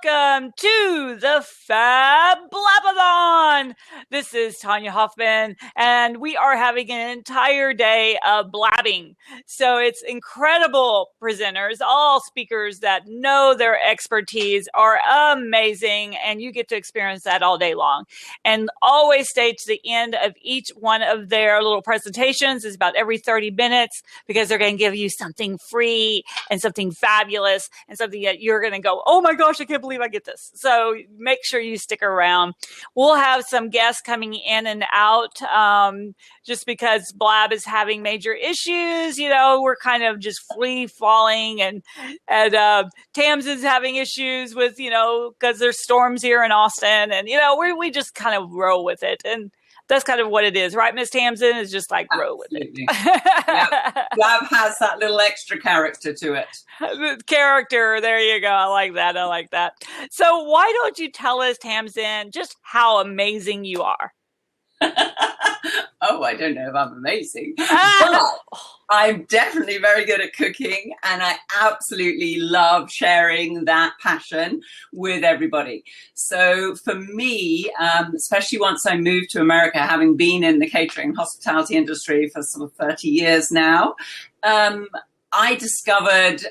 welcome to the Fab Blab-a-thon. This is Tanya Hoffman, and we are having an entire day of blabbing. So it's incredible presenters, all speakers that know their expertise are amazing, and you get to experience that all day long. And always stay to the end of each one of their little presentations. It's about every 30 minutes because they're going to give you something free and something fabulous and something that you're going to go, oh my gosh, I can't believe I get this. So make sure you stick around. We'll have some guests coming in and out just because Blab is having major issues. You know, we're kind of just free falling, and Tams is having issues with, you know, because there's storms here in Austin, and, you know, we just kind of roll with it. And that's kind of what it is, right, Miss Tamsin? Is just like roll with it. Yeah. Blab has that little extra character to it. Character, there you go. I like that. So why don't you tell us, Tamsin, just how amazing you are? Oh, I don't know if I'm amazing, but I'm definitely very good at cooking, and I absolutely love sharing that passion with everybody. So for me, especially once I moved to America, having been in the catering and hospitality industry for sort of 30 years now, I discovered,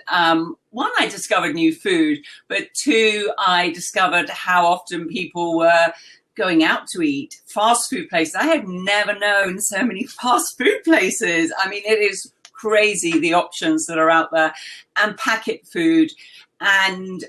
one, I discovered new food, but two, I discovered how often people were going out to eat, fast food places. I had never known so many fast food places. I mean, it is crazy, the options that are out there, and packet food. And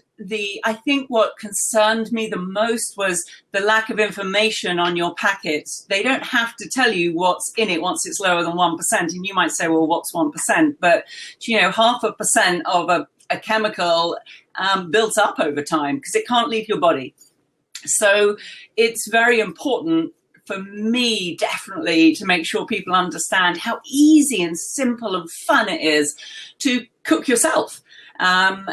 I think what concerned me the most was the lack of information on your packets. They don't have to tell you what's in it once it's lower than 1%. And you might say, well, what's 1%? But, you know, 0.5% of a chemical built up over time because it can't leave your body. So it's very important for me, definitely, to make sure people understand how easy and simple and fun it is to cook yourself.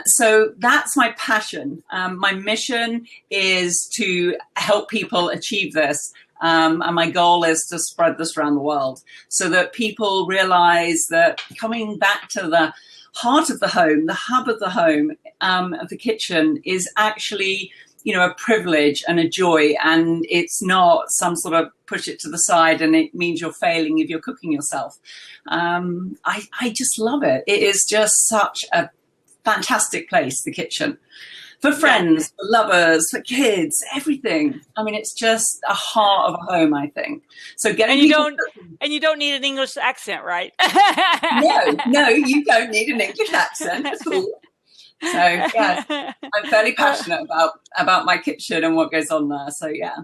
So that's my passion. My mission is to help people achieve this. And my goal is to spread this around the world so that people realize that coming back to the heart of the home, the hub of the home, of the kitchen, is actually, you know, a privilege and a joy, and it's not some sort of push it to the side and it means you're failing if you're cooking yourself. I just love it. It is just such a fantastic place, the kitchen, for friends, for lovers, for kids, everything. I mean, it's just a heart of a home, I think. So you don't need an English accent, right? No, you don't need an English accent at all. So yeah, I'm fairly passionate about my kitchen and what goes on there. So yeah.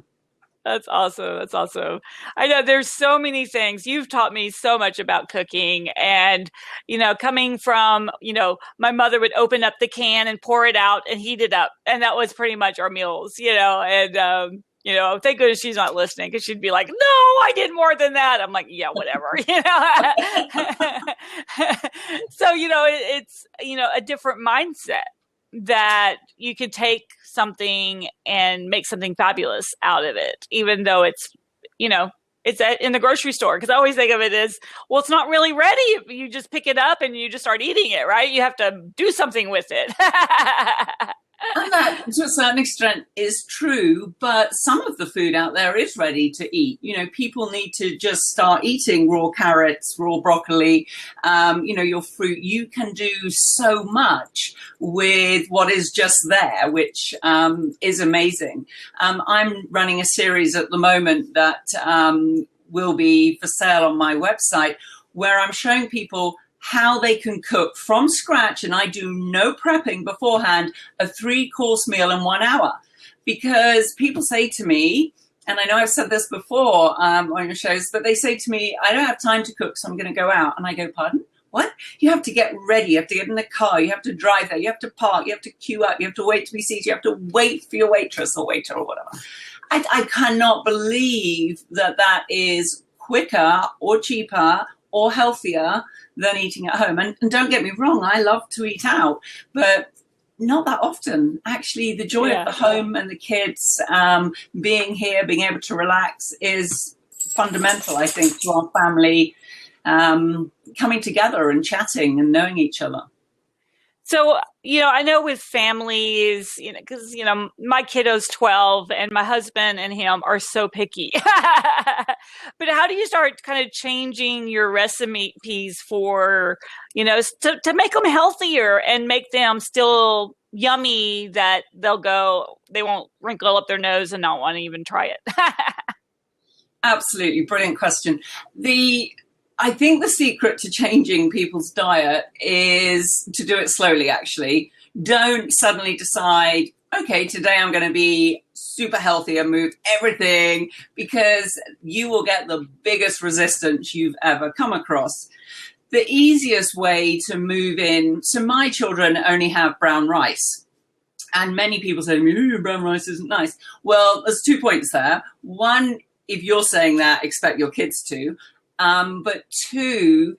That's awesome. I know there's so many things. You've taught me so much about cooking, and, you know, coming from, you know, my mother would open up the can and pour it out and heat it up. And that was pretty much our meals, you know, and, you know, thank goodness she's not listening, because she'd be like, no, I did more than that. I'm like, yeah, whatever, you know. So, you know, it's, you know, a different mindset that you could take something and make something fabulous out of it, even though it's, you know, it's in the grocery store. Because I always think of it as, well, it's not really ready if you just pick it up and you just start eating it, right? You have to do something with it. And that, to a certain extent, is true, but some of the food out there is ready to eat. You know, people need to just start eating raw carrots, raw broccoli, you know, your fruit. You can do so much with what is just there, which is amazing. I'm running a series at the moment that will be for sale on my website, where I'm showing people how they can cook from scratch, and I do no prepping beforehand, a 3-course meal in 1 hour. Because people say to me, and I know I've said this before on your shows, but they say to me, I don't have time to cook, so I'm going to go out. And I go, pardon? What? You have to get ready. You have to get in the car. You have to drive there. You have to park. You have to queue up. You have to wait to be seated. You have to wait for your waitress or waiter or whatever. I cannot believe that is quicker or cheaper or healthier than eating at home. And don't get me wrong, I love to eat out, but not that often. Actually, the joy of the home and the kids being here, being able to relax is fundamental, I think, to our family coming together and chatting and knowing each other. So, I know with families, because, my kiddo's 12 and my husband and him are so picky. But how do you start kind of changing your recipes for, to make them healthier and make them still yummy that they won't wrinkle up their nose and not want to even try it? Absolutely. Brilliant question. I think the secret to changing people's diet is to do it slowly, actually. Don't suddenly decide, okay, today I'm going to be super healthy and move everything, because you will get the biggest resistance you've ever come across. The easiest way to move in, so my children only have brown rice. And many people say, brown rice isn't nice. Well, there's 2 points there. One, if you're saying that, expect your kids to. But 2,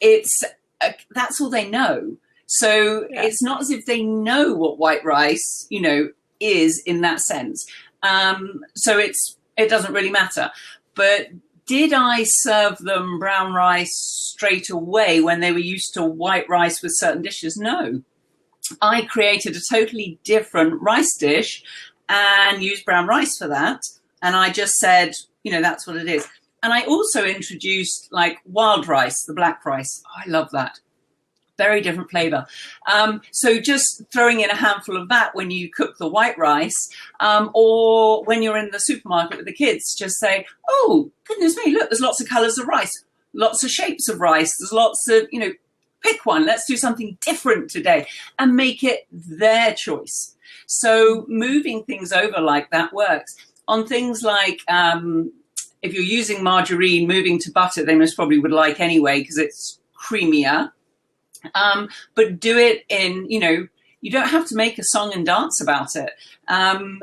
that's all they know. So It's not as if they know what white rice, is in that sense. So it doesn't really matter. But did I serve them brown rice straight away when they were used to white rice with certain dishes? No. I created a totally different rice dish and used brown rice for that. And I just said, that's what it is. And I also introduced like wild rice, the black rice. Oh, I love that. Very different flavor. So just throwing in a handful of that when you cook the white rice, or when you're in the supermarket with the kids, just say, oh, goodness me, look, there's lots of colors of rice, lots of shapes of rice. There's lots of, pick one. Let's do something different today and make it their choice. So moving things over like that works. On things like, if you're using margarine, moving to butter, they most probably would like anyway because it's creamier. But do it in, you don't have to make a song and dance about it.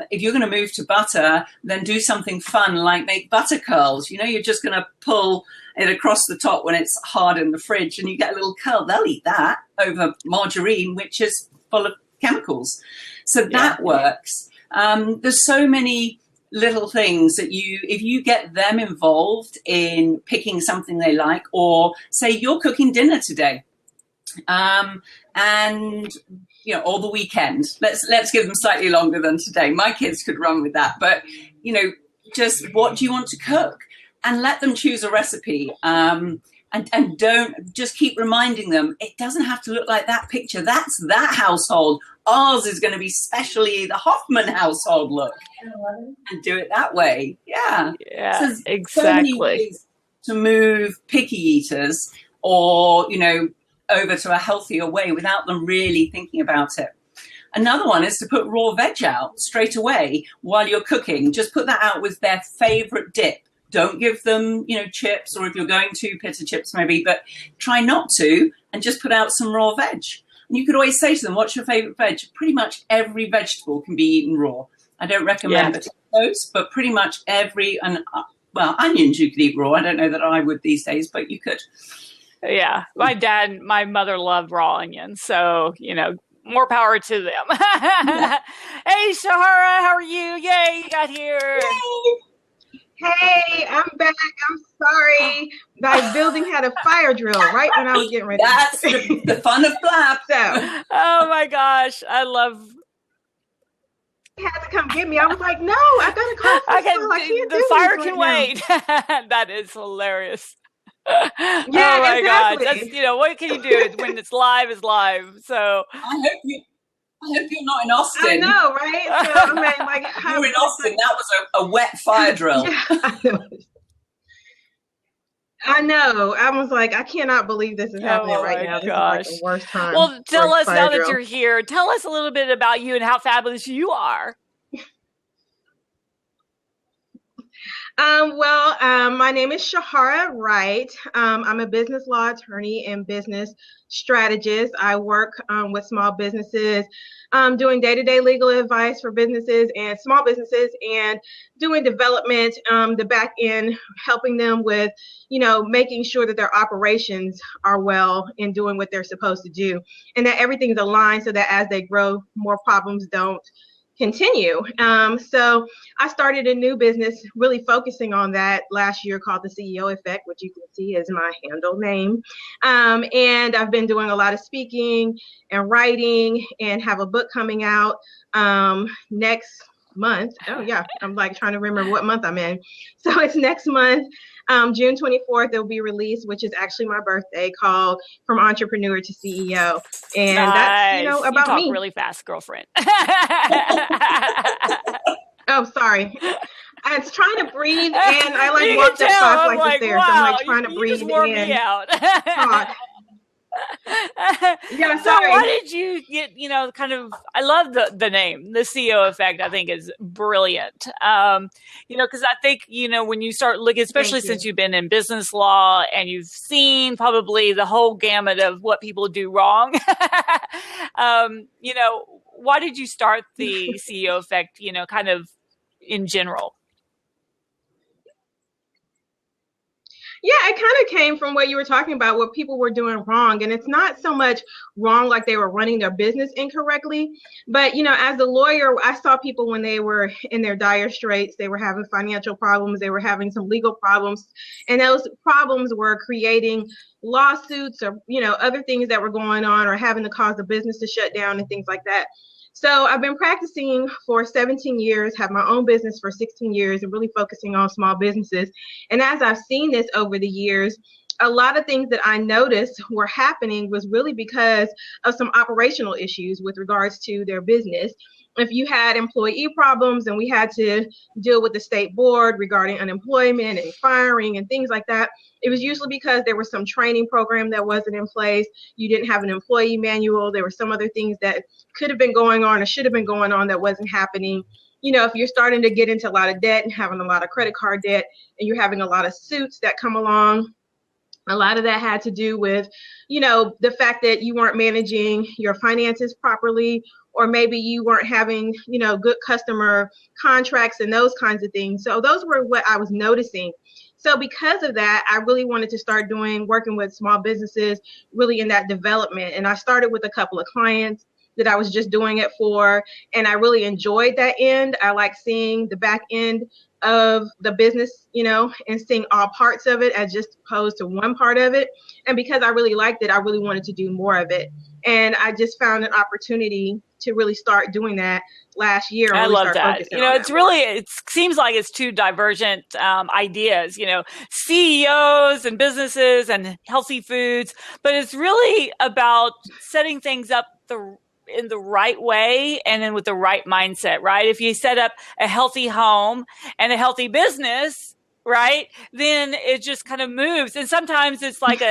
If you're going to move to butter, then do something fun like make butter curls. You're just going to pull it across the top when it's hard in the fridge and you get a little curl. They'll eat that over margarine, which is full of chemicals. So that works. There's so many little things that if you get them involved in picking something they like, or say you're cooking dinner today, and or the weekend, let's give them slightly longer than today. My kids could run with that, but just what do you want to cook, and let them choose a recipe. And don't just keep reminding them, it doesn't have to look like that picture. That's that household. Ours is going to be specially the Hoffman household look. And do it that way. Yeah. So exactly. So many ways to move picky eaters or, over to a healthier way without them really thinking about it. Another one is to put raw veg out straight away while you're cooking. Just put that out with their favorite dip. Don't give them, chips, or if you're going to, pita chips maybe, but try not to, and just put out some raw veg. And you could always say to them, what's your favorite veg? Pretty much every vegetable can be eaten raw. I don't recommend potatoes, but pretty much onions you could eat raw. I don't know that I would these days, but you could. Yeah. My mother loved raw onions. So, more power to them. Hey, Shahara, how are you? Yay, you got here. Yay. Hey, I'm back. I'm sorry. My building had a fire drill right when I was getting ready. That's the fun of Blab. So, oh my gosh, I love. He had to come get me. I was like, no, I gotta call. The fire can wait. That is hilarious. Yeah, oh my exactly. gosh, that's what can you do when it's live is live. So I hope you're not in Austin. I know, right? So, I mean, like, you were in Austin. That was a wet fire drill. Yeah, I know. I was like, I cannot believe this is happening right now. Gosh. This is like the worst time. Well, tell us now that you're here. Tell us a little bit about you and how fabulous you are. My name is Shahara Wright. I'm a business law attorney and business strategist. I work with small businesses, doing day-to-day legal advice for businesses and small businesses, and doing development, the back end, helping them with, making sure that their operations are well and doing what they're supposed to do, and that everything's aligned so that as they grow, more problems don't continue. So I started a new business really focusing on that last year called the CEO Effect, which you can see is my handle name. And I've been doing a lot of speaking and writing and have a book coming out next month. Oh yeah, I'm like trying to remember what month I'm in. So it's next month, June 24th, it'll be released, which is actually my birthday, called From Entrepreneur to CEO. And nice. That's, about you talk me. really fast, girlfriend. Oh, sorry. I was trying to breathe, and I like you walked can up tell. 5 I'm flights of like, stairs. wow, So I'm like trying to you breathe just wore in. me out. Talk. Yeah, so sorry. why did you get, kind of, I love the name, the CEO Effect, I think is brilliant. Because I think, when you start looking, especially since you've been in business law and you've seen probably the whole gamut of what people do wrong, why did you start the CEO Effect, kind of in general? Yeah, it kind of came from what you were talking about, what people were doing wrong. And it's not so much wrong like they were running their business incorrectly. But, as a lawyer, I saw people when they were in their dire straits, they were having financial problems, they were having some legal problems. And those problems were creating lawsuits or, other things that were going on or having to cause the business to shut down and things like that. So I've been practicing for 17 years, have my own business for 16 years, and really focusing on small businesses. And as I've seen this over the years, a lot of things that I noticed were happening was really because of some operational issues with regards to their business. If you had employee problems and we had to deal with the state board regarding unemployment and firing and things like that, it was usually because there was some training program that wasn't in place. You didn't have an employee manual. There were some other things that could have been going on or should have been going on that wasn't happening. If you're starting to get into a lot of debt and having a lot of credit card debt and you're having a lot of suits that come along, a lot of that had to do with, the fact that you weren't managing your finances properly, or maybe you weren't having, good customer contracts and those kinds of things. So those were what I was noticing. So because of that, I really wanted to start working with small businesses really in that development. And I started with a couple of clients that I was just doing it for, and I really enjoyed that end. I like seeing the back end of the business, and seeing all parts of it as just opposed to one part of it. And because I really liked it, I really wanted to do more of it. And I just found an opportunity to really start doing that last year. I love that. It seems like it's two divergent ideas, CEOs and businesses and healthy foods, but it's really about setting things up in the right way and then with the right mindset, right? If you set up a healthy home and a healthy business, right, then it just kind of moves. And sometimes it's like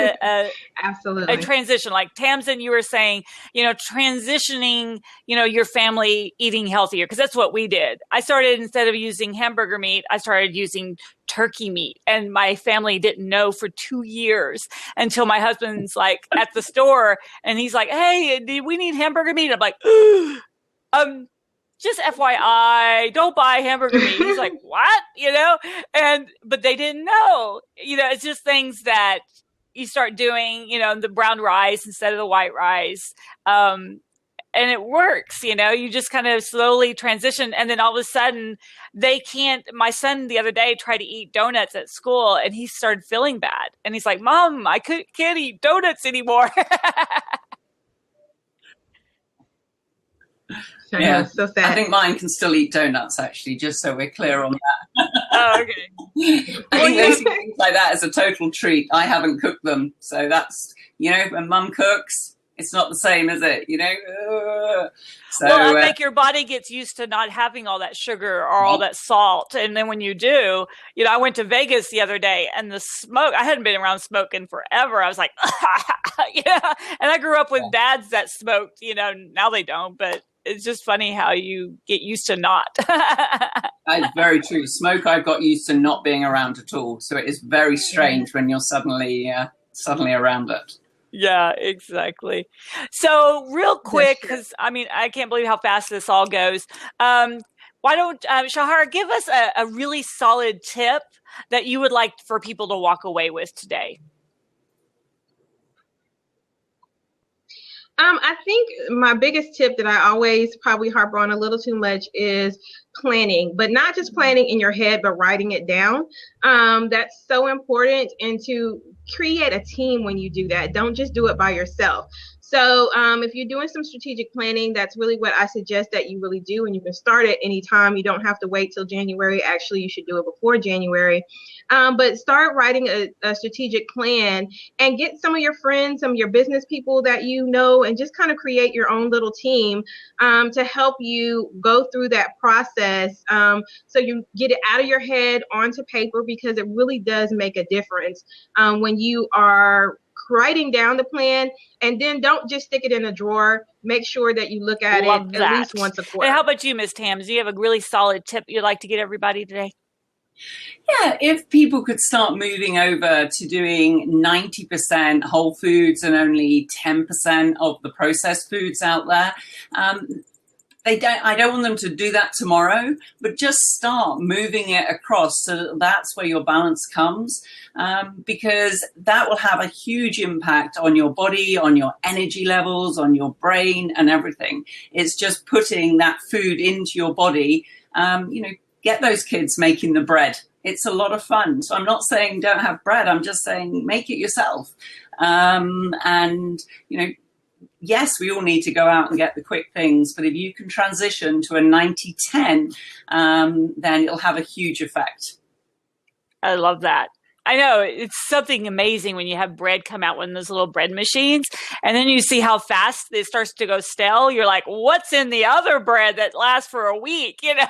absolutely a transition, like Tamsin, you were saying, transitioning, your family eating healthier, because that's what we did. I started, instead of using hamburger meat, I started using turkey meat, and my family didn't know for 2 years until my husband's like at the store and he's like, "Hey, do we need hamburger meat?" I'm like, just FYI, don't buy hamburger meat. He's like, "What?" But they didn't know. It's just things that you start doing, the brown rice instead of the white rice. And it works, you just kind of slowly transition. And then all of a sudden my son the other day tried to eat donuts at school and he started feeling bad. And he's like, "Mom, I can't eat donuts anymore." Yeah, so sad. I think mine can still eat donuts, actually, just so we're clear on that. Oh, okay. I think those things like that is a total treat. I haven't cooked them. So that's, when mum cooks, it's not the same, is it? So, well, I think your body gets used to not having all that sugar or all that salt. And then when you do, I went to Vegas the other day and the smoke, I hadn't been around smoking forever. I was like, and I grew up with dads that smoked, now they don't, but it's just funny how you get used to not. That's very true. Smoke, I've got used to not being around at all. So it is very strange when you're suddenly around it. Yeah, exactly. So real quick, because I can't believe how fast this all goes. Why don't, Shahara, give us a really solid tip that you would like for people to walk away with today? I think my biggest tip that I always probably harp on a little too much is planning, but not just planning in your head, but writing it down. That's so important, and to create a team when you do that. Don't just do it by yourself. So if you're doing some strategic planning, that's really what I suggest that you really do. And you can start at any time. You don't have to wait till January. Actually, you should do it before January. But start writing a strategic plan and get some of your friends, some of your business people that you know, and just kind of create your own little team to help you go through that process. So you get it out of your head onto paper, because it really does make a difference when you are writing down the plan. And then don't just stick it in a drawer. Make sure that you look at it at least once a quarter. And how about you, Ms. Tams? Do you have a really solid tip you'd like to get everybody today? Yeah, if people could start moving over to doing 90% whole foods and only 10% of the processed foods out there, I don't want them to do that tomorrow, but just start moving it across, so that's where your balance comes, because that will have a huge impact on your body, on your energy levels, on your brain and everything. It's just putting that food into your body. Get those kids making the bread. It's a lot of fun. So I'm not saying don't have bread. I'm just saying make it yourself. Yes, we all need to go out and get the quick things, but if you can transition to a 90-10, then it'll have a huge effect. I love that. I know it's something amazing when you have bread come out in those little bread machines, and then you see how fast it starts to go stale. You're like, what's in the other bread that lasts for a week? Yeah.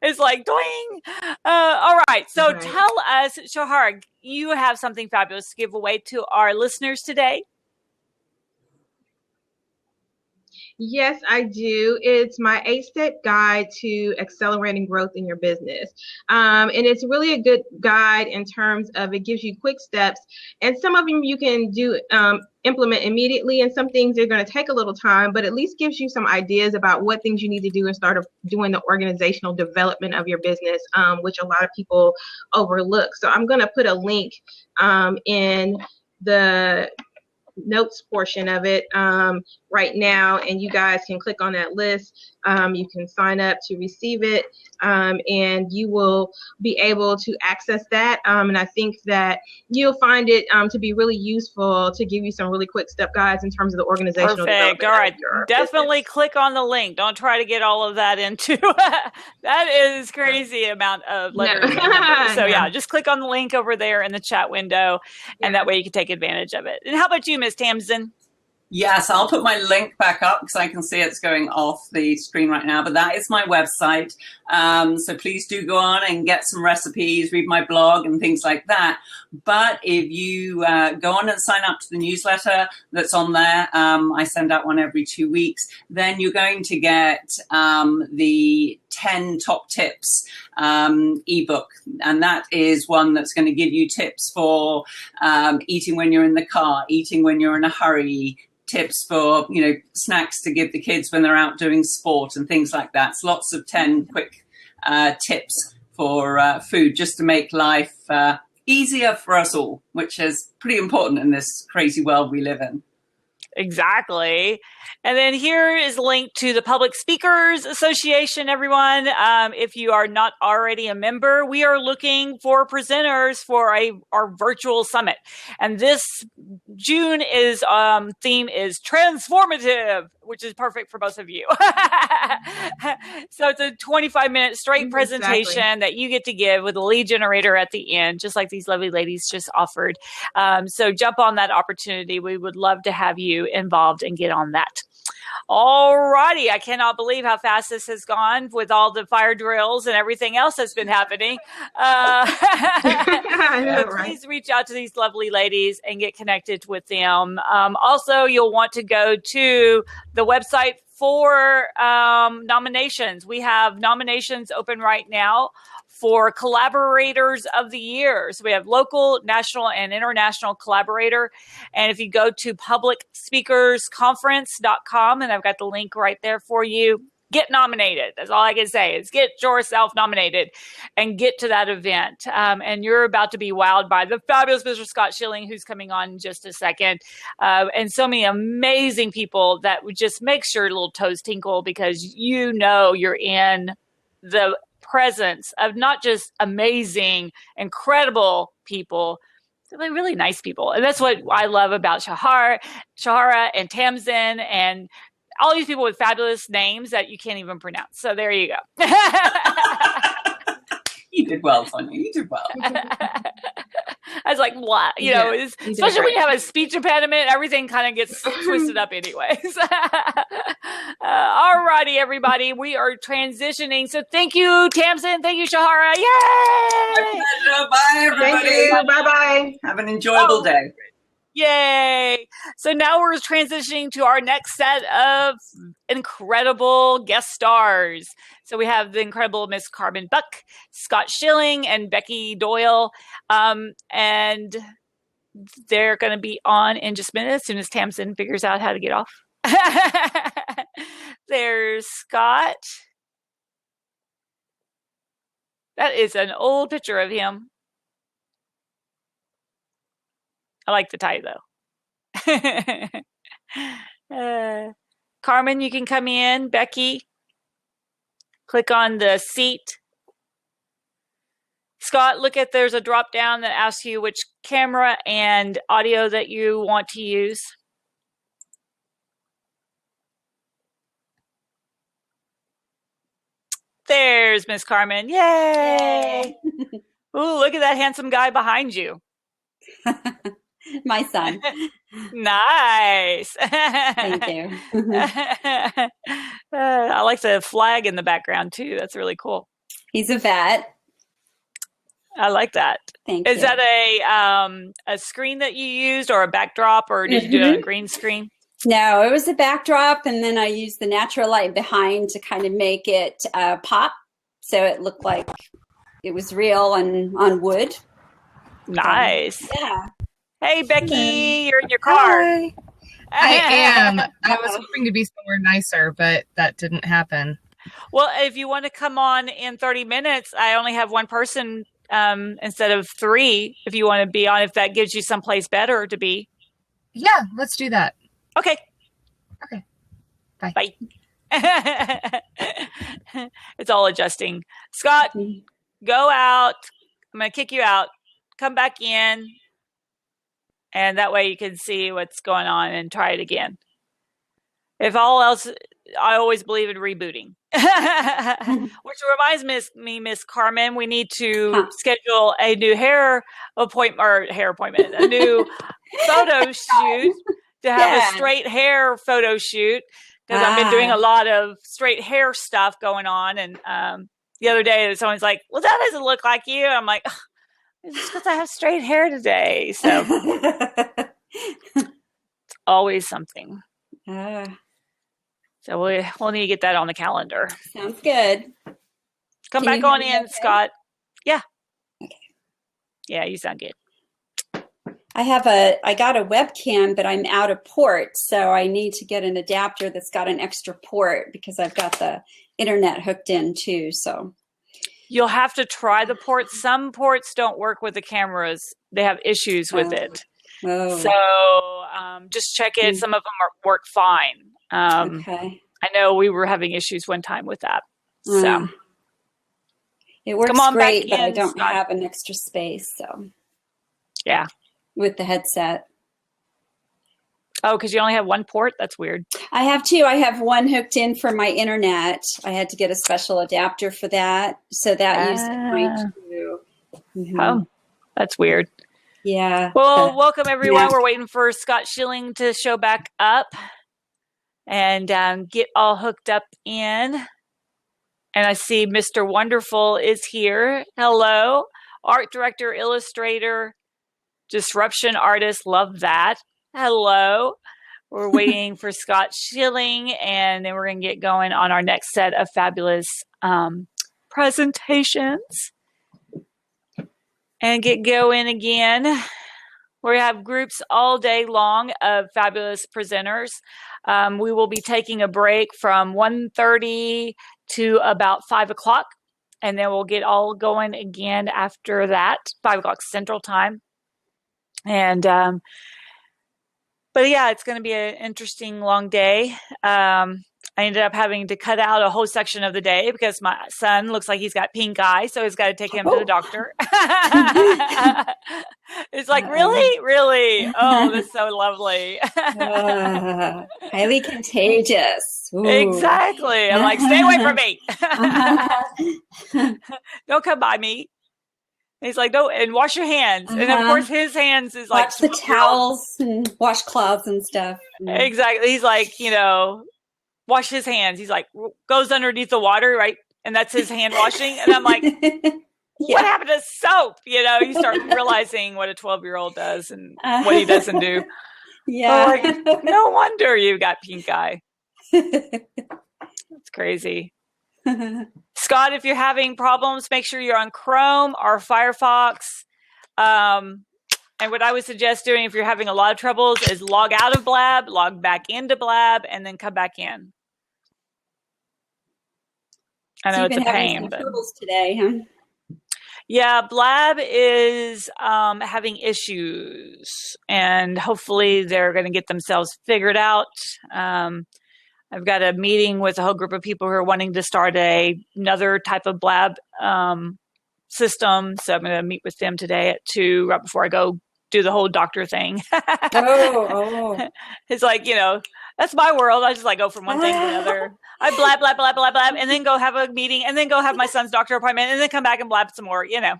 It's like, doing. All right. So Tell us, Shahar, you have something fabulous to give away to our listeners today. Yes, I do. It's my 8-step guide to accelerating growth in your business. And it's really a good guide in terms of it gives you quick steps. And some of them you can do implement immediately, and some things are going to take a little time, but at least gives you some ideas about what things you need to do and start doing the organizational development of your business, which a lot of people overlook. So I'm going to put a link in the notes portion of it right now, and you guys can click on that list. You can sign up to receive it, and you will be able to access that. And I think that you'll find it to be really useful to give you some really quick step guides in terms of the organizational development. Perfect. All right. Definitely business. Click on the link. Don't try to get all of that into that is crazy amount of letters. No. So yeah, just click on the link over there in the chat window, and that way you can take advantage of it. And how about you, Ms. Tamsin? Yes, I'll put my link back up because I can see it's going off the screen right now, but that is my website. So please do go on and get some recipes, read my blog and things like that. But if you go on and sign up to the newsletter that's on there, I send out one every 2 weeks, then you're going to get the 10 top tips ebook. And that is one that's going to give you tips for eating when you're in the car, eating when you're in a hurry, tips for, snacks to give the kids when they're out doing sport and things like that. It's lots of 10 quick tips for food, just to make life easier for us all, which is pretty important in this crazy world we live in. Exactly. And then here is a link to the Public Speakers Association, everyone. If you are not already a member, we are looking for presenters for our virtual summit. And this June is theme is transformative, which is perfect for both of you. So it's a 25-minute straight presentation that you get to give with a lead generator at the end, just like these lovely ladies just offered. So jump on that opportunity. We would love to have you involved and get on that. All righty. I cannot believe how fast this has gone with all the fire drills and everything else that's been happening. I know, right? Please reach out to these lovely ladies and get connected with them. Also, you'll want to go to the website for nominations. We have nominations open right now for Collaborators of the Year. So we have local, national, and international collaborator. And if you go to publicspeakersconference.com, and I've got the link right there for you, get nominated. That's all I can say is get yourself nominated and get to that event. And you're about to be wowed by the fabulous Mr. Scott Schilling, who's coming on in just a second. And so many amazing people that would just makes your little toes tinkle because you know you're in the presence of not just amazing, incredible people, they're really nice people. And that's what I love about Shahara and Tamsin and all these people with fabulous names that you can't even pronounce. So there you go. You did well, Sonia. You did well. I was like, what? You know, especially when you have a speech impediment, everything kind of gets twisted up anyways. All righty, everybody. We are transitioning. So thank you, Tamsin. Thank you, Shahara. Yay! My pleasure. Bye, everybody. Thank you. Bye-bye. Have an enjoyable day. Yay! So now we're transitioning to our next set of incredible guest stars. So we have the incredible Miss Carmen Buck, Scott Schilling, and Becky Doyle. And they're going to be on in just a minute as soon as Tamsin figures out how to get off. There's Scott. That is an old picture of him. I like the tie, though. Carmen, you can come in. Becky, click on the seat. Scott, look at there's a drop down that asks you which camera and audio that you want to use. There's Miss Carmen. Yay! Ooh, look at that handsome guy behind you. My son. Nice. Thank you. I like the flag in the background too. That's really cool. He's a vet. I like that. Thank you. Is that a screen that you used or a backdrop, or did you do it on a green screen? No, it was a backdrop, and then I used the natural light behind to kind of make it pop, so it looked like it was real and on wood. Nice. Yeah. Hey, Becky, you're in your car. Hi. I am. I was hoping to be somewhere nicer, but that didn't happen. Well, if you want to come on in 30 minutes, I only have one person instead of 3. If you want to be on, if that gives you someplace better to be. Yeah, let's do that. Okay. Okay. Bye. Bye. It's all adjusting. Scott, go out. I'm going to kick you out. Come back in. And that way you can see what's going on and try it again. If all else, I always believe in rebooting. Which reminds me, Miss Carmen, we need to schedule a new hair appointment, a new photo shoot to have a straight hair photo shoot. Because I've been doing a lot of straight hair stuff going on. And the other day, someone's like, well, that doesn't look like you. And I'm like, it's just because I have straight hair today. So it's always something. So we'll need to get that on the calendar. Sounds good. Come back on in, Scott. Yeah. Okay. Yeah, you sound good. I got a webcam, but I'm out of port, so I need to get an adapter that's got an extra port because I've got the internet hooked in too. So you'll have to try the ports. Some ports don't work with the cameras. They have issues with it. Oh. So just check it. Some of them work fine. Okay. I know we were having issues one time with that. So it works come on great, back but I in, don't Scott. have an extra space. So yeah. With the headset. Oh, because you only have one port? That's weird. I have 2. I have one hooked in for my internet. I had to get a special adapter for that. So that used mine too. Oh, that's weird. Yeah. Well, welcome everyone. We're waiting for Scott Schilling to show back up and get all hooked up in. And I see Mr. Wonderful is here. Hello. Art director, illustrator, disruption artist. Love that. Hello. We're waiting for Scott Schilling, and then we're going to get going on our next set of fabulous presentations and get going again. We have groups all day long of fabulous presenters. We will be taking a break from 1:30 to about 5 o'clock, and then we'll get all going again after that, 5 o'clock Central Time. And but yeah, it's going to be an interesting long day. I ended up having to cut out a whole section of the day because my son looks like he's got pink eye, so he's got to take him to the doctor. It's like, really? Oh, that's so lovely. Highly contagious. Ooh. Exactly. I'm like, stay away from me. Don't come by me. He's like, no, and wash your hands. And of course, his hands is like, watch the towels and washcloths and stuff. Exactly. He's like, wash his hands. He's like, goes underneath the water, right? And that's his hand washing. And I'm like, what happened to soap? You start realizing what a 12-year-old does and what he doesn't do. Yeah. Like, no wonder you got pink eye. It's crazy. Scott, if you're having problems, make sure you're on Chrome or Firefox. And what I would suggest doing if you're having a lot of troubles is log out of Blab, log back into Blab, and then come back in. I know it's a pain. But troubles today, huh? Yeah, Blab is having issues, and hopefully they're going to get themselves figured out. I've got a meeting with a whole group of people who are wanting to start another type of Blab system. So I'm going to meet with them today at 2, right before I go do the whole doctor thing. It's like, that's my world. I just like go from one thing to another. I blab, blab, blab, blab, blab, and then go have a meeting, and then go have my son's doctor appointment, and then come back and blab some more, Yeah,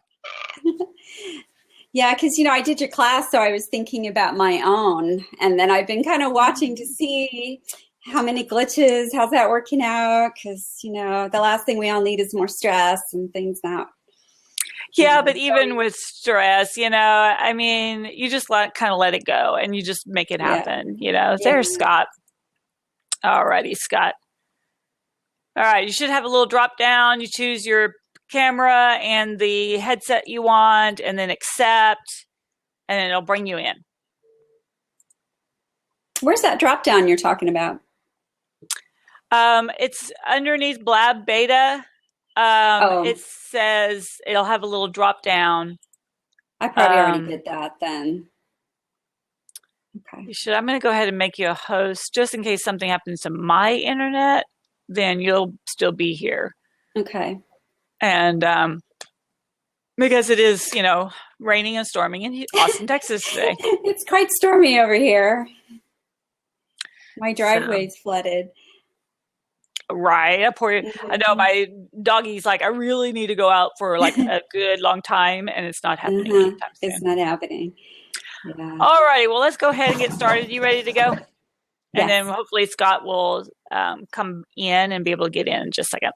because, I did your class, so I was thinking about my own. And then I've been kind of watching to see how many glitches, how's that working out? Because, the last thing we all need is more stress and things now. Yeah, but even with stress, I mean, you just kind of let it go and you just make it happen, There's Scott. Alrighty, Scott. All right, you should have a little drop down. You choose your camera and the headset you want, and then accept, and then it'll bring you in. Where's that drop down you're talking about? It's underneath Blab Beta. It says it'll have a little drop down. I probably already did that then. Okay. You should. I'm going to go ahead and make you a host just in case something happens to my internet. Then you'll still be here. Okay. And because it is, raining and storming in Austin, Texas today. It's quite stormy over here. My driveway's flooded. Right. I know my doggie's like, I really need to go out for like a good long time, and it's not happening anytime soon. It's not happening. Yeah. All righty. Well, let's go ahead and get started. You ready to go? Yes. And then hopefully Scott will come in and be able to get in just a second.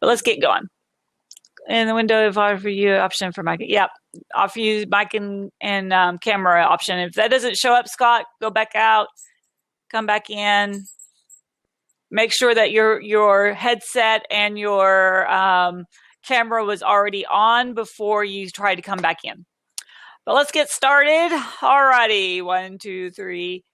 But let's get going. In the window, if I offer you an option for mic, offer you mic and camera option. If that doesn't show up, Scott, go back out, come back in. Make sure that your headset and your camera was already on before you try to come back in. But let's get started. All righty. 1, 2, 3.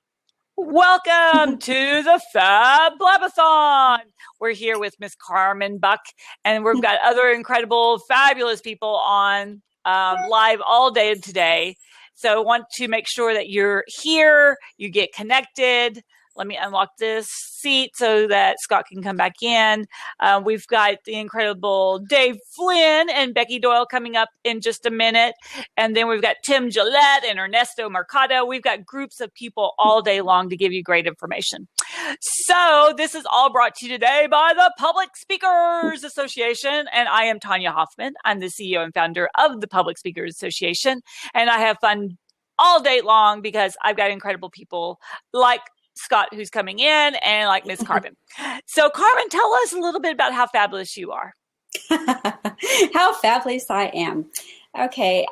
Welcome to the Fab Blab-a-thon. We're here with Miss Carmen Buck, and we've got other incredible, fabulous people on live all day today. So I want to make sure that you're here, you get connected. Let me unlock this seat so that Scott can come back in. We've got the incredible Dave Flynn and Becky Doyle coming up in just a minute. And then we've got Tim Gillette and Ernesto Mercado. We've got groups of people all day long to give you great information. So this is all brought to you today by the Public Speakers Association. And I am Tanya Hoffman. I'm the CEO and founder of the Public Speakers Association. And I have fun all day long because I've got incredible people like Scott, who's coming in, and like Miss Carmen. So Carmen, tell us a little bit about how fabulous you are. How fabulous I am. Okay.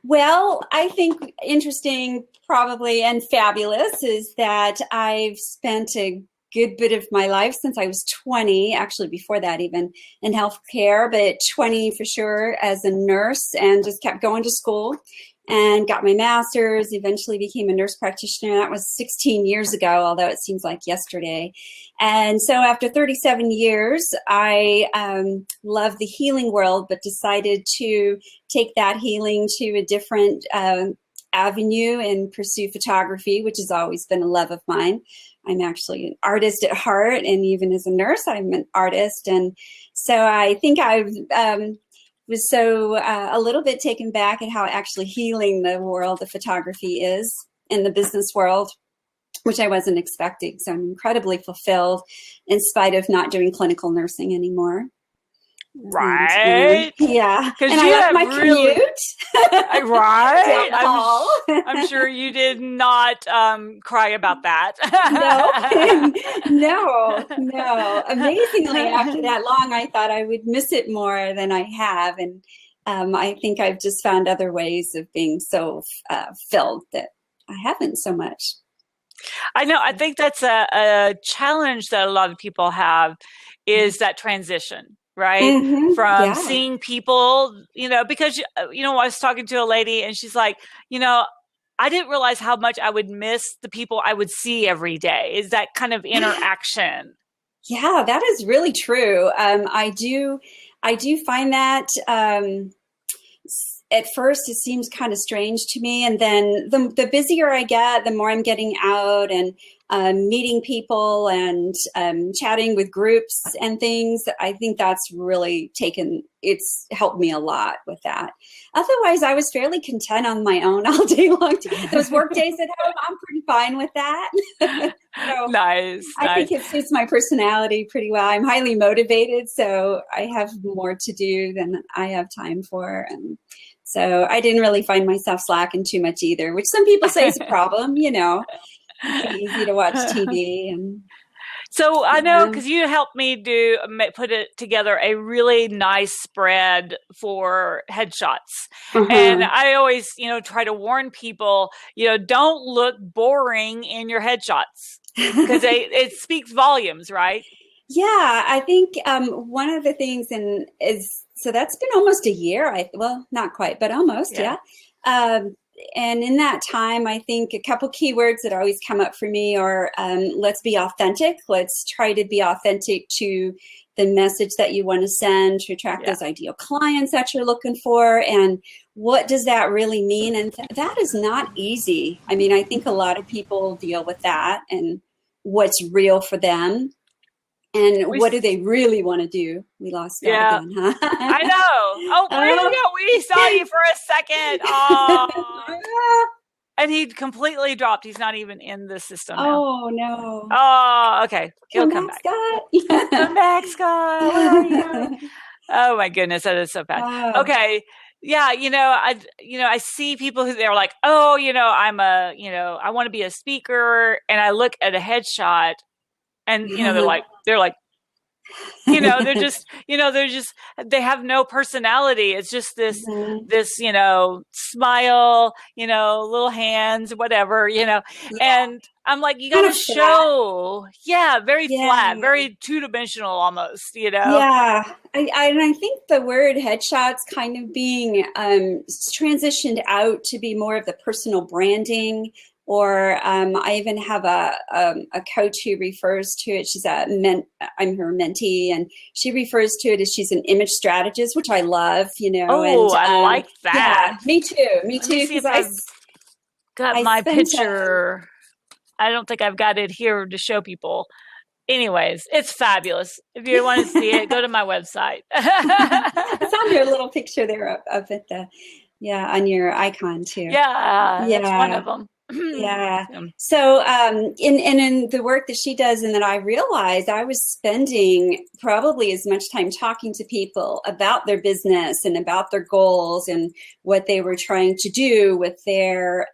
Well, I think interesting probably and fabulous is that I've spent a good bit of my life since I was 20, actually before that even, in healthcare, but 20 for sure as a nurse, and just kept going to school. and got my master's, eventually became a nurse practitioner. That was 16 years ago, although it seems like yesterday. And so after 37 years, I love the healing world, but decided to take that healing to a different avenue and pursue photography, which has always been a love of mine. I'm actually an artist at heart, and even as a nurse, I'm an artist. And so I think I've was so a little bit taken back at how actually healing the world of photography is in the business world, which I wasn't expecting. So I'm incredibly fulfilled in spite of not doing clinical nursing anymore. Right. And, yeah. Because and you I love my really, commute. right. Down the hall. I'm sure you did not cry about that. No. Amazingly, after that long, I thought I would miss it more than I have. And I think I've just found other ways of being so filled that I haven't so much. I know. I think that's a challenge that a lot of people have, is that transition, right? Mm-hmm. From seeing people, because, I was talking to a lady and she's like, I didn't realize how much I would miss the people I would see every day. Is that kind of interaction? Yeah, that is really true. I do find that at first it seems kind of strange to me, and then the busier I get, the more I'm getting out and meeting people and chatting with groups and things. I think that's really it's helped me a lot with that. Otherwise, I was fairly content on my own all day long. Those work days at home, I'm pretty fine with that. So nice. I think it suits my personality pretty well. I'm highly motivated, so I have more to do than I have time for. And so I didn't really find myself slacking too much either, which some people say is a problem, It's easy to watch TV. And so I know, because you helped me put it together a really nice spread for headshots. And I always, try to warn people, don't look boring in your headshots, because it speaks volumes, right? Yeah, I think one of the things so that's been almost a year. Well, not quite, but almost, yeah. And in that time, I think a couple keywords that always come up for me are let's be authentic. Let's try to be authentic to the message that you want to send to attract those ideal clients that you're looking for. And what does that really mean? And that is not easy. I mean, I think a lot of people deal with that and what's real for them. And what do they really want to do? We lost that again, huh? I know. Oh, there you go. We saw you for a second. Oh. And he completely dropped. He's not even in the system now. Oh, no. Oh, okay. He'll come back. Scott. Come back, Scott. Where are you? Oh, my goodness. That is so bad. Okay. Yeah, I see people who they're like, oh, I want to be a speaker. And I look at a headshot. And, they're like, they're just, they have no personality. It's just this, smile, little hands, whatever, and I'm like, you got to show, very flat, very two-dimensional almost, Yeah. I think the word headshots kind of being transitioned out to be more of the personal branding. Or I even have a coach who refers to it. I'm her mentee, and she refers to it as she's an image strategist, which I love. Oh, and, I like that. Yeah, me too. Let me see if I've got my picture. I don't think I've got it here to show people. Anyways, it's fabulous. If you want to see it, go to my website. It's on your little picture there up at on your icon too. Yeah, that's one of them. Yeah. So in the work that she does, and that I realized I was spending probably as much time talking to people about their business and about their goals and what they were trying to do with their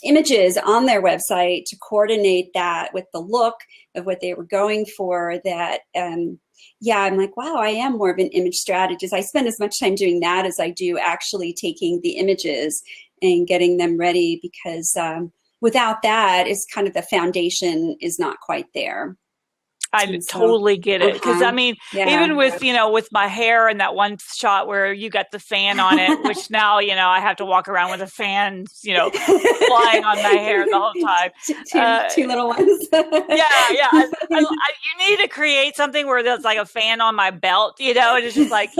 images on their website to coordinate that with the look of what they were going for, that I'm like, wow, I am more of an image strategist. I spend as much time doing that as I do actually taking the images and getting them ready, because without that, it's kind of the foundation is not quite there. I So, totally get it. Because I mean, yeah. even with, with my hair and that one shot where you got the fan on it, which now, I have to walk around with a fan, flying on my hair the whole time. Two little ones. Yeah. You need to create something where there's like a fan on my belt, and it's just like,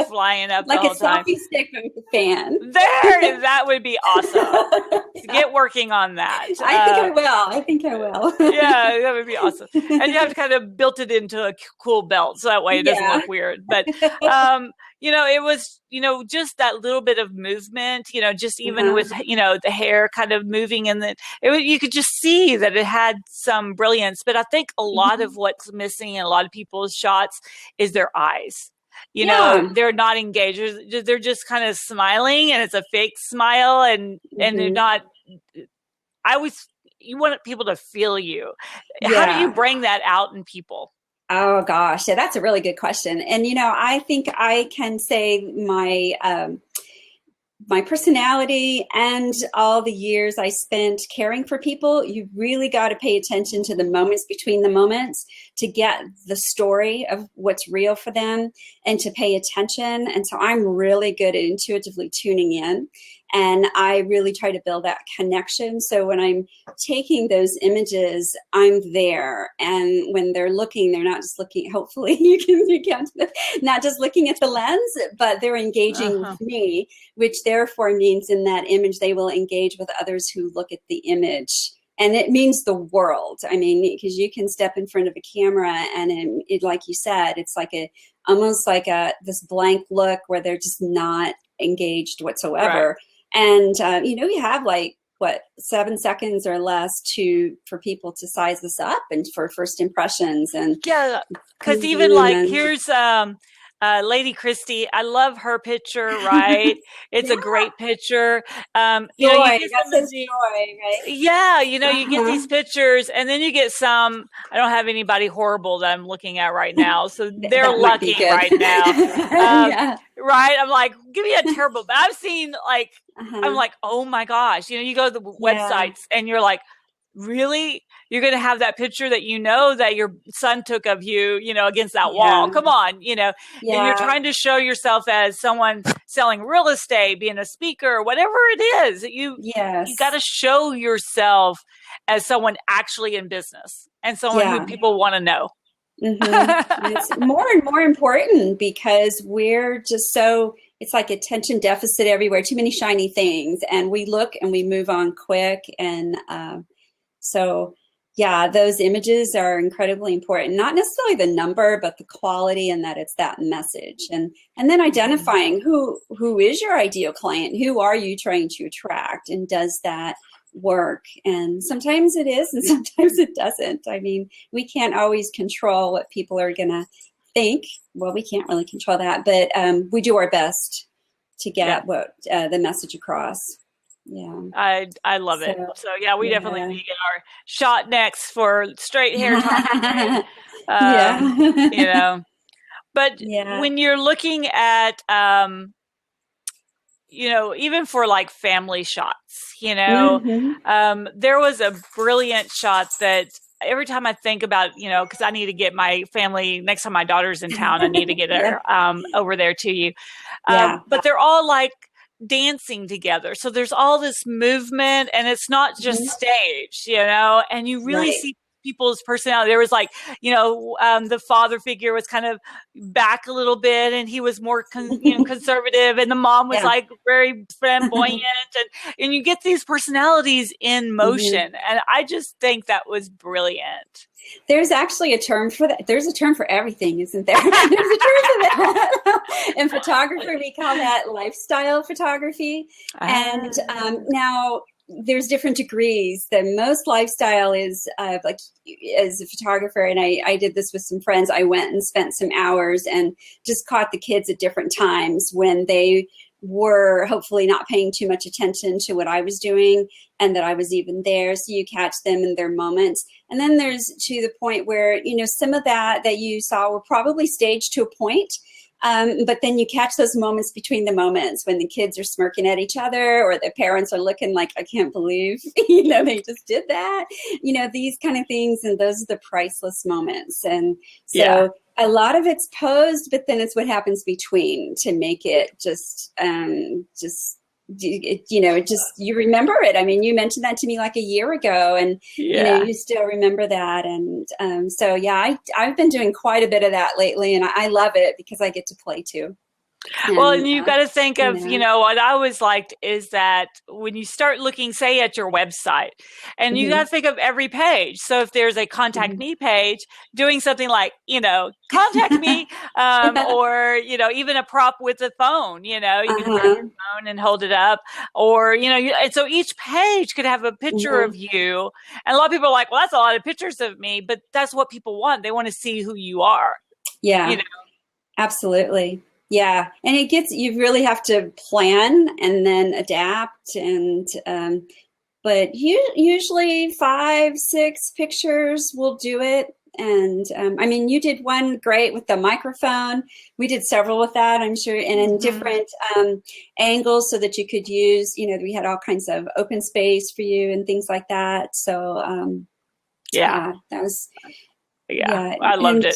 flying up like the whole a time. selfie stick with a fan. That would be awesome. Yeah. Get working on that. I think I will. Yeah, that would be awesome. And you have to kind of built it into a cool belt, so that way it doesn't look weird. But, it was, just that little bit of movement, just even with, the hair kind of moving and you could just see that it had some brilliance. But I think a lot of what's missing in a lot of people's shots is their eyes. They're not engaged. They're just kind of smiling, and it's a fake smile, and they're not. You want people to feel you. How do you bring that out in people? Oh gosh, yeah, that's a really good question. And I think I can say my personality and all the years I spent caring for people, you really got to pay attention to the moments between the moments to get the story of what's real for them and to pay attention. And so I'm really good at intuitively tuning in, and I really try to build that connection. So when I'm taking those images, I'm there. And when they're looking, they're not just looking, hopefully you can not just looking at the lens, but they're engaging with me, which therefore means in that image, they will engage with others who look at the image. And it means the world. I mean, because you can step in front of a camera and it like you said, it's like almost like this blank look where they're just not engaged whatsoever. Right. And, you have 7 seconds or less for people to size this up and for first impressions. And yeah, because even here's Lady Christie. I love her picture, right? It's a great picture. Joy, that's joy, right? Yeah, you get these pictures, and then you get some. I don't have anybody horrible that I'm looking at right now, so they're lucky right now. Right? I'm like, give me a terrible. But I've seen I'm like, oh my gosh, you go to the websites, and you're like, really? You're going to have that picture that that your son took of you, against that wall. Come on, and you're trying to show yourself as someone selling real estate, being a speaker, whatever it is. You got to show yourself as someone actually in business and someone who people want to know. It's more and more important because we're just it's like attention deficit everywhere, too many shiny things, and we look and we move on quick. And those images are incredibly important, not necessarily the number, but the quality and that it's that message. And then identifying who is your ideal client, who are you trying to attract, and does that work? And sometimes it is and sometimes it doesn't. I mean, we can't always control what people are going to think. Well, we can't really control that, but we do our best to get what the message across. Yeah, I love it. So we definitely need to get our shot next for straight hair talking. But when you're looking at even for family shots, there was a brilliant shot that every time I think about, because I need to get my family, next time my daughter's in town, I need to get her over there to you. But they're all dancing together. So there's all this movement, and it's not just staged, and you really see people's personality. There was the father figure was kind of back a little bit, and he was more conservative, and the mom was very flamboyant, and you get these personalities in motion. And I just think that was brilliant. There's actually a term for that. There's a term for everything, isn't there? There's a term for that. In photography, we call that lifestyle photography. And now there's different degrees. The most lifestyle is as a photographer, and I did this with some friends. I went and spent some hours and just caught the kids at different times when they were hopefully not paying too much attention to what I was doing and that I was even there. So you catch them in their moments. And then there's to the point where, some of that you saw were probably staged to a point. But then you catch those moments between the moments when the kids are smirking at each other or the parents are looking like, I can't believe, they just did that, these kind of things. And those are the priceless moments. And so a lot of it's posed, but then it's what happens between to make it just you remember it. I mean, you mentioned that to me like a year ago, and you still remember that. And I've been doing quite a bit of that lately, and I love it because I get to play too. And you've got to think of, what I always liked is that when you start looking, say, at your website, and you got to think of every page. So if there's a contact me page, doing something like, contact me, or, even a prop with a phone, you can grab your phone and hold it up, or, and so each page could have a picture of you. And a lot of people are like, well, that's a lot of pictures of me, but that's what people want. They want to see who you are. Yeah, absolutely. Yeah. And you really have to plan and then adapt. And, but usually 5-6 pictures will do it. And, you did one great with the microphone. We did several with that, I'm sure, and in different, angles so that you could use, we had all kinds of open space for you and things like that. So, that was, I loved it.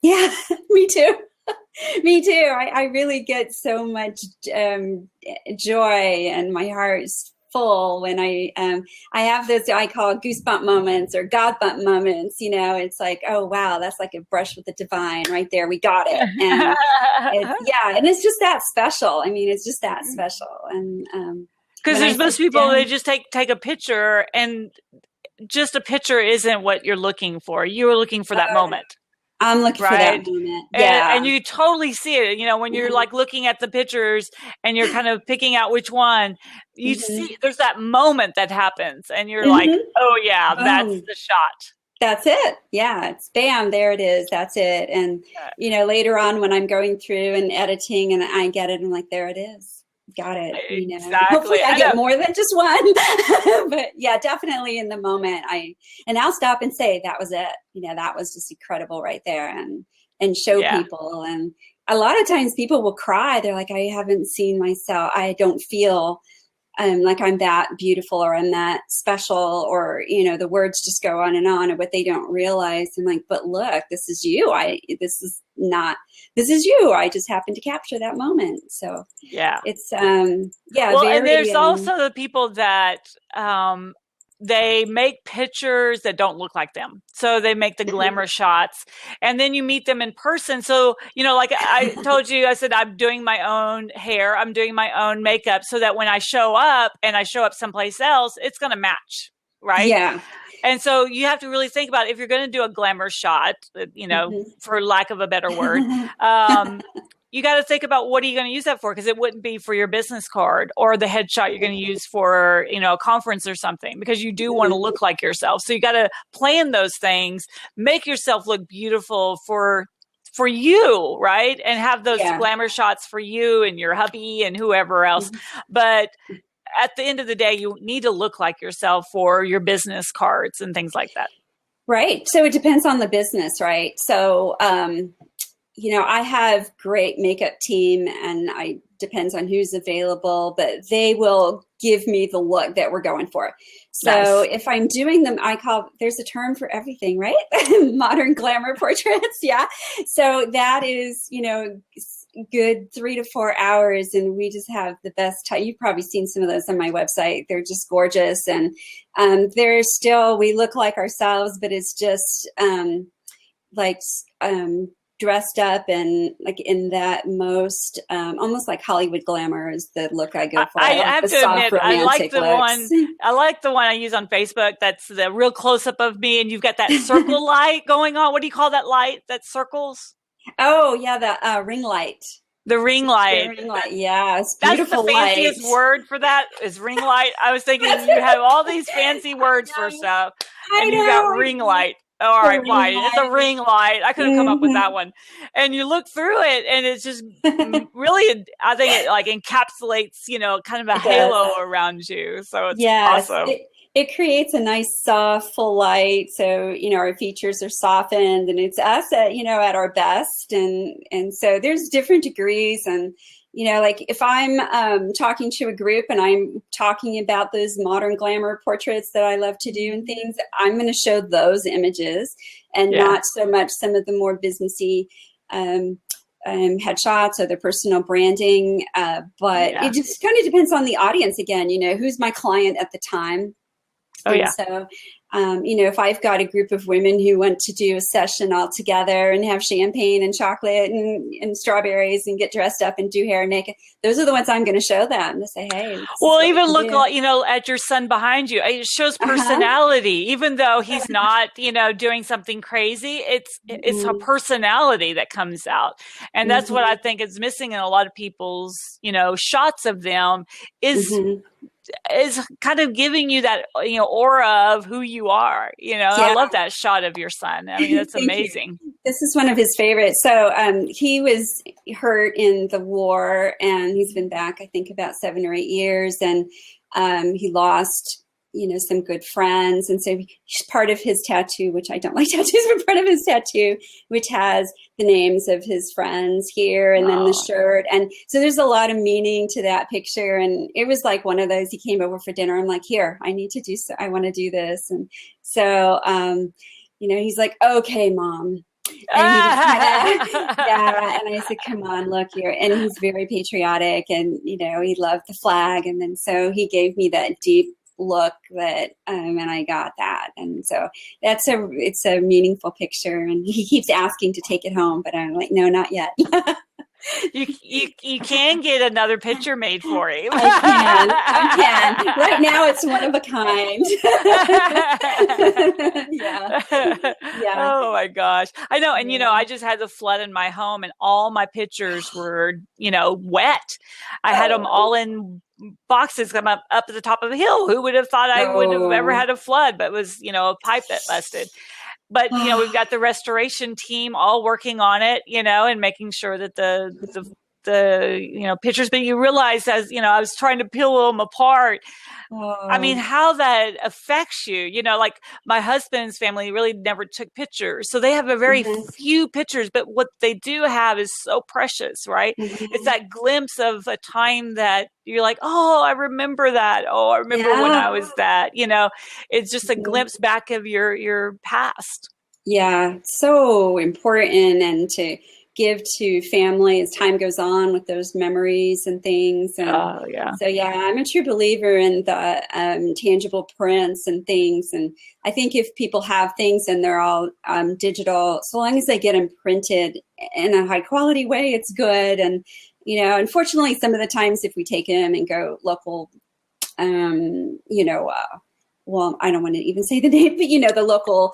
Yeah, me too. Me too. I really get so much joy, and my heart is full when I have those I call goosebump moments or God bump moments. It's like, oh wow, that's like a brush with the divine right there. We got it, and and it's just that special. It's just that special, and because there's most people they just take a picture, and just a picture isn't what you're looking for. You're looking for that moment. I'm looking for that moment. Yeah. And you totally see it, when you're like looking at the pictures and you're kind of picking out which one, you see there's that moment that happens and you're like, oh yeah, that's the shot. That's it. Yeah. It's bam, there it is. That's it. And, later on when I'm going through and editing and I get it, I'm like, there it is. Got it. Exactly. Hopefully I get more than just one, but yeah, definitely in the moment and I'll stop and say, that was it. That was just incredible right there, and show people. And a lot of times people will cry. They're like, I haven't seen myself. I don't feel like I'm that beautiful or I'm that special, or, the words just go on and what they don't realize. I'm like, but look, this is you. This is you. I just happened to capture that moment. So it's, well, and there's also the people that, they make pictures that don't look like them. So they make the glamour shots, and then you meet them in person. So, like I told you, I said, I'm doing my own hair. I'm doing my own makeup so that when I show up someplace else, it's going to match. Right. Yeah. And so you have to really think about if you're going to do a glamour shot, for lack of a better word, you got to think about what are you going to use that for? Because it wouldn't be for your business card or the headshot you're going to use for, a conference or something, because you do want to look like yourself. So you got to plan those things, make yourself look beautiful for you, right? And have those glamour shots for you and your hubby and whoever else. But at the end of the day, you need to look like yourself for your business cards and things like that. Right. So it depends on the business, right? So, I have great makeup team, and depends on who's available, but they will give me the look that we're going for. So if I'm doing them, there's a term for everything, right? Modern glamour portraits. Yeah. So that is, good 3 to 4 hours, and we just have the best time. You've probably seen some of those on my website. They're just gorgeous, and we look like ourselves, but it's just dressed up and like in that most almost like Hollywood glamour is the look I go for. I have to admit, I like the one I use on Facebook. That's the real close up of me, and you've got that circle light going on. What do you call that light that circles? Oh yeah, the ring light. The ring light. The ring light. Yeah, it's beautiful. That's the fanciest word for that is ring light. I was thinking you have all these fancy words for stuff, and you got ring light. All right, fine. It's a ring light. I could have come up with that one. And you look through it, and it's just really, I think it like encapsulates, kind of a halo around you. So it's awesome. it creates a nice soft full light. So, our features are softened and it's us at, at our best. And so there's different degrees. And, like if I'm talking to a group and I'm talking about those modern glamour portraits that I love to do and things, I'm going to show those images and not so much some of the more businessy headshots or the personal branding. But it just kind of depends on the audience again, who's my client at the time. So, if I've got a group of women who want to do a session all together and have champagne and chocolate and strawberries and get dressed up and do hair and makeup, those are the ones I'm going to show them to say, hey. Well, even look, at your son behind you. It shows personality, even though he's not, doing something crazy. It's a personality that comes out. And that's what I think is missing in a lot of people's, shots of them is kind of giving you that, aura of who you are. I love that shot of your son. I mean, that's amazing. This is one of his favorites. So he was hurt in the war and he's been back, I think, about 7 or 8 years. And he lost, some good friends. And so he's part of his tattoo, which I don't like tattoos, but part of his tattoo, which has the names of his friends here and then the shirt. And so there's a lot of meaning to that picture. And it was like one of those, he came over for dinner. I'm like, here, I want to do this. And so, he's like, okay, Mom. And and I said, come on, look here. And he's very patriotic and, he loved the flag. And then so he gave me that deep look that and I got that. And so it's a meaningful picture. And he keeps asking to take it home, but I'm like, no, not yet. You can get another picture made for him. I can. Right now, it's one of a kind. Oh my gosh, I know. And I just had the flood in my home, and all my pictures were wet. I had them all in boxes come up at the top of the hill. Who would have thought I would have ever had a flood? But it was a pipe that busted. But, we've got the restoration team all working on it, and making sure that the pictures, but you realize as, I was trying to peel them apart. I mean, how that affects you, like my husband's family really never took pictures. So they have a very few pictures, but what they do have is so precious, right? It's that glimpse of a time that you're like, oh, I remember that. Oh, I remember when I was that, it's just a glimpse back of your past. Yeah, so important. And to give to family as time goes on with those memories and things. And so, I'm a true believer in the tangible prints and things. And I think if people have things and they're all digital, so long as they get them printed in a high quality way, it's good. And, unfortunately, some of the times if we take them and go local, well, I don't want to even say the name, but, the local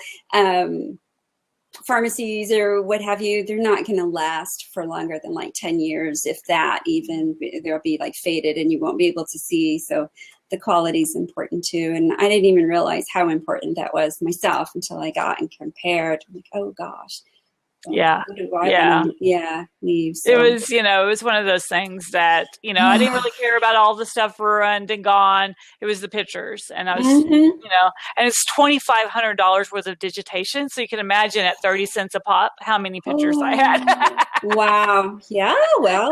pharmacies or what have you, they're not going to last for longer than like 10 years, if that even. They'll be like faded and you won't be able to see. So the quality is important too. And I didn't even realize how important that was myself until I got and compared. I'm like, oh gosh. Leave. So. It was one of those things that, I didn't really care about all the stuff ruined and gone. It was the pictures. And I was, and it's $2,500 worth of digitation. So you can imagine at 30 cents a pop, how many pictures I had. Wow. Yeah. Well,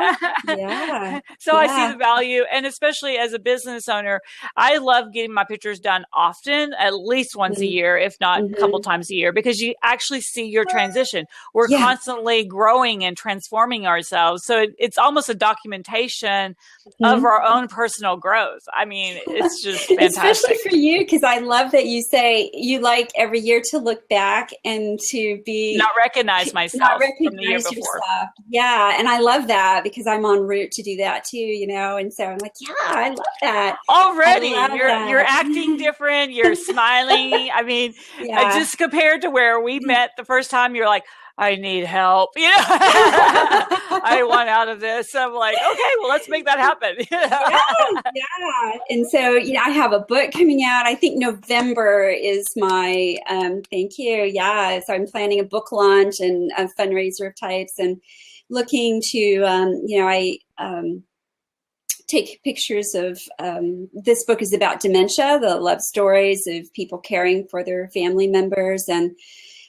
yeah. So I see the value. And especially as a business owner, I love getting my pictures done often, at least once a year, if not a couple times a year, because you actually see your transition. We're constantly growing and transforming ourselves. So it's almost a documentation of our own personal growth. I mean, it's just fantastic. Especially for you, because I love that you say you like every year to look back and to be... Not recognize myself from the year before. Yourself. Yeah, and I love that because I'm en route to do that too, And so I'm like, I love that. Already, you're acting different. You're smiling. I mean, just compared to where we met the first time, you're like, I need help. I want out of this. So I'm like, okay, well, let's make that happen. And so, I have a book coming out. I think November is my, thank you. Yeah. So I'm planning a book launch and a fundraiser of types and looking to, take pictures of, this book is about dementia, the love stories of people caring for their family members. And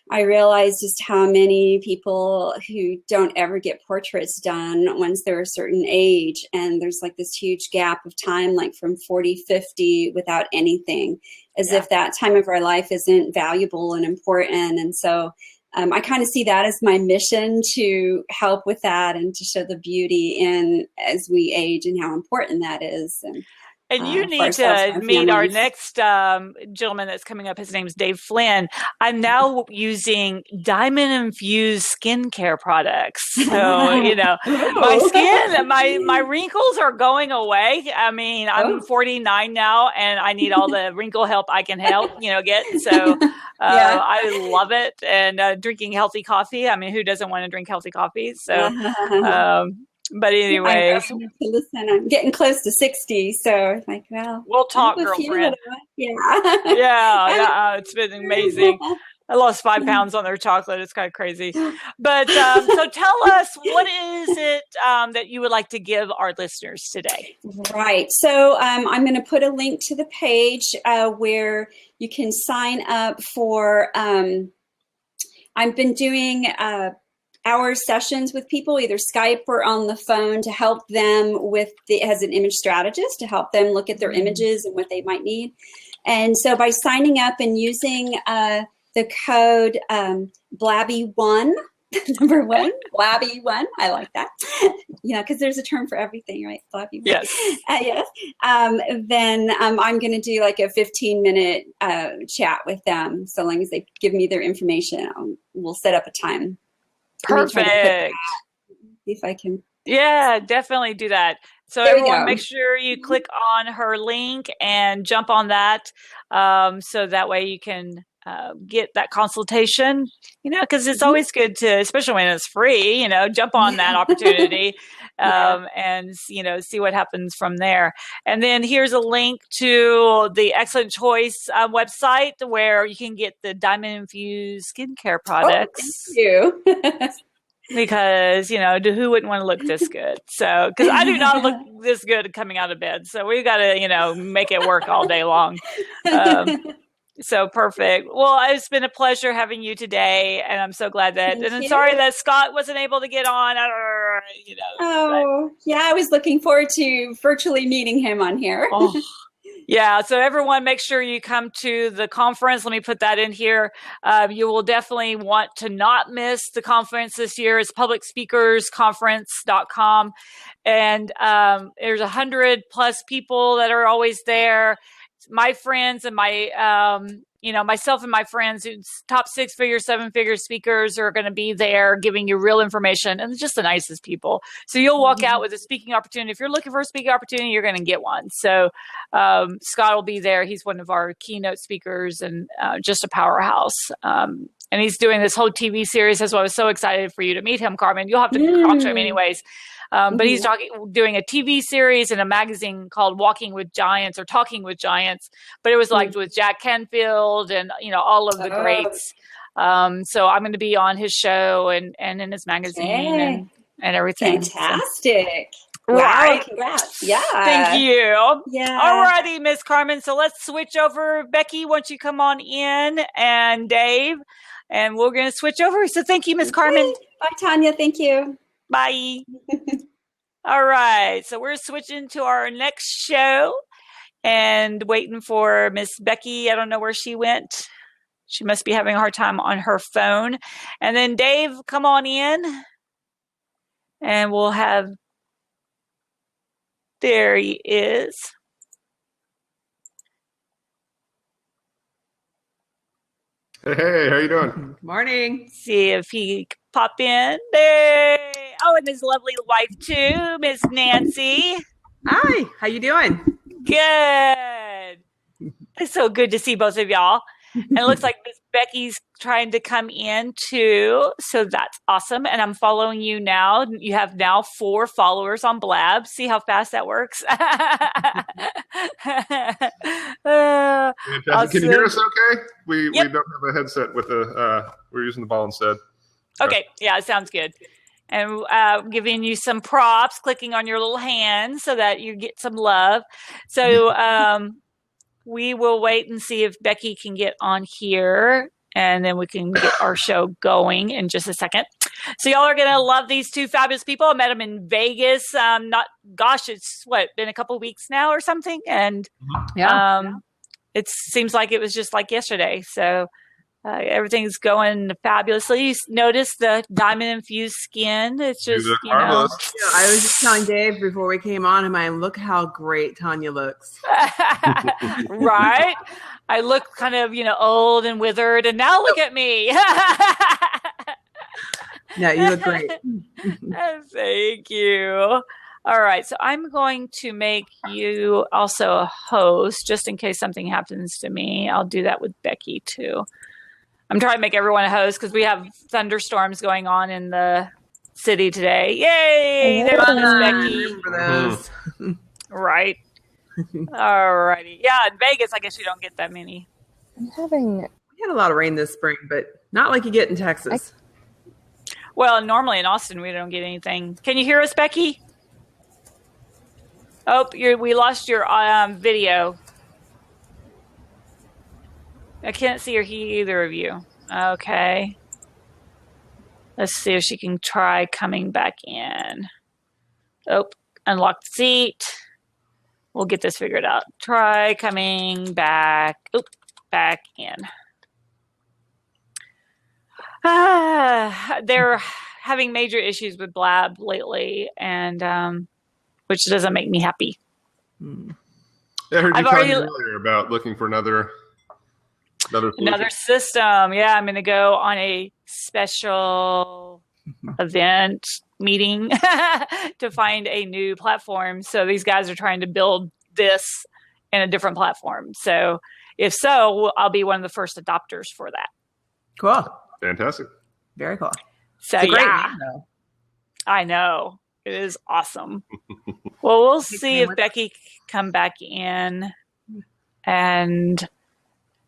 I realized just how many people who don't ever get portraits done once they're a certain age. And there's like this huge gap of time, like from 40, 50 without anything, as if that time of our life isn't valuable and important. And so I kind of see that as my mission, to help with that and to show the beauty in as we age and how important that is. And you need to meet our next gentleman that's coming up. His name's Dave Flynn. I'm now using diamond-infused skincare products. So, you know, my skin, my wrinkles are going away. I mean, I'm 49 now, and I need all the wrinkle help I can get. So I love it. And drinking healthy coffee. I mean, who doesn't want to drink healthy coffee? So, but anyways, listen, I'm getting close to 60, so like, well, we'll talk, girlfriend. It's been amazing. I lost 5 pounds on their chocolate. It's kind of crazy. But so tell us, what is it that you would like to give our listeners today? Right. So I'm going to put a link to the page where you can sign up for. I've been doing hour sessions with people, either Skype or on the phone, to help them with as an image strategist, to help them look at their images and what they might need. And so by signing up and using the code Blabby1, number 1, Blabby1, I like that. Because there's a term for everything, right? Blabby1. Yes. Then I'm going to do like a 15-minute chat with them. So long as they give me their information, we'll set up a time. Perfect. See if I can. Yeah, definitely do that. So everyone, make sure you click on her link and jump on that, so that way you can get that consultation. Because it's always good to, especially when it's free, jump on that opportunity, and see what happens from there. And then here's a link to the Excellent Choice website where you can get the diamond infused skincare products. Oh, thank you. Because, who wouldn't want to look this good? So, because I do not look this good coming out of bed. So we got to, make it work all day long. So perfect. Well, it's been a pleasure having you today. And I'm so glad that, and I'm sorry that Scott wasn't able to get on. I was looking forward to virtually meeting him on here. Yeah. So everyone, make sure you come to the conference. Let me put that in here. You will definitely want to not miss the conference this year. It's publicspeakersconference.com. And there's 100+ people that are always there. My friends and myself and my friends, top 6-figure, 7-figure speakers are going to be there giving you real information, and just the nicest people. So you'll walk out with a speaking opportunity. If you're looking for a speaking opportunity, you're going to get one. So Scott will be there. He's one of our keynote speakers and just a powerhouse. And he's doing this whole TV series. That's why I was so excited for you to meet him, Carmen. You'll have to talk to him anyways. But he's doing a TV series and a magazine called Walking with Giants or Talking with Giants. But it was like with Jack Canfield and, all of the greats. So I'm going to be on his show and in his magazine and everything. Fantastic. Right. Wow, congrats. Yeah. Thank you. Yeah. All righty, Miss Carmen. So let's switch over. Becky, why don't you come on in, and Dave, and we're going to switch over. So thank you, Miss Carmen. Bye, Tanya. Thank you. Bye. All right. So we're switching to our next show and waiting for Miss Becky. I don't know where she went. She must be having a hard time on her phone. And then Dave, come on in. And we'll have, there he is. Hey, how you doing? Morning. See if he can pop in. There. Oh, and his lovely wife too, Miss Nancy. Hi, how you doing? Good. It's so good to see both of y'all. And it looks like Miss Becky's trying to come in too. So that's awesome. And I'm following you now. You have now 4 followers on Blab. See how fast that works? Fantastic. Awesome. Can you hear us okay? We don't have a headset with we're using the ball instead. Okay. Yeah, it sounds good. and giving you some props, clicking on your little hand so that you get some love. So we will wait and see if Becky can get on here, and then we can get our show going in just a second. So y'all are going to love these two fabulous people. I met them in Vegas. It's been a couple of weeks now or something. And it seems like it was just like yesterday. So everything's going fabulously. You notice the diamond infused skin. It's just, I was just telling Dave before we came on, look how great Tanya looks. Right? I look kind of, old and withered, and now look at me. Yeah, you look great. Thank you. All right. So I'm going to make you also a host just in case something happens to me. I'll do that with Becky too. I'm trying to make everyone a host because we have thunderstorms going on in the city today. Yay! There's Becky. Those. Right. All righty. Yeah, in Vegas, I guess you don't get that many. We had a lot of rain this spring, but not like you get in Texas. Well, normally in Austin, we don't get anything. Can you hear us, Becky? Oh, we lost your video. I can't see or hear either of you. Okay. Let's see if she can try coming back in. Oh, unlock the seat. We'll get this figured out. Try coming back. Oh, back in. They're having major issues with Blab lately, and which doesn't make me happy. I heard you talking earlier about looking for another system. Yeah, I'm going to go on a special event meeting to find a new platform. So these guys are trying to build this in a different platform. So if so, I'll be one of the first adopters for that. Cool. Fantastic. Very cool. So yeah, I know. It is awesome. Well, we'll see if Becky can come back in. And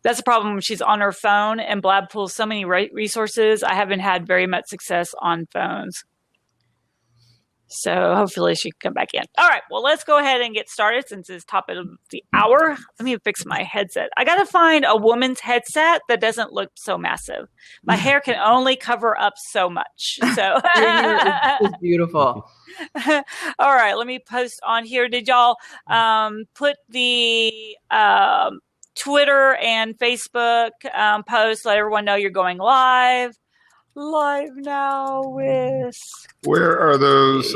that's the problem. She's on her phone, and Blab pulls so many resources. I haven't had very much success on phones. So hopefully she can come back in. All right. Well, let's go ahead and get started since it's top of the hour. Let me fix my headset. I got to find a woman's headset that doesn't look so massive. My hair can only cover up so much. So it's beautiful. All right. Let me post on here. Did y'all put the Twitter and Facebook posts? Let everyone know you're going live now with. Where are those?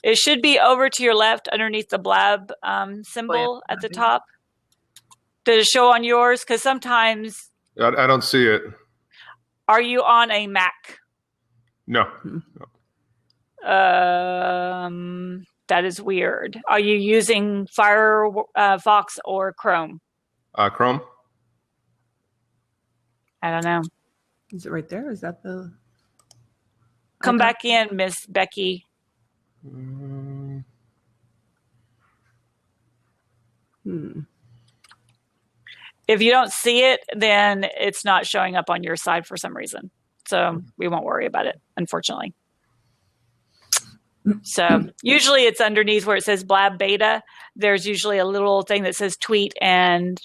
It should be over to your left underneath the Blab symbol at the top. Does it show on yours? Because sometimes. I don't see it. Are you on a Mac? No. That is weird. Are you using Firefox or Chrome? Chrome. I don't know. Is it right there? Is that the? Come back in, Miss Becky. If you don't see it, then it's not showing up on your side for some reason. So we won't worry about it, unfortunately. So usually it's underneath where it says Blab Beta. There's usually a little thing that says tweet and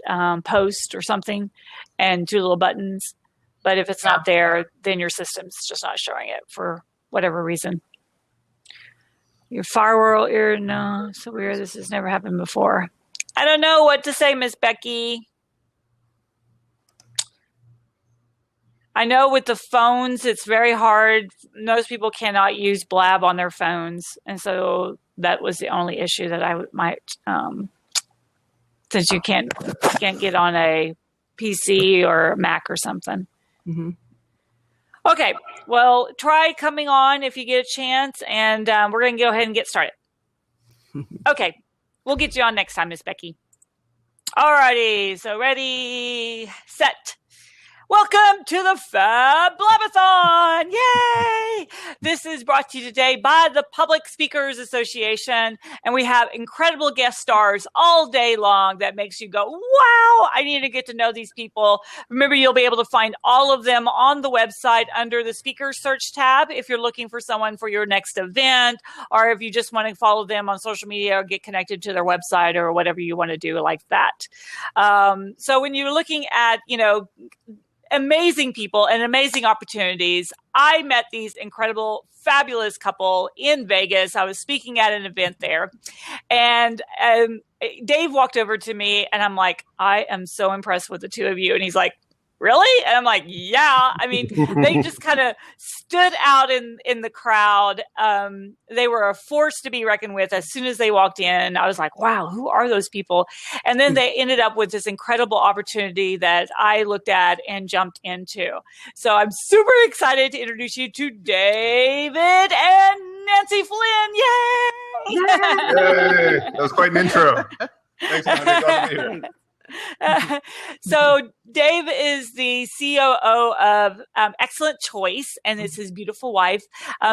post or something and two little buttons. But if it's not there, then your system's just not showing it for whatever reason. Your firewall ear, no, so weird. This has never happened before. I don't know what to say, Miss Becky. I know with the phones, it's very hard. Most people cannot use Blab on their phones. And so that was the only issue that I might, since you can't get on a PC or Mac or something. Mm-hmm. Okay. Well, try coming on if you get a chance. And we're going to go ahead and get started. Okay. We'll get you on next time, Miss Becky. All righty. So ready, set. Welcome to the Fab Blab-a-thon! Yay! This is is brought to you today by the Public Speakers Association. And we have incredible guest stars all day long that makes you go, wow, I need to get to know these people. Remember, you'll be able to find all of them on the website under the speaker search tab if you're looking for someone for your next event, or if you just want to follow them on social media or get connected to their website or whatever you want to do like that. So when you're looking at, amazing people and amazing opportunities, I met these incredible, fabulous couple in Vegas. I was speaking at an event there, and Dave walked over to me, and I'm like, I am so impressed with the two of you. And he's like, really? And I'm like, yeah. I mean, they just kind of stood out in the crowd. They were a force to be reckoned with. As soon as they walked in, I was like, wow, who are those people? And then they ended up with this incredible opportunity that I looked at and jumped into. So I'm super excited to introduce you to David and Nancy Flynn. Yay! Yay! That was quite an intro. Thanks, Monica. So Dave is the COO of Excellent Choice, and it's his beautiful wife.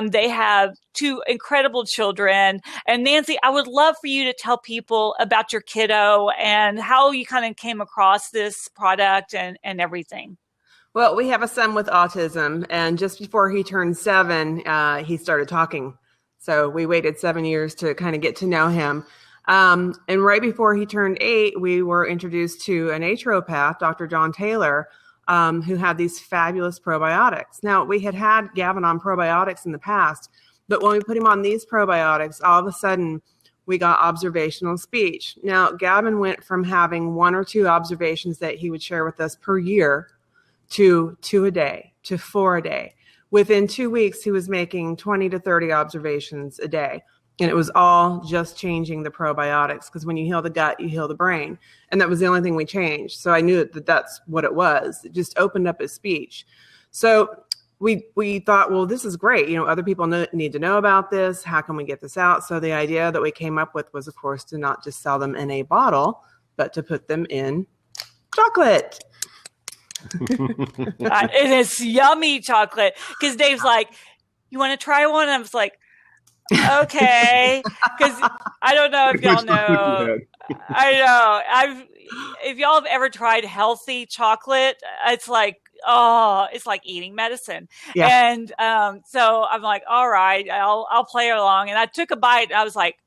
They have two incredible children. And Nancy, I would love for you to tell people about your kiddo and how you kind of came across this product and everything. Well, we have a son with autism, and just before he turned 7, he started talking. So we waited 7 years to kind of get to know him. And right before he turned 8, we were introduced to a naturopath, Dr. John Taylor, who had these fabulous probiotics. Now, we had Gavin on probiotics in the past, but when we put him on these probiotics, all of a sudden we got observational speech. Now, Gavin went from having 1 or 2 observations that he would share with us per year to 2 a day, to 4 a day. Within 2 weeks, he was making 20 to 30 observations a day. And it was all just changing the probiotics, because when you heal the gut, you heal the brain. And that was the only thing we changed. So I knew that that's what it was. It just opened up his speech. So we thought, well, this is great. Other people need to know about this. How can we get this out? So the idea that we came up with was, of course, to not just sell them in a bottle, but to put them in chocolate. It is yummy chocolate. Because Dave's like, you want to try one? And I was like, okay, because I don't know if y'all know. I know. If y'all have ever tried healthy chocolate, it's like eating medicine. Yeah. And so I'm like, all right, I'll play along. And I took a bite, and I was like,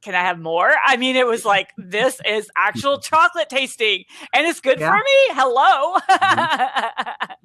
can I have more? I mean, it was like, this is actual chocolate tasting, and it's good for me. Hello.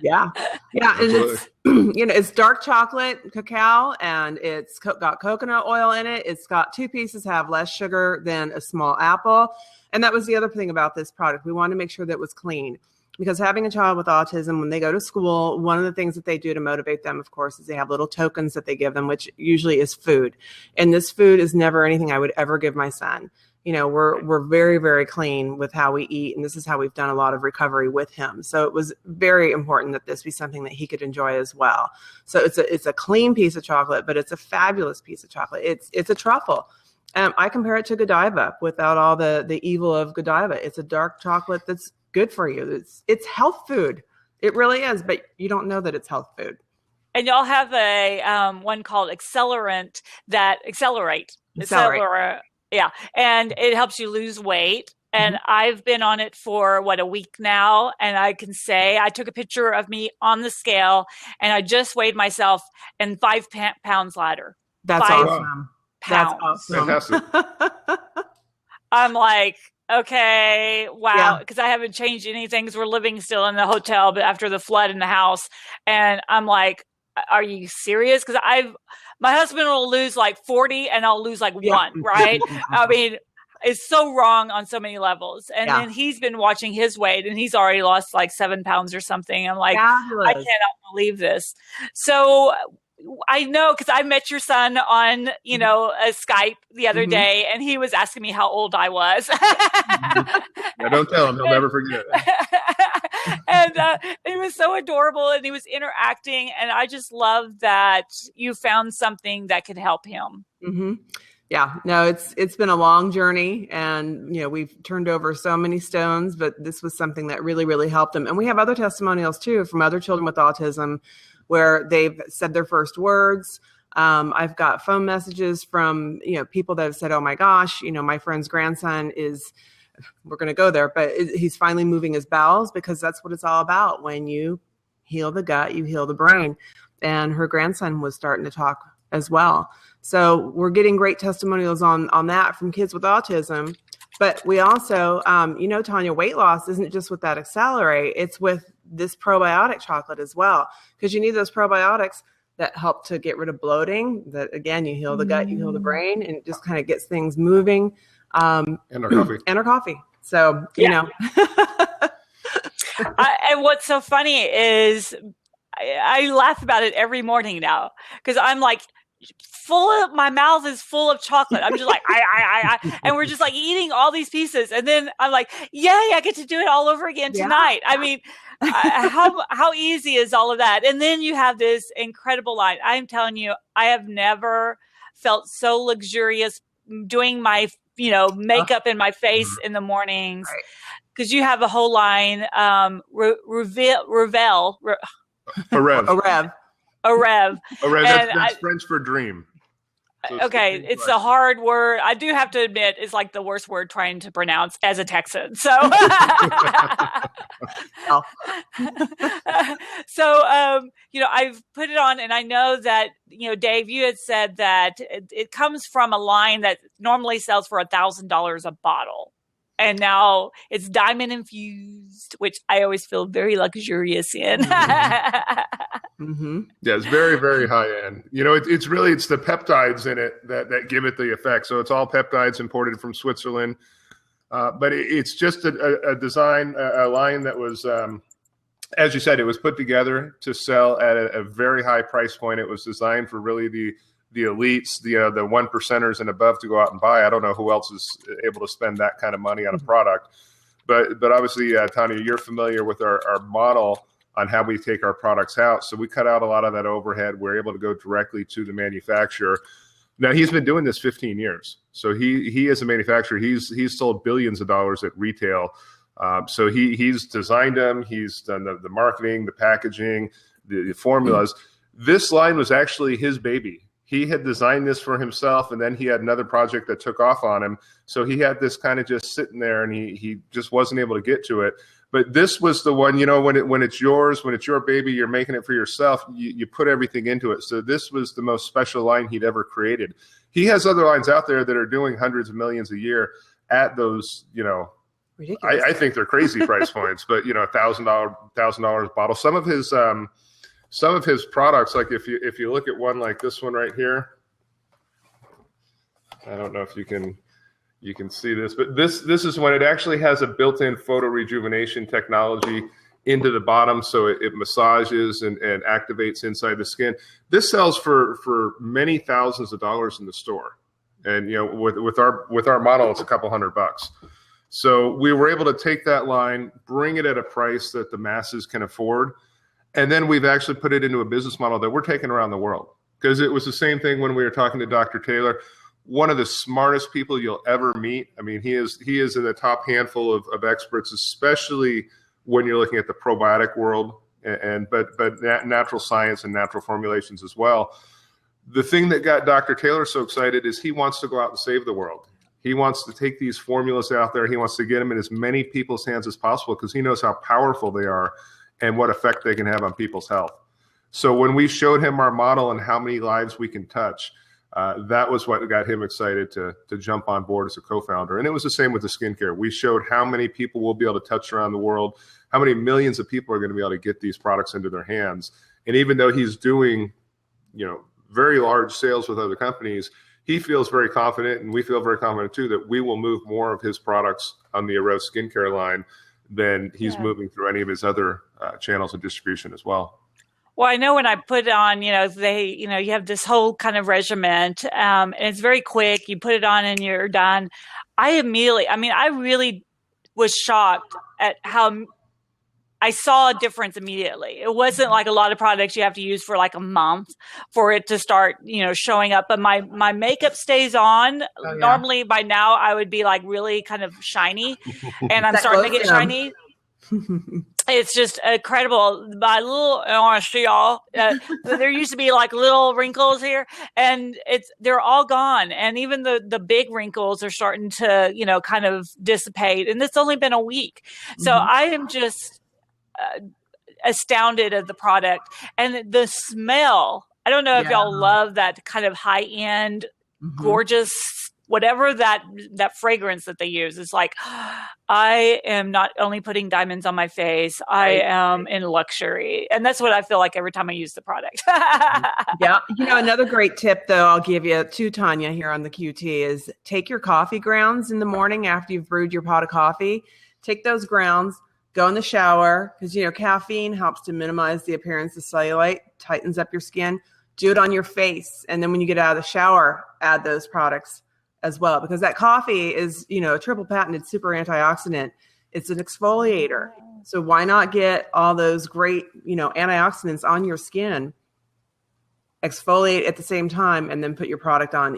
Yeah. And it's, it's dark chocolate cacao, and it's got coconut oil in it. It's got 2 pieces, have less sugar than a small apple. And that was the other thing about this product. We wanted to make sure that it was clean. Because having a child with autism, when they go to school, one of the things that they do to motivate them, of course, is they have little tokens that they give them, which usually is food. And this food is never anything I would ever give my son. We're very, very clean with how we eat, and this is how we've done a lot of recovery with him. So it was very important that this be something that he could enjoy as well. So it's a clean piece of chocolate, but it's a fabulous piece of chocolate. It's a truffle. I compare it to Godiva without all the evil of Godiva. It's a dark chocolate that's good for you. It's health food. It really is, but you don't know that it's health food. And y'all have a one called Accelerate. Yeah. And it helps you lose weight. And I've been on it for a week now. And I can say I took a picture of me on the scale, and I just weighed myself, and 5 pounds lighter. That's awesome. Pounds. That's awesome. Fantastic. I'm like, okay, wow, because I haven't changed anything because we're living still in the hotel, but after the flood in the house. And I'm like, are you serious? Because my husband will lose like 40 and I'll lose like 1, right? I mean, it's so wrong on so many levels. And then he's been watching his weight, and he's already lost like 7 pounds or something. I'm like, I cannot believe this. So I know, because I met your son on, a Skype the other day, and he was asking me how old I was. Yeah, don't tell him. He'll never forget it. And it was so adorable, and he was interacting, and I just love that you found something that could help him. Mm-hmm. Yeah, no, it's been a long journey, and we've turned over so many stones, but this was something that really, really helped them. And we have other testimonials too from other children with autism where they've said their first words. I've got phone messages from, people that have said, oh my gosh, my friend's grandson we're going to go there, but he's finally moving his bowels, because that's what it's all about. When you heal the gut, you heal the brain. And her grandson was starting to talk as well. So we're getting great testimonials on that from kids with autism. But we also, Tanya, weight loss isn't just with that Accelerate, it's with this probiotic chocolate as well, because you need those probiotics that help to get rid of bloating, that again, you heal the gut, you heal the brain, and it just kind of gets things moving. And our coffee. And our coffee. So, and what's so funny is I laugh about it every morning now, because I'm like, my mouth is full of chocolate. I'm just like, and we're just like eating all these pieces. And then I'm like, yay, I get to do it all over again tonight. I mean, how easy is all of that? And then you have this incredible line. I'm telling you, I have never felt so luxurious doing my, makeup in my face in the mornings. Because you have a whole line, Revel. A rev. That's French for dream. So okay, it's a hard word. I do have to admit, it's like the worst word trying to pronounce as a Texan. So, I've put it on, and I know that, Dave, you had said that it comes from a line that normally sells for $1,000 a bottle. And now it's diamond infused, which I always feel very luxurious in. Mm-hmm. Yeah, it's very, very high end. It's the peptides in it that give it the effect. So it's all peptides imported from Switzerland. But it's just a design, a line that was, as you said, it was put together to sell at a very high price point. It was designed for really the elites, the one percenters and above to go out and buy. I don't know who else is able to spend that kind of money on a product. But obviously, Tanya, you're familiar with our model on how we take our products out. So we cut out a lot of that overhead. We're able to go directly to the manufacturer. Now, he's been doing this 15 years. So he as a manufacturer, he's sold billions of dollars at retail. So he's designed them. He's done the marketing, the packaging, the formulas. This line was actually his baby. He had designed this for himself, and then he had another project that took off on him. So he had this kind of just sitting there, and he just wasn't able to get to it. But this was the one, when it's yours, when it's your baby, you're making it for yourself, you put everything into it. So this was the most special line he'd ever created. He has other lines out there that are doing hundreds of millions a year at those, ridiculous. I think they're crazy price points, but $1,000 a bottle. Some of his products, like if you look at one like this one right here, I don't know if you can see this, but this is when it actually has a built-in photo rejuvenation technology into the bottom, so it massages and activates inside the skin. This sells for many thousands of dollars in the store, and with our model, it's a couple $100. So we were able to take that line, bring it at a price that the masses can afford. And then we've actually put it into a business model that we're taking around the world, because it was the same thing when we were talking to Dr. Taylor. One of the smartest people you'll ever meet. I mean, he is in the top handful of experts, especially when you're looking at the probiotic world, but natural science and natural formulations as well. The thing that got Dr. Taylor so excited is he wants to go out and save the world. He wants to take these formulas out there. He wants to get them in as many people's hands as possible, because he knows how powerful they are and what effect they can have on people's health. So when we showed him our model and how many lives we can touch, that was what got him excited to jump on board as a co-founder. And it was the same with the skincare. We showed how many people we'll be able to touch around the world, how many millions of people are going to be able to get these products into their hands. And even though he's doing, very large sales with other companies, he feels very confident, and we feel very confident too, that we will move more of his products on the Arose skincare line than he's moving through any of his other channels of distribution as well. Well, I know when I put it on, you have this whole kind of regimen, and it's very quick. You put it on and you're done. I really was shocked at how I saw a difference immediately. It wasn't like a lot of products you have to use for like a month for it to start, showing up. But my makeup stays on. Oh, yeah. Normally by now I would be like really kind of shiny, and I'm starting to get shiny. It's just incredible. My little, I want to show y'all. There used to be like little wrinkles here, and they're all gone. And even the big wrinkles are starting to, kind of dissipate. And it's only been a week, so I am just astounded at the product and the smell. I don't know if y'all love that kind of high end, gorgeous, whatever that fragrance that they use. It's like, I am not only putting diamonds on my face, I am in luxury. And that's what I feel like every time I use the product. Yeah. Another great tip though, I'll give you to Tanya here on the QT is take your coffee grounds in the morning after you've brewed your pot of coffee. Take those grounds, go in the shower, because, caffeine helps to minimize the appearance of cellulite, tightens up your skin. Do it on your face. And then when you get out of the shower, add those products as well, because that coffee is, a triple patented super antioxidant. It's an exfoliator. So why not get all those great, antioxidants on your skin, exfoliate at the same time, and then put your product on.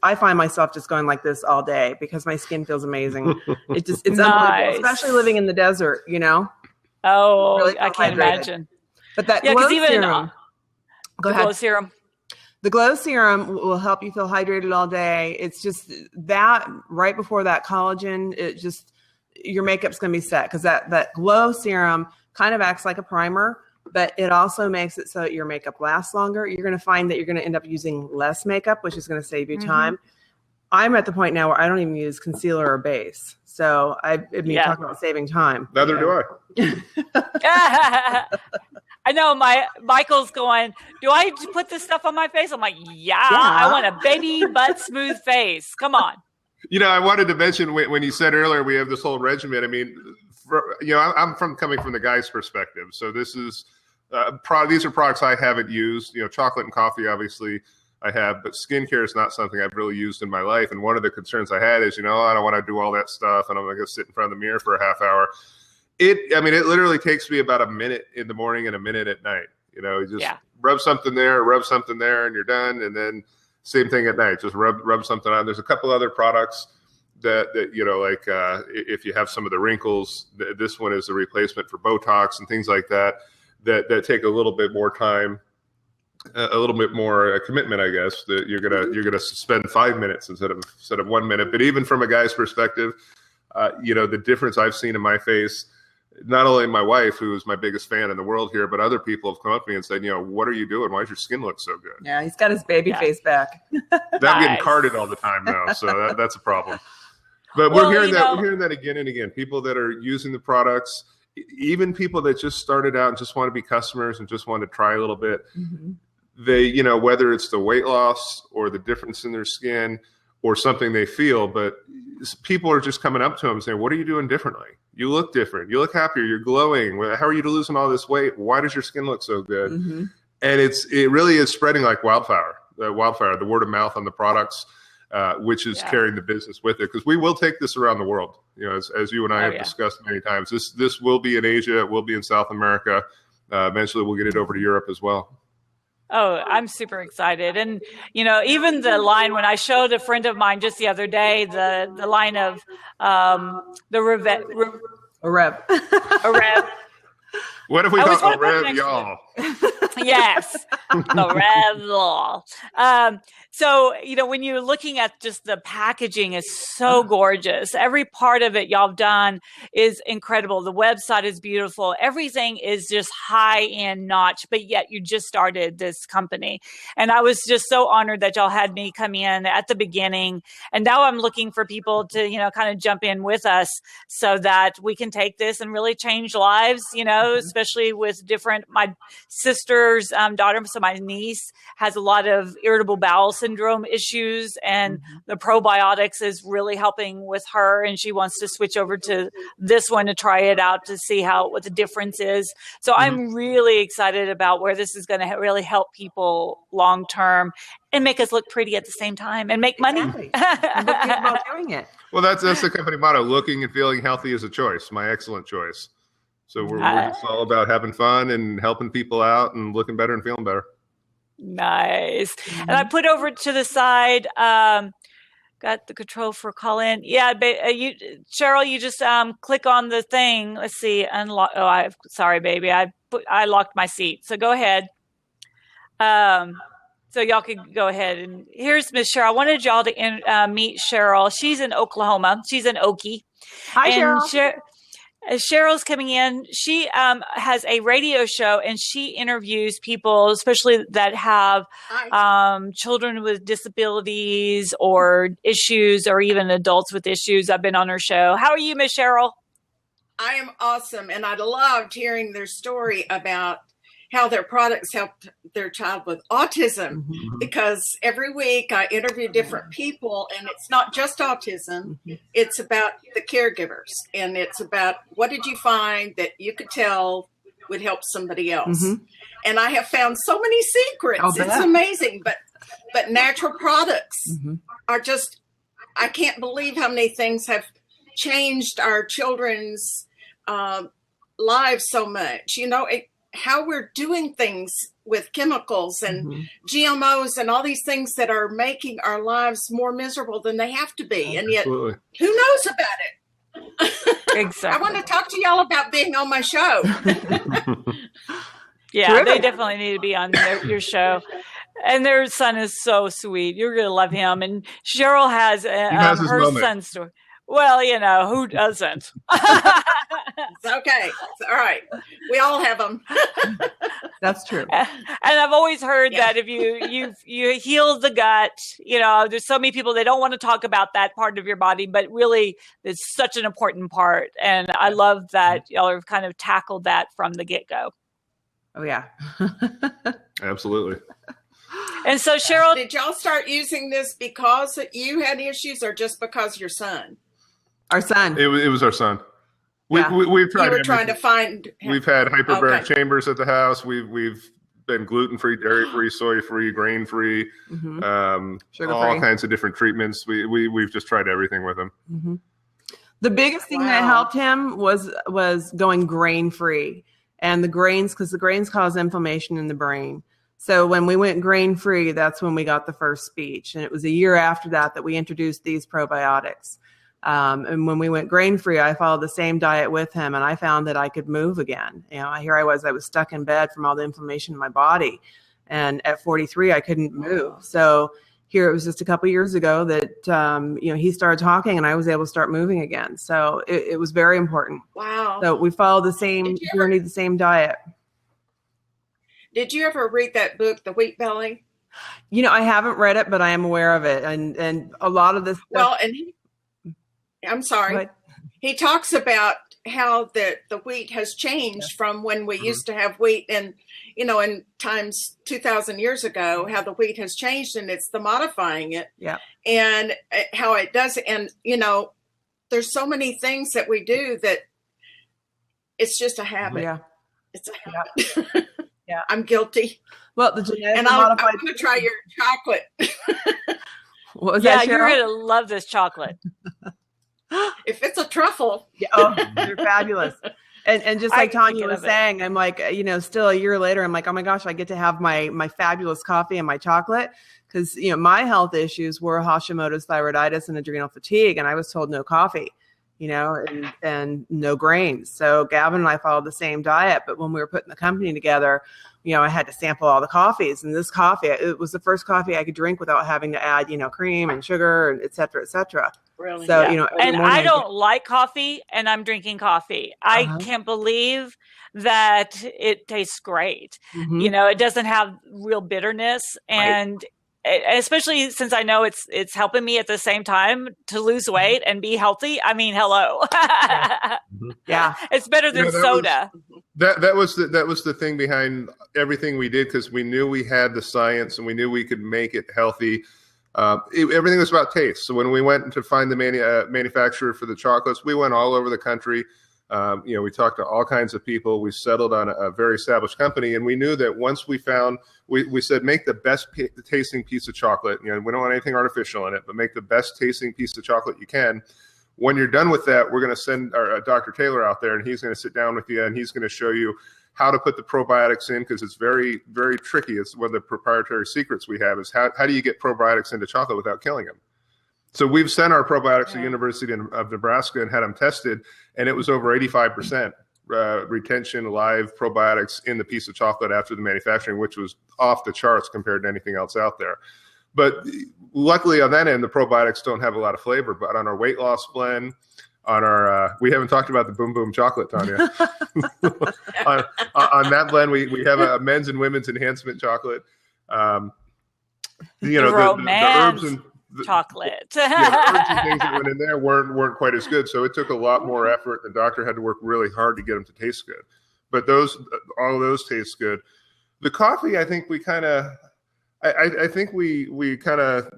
I find myself just going like this all day because my skin feels amazing. It's unbelievable, especially living in the desert, Oh, really I can't imagine. But that glow serum, go ahead. Glow serum. The glow serum will help you feel hydrated all day. It's just that right before that collagen, your makeup's going to be set, because that glow serum kind of acts like a primer, but it also makes it so that your makeup lasts longer. You're going to find that you're going to end up using less makeup, which is going to save you time. I'm at the point now where I don't even use concealer or base. So talking about saving time. Neither do I. I know Michael's going, do I put this stuff on my face? I'm like, yeah. I want a baby butt smooth face. Come on. I wanted to mention when you said earlier we have this whole regimen. I mean, I'm coming from the guy's perspective. So this is these are products I haven't used. Chocolate and coffee, obviously, I have, but skincare is not something I've really used in my life. And one of the concerns I had is, I don't want to do all that stuff, and I'm going to go sit in front of the mirror for a half hour. It literally takes me about a minute in the morning and a minute at night. You just rub something there, and you're done. And then same thing at night, just rub something on. There's a couple other products that if you have some of the wrinkles, this one is a replacement for Botox and things like that take a little bit more time, a little bit more commitment, I guess, that you're gonna spend 5 minutes instead of 1 minute. But even from a guy's perspective, the difference I've seen in my face, not only my wife, who is my biggest fan in the world here, but other people have come up to me and said, what are you doing? Why does your skin look so good? Yeah, he's got his baby face back. I'm getting carded all the time now, so that's a problem. But we're hearing that again and again. People that are using the products, even people that just started out and just want to be customers and just want to try a little bit, they, whether it's the weight loss or the difference in their skin or something they feel, but people are just coming up to them saying, what are you doing differently? You look different. You look happier. You're glowing. How are you losing all this weight? Why does your skin look so good? And it really is spreading like wildfire. The word of mouth on the products, which is carrying the business with it. Because we will take this around the world. As you and I have discussed many times, this will be in Asia. It will be in South America. Eventually, we'll get it over to Europe as well. Oh, I'm super excited. And, even the line, when I showed a friend of mine just the other day, the line of the Rev. What if we call it Rev, y'all? Yes, the Rev, y'all. So, when you're looking at just the packaging is so gorgeous. Every part of it y'all have done is incredible. The website is beautiful. Everything is just high end notch, but yet you just started this company. And I was just so honored that y'all had me come in at the beginning. And now I'm looking for people to, kind of jump in with us so that we can take this and really change lives, especially with my sister's daughter. So my niece has a lot of irritable bowel syndrome issues, and the probiotics is really helping with her, and she wants to switch over to this one to try it out to see what the difference is. So I'm really excited about where this is going to really help people long term and make us look pretty at the same time and make money. Exactly. And look good about doing it. Well, that's the company motto: looking and feeling healthy is a choice. My excellent choice. So we're just all about having fun and helping people out and looking better and feeling better. Nice. And I put over to the side got the control for call in. Yeah, Cheryl, you just click on the thing. Let's see, unlock. Oh, sorry, baby, I locked my seat. So go ahead. So y'all could go ahead, and here's Miss Cheryl. I wanted y'all to meet Cheryl. She's in Oklahoma. She's in Okie. Hi, And Cheryl. Cheryl's coming in. She has a radio show, and she interviews people, especially that have children with disabilities or issues, or even adults with issues. I've been on her show. How are you, Miss Cheryl? I am awesome, and I loved hearing their story about how their products helped their child with autism, because every week I interview different people, and it's not just autism. It's about the caregivers, and it's about what did you find that you could tell would help somebody else. And I have found so many secrets. It's amazing, but natural products are just, I can't believe how many things have changed our children's lives so much. You know, how we're doing things with chemicals and GMOs and all these things that are making our lives more miserable than they have to be. And yet, who knows about it? Exactly. I want to talk to y'all about being on my show. Yeah, Terrific. They definitely need to be on your show. And their son is so sweet. You're going to love him. And Cheryl has her son's story. Well, you know, who doesn't? It's okay. It's all right. We all have them. That's true. And I've always heard that if you heal the gut, you know, there's so many people, they don't want to talk about that part of your body, but really it's such an important part. And I love that y'all have kind of tackled that from the get-go. Oh, yeah. Absolutely. And so, Cheryl, did y'all start using this because you had issues, or just because your son? Our son. It was our son. We've tried. You were trying to find. We've had hyperbaric chambers at the house. We've been gluten-free, dairy-free, soy-free, grain-free, all kinds of different treatments. We've just tried everything with him. The biggest thing that helped him was going grain-free, and the grains, because the grains cause inflammation in the brain. So when we went grain-free, that's when we got the first speech, and it was a year after that we introduced these probiotics. And when we went grain-free, I followed the same diet with him, and I found that I could move again. You know, here I was stuck in bed from all the inflammation in my body. And at 43, I couldn't move. So here it was just a couple years ago that, he started talking and I was able to start moving again. So it was very important. Wow. So we followed the same journey, the same diet. Did you ever read that book, The Wheat Belly? You know, I haven't read it, but I am aware of it. And a lot of this. Well, and I'm sorry. He talks about how the wheat has changed from when we used to have wheat and, in times 2,000 years ago, how the wheat has changed, and it's the modifying it. Yeah. And how it does. And, there's so many things that we do that it's just a habit. Yeah. It's a habit. Yeah. I'm guilty. Well, the genetic and I'm going to try your chocolate. What was that, Cheryl? You're going to love this chocolate. If it's a truffle. Yeah, they're fabulous. And just like Tanya was saying, I'm like, still a year later, I'm like, oh my gosh, I get to have my fabulous coffee and my chocolate. Because, my health issues were Hashimoto's thyroiditis and adrenal fatigue. And I was told no coffee, and no grains. So Gavin and I followed the same diet. But when we were putting the company together, I had to sample all the coffees. And this coffee, it was the first coffee I could drink without having to add, cream and sugar and et cetera, et cetera. Really? So, and I don't like coffee, and I'm drinking coffee. I can't believe that it tastes great. It doesn't have real bitterness, and especially since I know it's helping me at the same time to lose weight and be healthy. I mean, hello. Yeah. It's better than soda. That was the thing behind everything we did, because we knew we had the science and we knew we could make it healthy. Everything was about taste. So when we went to find the manufacturer for the chocolates, we went all over the country. We talked to all kinds of people. We settled on a very established company, and we knew that once we found, we said, make the best tasting piece of chocolate. We don't want anything artificial in it, but make the best tasting piece of chocolate you can. When you're done with that, we're going to send our Dr. Taylor out there, and he's going to sit down with you, and he's going to show you how to put the probiotics in, because it's very, very tricky. It's one of the proprietary secrets we have is how do you get probiotics into chocolate without killing them? So we've sent our probiotics to the University of Nebraska and had them tested, and it was over 85% retention live probiotics in the piece of chocolate after the manufacturing, which was off the charts compared to anything else out there. But luckily on that end, the probiotics don't have a lot of flavor. But on our weight loss blend, on our we haven't talked about the Boom Boom chocolate, Tanya. on that blend, we have a men's and women's enhancement chocolate. You know, the herbs and chocolate. The herbs and things that went in there weren't quite as good. So it took a lot more effort. The doctor had to work really hard to get them to taste good. But all of those taste good. The coffee, I think we kind of, I think we kind of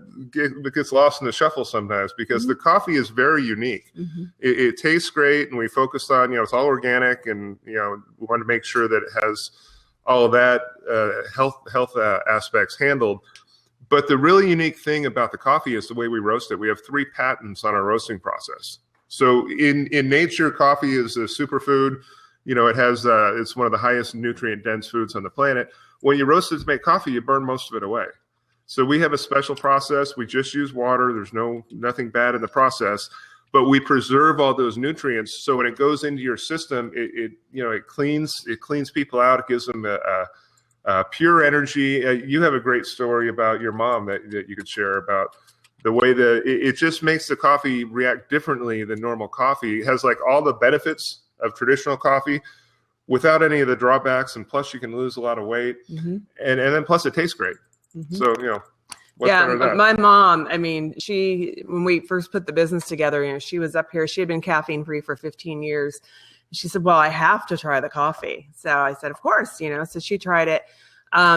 gets lost in the shuffle sometimes because the coffee is very unique. It tastes great, and we focused on, it's all organic, and we want to make sure that it has all of that health aspects handled. But the really unique thing about the coffee is the way we roast it. We have 3 patents on our roasting process. So in nature, coffee is a superfood. It has it's one of the highest nutrient dense foods on the planet. When you roast it to make coffee, you burn most of it away. So we have a special process. We just use water. There's nothing bad in the process, but we preserve all those nutrients. So when it goes into your system, it cleans people out. It gives them pure energy. You have a great story about your mom that you could share about the way that it just makes the coffee react differently than normal coffee. It has like all the benefits of traditional coffee without any of the drawbacks, and plus you can lose a lot of weight, and then plus it tastes great. So what's better than that? My mom, I mean, when we first put the business together, she was up here. She had been caffeine free for 15 years. She said, well, I have to try the coffee. So I said, of course, so she tried it.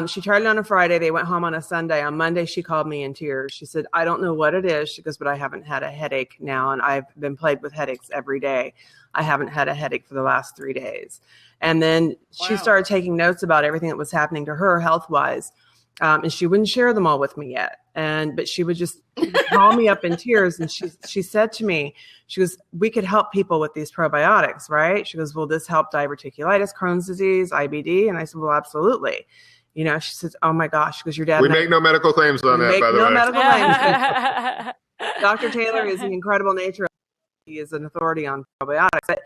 She tried it on a Friday. They went home on a Sunday. On Monday, she called me in tears. She said, I don't know what it is. She goes, but I haven't had a headache now. And I've been plagued with headaches every day. I haven't had a headache for the last 3 days. And then she started taking notes about everything that was happening to her health-wise. And she wouldn't share them all with me yet. But she would just call me up in tears. And she said to me, she goes, we could help people with these probiotics, right? She goes, will this help diverticulitis, Crohn's disease, IBD? And I said, well, absolutely. She says, oh my gosh, she goes, your dad. We make no medical claims on that, by the way. No medical claims. Dr. Taylor is an incredible nature. He is an authority on probiotics. But,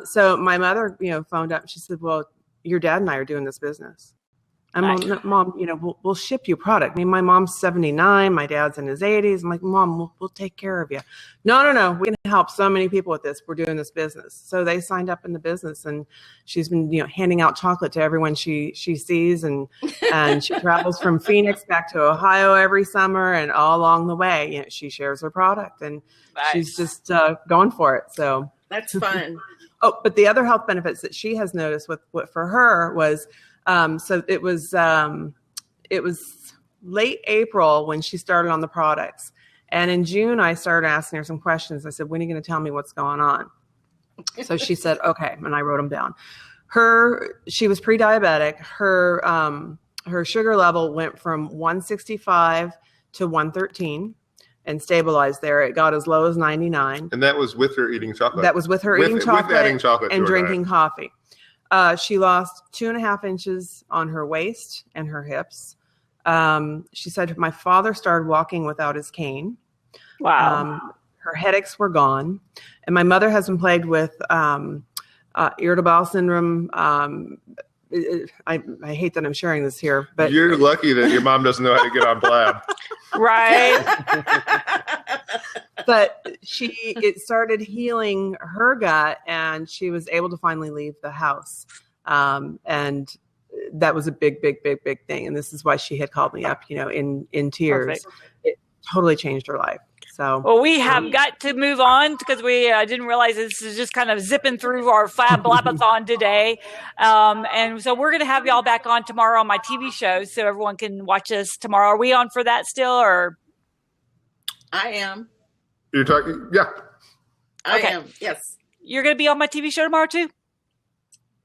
so my mother, phoned up. She said, well, your dad and I are doing this business. And mom, we'll ship you product. I mean, my mom's 79, my dad's in his 80s. I'm like, Mom, we'll take care of you. No. We can help so many people with this. We're doing this business. So they signed up in the business, and she's been, handing out chocolate to everyone she sees. And she travels from Phoenix back to Ohio every summer, and all along the way, she shares her product, and she's just going for it. So that's fun. Oh, but the other health benefits that she has noticed what for her was, so it was late April when she started on the products. And in June, I started asking her some questions. I said, when are you going to tell me what's going on? So she said, okay. And I wrote them down. She was pre-diabetic. Her sugar level went from 165 to 113 and stabilized there. It got as low as 99. And that was with her eating chocolate. That was with her eating chocolate, with adding chocolate and drinking coffee. She lost 2.5 inches on her waist and her hips. She said my father started walking without his cane. Wow. Her headaches were gone. And my mother has been plagued with irritable bowel syndrome. I hate that I'm sharing this here, but you're lucky that your mom doesn't know how to get on Blab. Right. But it started healing her gut, and she was able to finally leave the house. And that was a big thing. And this is why she had called me up, in tears. Perfect. It totally changed her life. So, well, we have got to move on because we didn't realize this is just kind of zipping through our Fab Blab-a-thon today. And so we're going to have y'all back on tomorrow on my TV show so everyone can watch us tomorrow. Are we on for that still, or? I am. You're talking? Yeah. I am, yes. You're going to be on my TV show tomorrow too?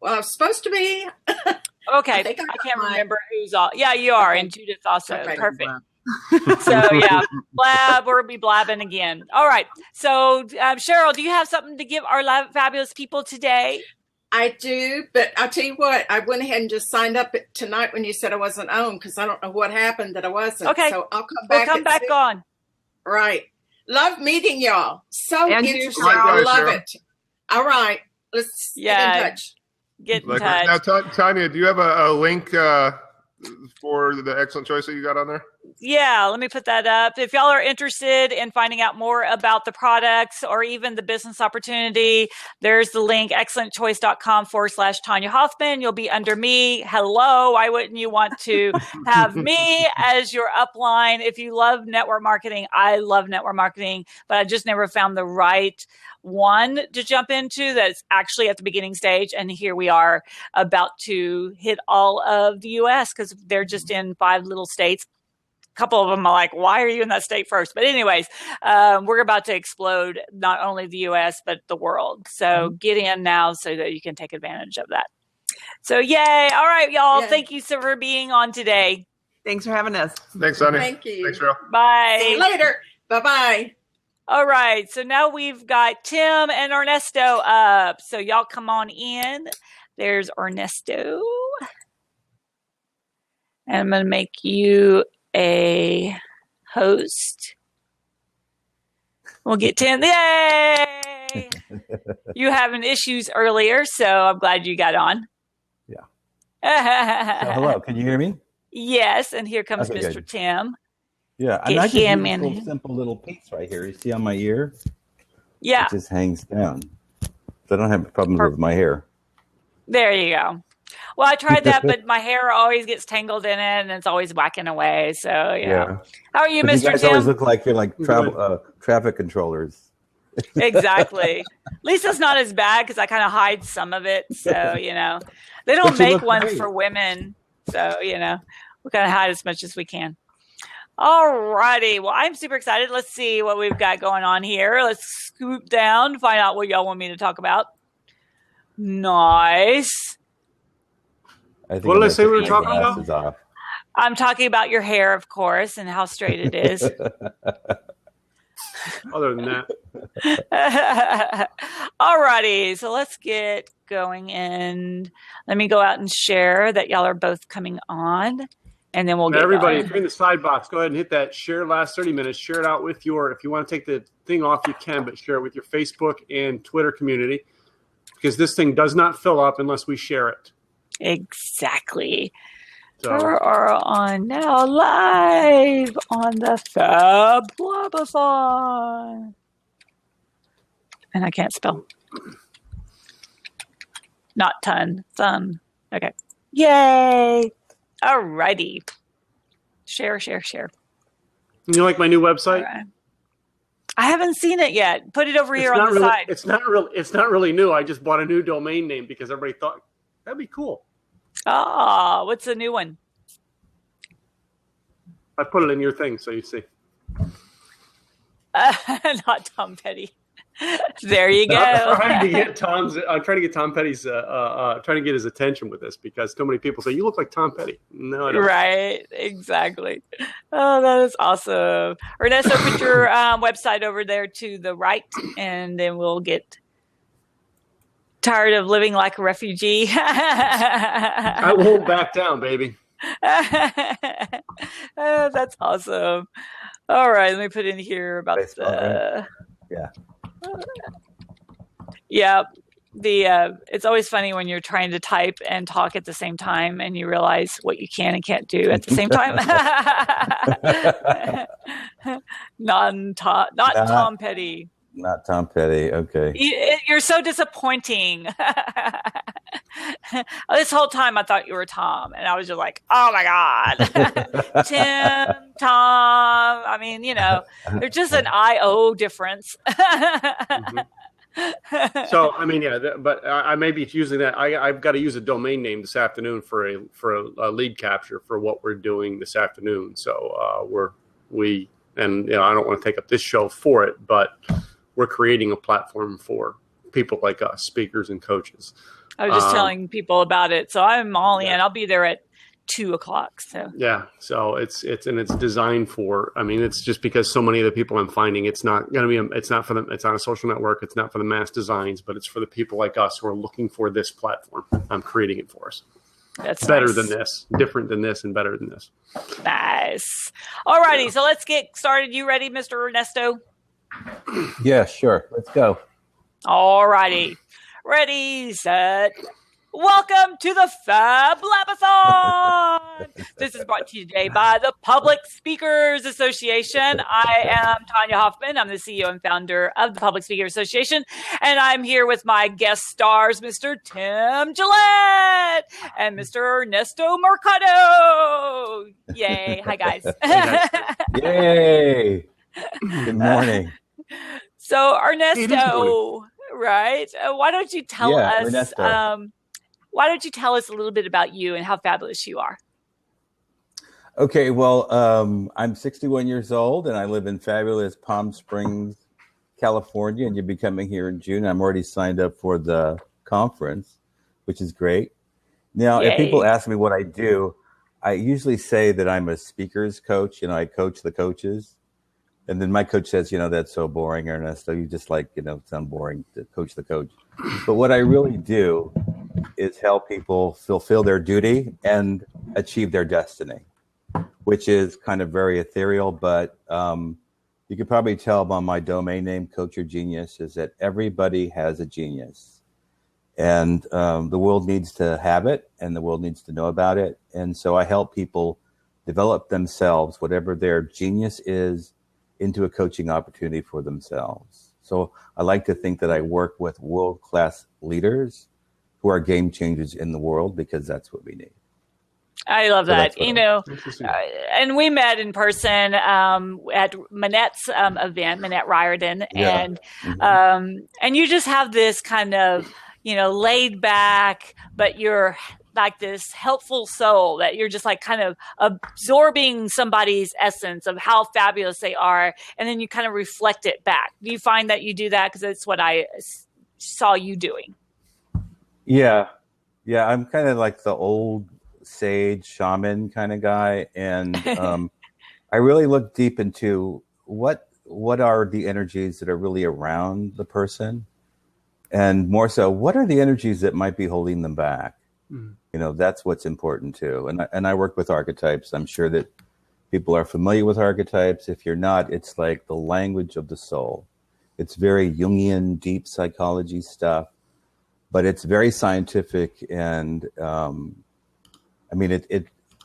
Well, I was supposed to be. Okay. I can't remember who's all. Yeah, you are. And Judith also. Perfect. So yeah, blab, we'll be blabbing again. All right. So Cheryl, do you have something to give our fabulous people today? I do, but I'll tell you what, I went ahead and just signed up tonight when you said I wasn't on because I don't know what happened that I wasn't. Okay. So I'll come back. We'll come back on. Right. Love meeting y'all. So And you, interesting. Cheryl. I Likewise, love Cheryl. it. All right. Let's get in touch. Get in Likewise. touch. Now, Tanya, do you have a link for the excellent choice that you got on there? Yeah, let me put that up. If y'all are interested in finding out more about the products or even the business opportunity, there's the link, excellentchoice.com/Tanya Hoffman. You'll be under me. Hello. Why wouldn't you want to have me as your upline? If you love network marketing, I love network marketing, but I just never found the right one to jump into that's actually at the beginning stage. And here we are about to hit all of the US because they're just in 5 little states. A couple of them are like, why are you in that state first? But anyways, we're about to explode not only the US, but the world. So get in now so that you can take advantage of that. So yay. All right, y'all. Yay. Thank you so for being on today. Thanks for having us. Thanks, Tanya. Thank you. Thanks, Cheryl. Bye. See you later. Bye-bye. All right. So now we've got Tim and Ernesto up. So y'all come on in. There's Ernesto. And I'm going to make you a host. We'll get Tim. Yay! You having issues earlier, so I'm glad you got on. Yeah. So, hello, can you hear me? Yes, and here comes Okay, Mr. good. Tim. Yeah, Get I just him use in this here. simple little piece right here. You see on my ear? Yeah, It just hangs down. So I don't have problems with my hair. there you go. Well, I tried that, but my hair always gets tangled in it, and it's always whacking away. So, yeah. How are you, But Mr. you guys Tim? always look like you're like traffic controllers. Exactly. At least it's not as bad because I kind of hide some of it. So, they don't But you make look ones great. for women. So, we kind of hide as much as we can. All righty. Well, I'm super excited. Let's see what we've got going on here. Let's scoop down, find out what y'all want me to talk about. Nice. I think What did I'm I say we were gonna take talking my about? glasses off. I'm talking about your hair, of course, and how straight it is. Other than that, All righty. So let's get going, and let me go out and share that y'all are both coming on, and then we'll get everybody, going. if you're in the side box, go ahead and hit that share last 30 minutes. Share it out with if you want to take the thing off, you can, but share it with your Facebook and Twitter community because this thing does not fill up unless we share it. Exactly. So, We are on now live on the Fab Blab-a-thon. And I can't spell. Not ton, thumb. Okay. Yay. All righty. Share. you like my new website? All right. I haven't seen it yet. Put it over here on the really, side. It's not really new. I just bought a new domain name because everybody thought that'd be cool. Ah, what's the new one? I put it in your thing so you see. Not Tom Petty. There you go. I'm trying to get Tom Petty's trying to get his attention with this because so many people say you look like Tom Petty. No, I don't. Right, exactly. Oh, that is awesome. Ernesto, put your website over there to the right, and then we'll get tired of living like a refugee. I won't back down, baby. Oh, that's awesome. All right, let me put in here about the. Yeah. Yeah, it's always funny when you're trying to type and talk at the same time, and you realize what you can and can't do at the same time. Not Tom Petty. Not Tom Petty. Okay. You're so disappointing. This whole time I thought you were Tom, and I was just like, oh my God. Tim, Tom. I mean, they're just an I-O difference. Mm-hmm. So I mean, yeah, but I may be using that. I've got to use a domain name this afternoon for a lead capture for what we're doing this afternoon. So I don't want to take up this show for it, but we're creating a platform for people like us, speakers and coaches. I was just telling people about it, so I'm all in. I'll be there at 2:00. So yeah, so it's designed for. I mean, it's just because so many of the people I'm finding, it's not going to be. It's not for them. It's not a social network. It's not for the mass designs, but it's for the people like us who are looking for this platform. I'm creating it for us. that's Better nice. than this, different than this, and better than this. Nice. All righty, so let's get started. You ready, Mr. Ernesto? Yeah, sure. Let's go. All righty. Ready, set. Welcome to the Fab Blab-a-thon. This is brought to you today by the Public Speakers Association. I am Tanya Hoffman. I'm the CEO and founder of the Public Speakers Association. And I'm here with my guest stars, Mr. Tim Gillette and Mr. Ernesto Mercado. Yay. Hi, guys. Yay. Good morning. So, Ernesto, right? Why don't you tell us? Ernesto. Why don't you tell us a little bit about you and how fabulous you are? Okay, well, I'm 61 years old and I live in fabulous Palm Springs, California, and you'll be coming here in June. I'm already signed up for the conference, which is great. Now, Yay. If people ask me what I do, I usually say that I'm a speakers coach. I coach the coaches. And then my coach says, that's so boring, Ernesto. You just sound boring to coach the coach. But what I really do is help people fulfill their duty and achieve their destiny, which is kind of very ethereal. But you could probably tell by my domain name, Coach Your Genius, is that everybody has a genius. And the world needs to have it, and the world needs to know about it. And so I help people develop themselves, whatever their genius is, into a coaching opportunity for themselves. So I like to think that I work with world-class leaders who are game changers in the world, because that's what we need. I love that. And we met in person at Manette's event, Manette Riordan, and you just have this kind of laid back, but you're like this helpful soul that you're just like kind of absorbing somebody's essence of how fabulous they are, and then you kind of reflect it back. Do you find that you do that? Because that's what I saw you doing. Yeah, I'm kind of like the old sage shaman kind of guy, and I really look deep into what are the energies that are really around the person, and more so, what are the energies that might be holding them back. That's what's important too. And I work with archetypes. I'm sure that people are familiar with archetypes. If you're not, it's like the language of the soul. It's very Jungian, deep psychology stuff, but it's very scientific. And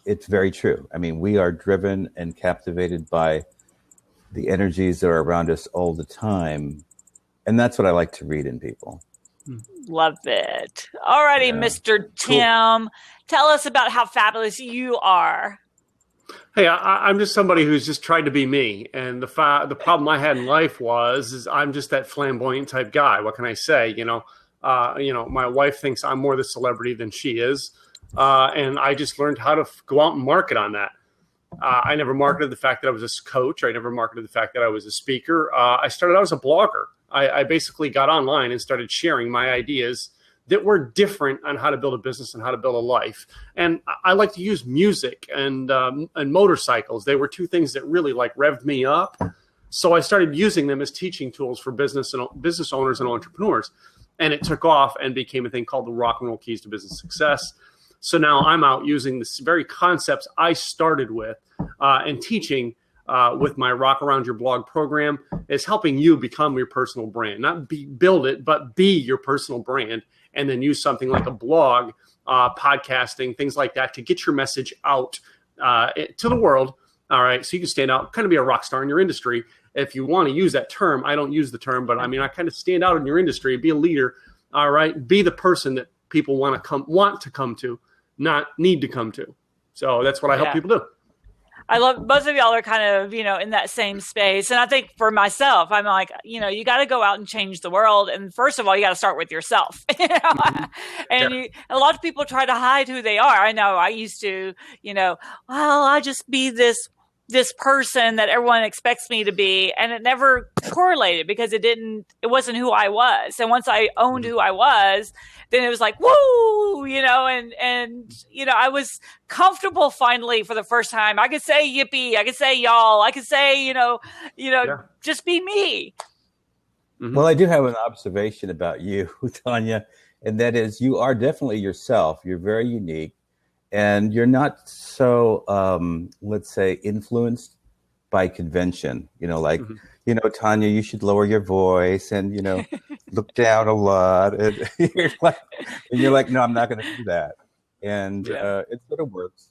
it's very true. We are driven and captivated by the energies that are around us all the time. And that's what I like to read in people. Love it. All righty, Mr. Tim, tell us about how fabulous you are. Hey, I'm just somebody who's just tried to be me. And the problem I had in life is I'm just that flamboyant type guy. What can I say? My wife thinks I'm more the celebrity than she is. And I just learned how to go out and market on that. I never marketed the fact that I was a coach. I never marketed the fact that I was a speaker. I started out as a blogger. I basically got online and started sharing my ideas that were different on how to build a business and how to build a life. And I like to use music and motorcycles. They were two things that really revved me up. So I started using them as teaching tools for business owners and entrepreneurs. And it took off and became a thing called the Rock and Roll Keys to Business Success. So now I'm out using the very concepts I started with and teaching with my Rock Around Your Blog program is helping you become your personal brand. Not build it, but be your personal brand, and then use something like a blog, podcasting, things like that to get your message out to the world. All right, so you can stand out, kind of be a rock star in your industry. If you want to use that term, I don't use the term, but I kind of stand out in your industry, be a leader. All right, be the person that people want to come to, not need to come to. So that's what I help people do. I love both of y'all are kind of, in that same space. And I think for myself, I'm like, you got to go out and change the world. And first of all, you got to start with yourself. And a lot of people try to hide who they are. I know I used to, I just be this person that everyone expects me to be. And it never correlated because it wasn't who I was. And once I owned who I was, then it was like, woo, and I was comfortable finally for the first time. I could say yippee, I could say y'all, I could say, just be me. Well, I do have an observation about you, Tanya, and that is you are definitely yourself. You're very unique, and you're not so, let's say, influenced by convention, like, Tanya, you should lower your voice and, look down a lot. And you're like, no, I'm not going to do that. And it sort of works,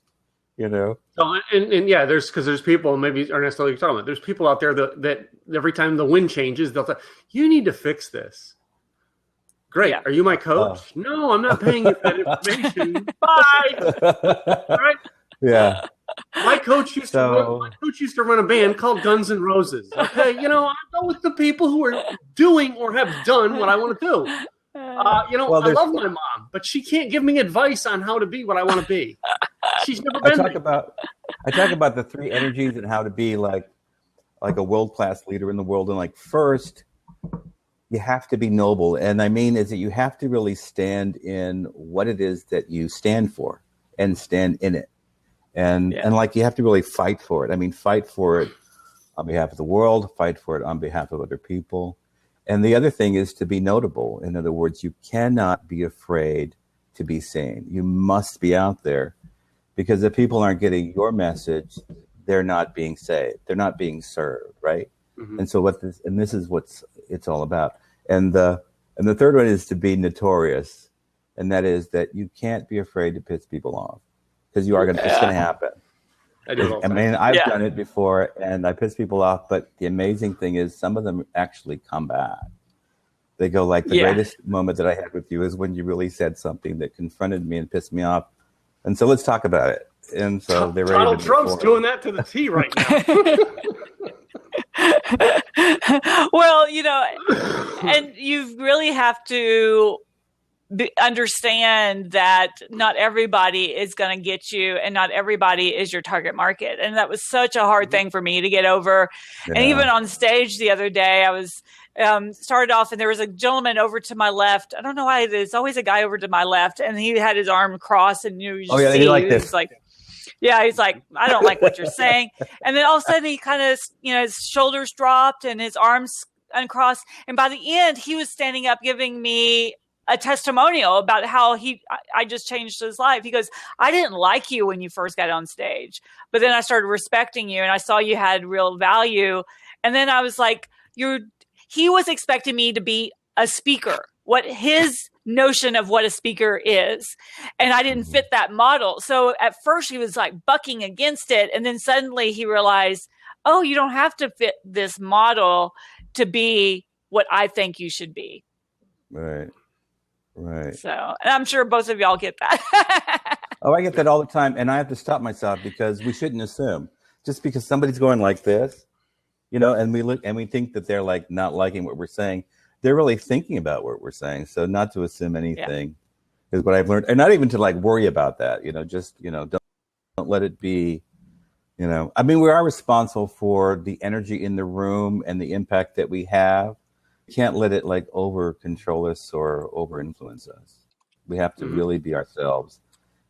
So, and yeah, there's people, maybe Ernesto, you're talking about, there's people out there that every time the wind changes, they'll say, you need to fix this. Great. Yeah. Are you my coach? No, I'm not paying you that information. Bye. All right. Yeah. My coach used to run a band called Guns N' Roses. Okay, I go with the people who are doing or have done what I want to do. I love my mom, but she can't give me advice on how to be what I want to be. She's never been. I talk about the three energies and how to be like a world-class leader in the world. And like, first, you have to be noble, and I mean is that you have to really stand in what it is that you stand for and stand in it. And like, you have to really fight for it. I mean, fight for it on behalf of the world, fight for it on behalf of other people. And the other thing is to be notable. In other words, you cannot be afraid to be seen. You must be out there, because if people aren't getting your message, they're not being saved. They're not being served, right? Mm-hmm. And so this is what it's all about. And the third one is to be notorious. And that is that you can't be afraid to piss people off. Because you are it's going to happen. I've done it before, and I piss people off. But the amazing thing is, some of them actually come back. They go like, the greatest moment that I had with you is when you really said something that confronted me and pissed me off. And so let's talk about it. And so they're ready. Donald Trump's doing that to the T right now. Well, and you really have to understand that not everybody is going to get you, and not everybody is your target market. And that was such a hard thing for me to get over. Yeah. And even on stage the other day, I was started off, and there was a gentleman over to my left. I don't know why there's always a guy over to my left, and he had his arm crossed, and you just see, like this. He's like, he's like, I don't like what you're saying. And then all of a sudden he kind of, his shoulders dropped and his arms uncrossed. And by the end, he was standing up giving me a testimonial about how I just changed his life. He goes, I didn't like you when you first got on stage, but then I started respecting you and I saw you had real value. And then I was like, he was expecting me to be a speaker, what his notion of what a speaker is. And I didn't fit that model. So at first he was like bucking against it. And then suddenly he realized, oh, you don't have to fit this model to be what I think you should be. Right. So, and I'm sure both of y'all get that. Oh, I get that all the time. And I have to stop myself, because we shouldn't assume just because somebody's going like this, and we look and we think that they're like not liking what we're saying. They're really thinking about what we're saying. So not to assume anything is what I've learned, and not even to like worry about that, just, don't let it be, I mean, we are responsible for the energy in the room and the impact that we have. We can't let it like over control us or over influence us. We have to really be ourselves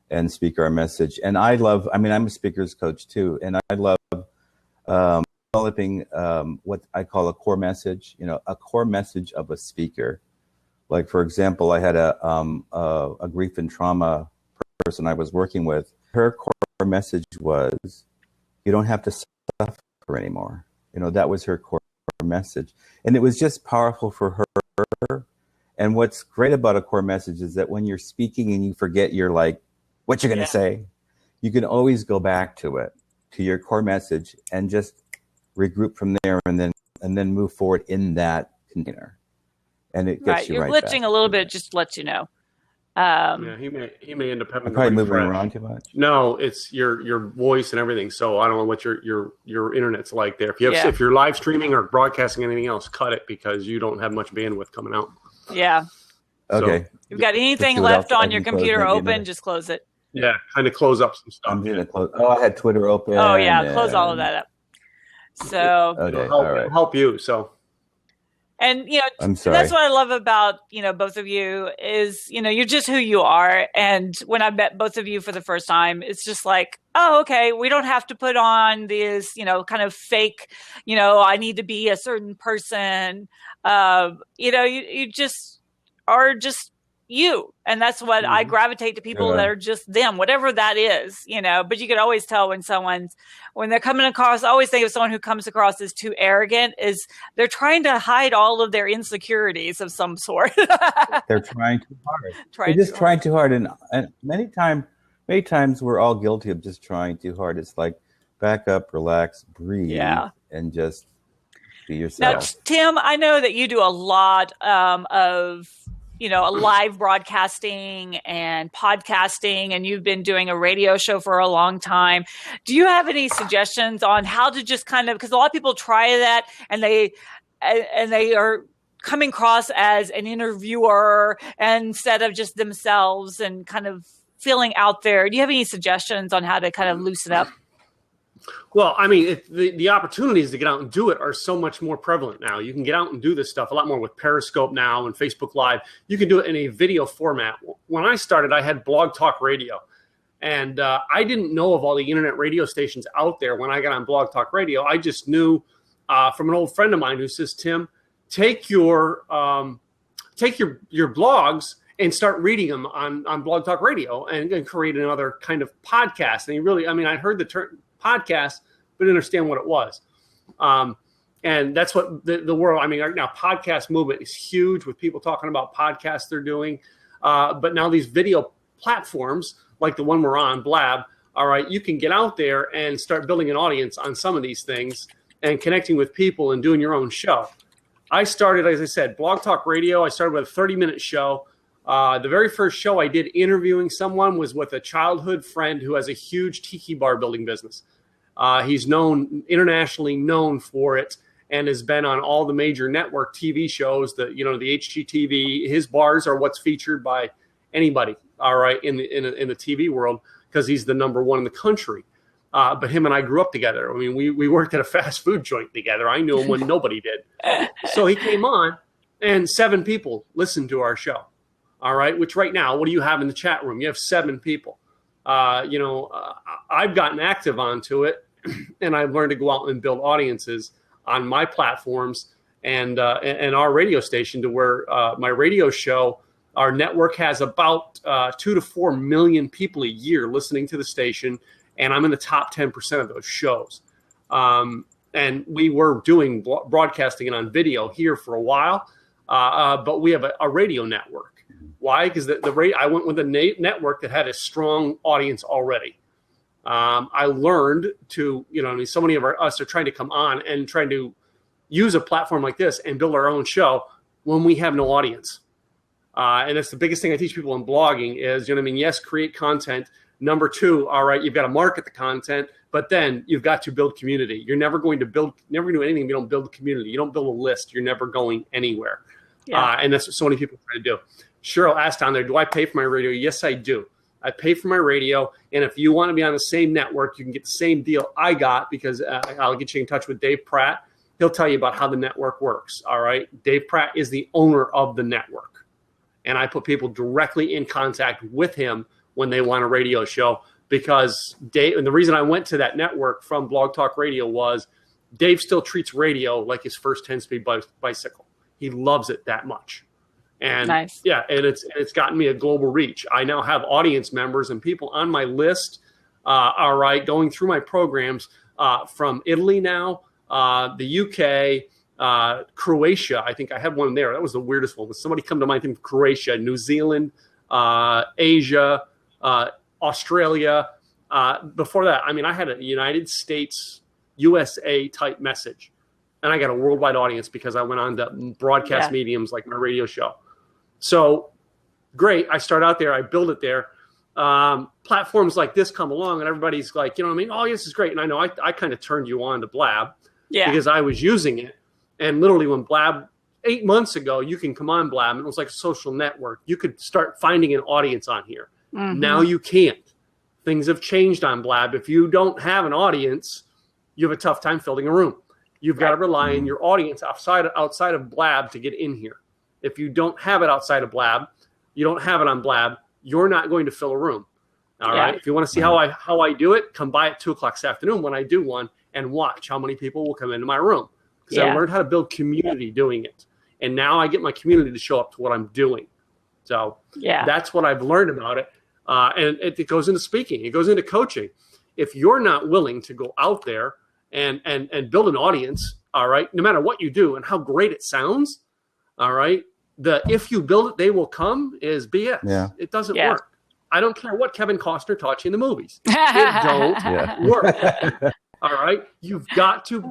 and speak our message. And I'm a speaker's coach too. And I love developing what I call a core message, a core message of a speaker. Like, for example, I had a grief and trauma person I was working with. Her core message was, you don't have to suffer anymore. That was her core message. And it was just powerful for her. And what's great about a core message is that when you're speaking and you forget what you're going to say, you can always go back to it, to your core message, and just regroup from there, and then move forward in that container. And it gets you right back. You're glitching a little bit, just to let you know. He may end up having probably moving around too much. No, it's your voice and everything. So I don't know what your internet's like there. If you're live streaming or broadcasting anything else, cut it, because you don't have much bandwidth coming out. Yeah. Okay. So, if you've got anything left on your computer open, just close it. Yeah, kind of close up some stuff. I'm gonna close. Oh, I had Twitter open. Oh yeah, close all of that up. So it'll help you. So. And, I'm sorry. That's what I love about, both of you is, you're just who you are. And when I met both of you for the first time, it's just like, oh, okay, we don't have to put on this, kind of fake, I need to be a certain person. You just are just you. And that's what I gravitate to, people that are just them, whatever that is, you know. But you could always tell when they're coming across, I always think of someone who comes across as too arrogant, is they're trying to hide all of their insecurities of some sort. They're trying too hard. They're just trying too hard. And many times we're all guilty of just trying too hard. It's like, back up, relax, breathe, and just be yourself. Now, Tim, I know that you do a lot of, you know, live broadcasting and podcasting, and you've been doing a radio show for a long time. Do you have any suggestions on how to just kind of, because a lot of people try that and they are coming across as an interviewer instead of just themselves and kind of feeling out there. Do you have any suggestions on how to kind of loosen up? Well, I mean, the opportunities to get out and do it are so much more prevalent now. You can get out and do this stuff a lot more with Periscope now and Facebook Live. You can do it in a video format. When I started, I had Blog Talk Radio. And I didn't know of all the internet radio stations out there when I got on Blog Talk Radio. I just knew from an old friend of mine who says, Tim, take your blogs and start reading them on Blog Talk Radio and create another kind of podcast. And he really, I mean, I'd heard the term podcast, but didn't understand what it was. And that's what the world, I mean, right now, podcast movement is huge with people talking about podcasts they're doing. But now these video platforms, like the one we're on, Blab, all right, you can get out there and start building an audience on some of these things and connecting with people and doing your own show. I started, as I said, Blog Talk Radio. I started with a 30-minute show. The very first show I did interviewing someone was with a childhood friend who has a huge tiki bar building business. He's internationally known for it and has been on all the major network TV shows, the HGTV. His bars are what's featured by anybody, all right, in the TV world, because he's the number one in the country. But him and I grew up together. I mean, we worked at a fast food joint together. I knew him when nobody did. So he came on, and 7 people listened to our show. All right, which right now, what do you have in the chat room? You have 7 people. I've gotten active onto it, and I've learned to go out and build audiences on my platforms and our radio station, to where my radio show, our network has about 2 to 4 million people a year listening to the station, and I'm in the top 10% of those shows. And we were doing broadcasting and on video here for a while, but we have a radio network. Why? Because I went with a network that had a strong audience already. I learned to, so many of us are trying to come on and trying to use a platform like this and build our own show when we have no audience. And that's the biggest thing I teach people in blogging is, yes, create content. Number 2, all right, you've got to market the content, but then you've got to build community. You're never going to do anything if you don't build a community. You don't build a list. You're never going anywhere. Yeah. And that's what so many people try to do. Cheryl asked on there, do I pay for my radio? Yes, I do. I pay for my radio. And if you want to be on the same network, you can get the same deal I got, because I'll get you in touch with Dave Pratt. He'll tell you about how the network works. All right. Dave Pratt is the owner of the network. And I put people directly in contact with him when they want a radio show, because Dave, and the reason I went to that network from Blog Talk Radio was Dave still treats radio like his first 10-speed bicycle. He loves it that much. And nice. Yeah, and it's gotten me a global reach. I now have audience members and people on my list, all right, going through my programs from Italy now, the UK, Croatia. I think I had one there. That was the weirdest one. Somebody come to mind from Croatia, New Zealand, Asia, Australia. Before that, I mean, I had a United States, USA type message. And I got a worldwide audience because I went on to broadcast mediums like my radio show. So great. I start out there. I build it there. Platforms like this come along and everybody's like, oh, this is great. And I know I kind of turned you on to Blab because I was using it. And literally when Blab, 8 months ago, you can come on Blab, and it was like a social network. You could start finding an audience on here. Mm-hmm. Now you can't. Things have changed on Blab. If you don't have an audience, you have a tough time filling a room. You've got to rely on your audience outside of Blab to get in here. If you don't have it outside of Blab, you don't have it on Blab, you're not going to fill a room. All right. If you want to see how I do it, come by at 2:00 this afternoon when I do one and watch how many people will come into my room. Because I learned how to build community doing it. And now I get my community to show up to what I'm doing. So Yeah. that's what I've learned about it. And it goes into speaking. It goes into coaching. If you're not willing to go out there and build an audience, all right, no matter what you do and how great it sounds, all right, if you build it, they will come is BS. Yeah. It doesn't work. I don't care what Kevin Costner taught you in the movies. It don't work. All right. You've got to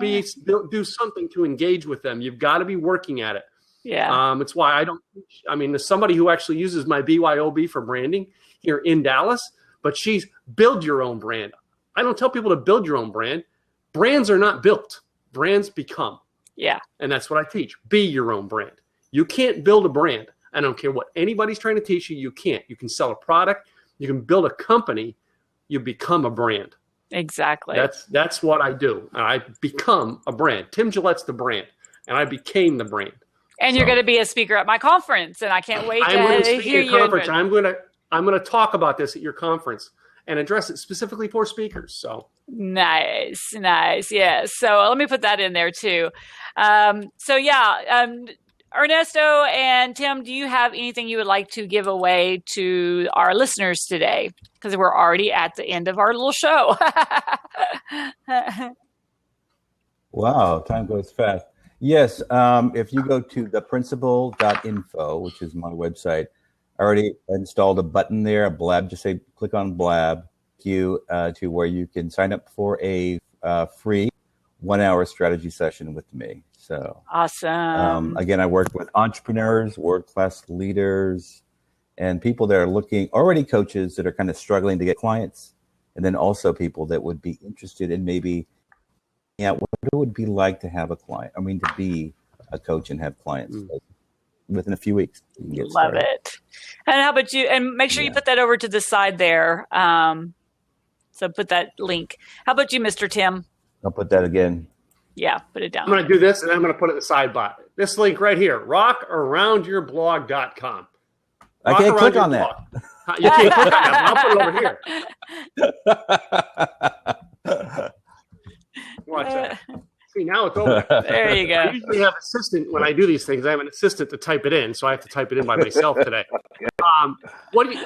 do something to engage with them. You've got to be working at it. Yeah. It's why I don't teach. I mean, there's somebody who actually uses my BYOB for branding here in Dallas, but she's build your own brand. I don't tell people to build your own brand. Brands are not built. Brands become. Yeah. And that's what I teach. Be your own brand. You can't build a brand. I don't care what anybody's trying to teach you. You can't. You can sell a product. You can build a company. You become a brand. Exactly. That's what I do. I become a brand. Tim Gillette's the brand, and I became the brand. And you're going to be a speaker at my conference, and I can't wait I'm going to to speak hear at you. conference. I'm going to talk about this at your conference and address it specifically for speakers. So nice. Yes. So let me put that in there too. Ernesto and Tim, do you have anything you would like to give away to our listeners today? Because we're already at the end of our little show. Wow, time goes fast. Yes, if you go to theprinciple.info, which is my website, I already installed a button there, a Blab. Just say click on Blab to where you can sign up for a free 1-hour strategy session with me. So awesome. Again, I work with entrepreneurs, world-class leaders, and people that are already coaches that are kind of struggling to get clients, and then also people that would be interested in maybe what it would be like to have a client. I mean, to be a coach and have clients. Within a few weeks, you can get started. Love it. And how about you? And make sure you put that over to the side there. So put that link. How about you, Mr. Tim? I'll put that again. Yeah, put it down. I'm going to do this, and I'm going to put it in the sidebar. This link right here, rockaroundyourblog.com. I can't click on that. You can't click on that, but I'll put it over here. Watch that. See, now it's over. There you go. I usually have an assistant when I do these things. I have an assistant to type it in, so I have to type it in by myself today.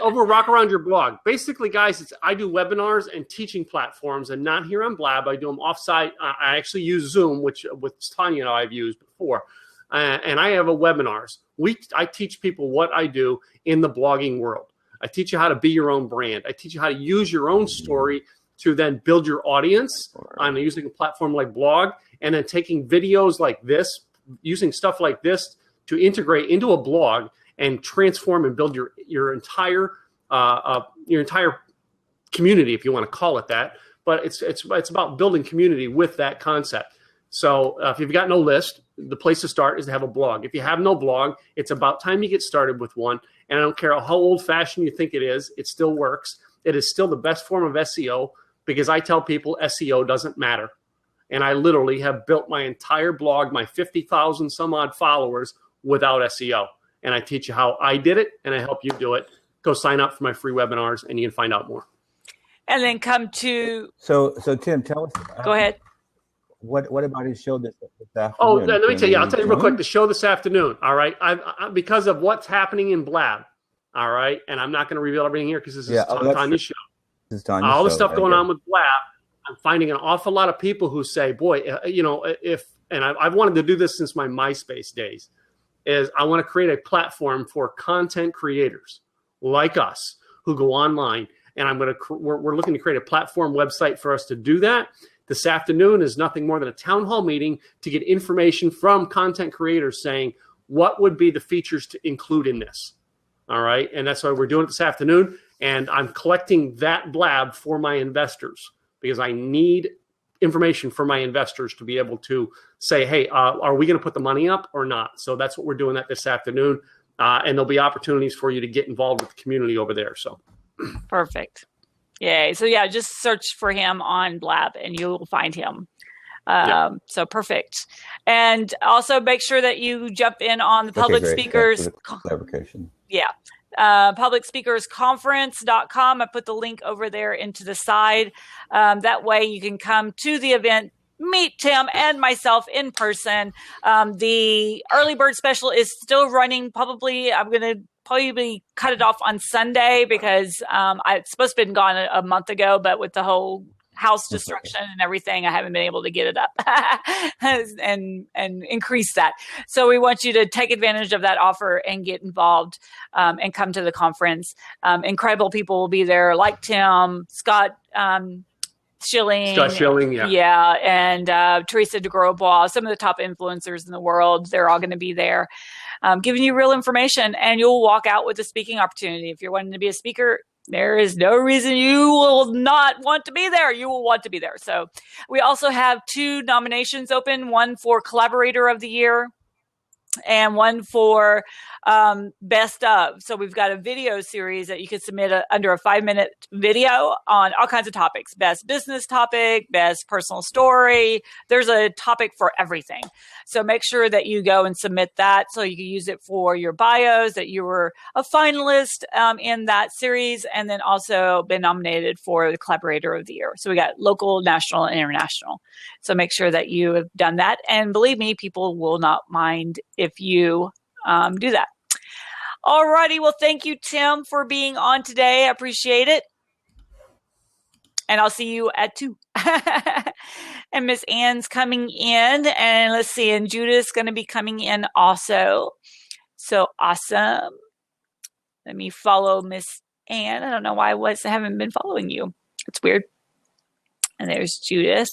Over Rock Around Your Blog. Basically, guys, I do webinars and teaching platforms, and not here on Blab. I do them offsite. I actually use Zoom, which with Tanya and I've used before. And I have webinars. I teach people what I do in the blogging world. I teach you how to be your own brand. I teach you how to use your own story to then build your audience on using a platform like Blog, and then taking videos like this, using stuff like this to integrate into a blog and transform and build your entire community, if you want to call it that. But it's about building community with that concept. So if you've got no list, the place to start is to have a blog. If you have no blog, it's about time you get started with one. And I don't care how old-fashioned you think it is, it still works. It is still the best form of SEO, because I tell people SEO doesn't matter. And I literally have built my entire blog, my 50,000 some odd followers, without SEO. And I teach you how I did it, and I help you do it. Go sign up for my free webinars, and you can find out more. And then come to... So Tim, tell us... Go ahead. What about his show this afternoon? Oh, let me tell you. I'll tell you real quick. The show this afternoon, all right? I because of what's happening in Blab, all right? And I'm not going to reveal everything here because this is Tanya's show. This is Tanya's all the show, stuff going on with Blab, I'm finding an awful lot of people who say, boy, I've wanted to do this since my MySpace days, is I want to create a platform for content creators like us who go online. And we're looking to create a platform website for us to do that. This afternoon is nothing more than a town hall meeting to get information from content creators saying what would be the features to include in this. All right. And that's why we're doing it this afternoon. And I'm collecting that Blab for my investors because I need information for my investors to be able to say, hey, are we going to put the money up or not? So that's what we're doing this afternoon. And there'll be opportunities for you to get involved with the community over there. So perfect. Yay. So yeah, just search for him on Blab and you'll find him. So perfect. And also make sure that you jump in on the public speakers. Clarification. Yeah. Publicspeakersconference.com. I put the link over there into the side. That way you can come to the event, meet Tim and myself in person. The early bird special is still running. Probably I'm going to probably cut it off on Sunday because it's supposed to have been gone a month ago, but with the whole house destruction and everything, I haven't been able to get it up and increase that. So we want you to take advantage of that offer and get involved and come to the conference. Incredible people will be there, like Tim, Scott Schilling, yeah, and Teresa de Grosbois, some of the top influencers in the world. They're all going to be there, giving you real information, and you'll walk out with a speaking opportunity. If you're wanting to be a speaker, there is no reason you will not want to be there. You will want to be there. So we also have 2 nominations open, one for Collaborator of the Year and one for Best of. So we've got a video series that you can submit under a 5-minute video on all kinds of topics. Best business topic, best personal story. There's a topic for everything. So make sure that you go and submit that so you can use it for your bios, that you were a finalist in that series, and then also been nominated for the Collaborator of the Year. So we got local, national, and international. So make sure that you have done that. And believe me, people will not mind if you do that. Alrighty, well, thank you, Tim, for being on today. I appreciate it. And I'll see you at 2. And Miss Ann's coming in. And let's see, and Judith's going to be coming in also. So awesome. Let me follow Miss Ann. I don't know why I haven't been following you. It's weird. And there's Judith.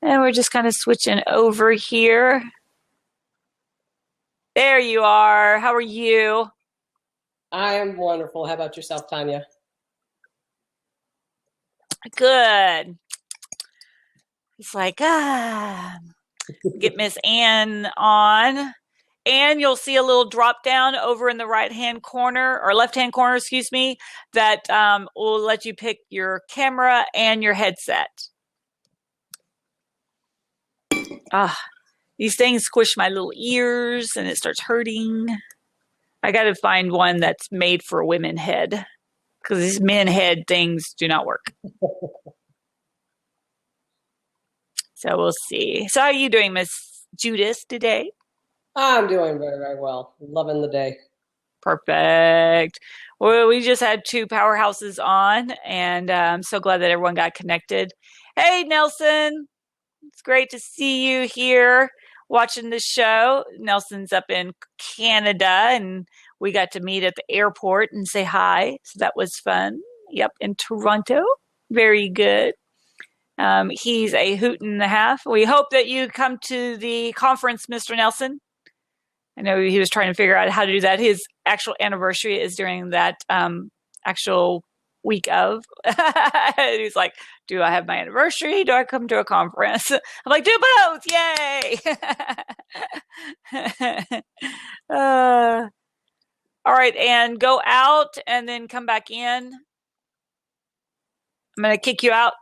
And we're just kind of switching over here. There you are. How are you? I am wonderful. How about yourself, Tanya? Good. It's like, get Miss Ann on. And you'll see a little drop down over in the right-hand corner, or left-hand corner, excuse me, that will let you pick your camera and your headset. These things squish my little ears and it starts hurting. I got to find one that's made for a women head because these men head things do not work. So we'll see. So how are you doing, Miss Judith, today? I'm doing very, very well. Loving the day. Perfect. Well, we just had 2 powerhouses on, and I'm so glad that everyone got connected. Hey, Nelson. It's great to see you here watching the show. Nelson's up in Canada, and we got to meet at the airport and say hi. So that was fun. Yep, in Toronto. Very good. He's a hoot and a half. We hope that you come to the conference, Mr. Nelson. I know he was trying to figure out how to do that. His actual anniversary is during that actual week of. He's like, do I have my anniversary? Do I come to a conference? I'm like, do both. Yay. All right. And go out and then come back in. I'm going to kick you out.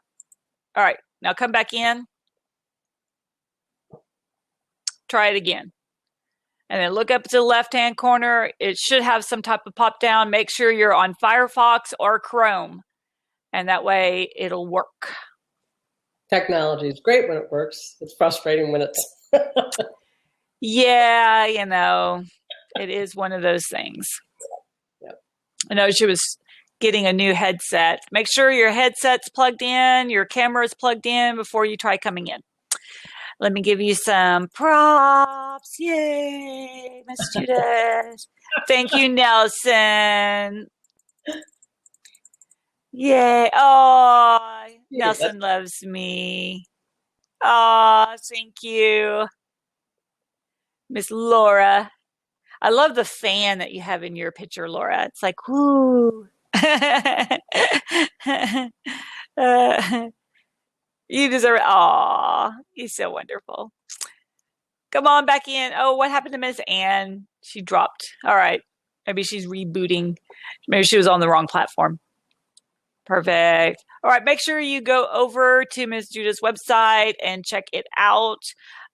All right. Now come back in. Try it again. And then look up to the left-hand corner. It should have some type of pop-down. Make sure you're on Firefox or Chrome. And that way it'll work. Technology is great when it works. It's frustrating when it's... Yeah, you know, it is one of those things. Yep. I know she was getting a new headset. Make sure your headset's plugged in, your camera's plugged in before you try coming in. Let me give you some props. Yay, Miss Judith. Thank you, Nelson. Yay. Oh, Nelson loves me. Oh, thank you. Miss Laura. I love the fan that you have in your picture, Laura. It's like, whoo. You deserve it. Aw, he's so wonderful. Come on back in. Oh, what happened to Miss Ann? She dropped. All right. Maybe she's rebooting. Maybe she was on the wrong platform. Perfect. All right. Make sure you go over to Miss Judith's website and check it out.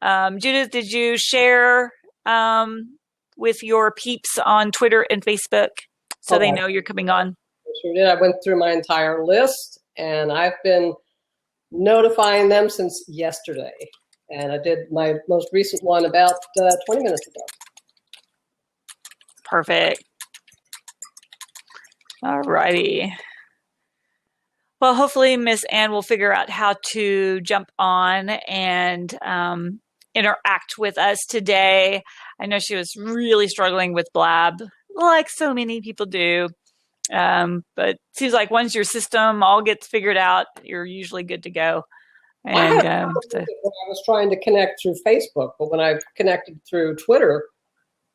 Judith, did you share with your peeps on Twitter and Facebook so they know you're coming on? I sure did. I went through my entire list, and I've been notifying them since yesterday. And I did my most recent one about 20 minutes ago. Perfect. All righty. Well, hopefully Miss Ann will figure out how to jump on and interact with us today. I know she was really struggling with Blab, like so many people do. But it seems like once your system all gets figured out, you're usually good to go. And I had a problem with it when I was trying to connect through Facebook, but when I connected through Twitter,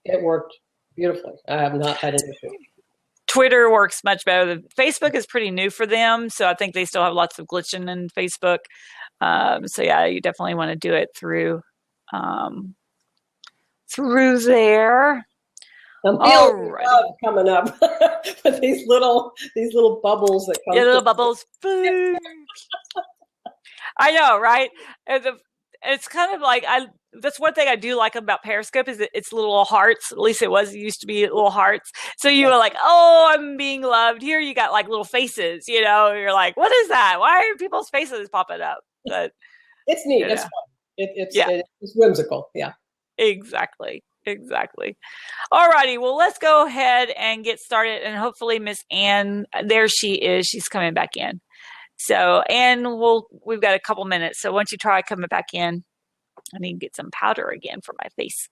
it worked beautifully. I have not had an issue. Twitter works much better. Facebook is pretty new for them, so I think they still have lots of glitching in Facebook. So yeah, you definitely want to do it through there. I'm feeling love coming up with these little bubbles that come. Yeah, little bubbles. I know, right? It's kind of like that's one thing I do like about Periscope is that it's little hearts. At least it used to be little hearts. So you were like, oh, I'm being loved. Here you got like little faces, you're like, what is that? Why are people's faces popping up? But it's neat. It's fun. It's whimsical. Yeah. Exactly. All righty. Well, let's go ahead and get started. And hopefully Miss Ann, there she is. She's coming back in. So, Ann, we've got a couple minutes. So once you try coming back in, I need to get some powder again for my face.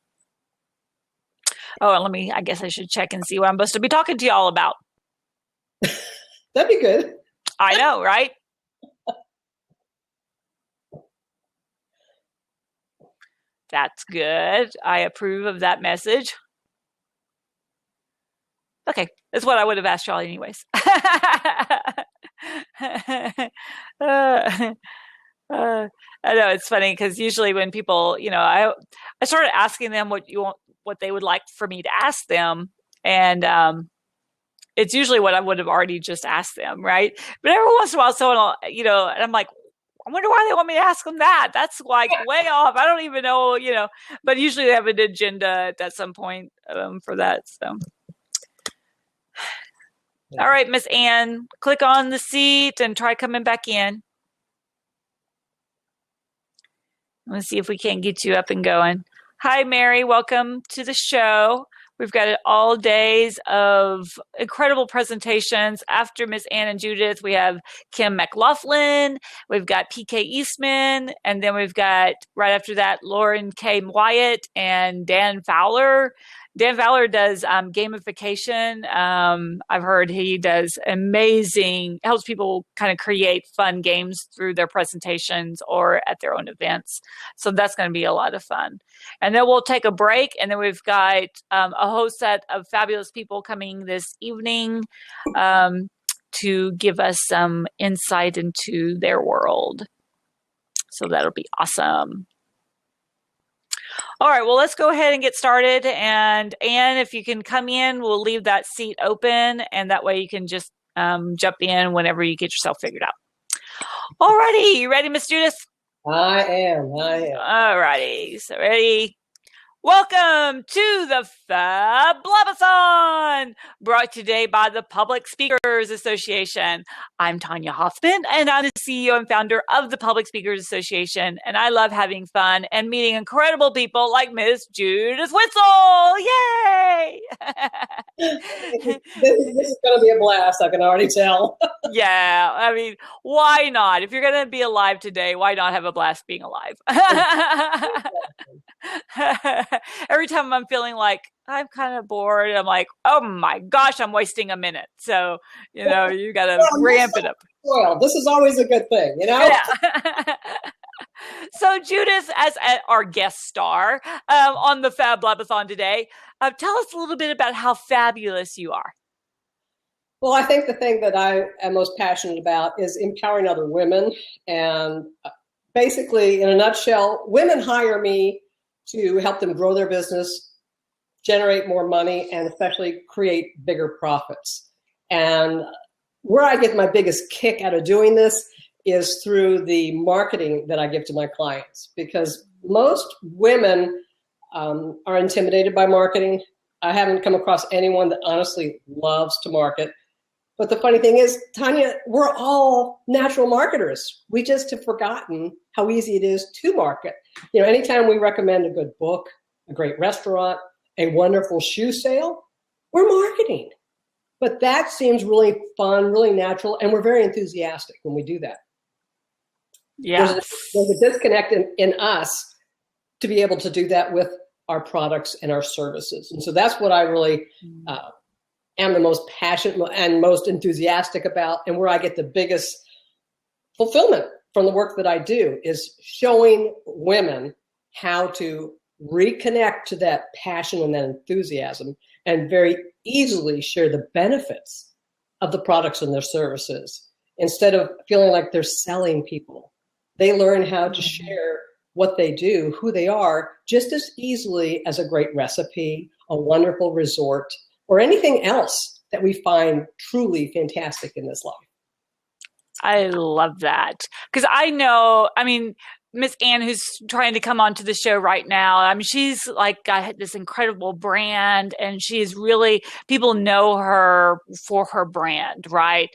Oh, and I guess I should check and see what I'm supposed to be talking to y'all about. That'd be good. I know, right? That's good. I approve of that message. Okay, that's what I would have asked y'all anyways. I know it's funny because usually when people, I started asking them what they would like for me to ask them, and it's usually what I would have already just asked them, right? But every once in a while, someone will, and I'm like, I wonder why they want me to ask them that. That's like way off. I don't even know, But usually they have an agenda at some point for that. So. All right, Miss Ann, click on the seat and try coming back in. Let's see if we can get you up and going. Hi, Mary. Welcome to the show. We've got all days of incredible presentations. After Miss Ann and Judith, we have Kim McLaughlin. We've got PK Eastman. And then we've got, right after that, Lauren K. Wyatt and Dan Fowler. Dan Fowler does gamification. I've heard he does amazing, helps people kind of create fun games through their presentations or at their own events. So that's going to be a lot of fun. And then we'll take a break. And then we've got a whole set of fabulous people coming this evening to give us some insight into their world. So that'll be awesome. All right, well, let's go ahead and get started. And Ann, if you can come in, we'll leave that seat open. And that way you can just jump in whenever you get yourself figured out. All righty, you ready, Miss Judith? I am. All righty, so ready? Welcome to the Fab Blab-a-thon, brought today by the Public Speakers Association. I'm Tanya Hoffman, and I'm the CEO and founder of the Public Speakers Association, and I love having fun and meeting incredible people like Miss Judith Witzel. Yay! This is going to be a blast, I can already tell. Yeah, I mean, why not? If you're going to be alive today, why not have a blast being alive? Every time I'm feeling like I'm kind of bored, I'm like, oh my gosh, I'm wasting a minute. So, you got to ramp it up. Well, this is always a good thing, Yeah. So Judith, as our guest star on the Fab Blab-a-thon today, tell us a little bit about how fabulous you are. Well, I think the thing that I am most passionate about is empowering other women. And basically, in a nutshell, women hire me to help them grow their business, generate more money, and especially create bigger profits. And where I get my biggest kick out of doing this is through the marketing that I give to my clients, because most women are intimidated by marketing. I haven't come across anyone that honestly loves to market. But the funny thing is, Tanya, we're all natural marketers. We just have forgotten how easy it is to market. Anytime we recommend a good book, a great restaurant, a wonderful shoe sale, we're marketing. But that seems really fun, really natural, and we're very enthusiastic when we do that. Yes. There's a disconnect in us to be able to do that with our products and our services. And so that's what I really am the most passionate and most enthusiastic about, and where I get the biggest fulfillment from the work that I do is showing women how to reconnect to that passion and that enthusiasm and very easily share the benefits of the products and their services instead of feeling like they're selling people. They learn how to share what they do, who they are, just as easily as a great recipe, a wonderful resort, or anything else that we find truly fantastic in this life. I love that. Because I know, I mean, Miss Ann, who's trying to come onto the show right now, I mean, she's like got this incredible brand, and she's really, people know her for her brand, right?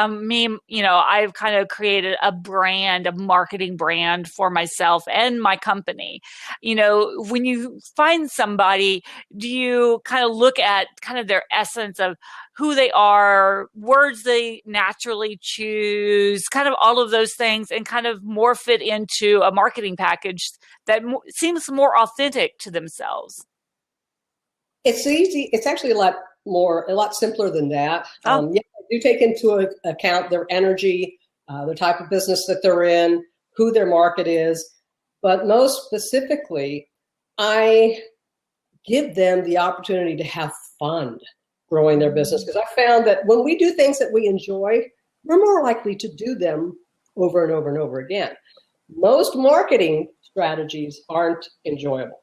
Me, you know, I've kind of created a brand, a marketing brand for myself and my company. You know, when you find somebody, do you kind of look at kind of their essence of who they are, words they naturally choose, kind of all of those things, and kind of morph it into a marketing package that seems more authentic to themselves? It's easy. It's actually a lot simpler than that. Yeah, I do take into account their energy, the type of business that they're in, who their market is. But most specifically, I give them the opportunity to have fun growing their business, because I found that when we do things that we enjoy, we're more likely to do them over and over and over again. Most marketing strategies aren't enjoyable,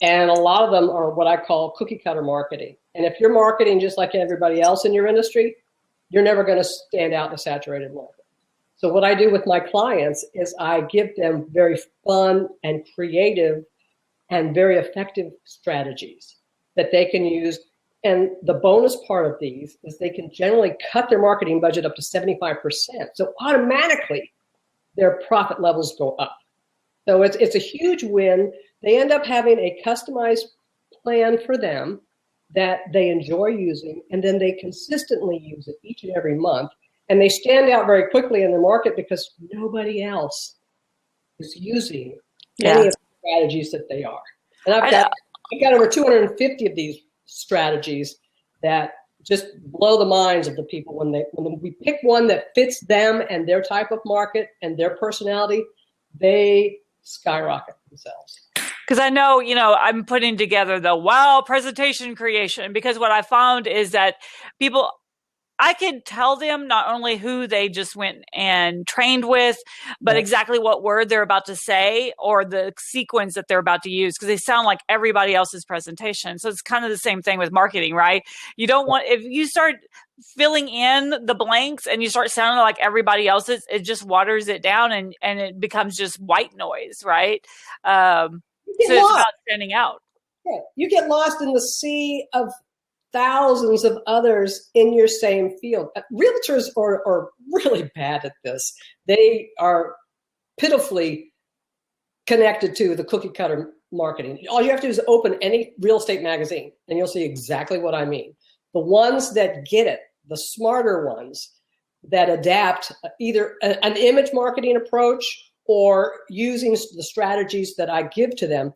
and a lot of them are what I call cookie cutter marketing. And if you're marketing just like everybody else in your industry, you're never going to stand out in a saturated market. So what I do with my clients is I give them very fun and creative and very effective strategies that they can use. And the bonus part of these is they can generally cut their marketing budget up to 75%. So automatically their profit levels go up. So it's a huge win. They end up having a customized plan for them that they enjoy using, and then they consistently use it each and every month. And they stand out very quickly in the market because nobody else is using any of the strategies that they are. And I've got over 250 of these strategies that just blow the minds of the people when we pick one that fits them and their type of market and their personality, they skyrocket themselves. Because I know, you know, I'm putting together the wow presentation creation, because what I found is that people, I could tell them not only who they just went and trained with, but exactly what word they're about to say or the sequence that they're about to use, because they sound like everybody else's presentation. So it's kind of the same thing with marketing, right? You don't want, if you start filling in the blanks and you start sounding like everybody else's, it just waters it down and it becomes just white noise, right? So it's about standing out. Yeah. You get lost in the sea of thousands of others in your same field. Realtors are really bad at this. They are pitifully connected to the cookie cutter marketing. All you have to do is open any real estate magazine and you'll see exactly what I mean. The ones that get it, the smarter ones that adapt either an image marketing approach or using the strategies that I give to them,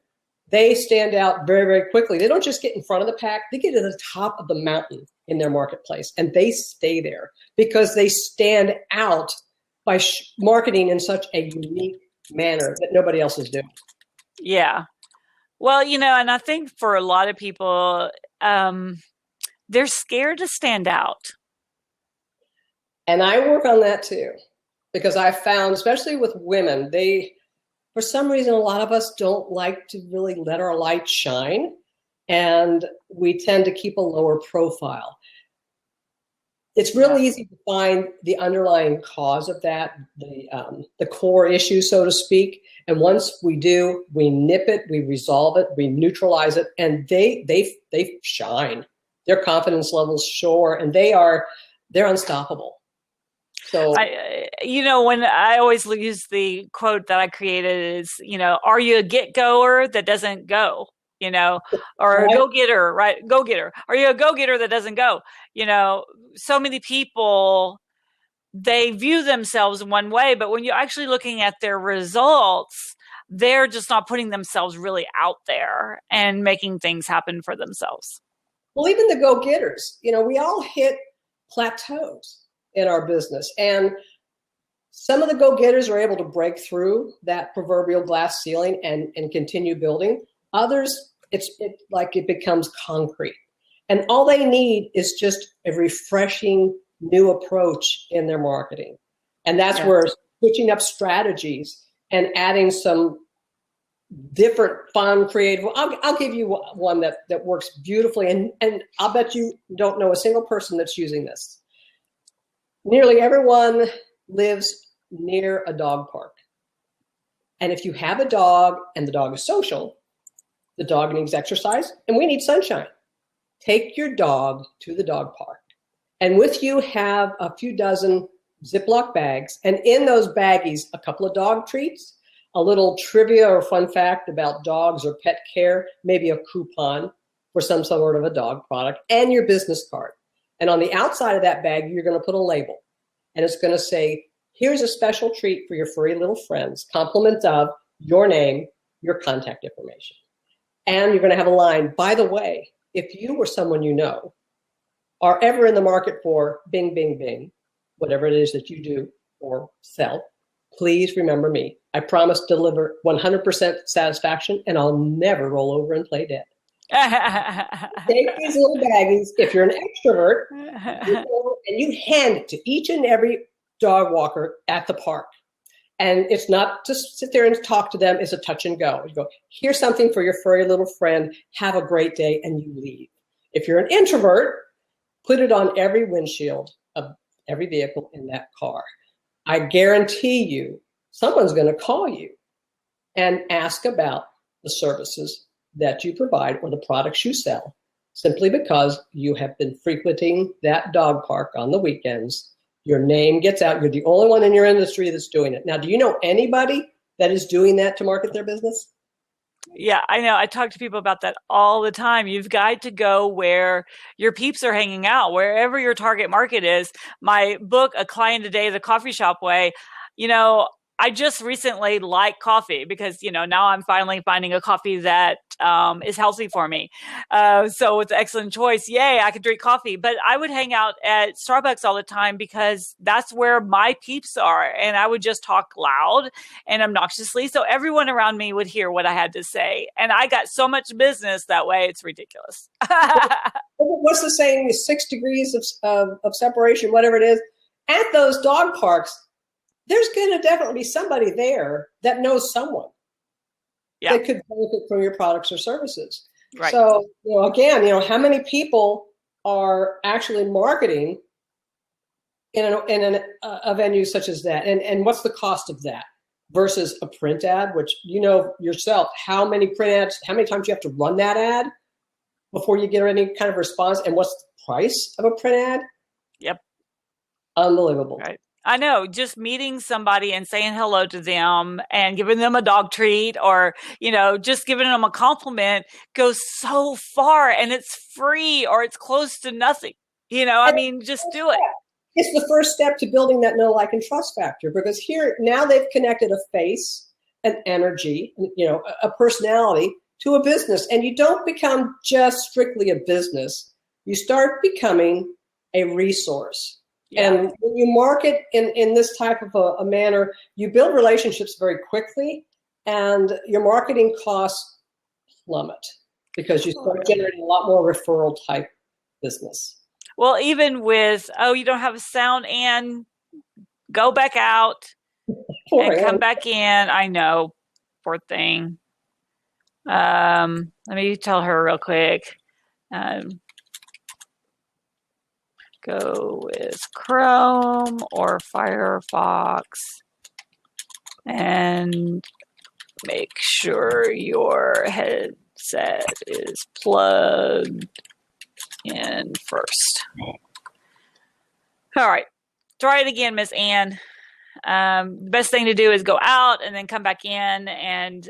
they stand out very, very quickly. They don't just get in front of the pack. They get to the top of the mountain in their marketplace, and they stay there because they stand out by marketing in such a unique manner that nobody else is doing. Yeah. Well, you know, and I think for a lot of people, they're scared to stand out. And I work on that too, because I found, especially with women, for some reason, a lot of us don't like to really let our light shine, and we tend to keep a lower profile. It's really easy to find the underlying cause of that, the core issue, so to speak. And once we do, we nip it, we resolve it, we neutralize it, and they shine. Their confidence levels soar, and they're unstoppable. So, you know, when I always use the quote that I created is, you know, are you a get-goer that doesn't go? or a go-getter, right? Go-getter. Are you a go-getter that doesn't go? So many people, they view themselves in one way, but when you're actually looking at their results, they're just not putting themselves really out there and making things happen for themselves. Well, even the go-getters, we all hit plateaus in our business. And some of the go-getters are able to break through that proverbial glass ceiling and continue building. Others, it's like it becomes concrete. And all they need is just a refreshing new approach in their marketing. And that's where switching up strategies and adding some different fun, creative. I'll give you one that works beautifully. And I'll bet you don't know a single person that's using this. Nearly everyone lives near a dog park. And if you have a dog and the dog is social, the dog needs exercise and we need sunshine. Take your dog to the dog park. And with you have a few dozen Ziploc bags. And in those baggies, a couple of dog treats, a little trivia or fun fact about dogs or pet care, maybe a coupon for some sort of a dog product, and your business card. And on the outside of that bag, you're going to put a label. And it's going to say, here's a special treat for your furry little friends, compliments of your name, your contact information. And you're going to have a line, by the way, if you or someone you know are ever in the market for bing, bing, bing, whatever it is that you do or sell, please remember me. I promise to deliver 100% satisfaction, and I'll never roll over and play dead. Take these little baggies. If you're an extrovert, you go and you hand it to each and every dog walker at the park. And it's not to sit there and talk to them, it's a touch and go. You go, here's something for your furry little friend, have a great day, and you leave. If you're an introvert, put it on every windshield of every vehicle in that car. I guarantee you, someone's going to call you and ask about the services that you provide or the products you sell, simply because you have been frequenting that dog park on the weekends. Your name gets out. You're the only one in your industry that's doing it. Now, do you know anybody that is doing that to market their business? Yeah, I know. I talk to people about that all the time. You've got to go where your peeps are hanging out, wherever your target market is. My book, A Client a Day, The Coffee Shop Way, I just recently liked coffee because, now I'm finally finding a coffee that is healthy for me. So it's an excellent choice. Yay, I could drink coffee. But I would hang out at Starbucks all the time because that's where my peeps are. And I would just talk loud and obnoxiously. So everyone around me would hear what I had to say. And I got so much business that way. It's ridiculous. What's the saying? 6 degrees of separation, whatever it is. At those dog parks, there's going to definitely be somebody there that knows someone that could benefit from your products or services. Right. So, again, how many people are actually marketing in a venue such as that? And what's the cost of that versus a print ad, which yourself, how many print ads, how many times you have to run that ad before you get any kind of response? And what's the price of a print ad? Yep. Unbelievable. Right. I know, just meeting somebody and saying hello to them and giving them a dog treat or, just giving them a compliment goes so far, and it's free or it's close to nothing. Just do it. It's the first step to building that know, like, and trust factor, because here now they've connected a face, an energy, a personality to a business. And you don't become just strictly a business. You start becoming a resource. Yeah. And when you market in this type of a manner, you build relationships very quickly, and your marketing costs plummet because you start generating a lot more referral type business. Well, even with, you don't have a sound, and go back out and come back in. I know, poor thing. Let me tell her real quick. Go with Chrome or Firefox and make sure your headset is plugged in first. All right, try it again, Miss Ann. The best thing to do is go out and then come back in and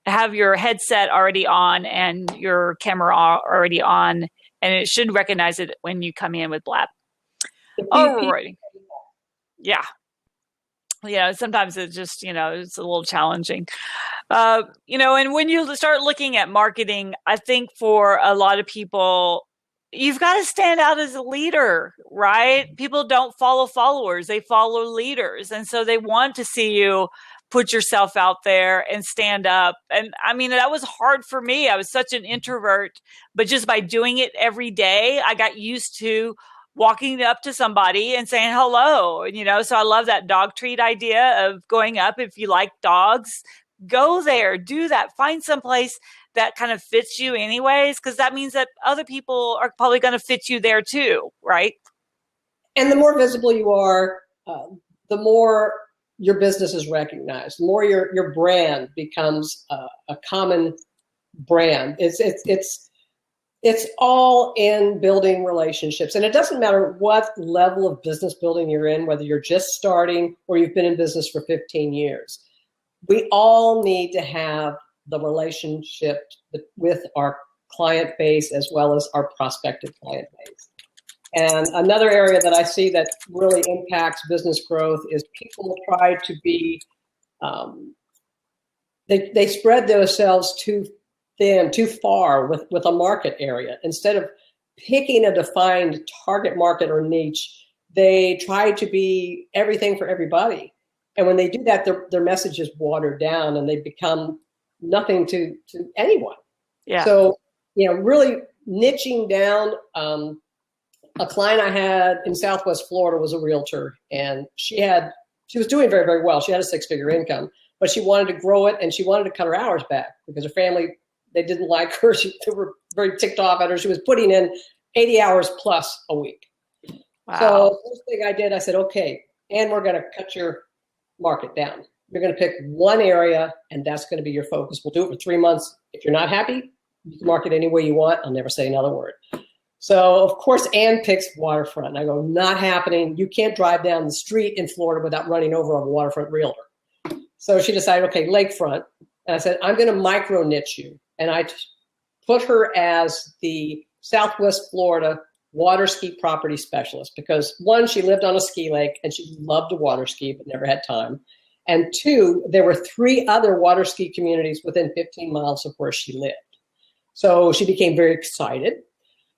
have your headset already on and your camera already on, and it should recognize it when you come in with Blab. Alrighty. Yeah. Sometimes it's just, it's a little challenging. And when you start looking at marketing, I think for a lot of people, you've got to stand out as a leader, right? People don't follow followers, they follow leaders. And so they want to see you put yourself out there and stand up. And I mean, that was hard for me. I was such an introvert, but just by doing it every day, I got used to walking up to somebody and saying hello, so I love that dog treat idea of going up. If you like dogs, go there, do that, find some place that kind of fits you anyways, because that means that other people are probably going to fit you there too, right? And the more visible you are, the more your business is recognized, the more your brand becomes a common brand. It's all in building relationships. And it doesn't matter what level of business building you're in, whether you're just starting or you've been in business for 15 years. We all need to have the relationship with our client base as well as our prospective client base. And another area that I see that really impacts business growth is people try to be, they spread themselves too thin, too far with a market area. Instead of picking a defined target market or niche, they try to be everything for everybody. And when they do that, their message is watered down and they become nothing to anyone. Yeah. So, really niching down. A client I had in Southwest Florida was a realtor, and she was doing very, very well. She had a 6-figure income, but she wanted to grow it and she wanted to cut her hours back because her family, they didn't like her. They were very ticked off at her. She was putting in 80 hours plus a week. Wow. So first thing I did, I said, okay, and we're going to cut your market down. You're going to pick one area, and that's going to be your focus. We'll do it for 3 months. If you're not happy, you can market any way you want. I'll never say another word. So, of course, Ann picks waterfront. And I go, not happening. You can't drive down the street in Florida without running over a waterfront realtor. So she decided, okay, lakefront. And I said, I'm going to micro niche you. And I put her as the Southwest Florida water ski property specialist because, one, she lived on a ski lake and she loved to water ski but never had time. And 2, there were 3 other water ski communities within 15 miles of where she lived. So she became very excited.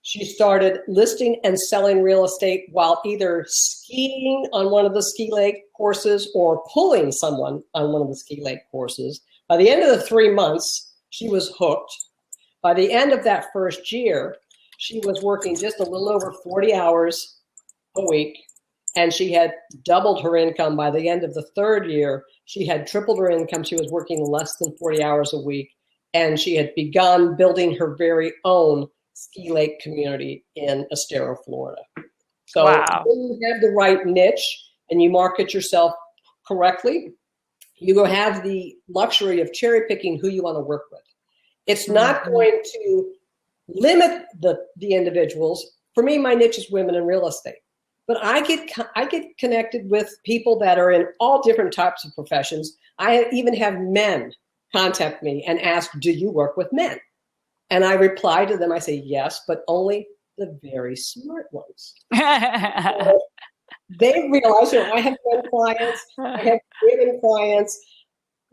She started listing and selling real estate while either skiing on one of the ski lake courses or pulling someone on one of the ski lake courses. By the end of the 3 months, she was hooked. By the end of that first year, she was working just a little over 40 hours a week, and she had doubled her income. By the end of the 3rd year, she had tripled her income. She was working less than 40 hours a week, and she had begun building her very own ski lake community in Estero, Florida. So wow. When you have the right niche and you market yourself correctly, you go have the luxury of cherry picking who you want to work with. It's not going to limit the individuals. For me, my niche is women in real estate, but I get connected with people that are in all different types of professions. I even have men contact me and ask, do you work with men? And I reply to them, I say, yes, but only the very smart ones. So they realize, I have men clients, I have women clients.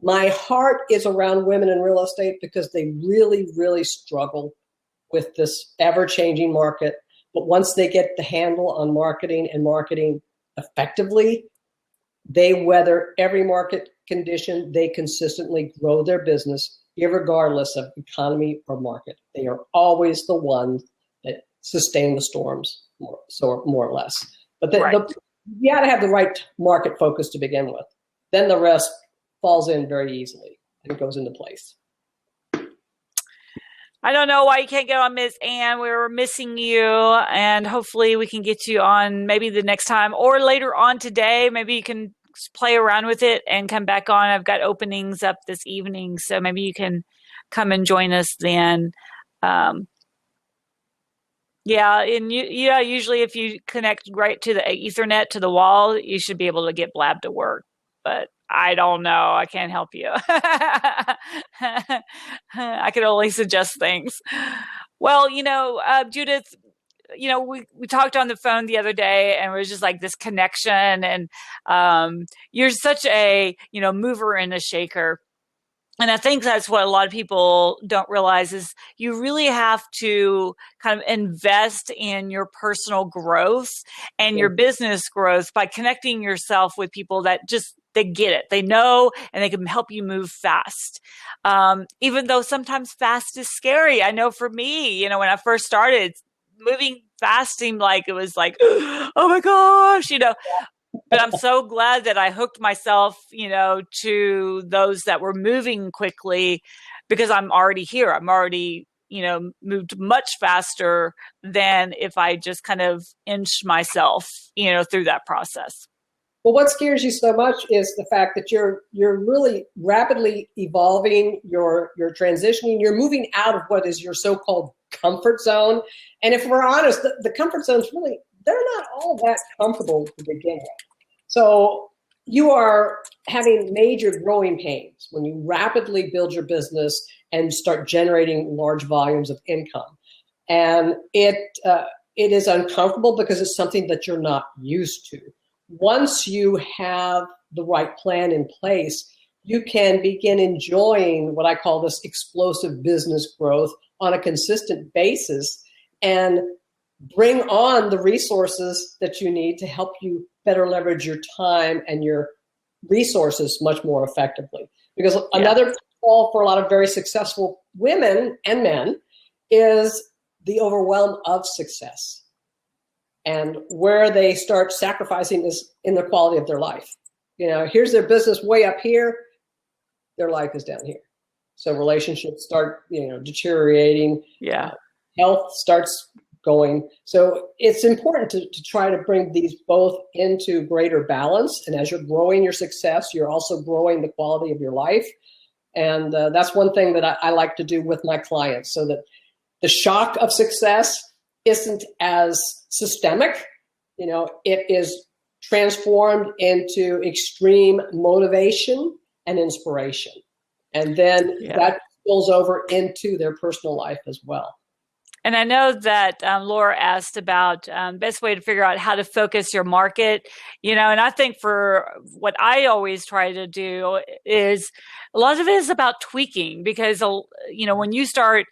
My heart is around women in real estate because they really, really struggle with this ever-changing market. But once they get the handle on marketing and marketing effectively, they weather every market condition. They consistently grow their business, regardless of economy or market. They are always the ones that sustain the storms, more or less. But you got to have the right market focus to begin with. Then the rest falls in very easily and it goes into place. I don't know why you can't get on, Miss Ann. We were missing you, and hopefully we can get you on maybe the next time or later on today. Maybe you can play around with it and come back on. I've got openings up this evening, so maybe you can come and join us then. Usually if you connect right to the Ethernet to the wall, you should be able to get Blab to work. But I don't know. I can't help you. I can only suggest things. Well, Judith, we talked on the phone the other day, and it was just like this connection, and you're such a, mover and a shaker. And I think that's what a lot of people don't realize is you really have to kind of invest in your personal growth and your business growth by connecting yourself with people that they get it. They know, and they can help you move fast. Even though sometimes fast is scary. I know for me, when I first started, moving fast seemed like it was like, oh my gosh, But I'm so glad that I hooked myself, to those that were moving quickly, because I'm already here. I'm already, moved much faster than if I just kind of inched myself, through that process. Well, what scares you so much is the fact that you're really rapidly evolving, you're transitioning, you're moving out of what is your so-called comfort zone. And if we're honest, the comfort zones really, they're not all that comfortable to begin with. So you are having major growing pains when you rapidly build your business and start generating large volumes of income. And it is uncomfortable because it's something that you're not used to. Once you have the right plan in place, you can begin enjoying what I call this explosive business growth on a consistent basis and bring on the resources that you need to help you better leverage your time and your resources much more effectively. Because another fall for a lot of very successful women and men is the overwhelm of success. And where they start sacrificing is in the quality of their life. Here's their business way up here, their life is down here. So relationships start, deteriorating. Yeah. Health starts going. So it's important to try to bring these both into greater balance. And as you're growing your success, you're also growing the quality of your life. And that's one thing that I like to do with my clients, so that the shock of success isn't as systemic. It is transformed into extreme motivation and inspiration. And then that spills over into their personal life as well. And I know that Laura asked about best way to figure out how to focus your market, and I think for what I always try to do is a lot of it is about tweaking, because, when you start,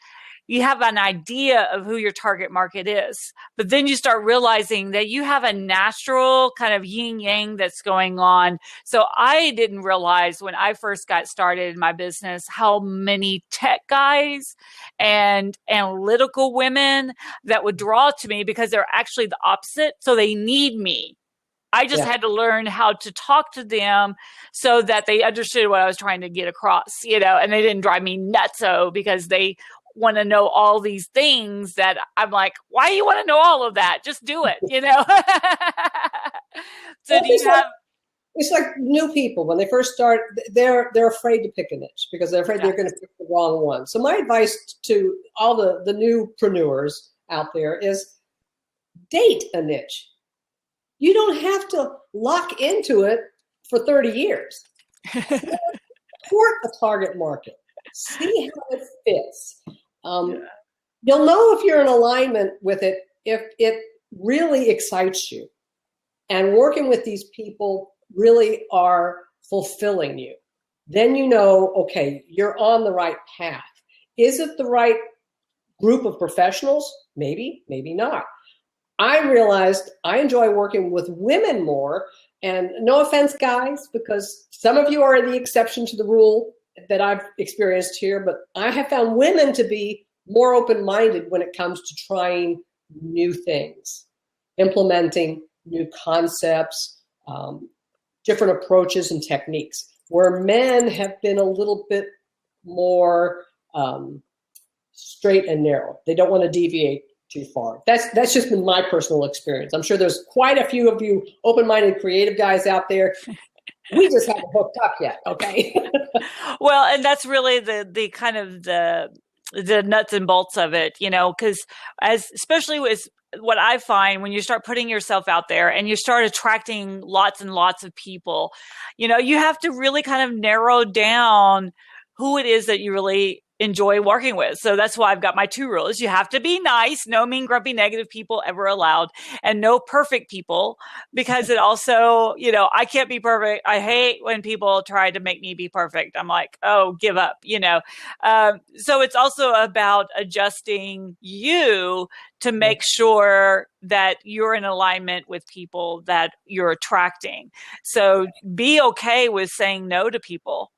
you have an idea of who your target market is, but then you start realizing that you have a natural kind of yin yang that's going on. So I didn't realize when I first got started in my business how many tech guys and analytical women that would draw to me, because they're actually the opposite. So they need me. I just had to learn how to talk to them so that they understood what I was trying to get across, and they didn't drive me nutso because they want to know all these things that I'm like, why do you want to know all of that? Just do it, So do you have... It's like new people, when they first start, they're afraid to pick a niche because they're afraid they're going to pick the wrong one. So my advice to all the newpreneurs out there is date a niche. You don't have to lock into it for 30 years. Court a target market. See how it fits. You'll know if you're in alignment with it if it really excites you. And working with these people really are fulfilling you. Then okay, you're on the right path. Is it the right group of professionals? Maybe, maybe not. I realized I enjoy working with women more, and no offense, guys, because some of you are the exception to the rule that I've experienced here, but I have found women to be more open-minded when it comes to trying new things, implementing new concepts, different approaches and techniques, where men have been a little bit more straight and narrow. They don't want to deviate too far. That's just been my personal experience. I'm sure there's quite a few of you open-minded creative guys out there. We just haven't hooked up yet, okay? Well, and that's really the kind of the nuts and bolts of it, because especially with what I find when you start putting yourself out there and you start attracting lots and lots of people, you have to really kind of narrow down who it is that you really enjoy working with. So that's why I've got my 2 rules. You have to be nice, no mean, grumpy, negative people ever allowed, and no perfect people, because it also, I can't be perfect. I hate when people try to make me be perfect. I'm like, oh, give up, So it's also about adjusting you to make sure that you're in alignment with people that you're attracting. So be okay with saying no to people.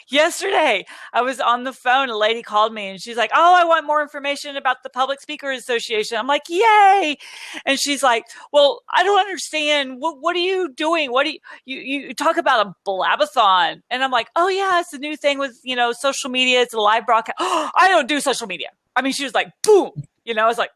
Yesterday I was on the phone, a lady called me and she's like, oh, I want more information about the Public Speakers Association. I'm like, yay. And she's like, well, I don't understand. What are you doing? What do you talk about a blab-a-thon? And I'm like, oh yeah, it's a new thing with, social media. It's a live broadcast. Oh, I don't do social media. I mean, she was like, boom, I was like,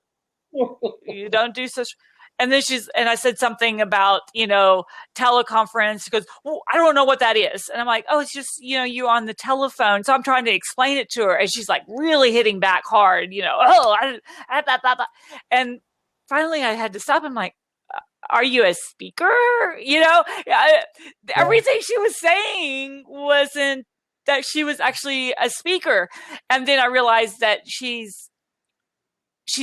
you don't do social. And then I said something about, teleconference. She goes, well, I don't know what that is. And I'm like, oh, it's just, you on the telephone. So I'm trying to explain it to her. And she's like really hitting back hard, and finally I had to stop. I'm like, are you a speaker? Everything she was saying wasn't that she was actually a speaker. And then I realized that she's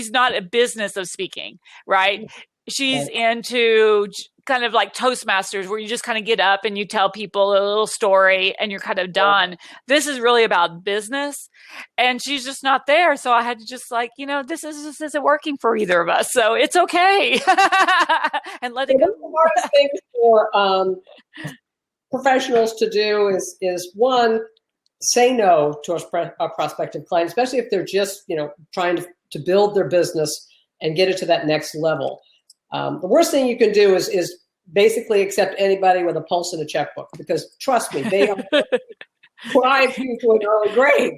not a business of speaking, right? She's into kind of like Toastmasters, where you just kind of get up and you tell people a little story and you're kind of done. This is really about business, and she's just not there. So I had to just this isn't working for either of us. So it's okay. And let it go. The hardest thing for professionals to do is one, say no to a prospective client, especially if they're just, trying to build their business and get it to that next level. The worst thing you can do is basically accept anybody with a pulse and a checkbook, because trust me, they are drive you to an early grave.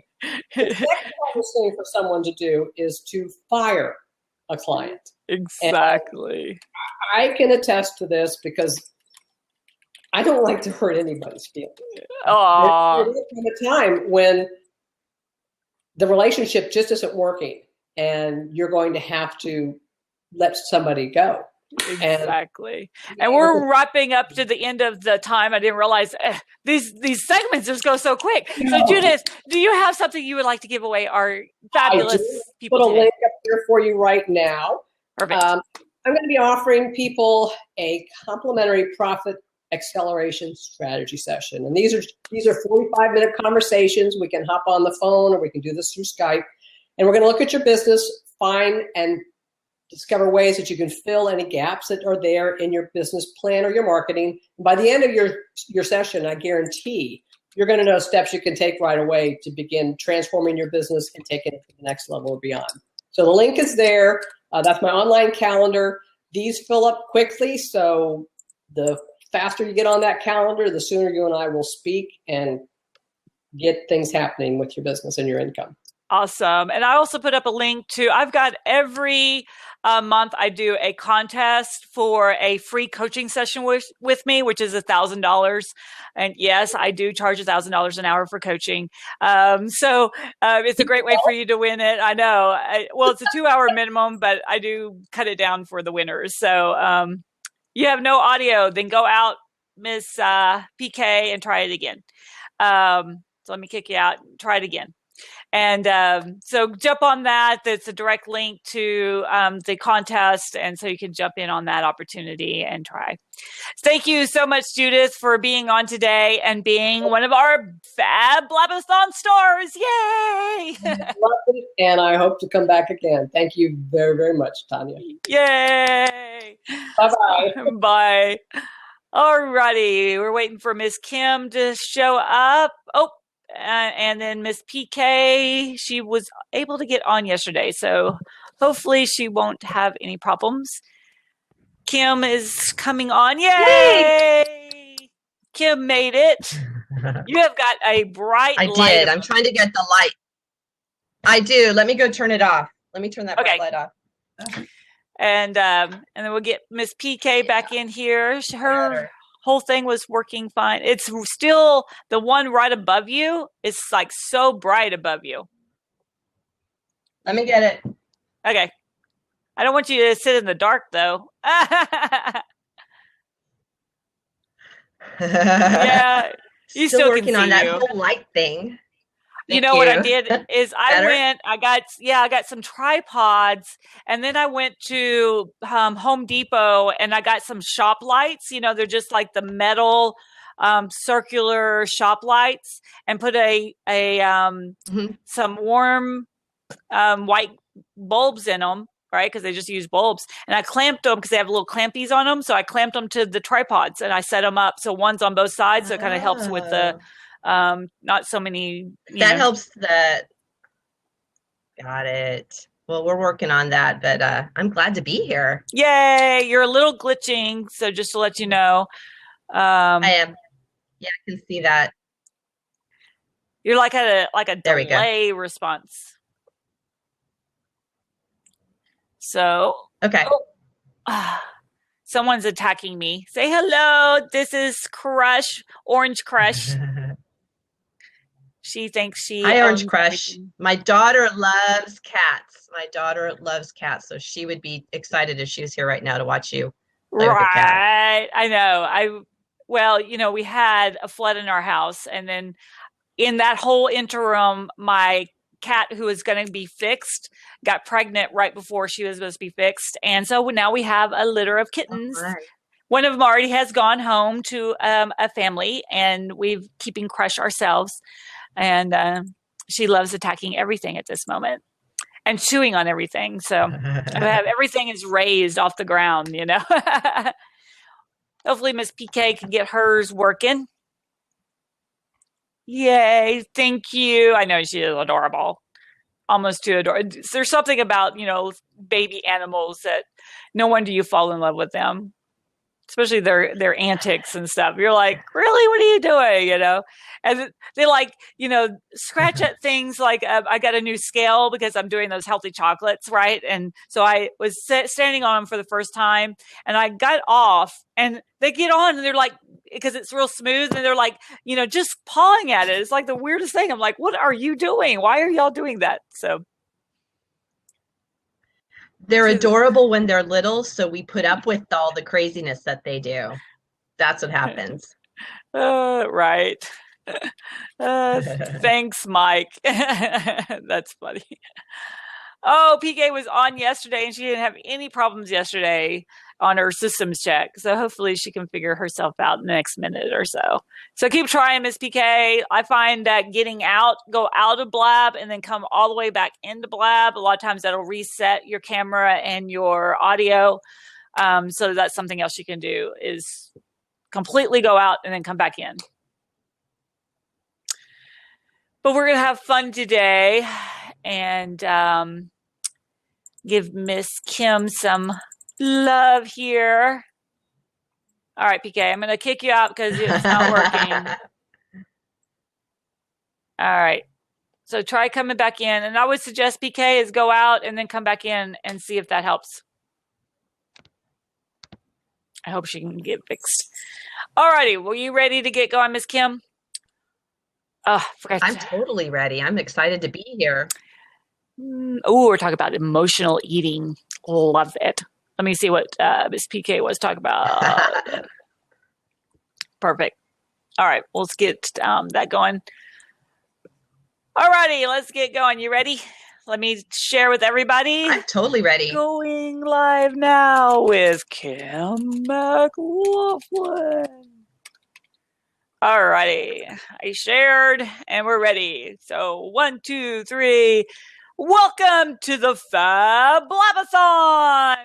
The second hardest thing for someone to do is to fire a client. Exactly. And I can attest to this because I don't like to hurt anybody's feelings. There is a time when the relationship just isn't working and you're going to have to let somebody go. Exactly. And we're wrapping up to the end of the time. I didn't realize these segments just go so quick. So Judith, do you have something you would like to give away our fabulous people today? Put a today? link up here for you right now. Perfect. I'm going to be offering people a complimentary profit acceleration strategy session. And these are 45-minute conversations. We can hop on the phone or we can do this through Skype. And we're going to look at your business, find and discover ways that you can fill any gaps that are there in your business plan or your marketing. And by the end of your session, I guarantee you're going to know steps you can take right away to begin transforming your business and taking it to the next level or beyond. So the link is there. That's my online calendar. These fill up quickly, so the faster you get on that calendar, the sooner you and I will speak and get things happening with your business and your income. Awesome. And I also put up a link to, I've got every month I do a contest for a free coaching session with me, which is $1,000. And yes, I do charge $1,000 an hour for coaching. So it's a great way for you to win it. I know. Well, it's a 2-hour minimum, but I do cut it down for the winners. So you have no audio, then go out, Miss PK, and try it again. So let me kick you out. Try it again. And so jump on that. That's a direct link to the contest. And so you can jump in on that opportunity and try. Thank you so much, Judith, for being on today and being one of our Fab Blab-a-thon stars. Yay! Love it, and I hope to come back again. Thank you very, very much, Tanya. Yay! Bye-bye. Bye. All righty. We're waiting for Miss Kim to show up. Oh. And then Miss PK, she was able to get on yesterday, so hopefully she won't have any problems. Kim is coming on. Yay! Kim made it. You have got a bright light. I did. I'm trying to get the light. I do. Let me go turn it off. Let me turn that bright light off. And then we'll get Miss PK back in here. Her whole thing was working fine. It's still the one right above you. It's like so bright above you. Let me get it. Okay. I don't want you to sit in the dark, though. Yeah, you Still can working see on that you. whole light thing. You know what I did is I got some tripods, and then I went to Home Depot and I got some shop lights. You know, they're just like the metal circular shop lights, and put some warm white bulbs in them, right? Because they just use bulbs. And I clamped them because they have little clampies on them. So I clamped them to the tripods and I set them up. So one's on both sides. So it kind of helps with the not so many. That helps that. Got it. Well, we're working on that, but I'm glad to be here. Yay! You're a little glitching. So just to let you know. I am. Yeah, I can see that. You're like a delay response. So okay. Someone's attacking me. Say hello. This is Crush, Orange Crush. She thinks she. Hi, Orange Crush. Everything. My daughter loves cats. So she would be excited if she was here right now to watch you play with the cat. I know. Well, you know, we had a flood in our house, and then in that whole interim, my cat, who was going to be fixed, got pregnant right before she was supposed to be fixed, and so now we have a litter of kittens. Right. One of them already has gone home to a family, and we're keeping Crush ourselves. And she loves attacking everything at this moment and chewing on everything. So everything is raised off the ground, you know. Hopefully Miss PK can get hers working. Yay. Thank you. I know she is adorable. Almost too adorable. There's something about, you know, baby animals that no wonder you fall in love with them. Especially their antics and stuff. You're like, really? What are you doing? You know? And they like, you know, scratch at things like I got a new scale because I'm doing those healthy chocolates, right? And so I was standing on them for the first time, and I got off, and they get on, and they're like, because it's real smooth, and they're like, you know, just pawing at it. It's like the weirdest thing. I'm like, what are you doing? Why are y'all doing that? So. They're adorable when they're little, so we put up with all the craziness that they do. That's what happens. Right. Thanks, Mike. That's funny. Oh, PK was on yesterday, and she didn't have any problems yesterday on her systems check. So hopefully she can figure herself out in the next minute or so. So keep trying, Miss PK. I find that go out of Blab and then come all the way back into Blab. A lot of times that'll reset your camera and your audio. So that's something else you can do is completely go out and then come back in. But we're going to have fun today and give Miss Kim some love here. All right, PK, I'm going to kick you out because it's not working. All right. So try coming back in. And I would suggest, PK, is go out and then come back in and see if that helps. I hope she can get fixed. All righty. Were you ready to get going, Miss Kim? Oh, I'm totally ready. I'm excited to be here. Oh, we're talking about emotional eating. Love it. Let me see what Miss PK was talking about. Perfect. All right, let's get that going. All righty, let's get going. You ready? Let me share with everybody. I'm totally ready. Going live now with Kim McLaughlin. All righty, I shared and we're ready. So 1, 2, 3. Welcome to the Fab Blab-a-thon,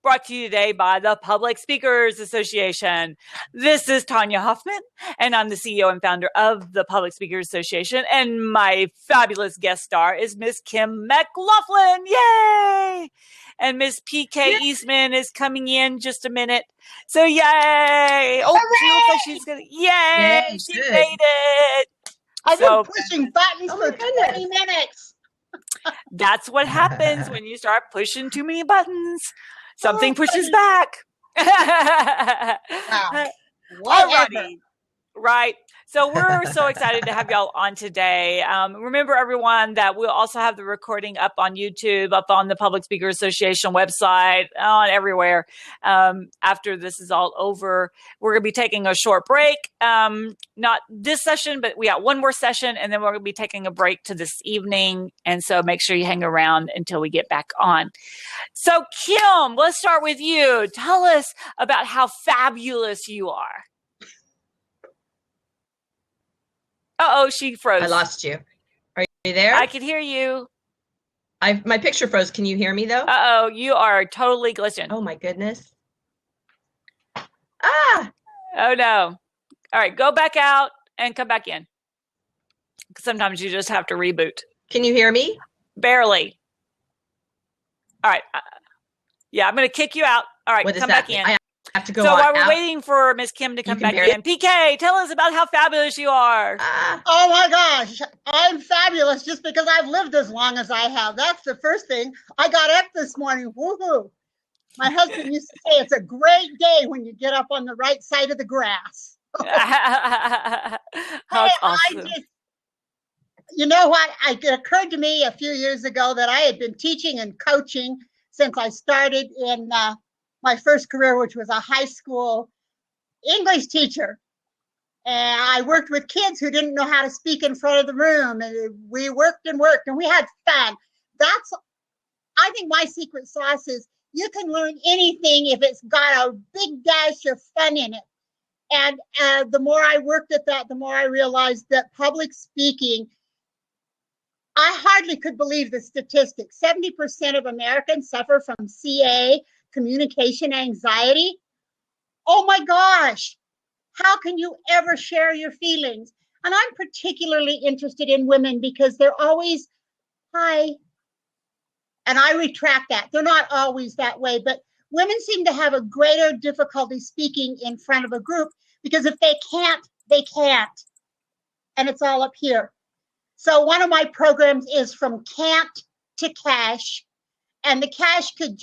brought to you today by the Public Speakers Association. This is Tanya Hoffman, and I'm the CEO and founder of the Public Speakers Association, and my fabulous guest star is Miss Kim McLaughlin. Yay! And Miss PK Eastman is coming in just a minute. So yay! Oh, she looks like she's gonna. Yay! She made it. I've been pushing buttons for 20 minutes. That's what happens when you start pushing too many buttons. Something pushes back. Wow. Alrighty. Right. So we're so excited to have y'all on today. Remember, everyone, that we'll also have the recording up on YouTube, up on the Public Speakers Association website, on everywhere. After this is all over, we're going to be taking a short break. Not this session, but we got one more session, and then we're going to be taking a break to this evening. And so make sure you hang around until we get back on. So, Kim, let's start with you. Tell us about how fabulous you are. Uh-oh, she froze. I lost you. Are you there? I can hear you. My picture froze. Can you hear me, though? Uh-oh, you are totally glitching. Oh, my goodness. Ah! Oh, no. All right, go back out and come back in. Sometimes you just have to reboot. Can you hear me? Barely. All right. Yeah, I'm going to kick you out. All right, come back in. I have to go so on while we're out. waiting for Miss Kim to come back in, PK, tell us about how fabulous you are. Oh my gosh, I'm fabulous just because I've lived as long as I have. That's the first thing. I got up this morning. Woohoo! My husband used to say it's a great day when you get up on the right side of the grass. That's awesome. You know what? It occurred to me a few years ago that I had been teaching and coaching since I started in my first career, which was a high school English teacher. And I worked with kids who didn't know how to speak in front of the room. And we worked and we had fun. I think my secret sauce is you can learn anything if it's got a big dash of fun in it. And the more I worked at that, the more I realized that public speaking, I hardly could believe the statistics. 70% of Americans suffer from CA, communication anxiety. Oh my gosh, how can you ever share your feelings? And I'm particularly interested in women because they're always, hi. And I retract that. They're not always that way, but women seem to have a greater difficulty speaking in front of a group because if they can't, they can't. And it's all up here. So one of my programs is from can't to cash. And the cash could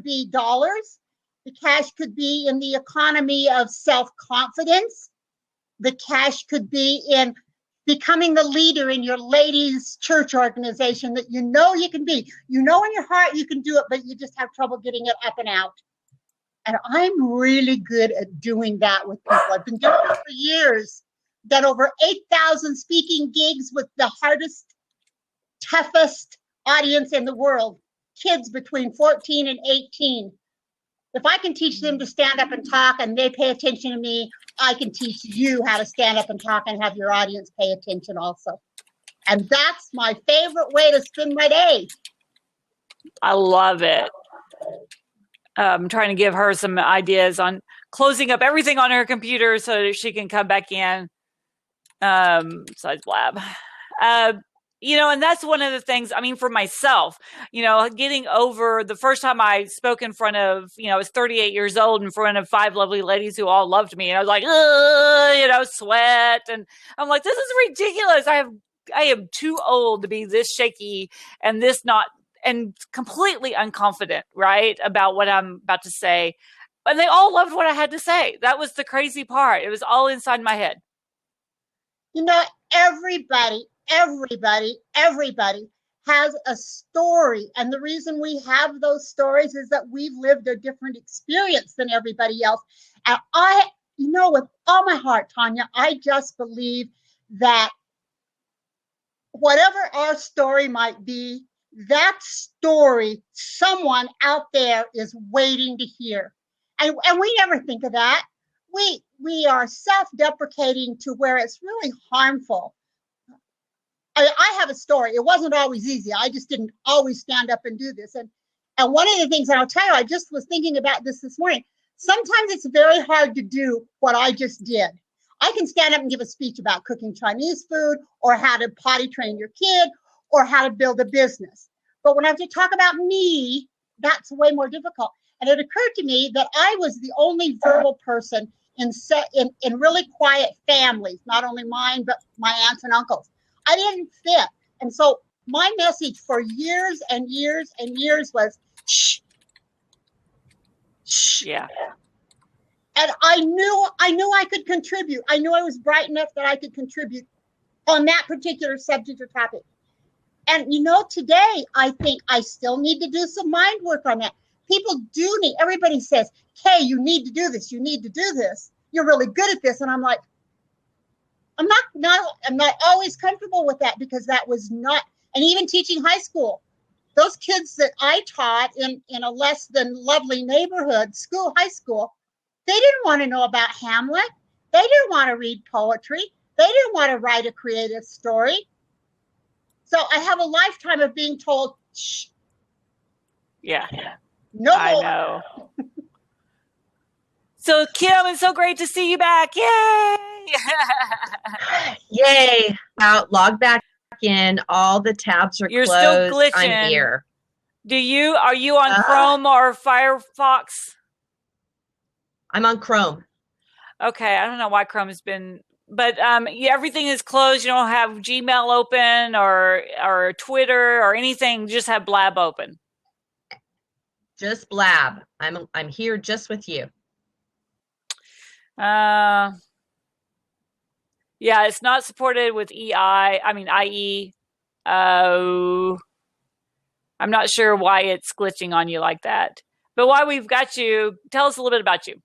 be dollars. The cash could be in the economy of self-confidence. The cash could be in becoming the leader in your ladies' church organization that you know you can be. You know in your heart you can do it, but you just have trouble getting it up and out. And I'm really good at doing that with people. I've been doing it for years. Done over 8,000 speaking gigs with the hardest, toughest audience in the world. Kids between 14 and 18. If I can teach them to stand up and talk and they pay attention to me, I can teach you how to stand up and talk and have your audience pay attention also. And that's my favorite way to spend my day. I love it. I'm trying to give her some ideas on closing up everything on her computer so that she can come back in. Besides Blab. And that's one of the things, for myself, getting over the first time I spoke in front of, I was 38 years old in front of 5 lovely ladies who all loved me. And I was like, sweat. And I'm like, this is ridiculous. I am too old to be this shaky and and completely unconfident, right? About what I'm about to say. And they all loved what I had to say. That was the crazy part. It was all inside my head. Everybody has a story. And the reason we have those stories is that we've lived a different experience than everybody else. And with all my heart, Tanya, I just believe that whatever our story might be, that story someone out there is waiting to hear. And we never think of that. We are self-deprecating to where it's really harmful. I have a story. It wasn't always easy. I just didn't always stand up and do this. And one of the things, and I'll tell you, I just was thinking about this morning. Sometimes it's very hard to do what I just did. I can stand up and give a speech about cooking Chinese food or how to potty train your kid or how to build a business. But when I have to talk about me, that's way more difficult. And it occurred to me that I was the only verbal person in really quiet families, not only mine, but my aunts and uncles. I didn't fit. And so my message for years and years and years was, shh. Yeah. And I knew I could contribute. I knew I was bright enough that I could contribute on that particular subject or topic. And today I think I still need to do some mind work on that. People do need, everybody says, Kay, you need to do this. You need to do this. You're really good at this. And I'm like, I'm not always comfortable with that, because that was not, and even teaching high school, those kids that I taught in a less than lovely neighborhood school, high school, they didn't want to know about Hamlet. They didn't want to read poetry. They didn't want to write a creative story. So I have a lifetime of being told, shh. Yeah. No more. I know. So Kim, it's so great to see you back. Yay! Yay. Now log back in. All the tabs are You're closed. still glitching. I'm here. Are you on Chrome or Firefox? I'm on Chrome. Okay. I don't know why Chrome has been, but everything is closed. You don't have Gmail open or Twitter or anything. You just have Blab open. Just Blab. I'm here just with you. Yeah, it's not supported with IE. I'm not sure why it's glitching on you like that. But while we've got you, tell us a little bit about you.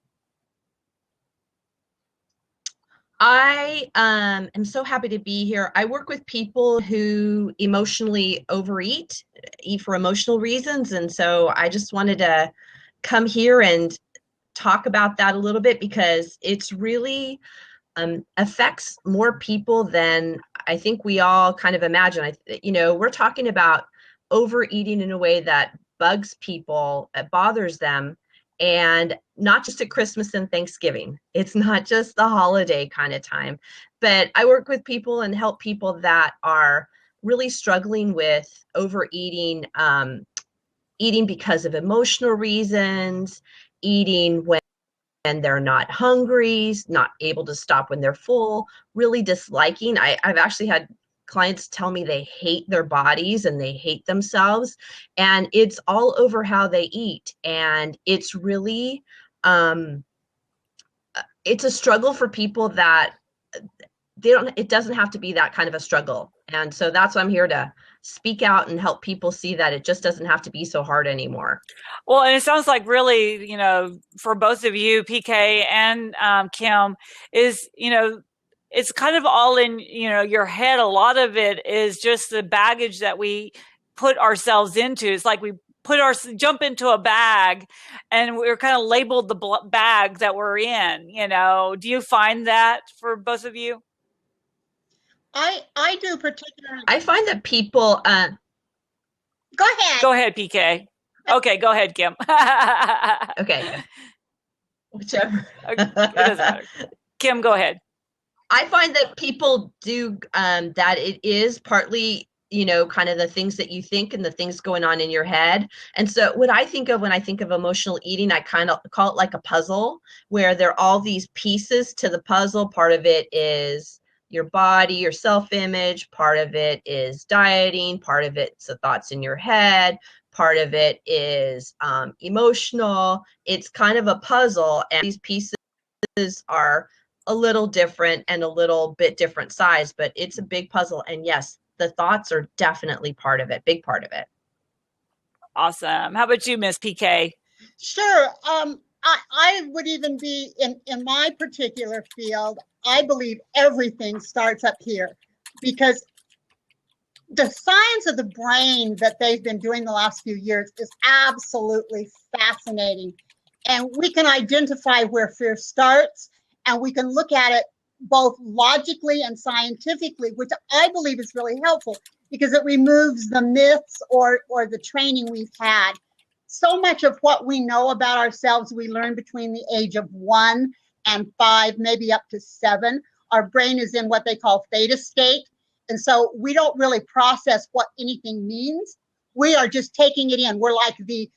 I am so happy to be here. I work with people who emotionally overeat, eat for emotional reasons. And so I just wanted to come here and talk about that a little bit, because it's really affects more people than I think we all kind of imagine. We're talking about overeating in a way that bugs people, it bothers them. And not just at Christmas and Thanksgiving. It's not just the holiday kind of time, but I work with people and help people that are really struggling with overeating, eating because of emotional reasons, eating when they're not hungry, not able to stop when they're full, really disliking. I've actually had clients tell me they hate their bodies and they hate themselves, and it's all over how they eat. And it's really it's a struggle for people that it doesn't have to be that kind of a struggle. And so that's why I'm here to speak out and help people see that it just doesn't have to be so hard anymore. Well, and it sounds like really, for both of you, PK and Kim, is, it's kind of all in, your head. A lot of it is just the baggage that we put ourselves into. It's like we jump into a bag and we're kind of labeled the bag that we're in, Do you find that for both of you? I do particularly. I find that people, Go ahead. Go ahead, PK. Okay, go ahead, Kim. Okay. Whichever. It doesn't matter. Kim, go ahead. I find that people do that it is partly, kind of the things that you think and the things going on in your head. And so what I think of when I think of emotional eating, I kind of call it like a puzzle, where there are all these pieces to the puzzle. Part of it is your body, your self-image. Part of it is dieting. Part of it's the thoughts in your head. Part of it is emotional. It's kind of a puzzle, and these pieces are a little different and a little bit different size, but it's a big puzzle. And yes, the thoughts are definitely part of it, big part of it. Awesome. How about you, Miss PK? Sure. I would even be in my particular field. I believe everything starts up here, because the science of the brain that they've been doing the last few years is absolutely fascinating. And we can identify where fear starts, and we can look at it both logically and scientifically, which I believe is really helpful, because it removes the myths or the training we've had. So much of what we know about ourselves, we learn between the age of 1 and 5, maybe up to 7. Our brain is in what they call theta state. And so we don't really process what anything means. We are just taking it in. We're like the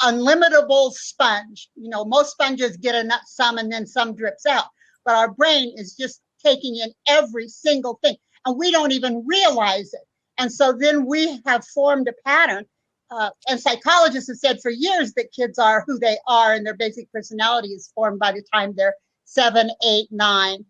unlimitable sponge. Most sponges get some and then some drips out. But our brain is just taking in every single thing. And we don't even realize it. And so then we have formed a pattern and psychologists have said for years that kids are who they are, and their basic personality is formed by the time they're 7, 8, 9.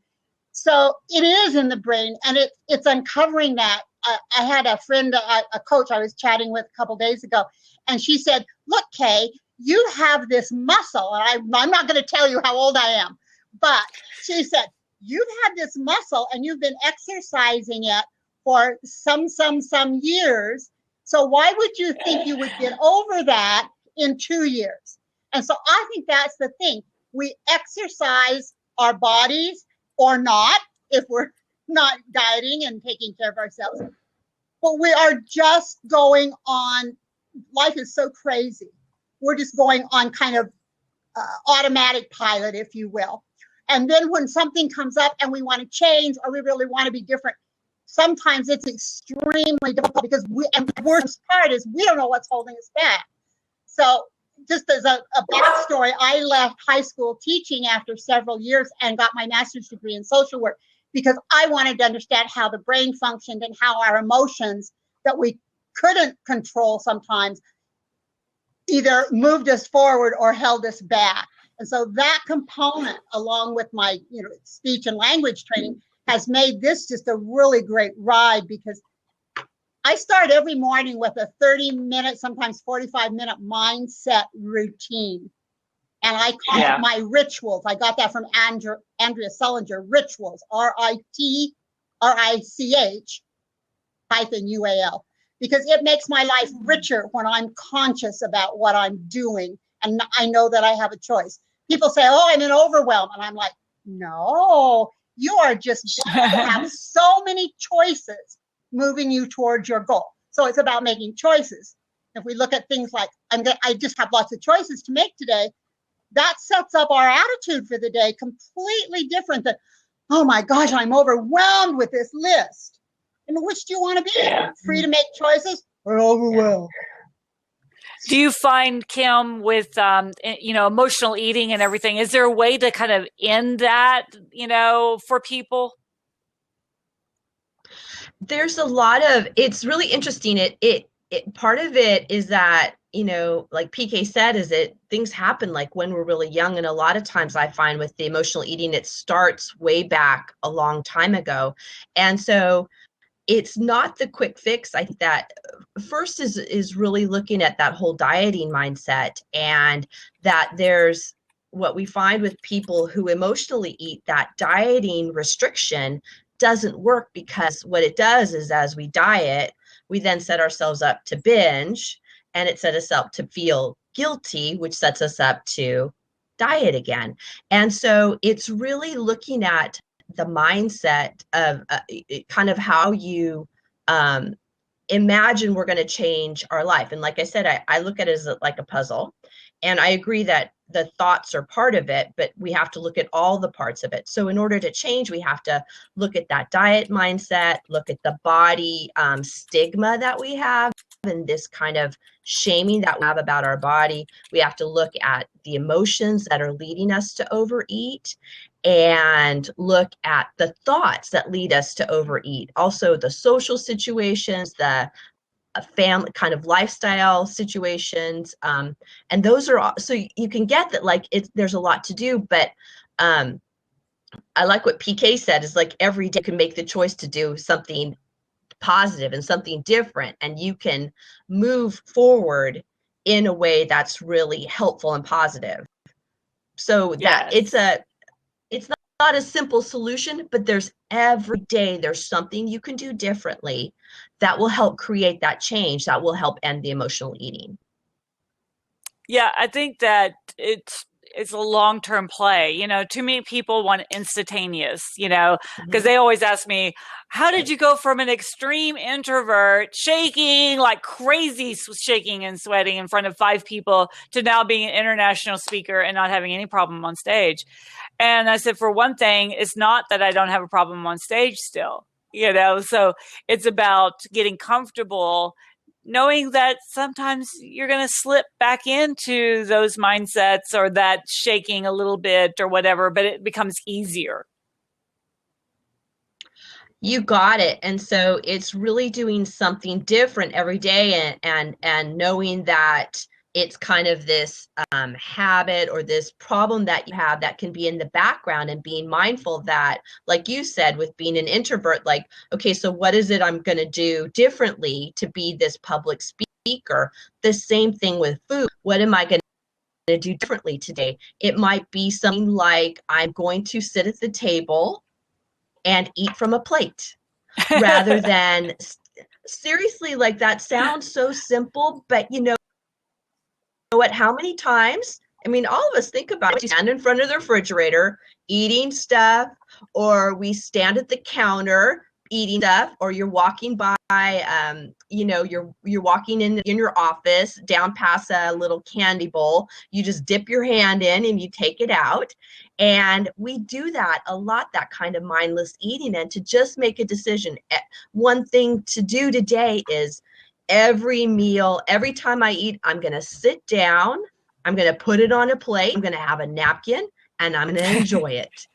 So it is in the brain, and it's uncovering that. I had a friend, a coach I was chatting with a couple days ago, and she said, look, Kay, you have this muscle, and I'm not going to tell you how old I am, but she said, you've had this muscle, and you've been exercising it for some years. So why would you think you would get over that in 2 years? And so I think that's the thing. We exercise our bodies or not, if we're not dieting and taking care of ourselves. But we are just going on, life is so crazy. We're just going on kind of automatic pilot, if you will. And then when something comes up and we want to change or we really want to be different, sometimes it's extremely difficult because and the worst part is we don't know what's holding us back. So just as a backstory, I left high school teaching after several years and got my master's degree in social work because I wanted to understand how the brain functioned and how our emotions that we couldn't control sometimes either moved us forward or held us back. And so that component, along with my speech and language training, has made this just a really great ride because I start every morning with a 30-minute, sometimes 45-minute mindset routine. And I call it my rituals. I got that from Andrea Sullinger, rituals, RITRICH-UAL, because it makes my life richer when I'm conscious about what I'm doing. And I know that I have a choice. People say, oh, I'm in overwhelm. And I'm like, no, you are just have so many choices moving you towards your goal. So it's about making choices. If we look at things like, I just have lots of choices to make today, that sets up our attitude for the day completely different than, oh my gosh, I'm overwhelmed with this list. And which do you want to be? Free to make choices or overwhelmed? Do you find, Kim, with emotional eating and everything, is there a way to kind of end that, for people? There's a lot of, it's really interesting. It part of it is that, like PK said, is that things happen like when we're really young. And a lot of times I find with the emotional eating, it starts way back a long time ago. And so it's not the quick fix. I think that first is really looking at that whole dieting mindset, and that there's what we find with people who emotionally eat, that dieting restriction doesn't work, because what it does is as we diet, we then set ourselves up to binge, and it sets us up to feel guilty, which sets us up to diet again. And so it's really looking at the mindset of kind of how you imagine we're going to change our life. And like I said, I look at it as like a puzzle. And I agree that the thoughts are part of it, but we have to look at all the parts of it. So in order to change, we have to look at that diet mindset, look at the body stigma that we have, and this kind of shaming that we have about our body. We have to look at the emotions that are leading us to overeat, and look at the thoughts that lead us to overeat. Also the social situations, the family kind of lifestyle situations. And those are all, so you can get that, like, there's a lot to do, but I like what PK said, is like every day you can make the choice to do something positive and something different, and you can move forward in a way that's really helpful and positive. So that it's not a simple solution, but there's every day there's something you can do differently that will help create that change, that will help end the emotional eating. Yeah, I think that it's a long-term play. Too many people want instantaneous, because they always ask me, how did you go from an extreme introvert shaking like crazy, shaking and sweating in front of 5 people, to now being an international speaker and not having any problem on stage? And I said, for one thing, it's not that I don't have a problem on stage still, so it's about getting comfortable knowing that sometimes you're going to slip back into those mindsets or that shaking a little bit or whatever, but it becomes easier. You got it. And so it's really doing something different every day, and knowing that it's kind of this habit or this problem that you have that can be in the background, and being mindful that, like you said, with being an introvert, like, okay, so what is it I'm going to do differently to be this public speaker? The same thing with food. What am I going to do differently today? It might be something like, I'm going to sit at the table and eat from a plate rather than seriously, like, that sounds so simple, but you know what, how many times, I mean, all of us think about it. We stand in front of the refrigerator eating stuff, or we stand at the counter eating stuff, or you're walking by, you know, you're walking in your office down past a little candy bowl. You just dip your hand in and you take it out. And we do that a lot, that kind of mindless eating. And to just make a decision, one thing to do today is, every meal, every time I eat, I'm going to sit down, I'm going to put it on a plate, I'm going to have a napkin, and I'm going to enjoy it.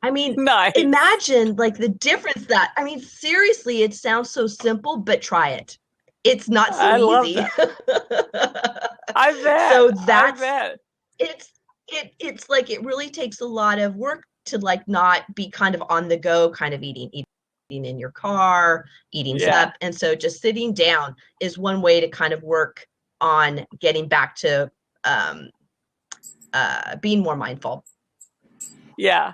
I mean, nice. Imagine like the difference that, I mean, seriously, it sounds so simple, but try it. It's not so easy. I bet. So that's, it's like, it really takes a lot of work to like not be kind of on the go kind of eating in your car, eating stuff. And so just sitting down is one way to kind of work on getting back to being more mindful. Yeah.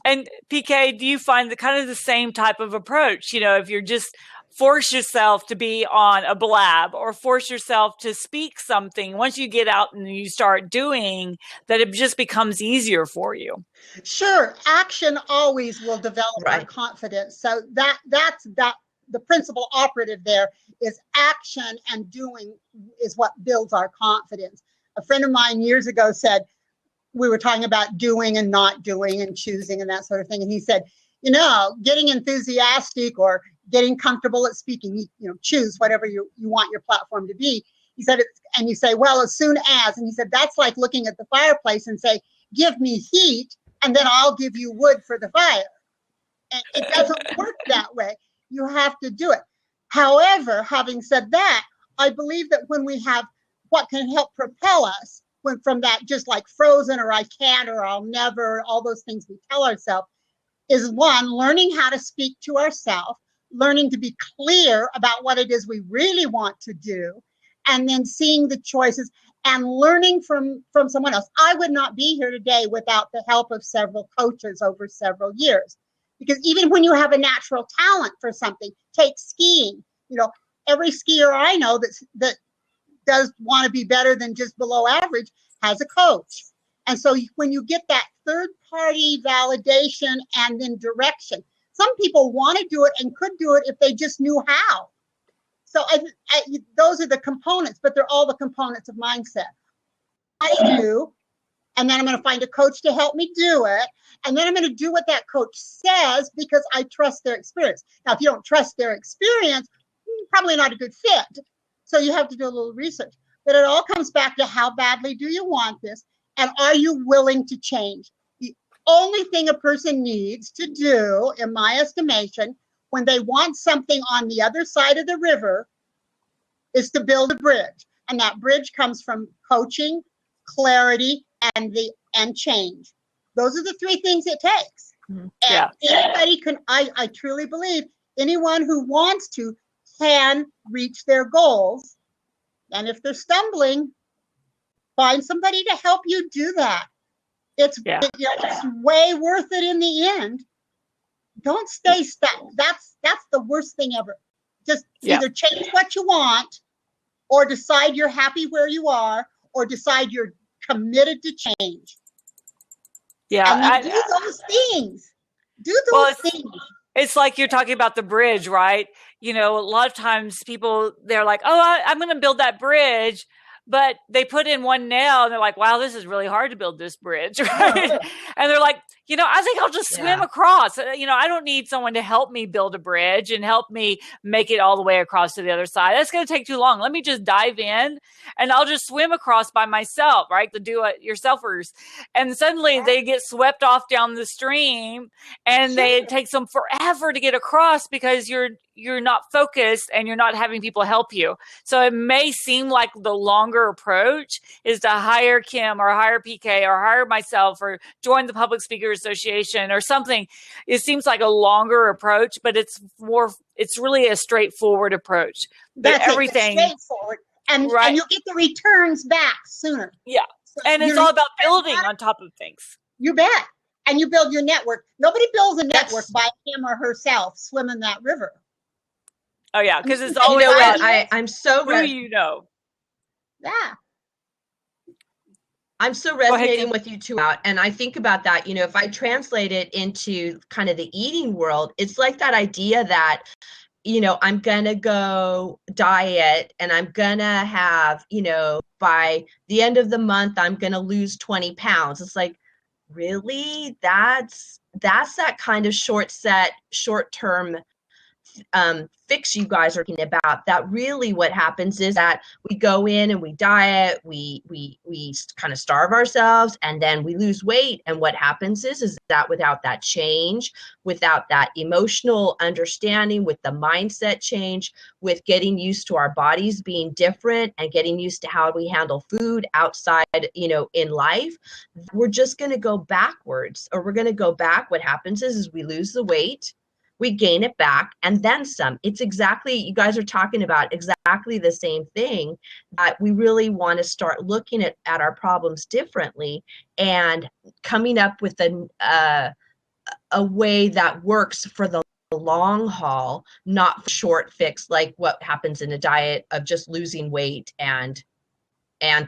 And PK, do you find the kind of the same type of approach? You know, if you're just force yourself to be on a blab or force yourself to speak something, once you get out and you start doing that, it just becomes easier for you. Sure. Action always will develop our confidence. So that's the principal operative there is action, and doing is what builds our confidence. A friend of mine years ago said, we were talking about doing and not doing and choosing and that sort of thing. And he said, you know, getting enthusiastic or getting comfortable at speaking, you know, choose whatever you want your platform to be. He said, and you say, well, as soon as, and he said, that's like looking at the fireplace and say, give me heat, and then I'll give you wood for the fire. And it doesn't work that way. You have to do it. However, having said that, I believe that when we have what can help propel us from that, just like frozen or I can't or I'll never, all those things we tell ourselves, is one, learning how to speak to ourselves, learning to be clear about what it is we really want to do, and then seeing the choices and learning from someone else. I would not be here today without the help of several coaches over several years. Because even when you have a natural talent for something, take skiing, you know, every skier I know that does want to be better than just below average has a coach. And so when you get that third party validation and then direction, some people want to do it and could do it if they just knew how. So those are the components, but they're all the components of mindset. I do, and then I'm going to find a coach to help me do it. And then I'm going to do what that coach says because I trust their experience. Now, if you don't trust their experience, probably not a good fit. So you have to do a little research. But it all comes back to how badly do you want this? And are you willing to change? The only thing a person needs to do, in my estimation, when they want something on the other side of the river, is to build a bridge. And that bridge comes from coaching, clarity, and change. Those are the three things it takes. Mm-hmm. And anybody can, I truly believe, anyone who wants to can reach their goals. And if they're stumbling, find somebody to help you do that. It's way worth it in the end. Don't stay stuck. That's the worst thing ever. Just either change what you want, or decide you're happy where you are, or decide you're committed to change. Yeah, and do those things. Do those things. It's like you're talking about the bridge, right? You know, a lot of times people, they're like, oh, I'm going to build that bridge. but they put in one nail and they're like, wow, this is really hard to build this bridge. Right? And they're like, I think I'll just swim across. I don't need someone to help me build a bridge and help me make it all the way across to the other side. That's going to take too long. Let me just dive in and I'll just swim across by myself, right? The do-it-yourselfers. And suddenly they get swept off down the stream and it takes them forever to get across because you're not focused and you're not having people help you. So it may seem like the longer approach is to hire Kim or hire PK or hire myself or join the Public Speakers Association or something. It seems like a longer approach, but it's really a straightforward approach. That's everything straightforward. And you'll get the returns back sooner. Yeah. And it's all about building on top of things. You bet. And you build your network. Nobody builds a network by him or herself swimming that river. Oh yeah, because it's always I'm so who you know. Yeah. I'm so resonating with you two out. And I think about that, if I translate it into kind of the eating world, it's like that idea that, I'm going to go diet and I'm going to have, by the end of the month, I'm going to lose 20 pounds. It's like, really? That's that kind of short-term fix you guys are talking about. That really what happens is that we go in and we diet, we kind of starve ourselves, and then we lose weight. And what happens is that without that change, without that emotional understanding, with the mindset change, with getting used to our bodies being different and getting used to how we handle food outside, in life, we're just going to go backwards, or we're going to go back. What happens is we lose the weight, we gain it back, and then some. It's exactly, you guys are talking about exactly the same thing, that we really want to start looking at our problems differently and coming up with a way that works for the long haul, not short fix like what happens in a diet of just losing weight and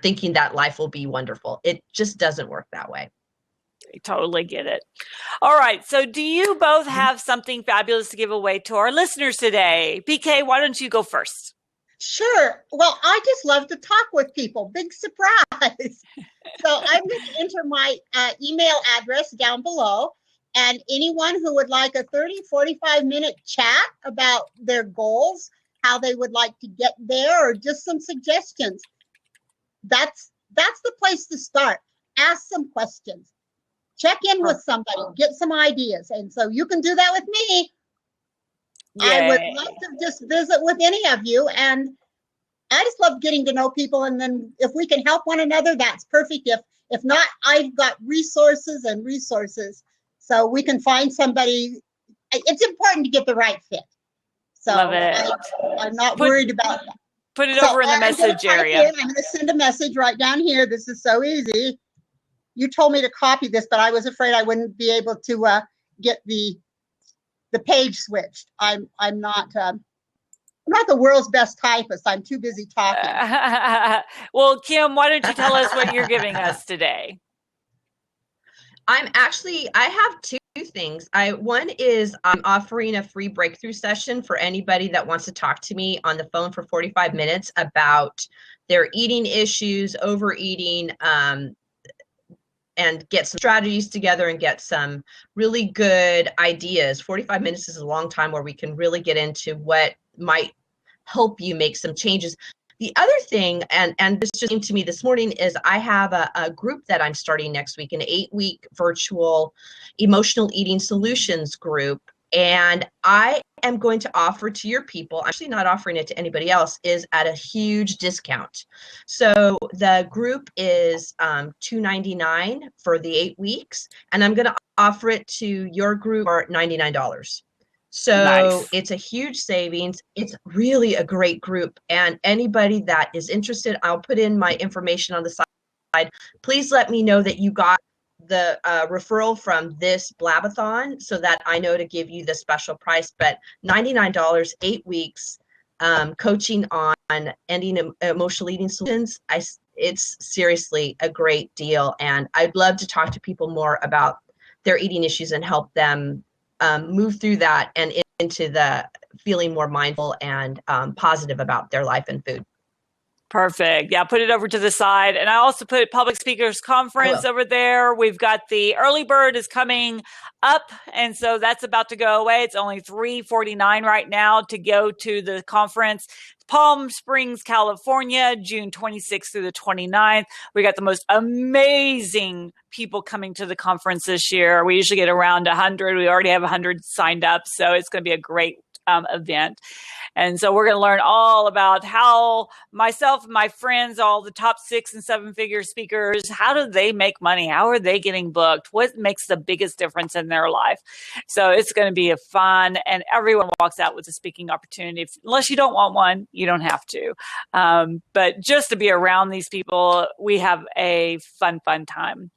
thinking that life will be wonderful. It just doesn't work that way. I totally get it. All right. So do you both have something fabulous to give away to our listeners today? PK, why don't you go first? Sure. Well, I just love to talk with people. Big surprise. So I'm going to enter my email address down below. And anyone who would like a 45-minute chat about their goals, how they would like to get there, or just some suggestions, that's the place to start. Ask some questions. Check in with somebody, get some ideas. And so you can do that with me. Yay. I would love to just visit with any of you. And I just love getting to know people. And then if we can help one another, that's perfect. If not, I've got resources. So we can find somebody. It's important to get the right fit. So love it. I'm not worried about that. Put it over in the message area. I'm going to send a message right down here. This is so easy. You told me to copy this, but I was afraid I wouldn't be able to get the page switched. I'm not the world's best typist. I'm too busy talking. Well, Kim, why don't you tell us what you're giving us today? I have two things. One is I'm offering a free breakthrough session for anybody that wants to talk to me on the phone for 45 minutes about their eating issues, overeating, and get some strategies together and get some really good ideas. 45 minutes is a long time where we can really get into what might help you make some changes. The other thing, and this just came to me this morning, is I have a group that I'm starting next week, an 8-week virtual emotional eating solutions group. And I am going to offer to your people, I'm actually not offering it to anybody else, is at a huge discount. So the group is $299 for the 8 weeks, and I'm going to offer it to your group for $99. So nice. It's a huge savings. It's really a great group. And anybody that is interested, I'll put in my information on the side. Please let me know that you got the referral from this Blab-a-thon so that I know to give you the special price. But $99, 8 weeks, coaching on ending emotional eating solutions. It's seriously a great deal. And I'd love to talk to people more about their eating issues and help them move through that and into the feeling more mindful and positive about their life and food. Perfect. Yeah, put it over to the side. And I also put Public Speakers Conference over there. We've got the early bird is coming up, and so that's about to go away. It's only $349 right now to go to the conference. Palm Springs, California, June 26th through the 29th. We got the most amazing people coming to the conference this year. We usually get around 100. We already have 100 signed up, so it's going to be a great event. And so we're going to learn all about how myself and my friends, all the top 6 and 7 figure speakers, how do they make money? How are they getting booked? What makes the biggest difference in their life? So it's going to be a fun, and everyone walks out with a speaking opportunity. Unless you don't want one, you don't have to. But just to be around these people, we have a fun time.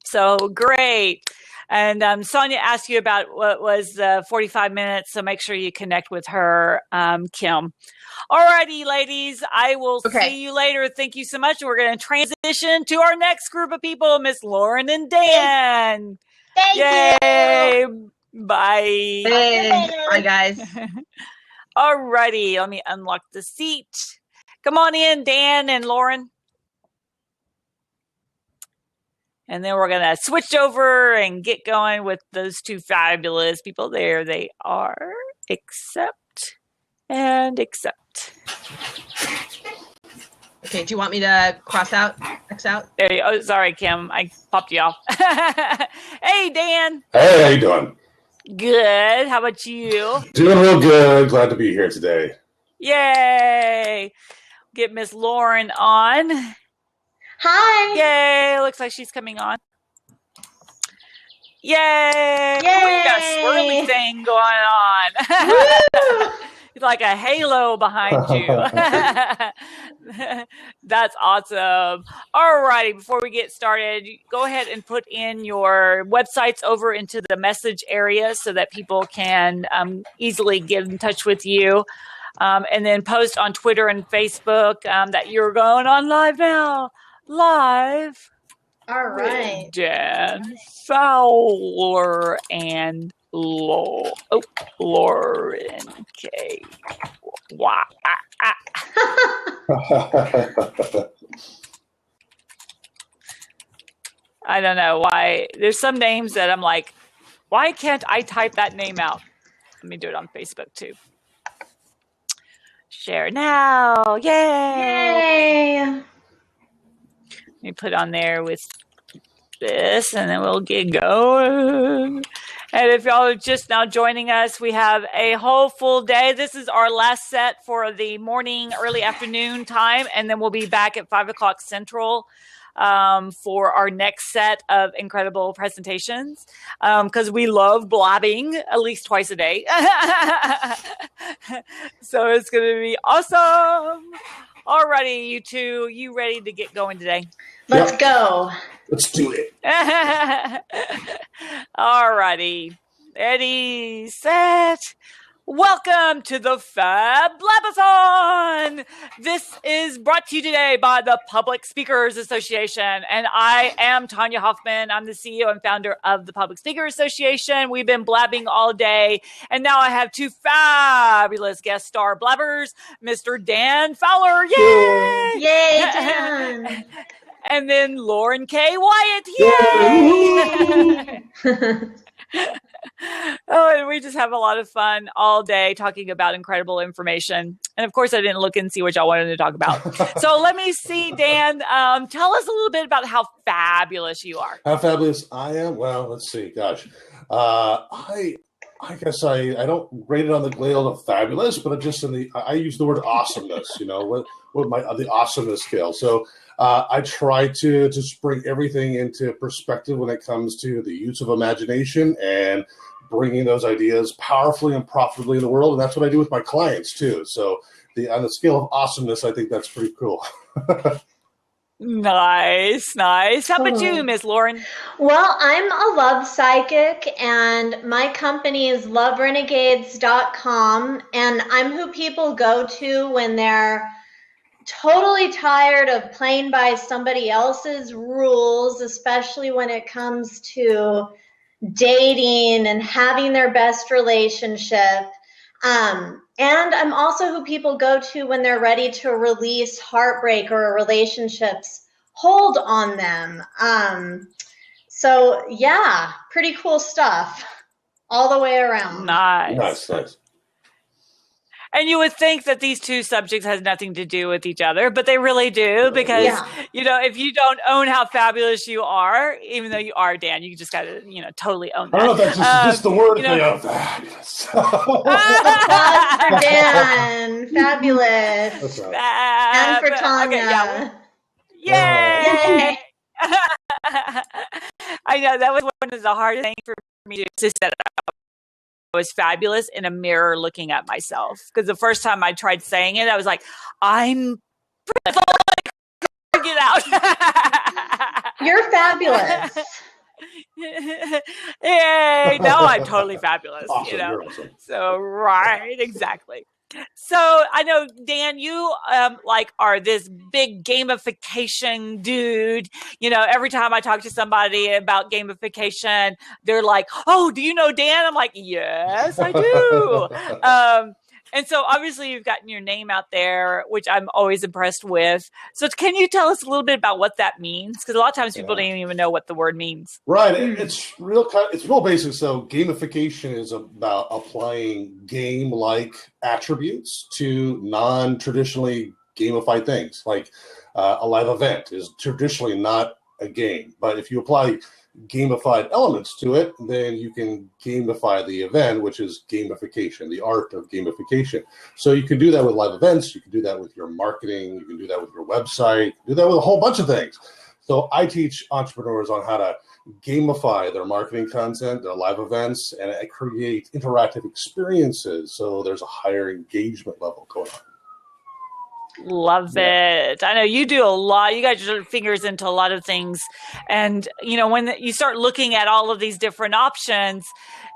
So great. And Sonia asked you about what was the 45 minutes, so make sure you connect with her, Kim. All righty, ladies, I will see you later. Thank you so much. We're going to transition to our next group of people, Miss Lauren and Dan. Thank you. Bye. Hey. Bye, guys. All righty, let me unlock the seat. Come on in, Dan and Lauren. And then we're going to switch over and get going with those two fabulous people. There they are. Accept and accept. Okay, do you want me to cross out, X out? There you go. Oh, sorry, Kim. I popped you off. Hey, Dan. Hey, how you doing? Good. How about you? Doing real good. Glad to be here today. Yay. Get Miss Lauren on. Hi. Yay. Looks like she's coming on. Yay. We got a swirly thing going on. It's like a halo behind you. That's awesome. All righty. Before we get started, go ahead and put in your websites over into the message area so that people can easily get in touch with you. And then post on Twitter and Facebook that you're going on live now. Live. All right. Dan Fowler and Lauren K. Wow. I don't know why. There's some names that I'm like, why can't I type that name out? Let me do it on Facebook too. Share now. Yay. Yay. Let me put on there with this, and then we'll get going. And if y'all are just now joining us, we have a whole full day. This is our last set for the morning, early afternoon time, and then we'll be back at 5 o'clock Central for our next set of incredible presentations, because we love blabbing at least twice a day. So it's going to be awesome. Alrighty, you two, you ready to get going today? Let's go. Let's do it. Alrighty. Ready, set. Welcome to the Fab Blab-a-thon. This is brought to you today by the Public Speakers Association. And I am Tanya Hoffman. I'm the CEO and founder of the Public Speakers Association. We've been blabbing all day. And now I have two fabulous guest star blabbers, Mr. Dan Fowler. Yay! Yay, Dan. And then Lauren K. Wyatt. Yay! Oh, and we just have a lot of fun all day talking about incredible information. And of course, I didn't look and see what y'all wanted to talk about. So let me see, Dan, tell us a little bit about how fabulous you are. How fabulous I am? Well, let's see. Gosh, I guess I don't rate it on the scale of fabulous, but just I use the word awesomeness. You know, the awesomeness scale. So I try to just bring everything into perspective when it comes to the use of imagination and bringing those ideas powerfully and profitably in the world. And that's what I do with my clients too. So on the scale of awesomeness, I think that's pretty cool. Nice. How about you, Miss Lauren? Well, I'm a love psychic, and my company is loverenegades.com, and I'm who people go to when they're totally tired of playing by somebody else's rules, especially when it comes to dating and having their best relationship. And I'm also who people go to when they're ready to release heartbreak or relationships hold on them. So yeah, pretty cool stuff all the way around. Nice. Nice. And you would think that these two subjects has nothing to do with each other, but they really do, because, you know, if you don't own how fabulous you are, even though you are, Dan, you just got to, you know, totally own that. I don't know if that's just the word you know, fabulous. Applause for Dan. Fabulous. That's right. And for Tanya. Okay, Yay! I know that was one of the hardest things for me to set up. I was fabulous in a mirror looking at myself, because the first time I tried saying it, I was like, I'm get out. You're fabulous. Yay! Now I'm totally fabulous. Awesome, you know, you're awesome. So right, exactly. So I know, Dan, you like are this big gamification dude. You know, every time I talk to somebody about gamification, they're like, "Oh, do you know Dan?" I'm like, "Yes, I do." And so obviously you've gotten your name out there, which I'm always impressed with. So can you tell us a little bit about what that means? Because a lot of times people don't even know what the word means. Right. It's real basic. So gamification is about applying game-like attributes to non-traditionally gamified things. Like a live event is traditionally not a game, but if you apply gamified elements to it, then you can gamify the event, which is gamification, the art of gamification. So you can do that with live events, you can do that with your marketing, you can do that with your website, you can do that with a whole bunch of things. So I teach entrepreneurs on how to gamify their marketing content, their live events, and create interactive experiences so there's a higher engagement level going on. Love it. I know you do a lot. You got your fingers into a lot of things. And, you know, when you start looking at all of these different options,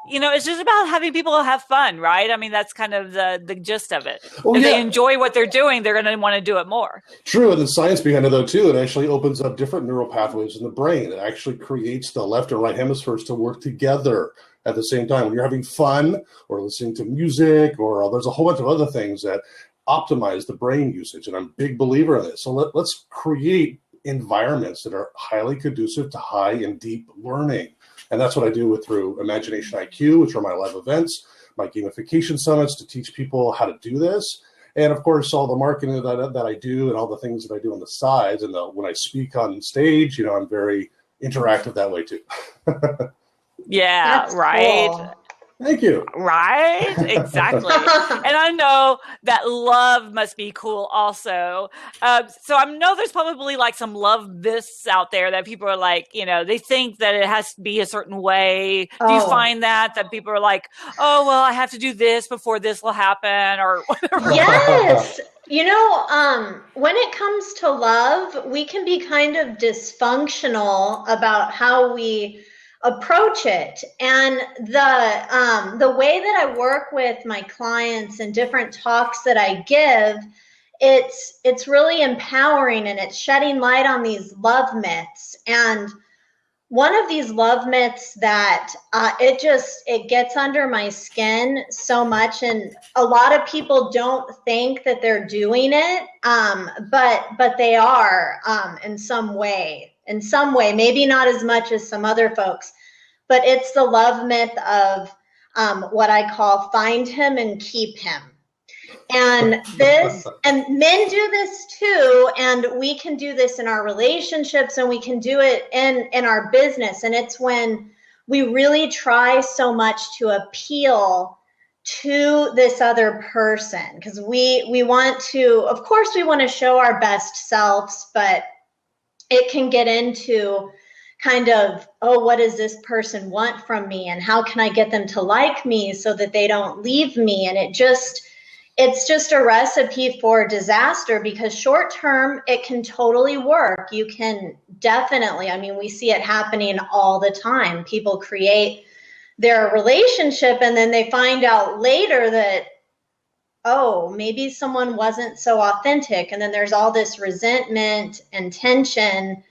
you know, it's just about having people have fun, right? I mean, that's kind of the gist of it. If they enjoy what they're doing, they're going to want to do it more. True. And the science behind it, though, too, it actually opens up different neural pathways in the brain. It actually creates the left and right hemispheres to work together at the same time. When you're having fun or listening to music, or there's a whole bunch of other things that optimize the brain usage, and I'm a big believer in this. So let's create environments that are highly conducive to high and deep learning, and that's what I do through Imagination IQ, which are my live events, my gamification summits to teach people how to do this, and of course all the marketing that I do and all the things that I do on the sides. And when I speak on stage, you know, I'm very interactive that way too. Yeah, that's right. Cool. Thank you. Right? Exactly. And I know that love must be cool also. So I know there's probably like some love this out there that people are like, you know, they think that it has to be a certain way. Do you find that people are like, oh, well, I have to do this before this will happen or whatever? Yes. You know, when it comes to love, we can be kind of dysfunctional about how we approach it. And the way that I work with my clients and different talks that I give, it's really empowering, and it's shedding light on these love myths. And one of these love myths that it gets under my skin so much, and a lot of people don't think that they're doing it, but they are in some way, maybe not as much as some other folks, but it's the love myth of what I call find him and keep him. And men do this too, and we can do this in our relationships, and we can do it in our business. And it's when we really try so much to appeal to this other person, because we want to, of course, we want to show our best selves, but it can get into kind of, oh, what does this person want from me? And how can I get them to like me so that they don't leave me? And it's just a recipe for disaster, because short term, it can totally work. You can definitely, I mean, we see it happening all the time. People create their relationship and then they find out later that, oh, maybe someone wasn't so authentic. And then there's all this resentment and tension.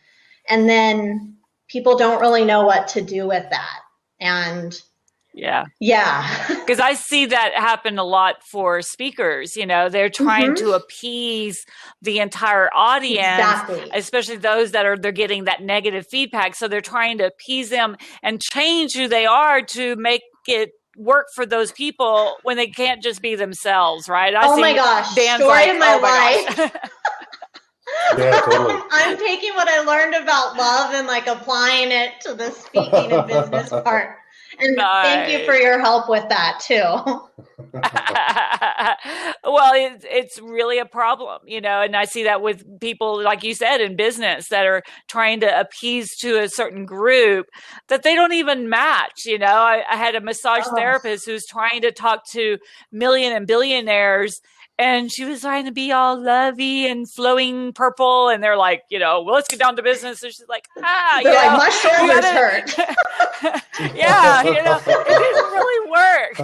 And then people don't really know what to do with that. And Yeah. Yeah. Because I see that happen a lot for speakers. You know, they're trying to appease the entire audience, Exactly. especially those they're getting that negative feedback. So they're trying to appease them and change who they are to make it work for those people when they can't just be themselves, right? Oh my gosh, Dan's story like, of my gosh. life. Yeah, totally. I'm taking what I learned about love and like applying it to the speaking and business part. And thank you for your help with that too. Well, it's really a problem, you know, and I see that with people, like you said, in business that are trying to appease to a certain group that they don't even match. You know, I had a massage therapist who's trying to talk to million and billionaires, and she was trying to be all lovey and flowing purple. And they're like, you know, well, let's get down to business. And she's like, they're like, my shoulders hurt. Yeah, you know, it didn't really work.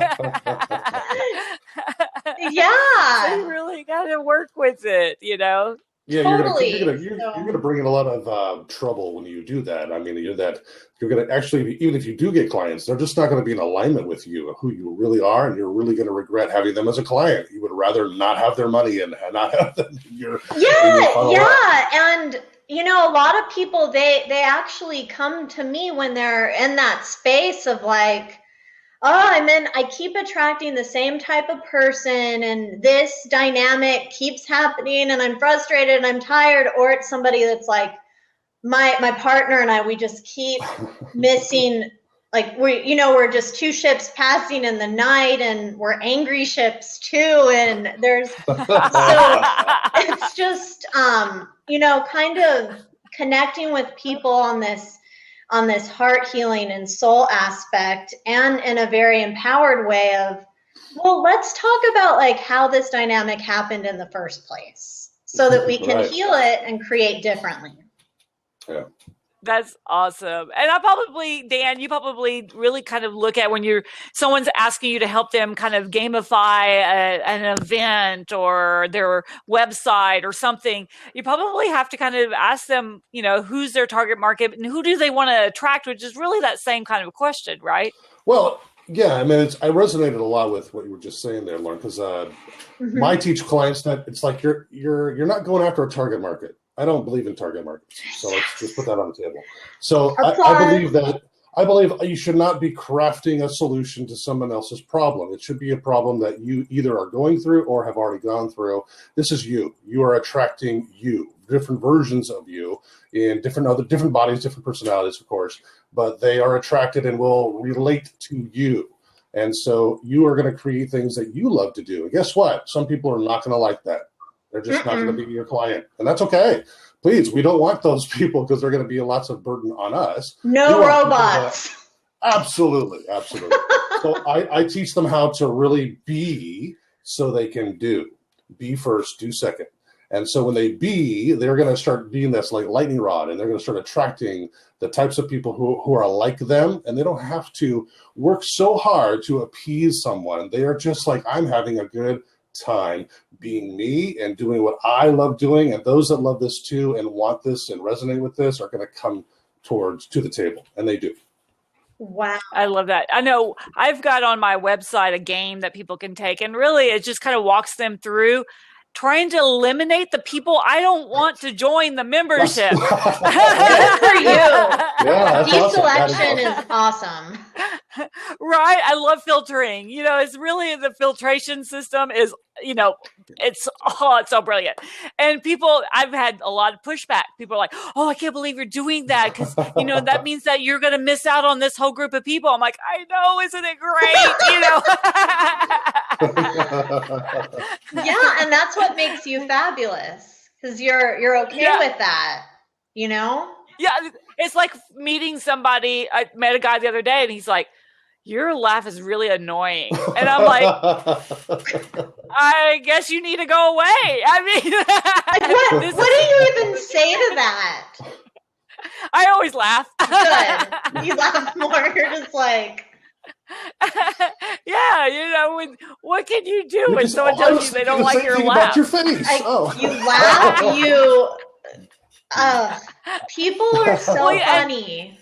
Yeah. You really got to work with it, you know? Yeah, totally. you're gonna bring in a lot of trouble when you do that. I mean, you're gonna actually, even if you do get clients, they're just not going to be in alignment with you and who you really are, and you're really going to regret having them as a client. You would rather not have their money and not have them in your And you know, a lot of people they actually come to me when they're in that space of like, I keep attracting the same type of person and this dynamic keeps happening and I'm frustrated and I'm tired. Or it's somebody that's like, my partner and I, we just keep missing, like we're just two ships passing in the night and we're angry ships too. And there's, so it's just, kind of connecting with people on this heart healing and soul aspect, and in a very empowered way of, well, let's talk about like how this dynamic happened in the first place so that we can heal it and create differently. Yeah. That's awesome. And Dan, you probably really kind of look at when someone's asking you to help them kind of gamify an event or their website or something. You probably have to kind of ask them, you know, who's their target market and who do they want to attract, which is really that same kind of question, right? Well, yeah, I mean, I resonated a lot with what you were just saying there, Lauren, because I teach clients that it's like you're not going after a target market. I don't believe in target markets, so let's just put that on the table. So I believe you should not be crafting a solution to someone else's problem. It should be a problem that you either are going through or have already gone through. This is you. You are attracting you, different versions of you in different bodies, different personalities, of course, but they are attracted and will relate to you. And so you are going to create things that you love to do. And guess what? Some people are not going to like that. They're just not going to be your client. And that's okay. Please, we don't want those people because they're going to be lots of burden on us. No robots. Absolutely. So I teach them how to really be so they can do. Be first, do second. And so when they're going to start being this like lightning rod, and they're going to start attracting the types of people who are like them, and they don't have to work so hard to appease someone. They are just like, I'm having a good time being me and doing what I love doing, and those that love this too and want this and resonate with this are going to come to the table, and they do. Wow. I love that. I know I've got on my website a game that people can take, and really it just kind of walks them through trying to eliminate the people I don't want to join the membership. Good for you. Yeah, Deselection is awesome. Right? I love filtering. You know, it's really the filtration system is, you know, it's so brilliant. And I've had a lot of pushback. People are like, oh, I can't believe you're doing that because, you know, that means that you're going to miss out on this whole group of people. I'm like, I know, isn't it great? You know? Yeah, and that's what makes you fabulous because you're okay with that, you know? Yeah, it's like meeting somebody. I met a guy the other day and he's like, your laugh is really annoying. And I'm like, I guess you need to go away. I mean, like what do you even say to that? I always laugh. Good. You laugh more. You're just like, yeah, you know, what can you do when someone tells you they don't like your laugh? Your face. You laugh, people are so funny.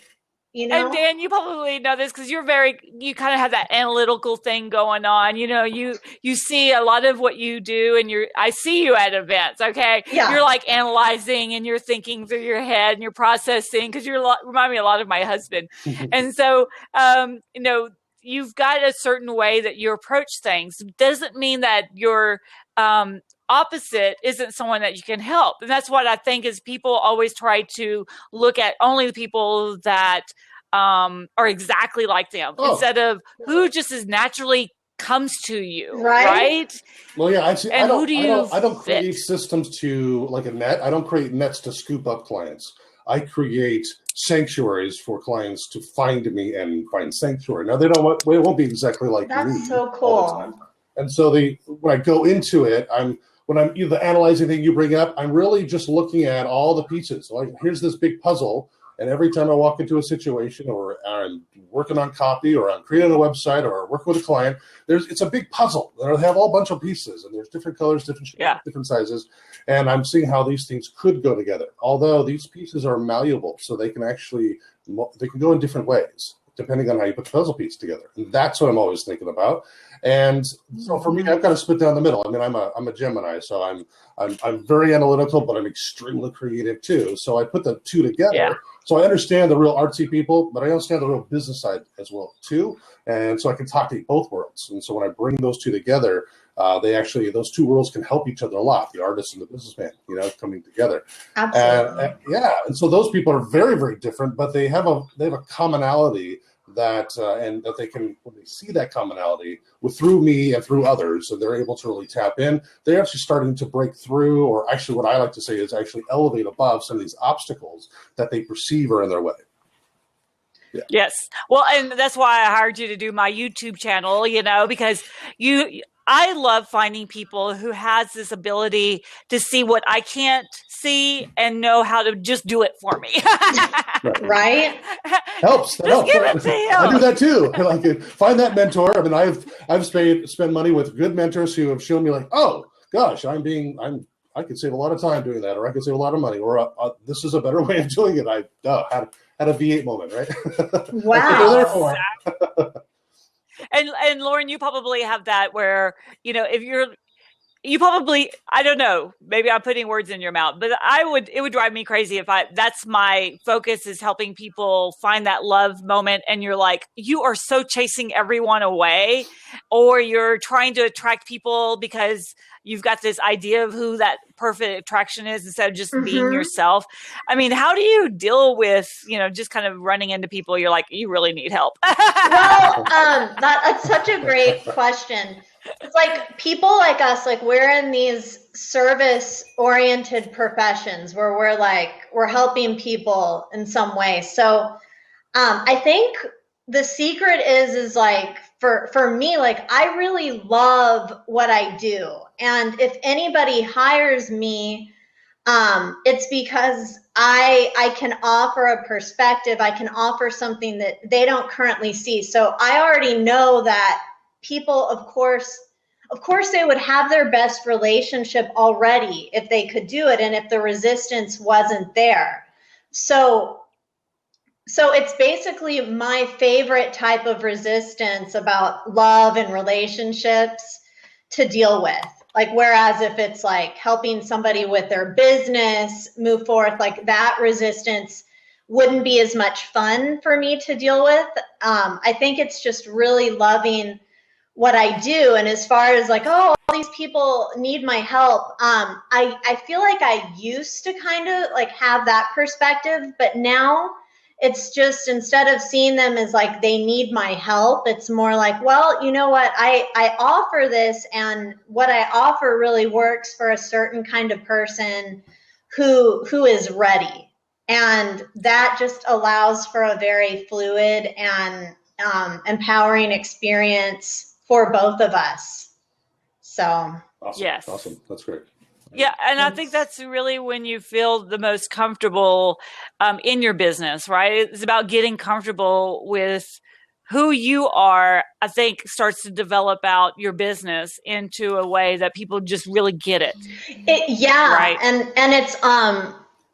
you know? And Dan, you probably know this because you kind of have that analytical thing going on. You know, you see a lot of what you do, and I see you at events. Okay, Yeah. You're like analyzing and you're thinking through your head and you're processing because remind me a lot of my husband. And so, you know, you've got a certain way that you approach things. Doesn't mean that you're opposite isn't someone that you can help. And that's what I think is people always try to look at only the people that are exactly like them instead of who just as naturally comes to you, right? Well, yeah, And who do you I don't create systems to like a net. I don't create nets to scoop up clients. I create sanctuaries for clients to find me and find sanctuary. Now it won't be exactly like me. That's so cool. All the time. And so when I go into it, when I'm either analyzing the thing you bring up, I'm really just looking at all the pieces. Like here's this big puzzle, and every time I walk into a situation, or I'm working on copy, or I'm creating a website, or working with a client, it's a big puzzle. They have all a bunch of pieces, and there's different colors, different shapes, different sizes, and I'm seeing how these things could go together. Although these pieces are malleable, so they can go in different ways depending on how you put the puzzle piece together. And that's what I'm always thinking about. And so for me, I've got to split down the middle. I mean, I'm a Gemini, so I'm very analytical, but I'm extremely creative too. So I put the two together. Yeah. So I understand the real artsy people, but I understand the real business side as well too. And so I can talk to both worlds. And so when I bring those two together, those two worlds can help each other a lot. The artist and the businessman, coming together. Absolutely. And so those people are very, very different, but they have a commonality that they can, when they see that commonality through me and through others, so they're able to really tap in. They're actually starting to break through, or actually what I like to say is actually elevate above some of these obstacles that they perceive are in their way. Yeah. Yes. Well, and that's why I hired you to do my YouTube channel, because I love finding people who has this ability to see what I can't see and know how to just do it for me. Right? Helps. That helps. Give it to him. I do that too. Like, find that mentor. I mean, I've spent money with good mentors who have shown me like, oh gosh, I could save a lot of time doing that, or I could save a lot of money, or this is a better way of doing it. I had a V8 moment, right? Wow. And Lauren, you probably have that where, you probably, I don't know, maybe I'm putting words in your mouth, but it would drive me crazy that's my focus, is helping people find that love moment. And you're like, you are so chasing everyone away, or you're trying to attract people because you've got this idea of who that perfect attraction is instead of just being yourself. I mean, how do you deal with, just kind of running into people you're like, you really need help? Well, that's such a great question. It's like people like us, like we're in these service-oriented professions where we're helping people in some way. So I think the secret is like, for me, like I really love what I do. And if anybody hires me, it's because I can offer a perspective. I can offer something that they don't currently see. So I already know that people, of course they would have their best relationship already if they could do it, and if the resistance wasn't there. So it's basically my favorite type of resistance about love and relationships to deal with. Like, whereas if it's like helping somebody with their business move forth, like that resistance wouldn't be as much fun for me to deal with. I think it's just really loving what I do. And as far as like, oh, all these people need my help, I feel like I used to kind of like have that perspective, but now it's just, instead of seeing them as like they need my help, it's more like, well, you know what, I offer this, and what I offer really works for a certain kind of person who is ready. And that just allows for a very fluid and empowering experience for both of us. So awesome. Yes. Awesome. That's great. Yeah, and I think that's really when you feel the most comfortable in your business, right? It's about getting comfortable with who you are. I think starts to develop out your business into a way that people just really get it. Yeah, right? And it's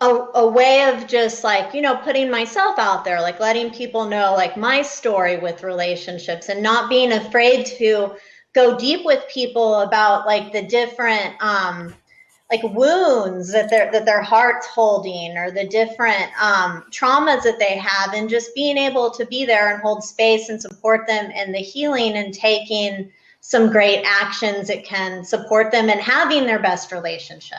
a way of just like, you know, putting myself out there, like letting people know like my story with relationships and not being afraid to go deep with people about like the different like wounds that their heart's holding, or the different traumas that they have, and just being able to be there and hold space and support them in the healing and taking some great actions that can support them and having their best relationship.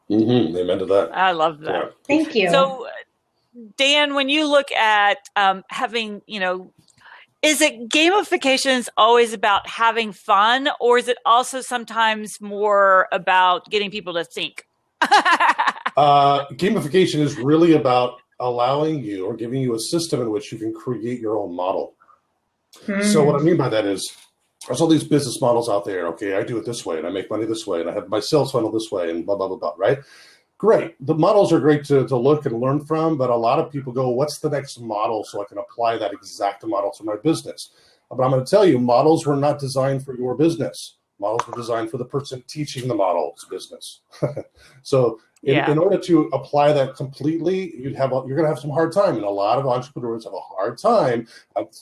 Amen to that. I love that. Yeah. Thank you. So, Dan, when you look at having, you know, is it gamification always about having fun, or is it also sometimes more about getting people to think? Gamification is really about allowing you or giving you a system in which you can create your own model. So what I mean by that is, there's all these business models out there. Okay, I do it this way, and I make money this way, and I have my sales funnel this way, and blah, blah, blah, blah, right? Great. The models are great to look and learn from, but a lot of people go, what's the next model so I can apply that exact model to my business? But I'm going to tell you, models were not designed for your business. Models were designed for the person teaching the model's business. So in order to apply that completely, you're going to have some hard time. And a lot of entrepreneurs have a hard time.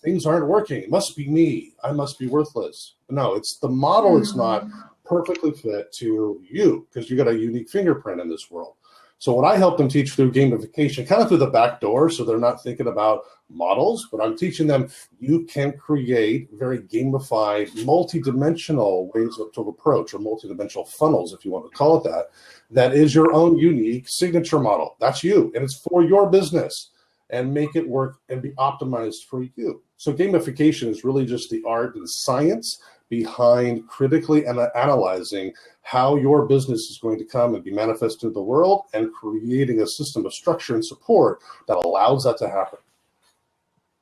Things aren't working. It must be me. I must be worthless. No, it's the model. It's not perfectly fit to you because you got a unique fingerprint in this world. So what I help them teach through gamification, kind of through the back door, so they're not thinking about models, but I'm teaching them you can create very gamified, multi-dimensional ways to approach, or multi-dimensional funnels, if you want to call it that. That is your own unique signature model. That's you, and it's for your business, and make it work and be optimized for you. So gamification is really just the art and science behind critically analyzing how your business is going to come and be manifested to the world, and creating a system of structure and support that allows that to happen.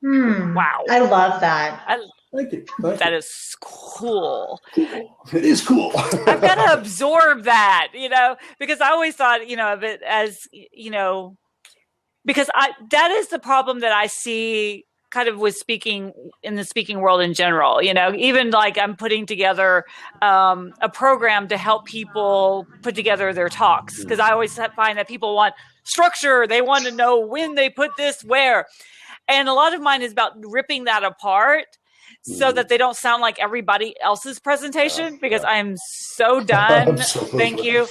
Wow. I love that. Thank you. That is cool. It is cool. I've got to absorb that, you know, because I always thought, you know, of it as, you know, because that is the problem that I see kind of with speaking in the speaking world in general. You know, even like I'm putting together a program to help people put together their talks, because I always find that people want structure. They want to know when they put this where. And a lot of mine is about ripping that apart so that they don't sound like everybody else's presentation, because I'm so done. Thank you.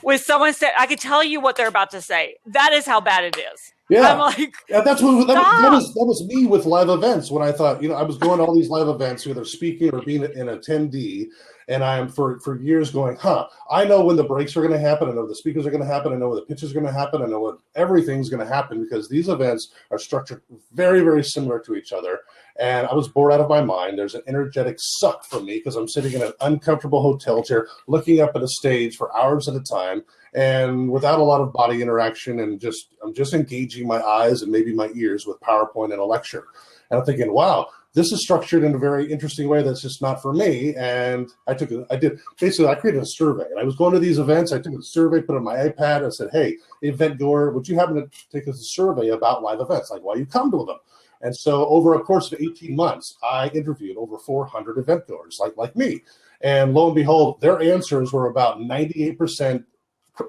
With someone said, I could tell you what they're about to say. That is how bad it is. Yeah, I'm like, that's what that was me with live events. When I thought, you know, I was going to all these live events, either speaking or being an attendee, and I am for years going, I know when the breaks are going to happen. I know the speakers are going to happen. I know when the pitches are going to happen. I know when everything's going to happen, because these events are structured very, very similar to each other. And I was bored out of my mind. There's an energetic suck from me because I'm sitting in an uncomfortable hotel chair looking up at a stage for hours at a time, and without a lot of body interaction, and I'm just engaging my eyes and maybe my ears with PowerPoint and a lecture. And I'm thinking, wow, this is structured in a very interesting way that's just not for me. And I created a survey, and I was going to these events. I took a survey, put it on my iPad. I said, hey, event goer, would you happen to take a survey about live events, like why you come to them? And so over a course of 18 months, I interviewed over 400 event goers like me. And lo and behold, their answers were about 98%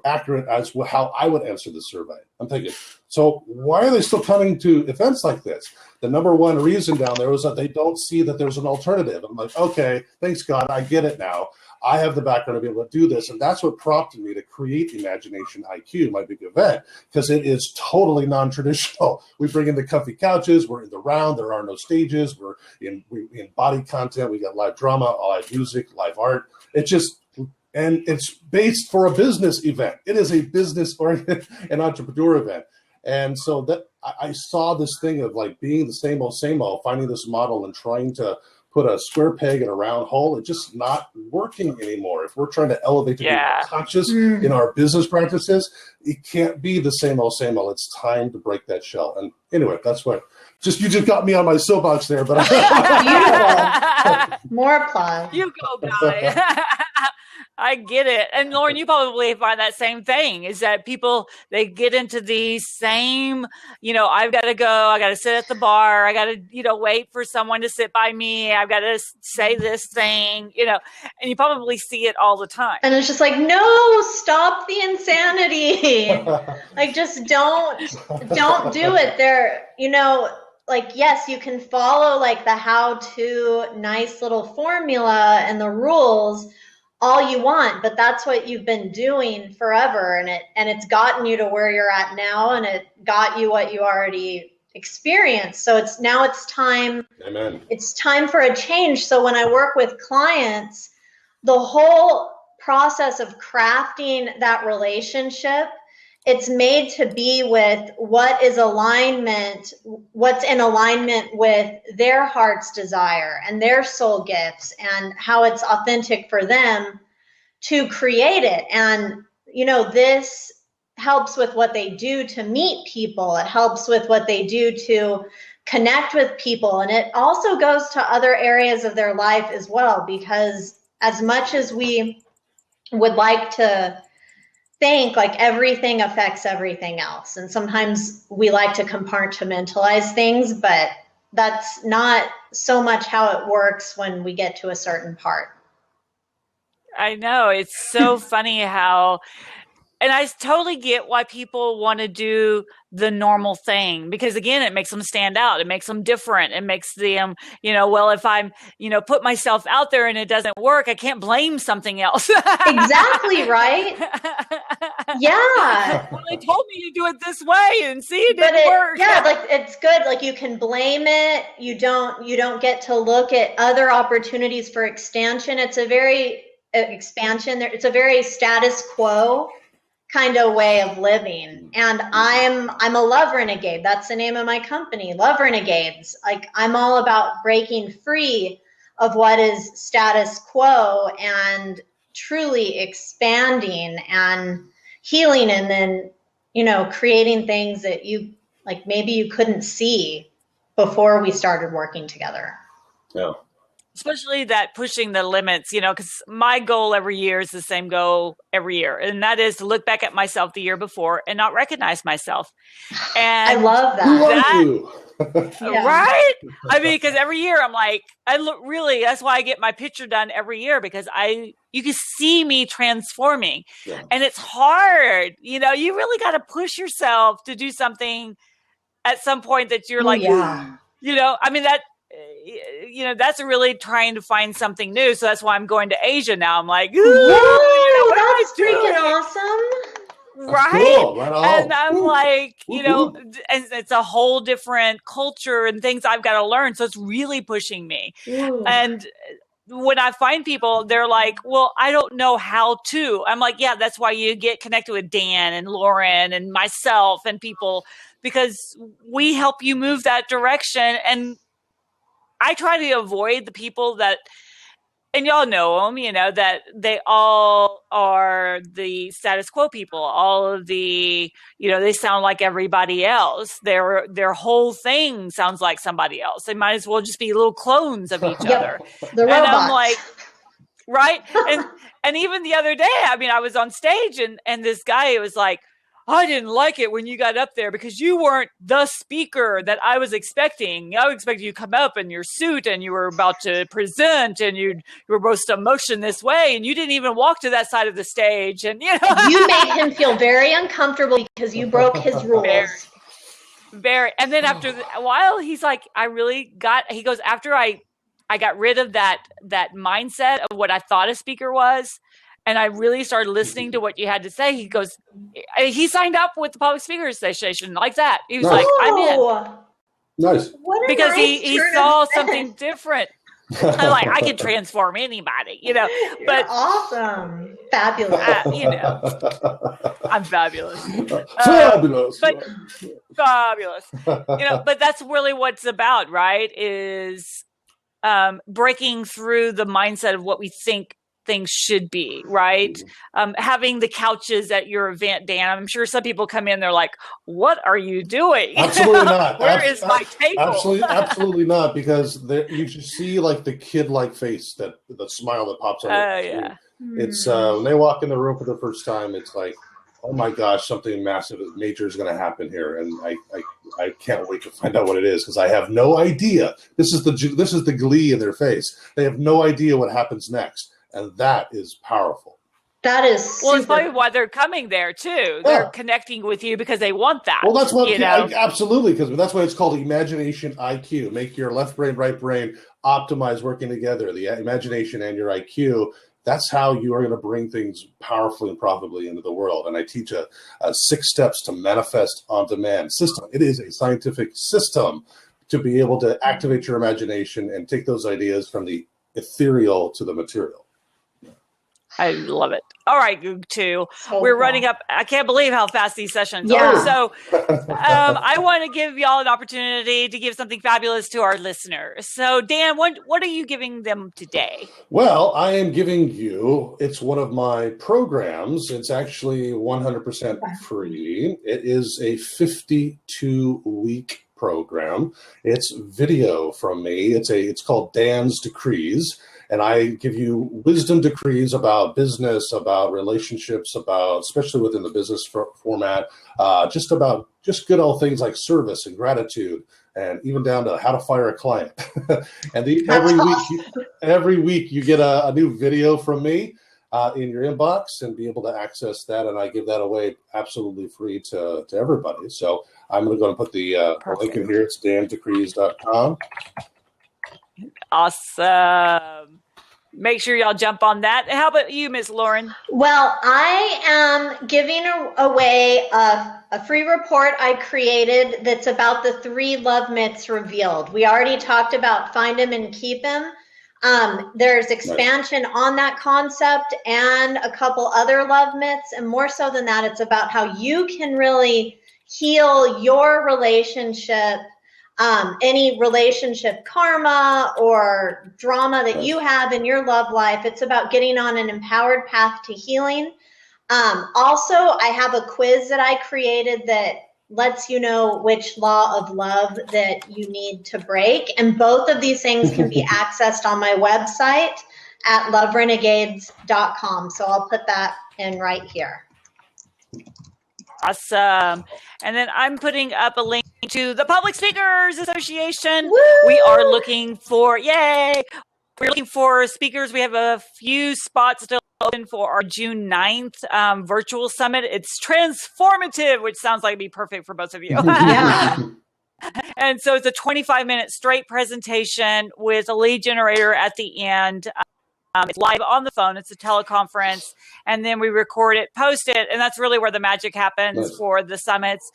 accurate as how I would answer the survey. I'm thinking, so why are they still coming to events like this? The number one reason down there was that they don't see that there's an alternative. I'm like, okay, thanks God, I get it now. I have the background to be able to do this. And that's what prompted me to create Imagination IQ, my big event, because it is totally non-traditional. We bring in the comfy couches. We're in the round. There are no stages. We're in body content. We got live drama, live music, live art. And it's based for a business event. It is a business-oriented and entrepreneur event. And so that I saw this thing of like being the same old, finding this model and trying to put a square peg in a round hole. It's just not working anymore. If we're trying to elevate to be more conscious in our business practices, it can't be the same old. It's time to break that shell. And anyway, that's what you just got me on my soapbox there. But Beautiful. More applause. You go, guy. I get it. And Lauren, you probably find that same thing, is that people, they get into these same, I've got to go, I got to sit at the bar, I got to, wait for someone to sit by me, I've got to say this thing, and you probably see it all the time. And it's just like, no, stop the insanity. Like, just don't do it. There, like, yes, you can follow like the how-to nice little formula and the rules all you want, but that's what you've been doing forever, and it's gotten you to where you're at now, and it got you what you already experienced. So it's time. Amen. It's time for a change. So when I work with clients, the whole process of crafting that relationship, it's made to be with what's in alignment with their heart's desire and their soul gifts and how it's authentic for them to create it. And, this helps with what they do to meet people. It helps with what they do to connect with people. And it also goes to other areas of their life as well, because as much as we would like to think like everything affects everything else, and sometimes we like to compartmentalize things, but that's not so much how it works when we get to a certain part. I know, it's so funny how, and I totally get why people want to do the normal thing, because again, it makes them stand out. It makes them different. It makes them, well, if I'm, put myself out there and it doesn't work, I can't blame something else. Exactly, right? Yeah. Well, they told me to do it this way, and see, it didn't work. Yeah, like it's good. Like you can blame it. You don't get to look at other opportunities for expansion. It's a very It's a very status quo kind of way of living. And I'm a love renegade. That's the name of my company, Love Renegades. Like, I'm all about breaking free of what is status quo and truly expanding and healing, and then, creating things that you like maybe you couldn't see before we started working together. Yeah. Especially that pushing the limits, because my goal every year is the same goal every year. And that is to look back at myself the year before and not recognize myself. And I love that. Who are you? Yeah. Right? I mean, because every year I'm like, that's why I get my picture done every year, because you can see me transforming. Yeah. And it's hard. You really got to push yourself to do something at some point that you're like, yeah. I mean, that's really trying to find something new. So that's why I'm going to Asia now. I'm like, whoa, that's freaking awesome. Right? Cool. Right on. And I'm like, and it's a whole different culture and things I've got to learn. So it's really pushing me. Ooh. And when I find people, they're like, well, I don't know how to. I'm like, yeah, that's why you get connected with Dan and Lauren and myself and people, because we help you move that direction. And I try to avoid the people that, and y'all know them, that they all are the status quo people. All of the, they sound like everybody else. Their whole thing sounds like somebody else. They might as well just be little clones of each other. The robots. And I'm like, right? And even the other day, I mean, I was on stage and this guy was like, I didn't like it when you got up there because you weren't the speaker that I was expecting. I expected you to come up in your suit and you were about to present and you were supposed to motion this way and you didn't even walk to that side of the stage. And you made him feel very uncomfortable because you broke his rules. Very. And then after a while, he's like, he goes, after I got rid of that mindset of what I thought a speaker was, and I really started listening to what you had to say. He goes, he signed up with the Public Speakers Association like that. He was like, I'm in. Nice. Because he saw something different. I'm like, I can transform anybody, You're but awesome. Fabulous. I'm fabulous. Fabulous. But fabulous. But that's really what it's about, right? Is breaking through the mindset of what we think things should be, right? Having the couches at your event, Dan. I'm sure some people come in, they're like, what are you doing? Absolutely not. Where is my table? Absolutely not, because you should see like the kid-like face, that smile that pops on. Oh, yeah. It's when they walk in the room for the first time, it's like, oh my gosh, something massive, major is going to happen here, and I can't wait to find out what it is because I have no idea. This is the glee in their face. They have no idea what happens next, and that is powerful. That is well. It's probably why they're coming there too. They're connecting with you because they want that. Well, that's what absolutely, because that's why it's called imagination IQ. Make your left brain, right brain optimize working together. The imagination and your IQ. That's how you are going to bring things powerfully and profitably into the world. And I teach a 6 steps to manifest on demand system. It is a scientific system to be able to activate your imagination and take those ideas from the ethereal to the material. I love it. All right, Goog 2. We're running up. I can't believe how fast these sessions Yeah. are. So I want to give y'all an opportunity to give something fabulous to our listeners. So Dan, what are you giving them today? Well, I am giving you, it's one of my programs. It's actually 100% free. It is a 52-week program. It's video from me. It's called Dan's Decrees. And I give you wisdom decrees about business, about relationships, about, especially within the business format, just good old things like service and gratitude, and even down to how to fire a client. And every week you get a new video from me in your inbox and be able to access that. And I give that away absolutely free to everybody. So I'm going to go and put the link in here. It's dandecrees.com. Awesome. Make sure y'all jump on that. How about you, Miss Lauren? Well, I am giving away a free report I created that's about the 3 love myths revealed. We already talked about find them and keep them. There's expansion on that concept and a couple other love myths. And more so than that, it's about how you can really heal your relationship, any relationship karma or drama that you have in your love life. It's about getting on an empowered path to healing. Also, I have a quiz that I created that lets you know which law of love that you need to break. And both of these things can be accessed on my website at loverenegades.com. So I'll put that in right here. Awesome. And then I'm putting up a link to the Public Speakers Association. Woo! We are looking for, we're looking for speakers. We have a few spots still open for our June 9th virtual summit. It's transformative, which sounds like it'd be perfect for both of you. Yeah. And so it's a 25-minute straight presentation with a lead generator at the end. It's live on the phone. It's a teleconference. And then we record it, post it. And that's really where the magic happens for the summits.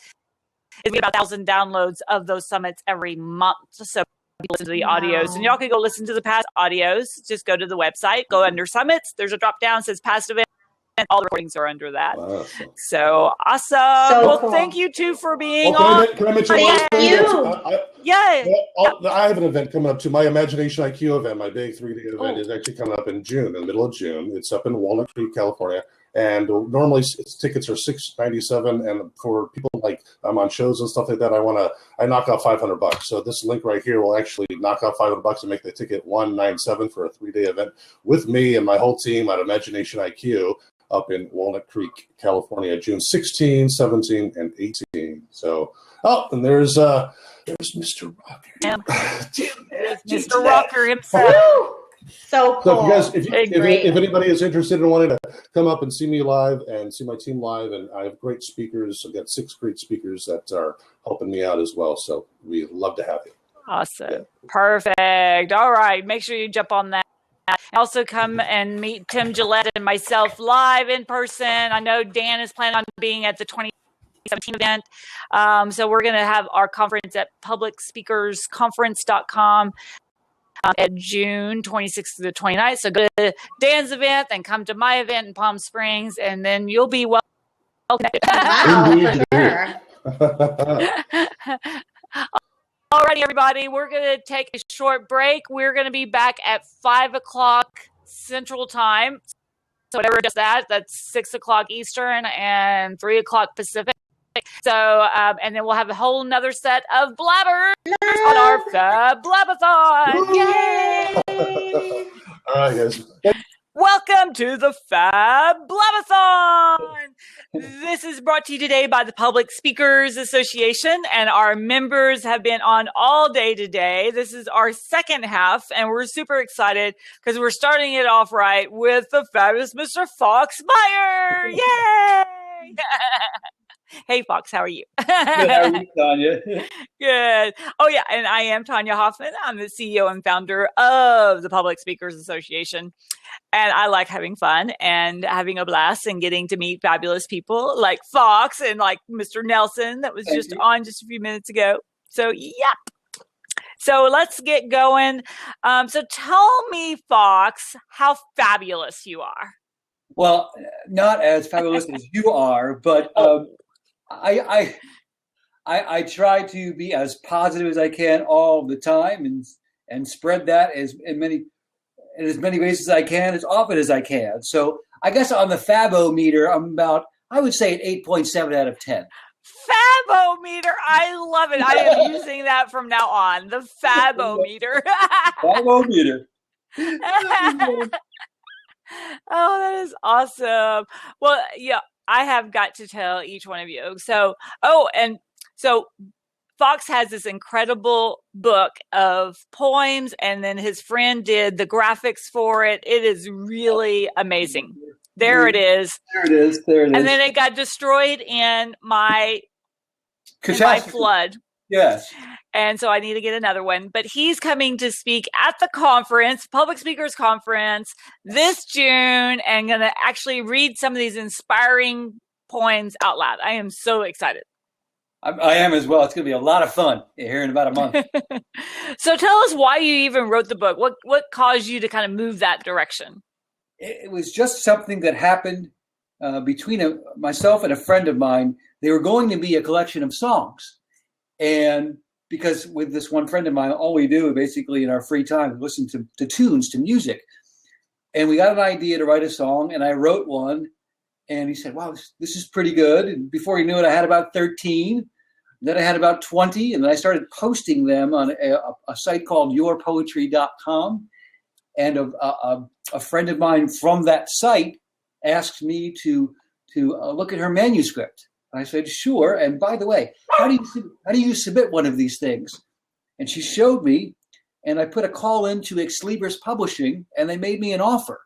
We get about 1,000 downloads of those summits every month. So people listen to the audios. And y'all can go listen to the past audios. Just go to the website, go under summits. There's a drop down that says past event. And all the recordings are under that. Awesome. So awesome. So cool. Thank you two for being on. Can I mention Thank you. I have an event coming up too. My Imagination IQ event, my big 3-day event, is actually coming up in June, in the middle of June. It's up in Walnut Creek, California. And normally tickets are $697, and for people like I'm on shows and stuff like that, I knock out $500. So this link right here will actually knock out $500 and make the ticket $197 for a 3-day event with me and my whole team at Imagination IQ up in Walnut Creek, California, June 16, 17, and 18. So, and there's Mr. Rocker. Mr. Rocker himself. So cool. So if anybody is interested in wanting to come up and see me live and see my team live, and I have great speakers. I've got 6 great speakers that are helping me out as well. So we'd love to have you. Awesome. Yeah. Perfect. All right. Make sure you jump on that. Also come and meet Tim Gillette and myself live in person. I know Dan is planning on being at the 2017 event. So we're going to have our conference at publicspeakersconference.com at June 26th to the 29th. So go to Dan's event and come to my event in Palm Springs, and then you'll be well connected. Wow, for sure. Alrighty, everybody, we're going to take a short break. We're going to be back at 5 o'clock Central Time. So whatever does that, that's 6 o'clock Eastern and 3 o'clock Pacific. So, and then we'll have a whole nother set of blabbers on our Fab Blab-a-thon. Yay! All right, guys. Welcome to the Fab Blab-a-thon. This is brought to you today by the Public Speakers Association, and our members have been on all day today. This is our second half, and we're super excited because we're starting it off right with the fabulous Mr. Fox Meyer. Yay! Hey, Fox, how are you? Good, how are you, Tanya? Good. Oh, yeah, and I am Tanya Hoffman. I'm the CEO and founder of the Public Speakers Association. And I like having fun and having a blast and getting to meet fabulous people like Fox and like Mr. Nelson that was just on just a few minutes ago. So, yeah. So let's get going. So tell me, Fox, how fabulous you are. Well, not as fabulous as you are, but I try to be as positive as I can all the time and spread that in as many ways as I can, as often as I can. So I guess on the Fabo-meter, I'm about, I would say, an 8.7 out of 10. Fabo-meter, I love it. I am using that from now on. The Fabo-meter. Fabo-meter. Oh, that is awesome. Well, yeah, I have got to tell each one of you. So Fox has this incredible book of poems, and then his friend did the graphics for it. It is really amazing. There it is. There it is. And then it got destroyed in my flood. Yes. And so I need to get another one. But he's coming to speak at the conference, Public Speakers Conference, this June, and going to actually read some of these inspiring poems out loud. I am so excited. I am as well. It's going to be a lot of fun here in about a month. So tell us why you even wrote the book. What caused you to kind of move that direction? It was just something that happened between myself and a friend of mine. They were going to be a collection of songs. And because with this one friend of mine, all we do basically in our free time is listen to tunes, to music. And we got an idea to write a song, and I wrote one. And he said, wow, this is pretty good. And before he knew it, I had about 13. Then I had about 20, and then I started posting them on a site called yourpoetry.com. And a friend of mine from that site asked me to look at her manuscript. And I said, sure. And by the way, how do you submit one of these things? And she showed me, and I put a call into Ex-Libris Publishing, and they made me an offer.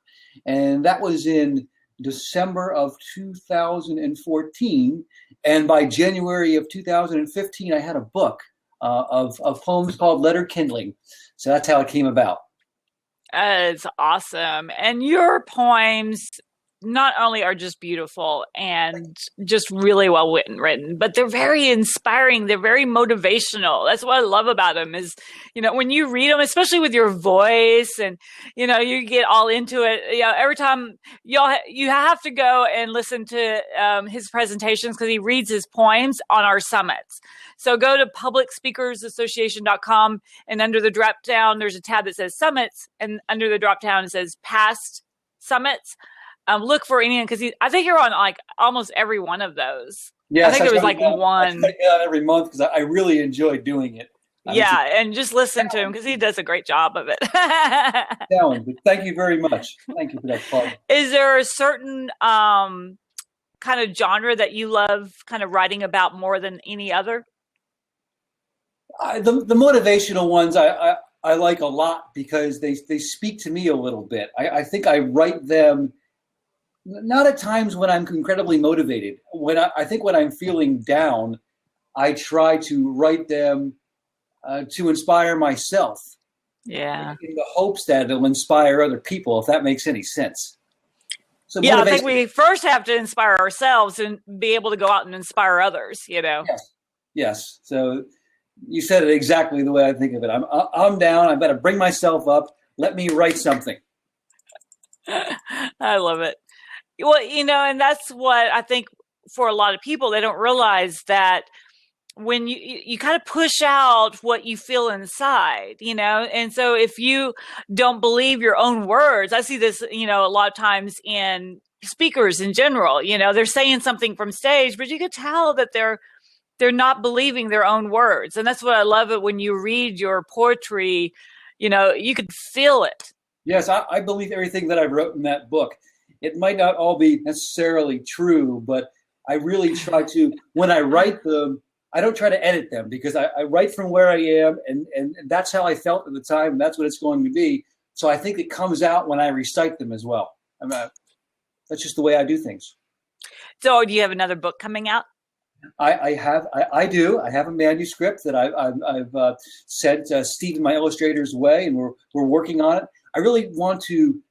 And that was in December of 2014, and by January of 2015, I had a book of poems called Letter Kindling. So that's how it came about. It's awesome. And your poems not only are just beautiful and just really well written, but they're very inspiring. They're very motivational. That's what I love about them is, when you read them, especially with your voice and, you get all into it, every time you have to go and listen to his presentations because he reads his poems on our summits. So go to publicspeakersassociation.com, and under the drop down, there's a tab that says summits, and under the drop down, it says past summits. Look for any, because I think you're on like almost every one of those. Yes, I think there was like one. I get on every month because I really enjoy doing it. And just listen to him because he does a great job of it. But thank you very much. Thank you for that plug. Is there a certain kind of genre that you love kind of writing about more than any other? The motivational ones I like a lot because they speak to me a little bit. I think I write them not at times when I'm incredibly motivated. I think when I'm feeling down, I try to write them to inspire myself. Yeah. In the hopes that it'll inspire other people, if that makes any sense. So I think we first have to inspire ourselves and be able to go out and inspire others, Yes. So you said it exactly the way I think of it. I'm down. I better bring myself up. Let me write something. I love it. Well, and that's what I think for a lot of people, they don't realize that when you kind of push out what you feel inside, and so if you don't believe your own words, I see this, a lot of times in speakers in general, they're saying something from stage, but you could tell that they're not believing their own words. And that's what I love it when you read your poetry, you could feel it. Yes, I believe everything that I wrote in that book. It might not all be necessarily true, but I really try to, when I write them, I don't try to edit them because I write from where I am, and that's how I felt at the time, and that's what it's going to be. So I think it comes out when I recite them as well. That's just the way I do things. So do you have another book coming out? I do. I have a manuscript that I've sent Steve, my illustrator's way, and we're working on it. I really want to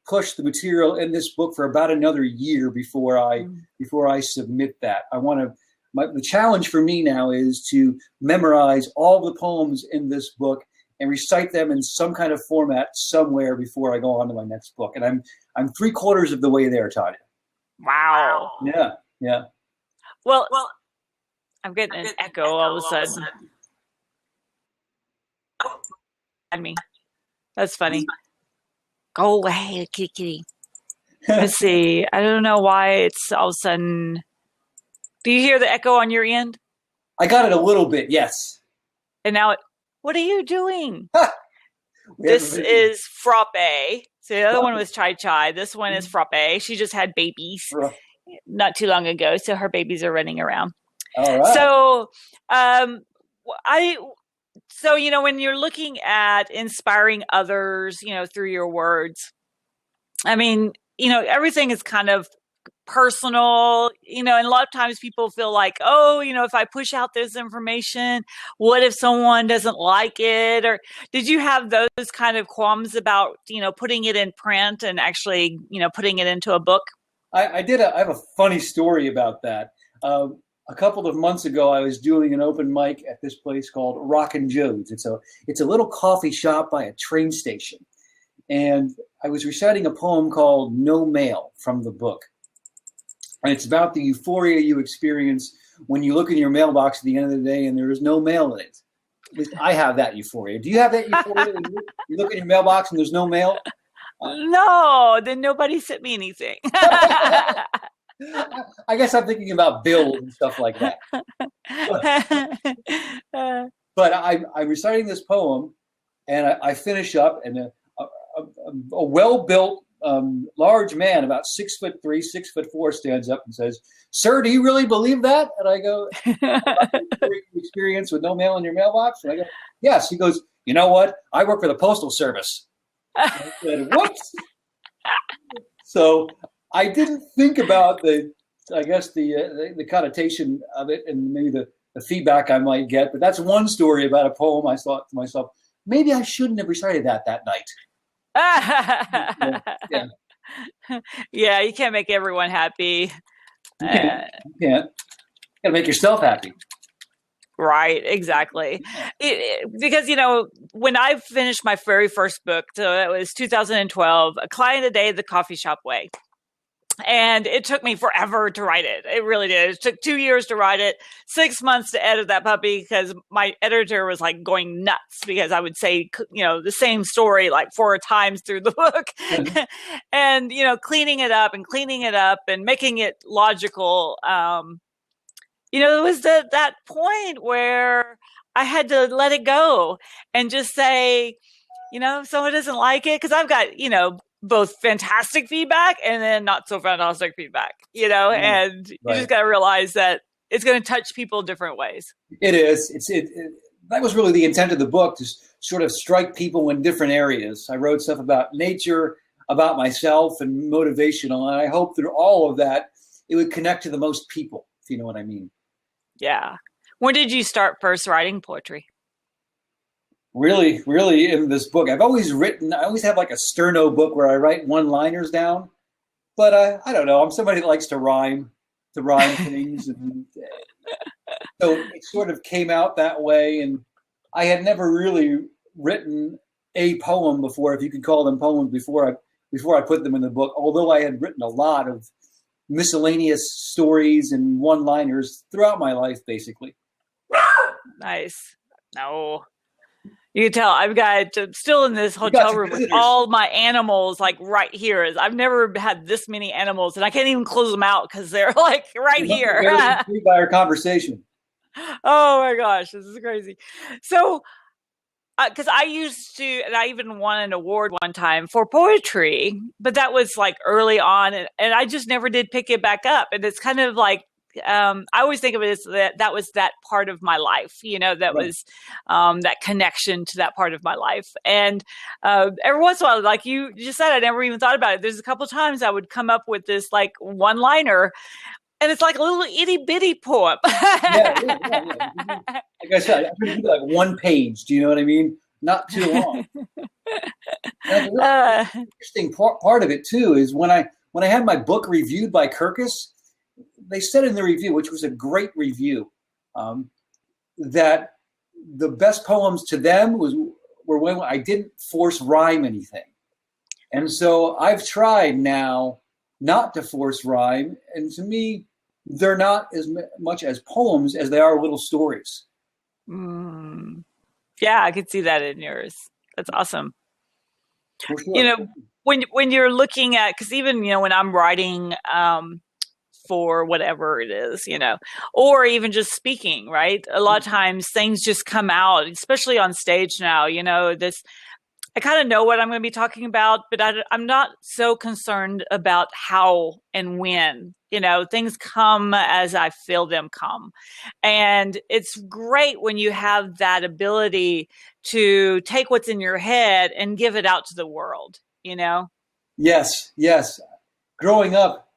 push the material in this book for about another year before I submit that. I want to. The challenge for me now is to memorize all the poems in this book and recite them in some kind of format somewhere before I go on to my next book. And I'm 3/4 of the way there, Tanya. Wow. Yeah. Well, I'm getting an echo all of a sudden. I mean, that's funny. Go away, kitty. Let's see. I don't know why it's all of a sudden. Do you hear the echo on your end? I got it a little bit, yes. And now, what are you doing? This is Frappe. So the other one was Chai Chai. This one is Frappe. She just had babies not too long ago, so her babies are running around. All right. So, so when you're looking at inspiring others, through your words, I mean, everything is kind of personal, and a lot of times people feel like, if I push out this information, what if someone doesn't like it? Or did you have those kind of qualms about, putting it in print and actually, putting it into a book? I did. I have a funny story about that. A couple of months ago, I was doing an open mic at this place called Rockin' Joe's. It's a little coffee shop by a train station. And I was reciting a poem called No Mail from the book. And it's about the euphoria you experience when you look in your mailbox at the end of the day and there is no mail in it. At least I have that euphoria. Do you have that euphoria when you look in your mailbox and there's no mail? No, then nobody sent me anything. I guess I'm thinking about bills and stuff like that. But I'm reciting this poem, and I finish up, and a well-built, large man, about 6'3", 6'4", stands up and says, "Sir, do you really believe that?" And I go, "Experience with no mail in your mailbox?" And I go, "Yes." He goes, "You know what? I work for the Postal Service." I said, "What?" So I didn't think about the connotation of it and maybe the feedback I might get. But that's one story about a poem. I thought to myself, maybe I shouldn't have recited that night. Yeah, you can't make everyone happy. You can't. You gotta make yourself happy. Right, exactly. Because, when I finished my very first book, so it was 2012, A Client a Day, The Coffee Shop Way. And it took me forever to write it. It really did. It took 2 years to write it, 6 months to edit that puppy because my editor was like going nuts because I would say, the same story like 4 times through the book and, cleaning it up and making it logical. It was that point where I had to let it go and just say, if someone doesn't like it, because I've got, both fantastic feedback and then not so fantastic feedback, and you just got to realize that it's going to touch people different ways. It is. That was really the intent of the book, to sort of strike people in different areas. I wrote stuff about nature, about myself, and motivational. And I hope through all of that, it would connect to the most people, if you know what I mean. Yeah. When did you start first writing poetry? Really, really in this book. I always have like a sterno book where I write one-liners down. But I don't know. I'm somebody that likes to rhyme things. And so it sort of came out that way. And I had never really written a poem before, if you could call them poems, before I put them in the book. Although I had written a lot of miscellaneous stories and one-liners throughout my life, basically. Nice. No. You can tell I've got still in this hotel room with all my animals like right here. I've never had this many animals, and I can't even close them out because they're like right here. By our conversation. Oh my gosh, this is crazy. So because I used to, and I even won an award one time for poetry, but that was like early on, and I just never did pick it back up. And it's kind of like, I always think of it as that was that part of my life, that was that connection to that part of my life. And every once in a while, like you just said, I never even thought about it. There's a couple of times I would come up with this like one-liner, and it's like a little itty bitty poem. Yeah. Like I said, I'm going to do like one page. Do you know what I mean? Not too long. And the really interesting part of it too is when I had my book reviewed by Kirkus, they said in the review, which was a great review, that the best poems to them were when I didn't force rhyme anything. And so I've tried now not to force rhyme, and to me, they're not as much as poems as they are little stories. Yeah, I could see that in yours. That's awesome. For sure. When you're looking at, because even when I'm writing for whatever it is, or even just speaking, right? A lot of times things just come out, especially on stage now. I kind of know what I'm going to be talking about, but I'm not so concerned about how and when. Things come as I feel them come. And it's great when you have that ability to take what's in your head and give it out to the world, Yes. Growing up,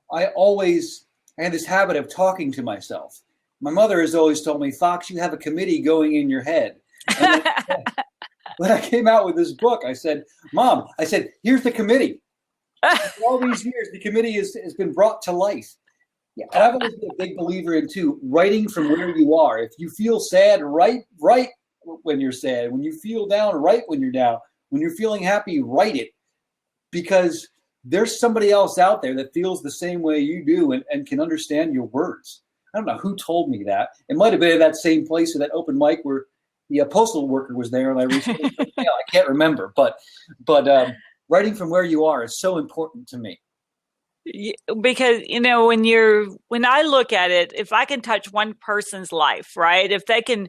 I had this habit of talking to myself. My mother has always told me, Fox, you have a committee going in your head. And when I came out with this book, I said, Mom, here's the committee. For all these years, the committee has been brought to life. Yeah, and I've always been a big believer in, too, writing from where you are. If you feel sad, write when you're sad. When you feel down, write when you're down. When you're feeling happy, write it. Because there's somebody else out there that feels the same way you do and can understand your words. I don't know who told me that. It might have been at that same place at that open mic where the postal worker was there, and I recently, I can't remember. But writing from where you are is so important to me. Because when I look at it, if I can touch one person's life, right? If I can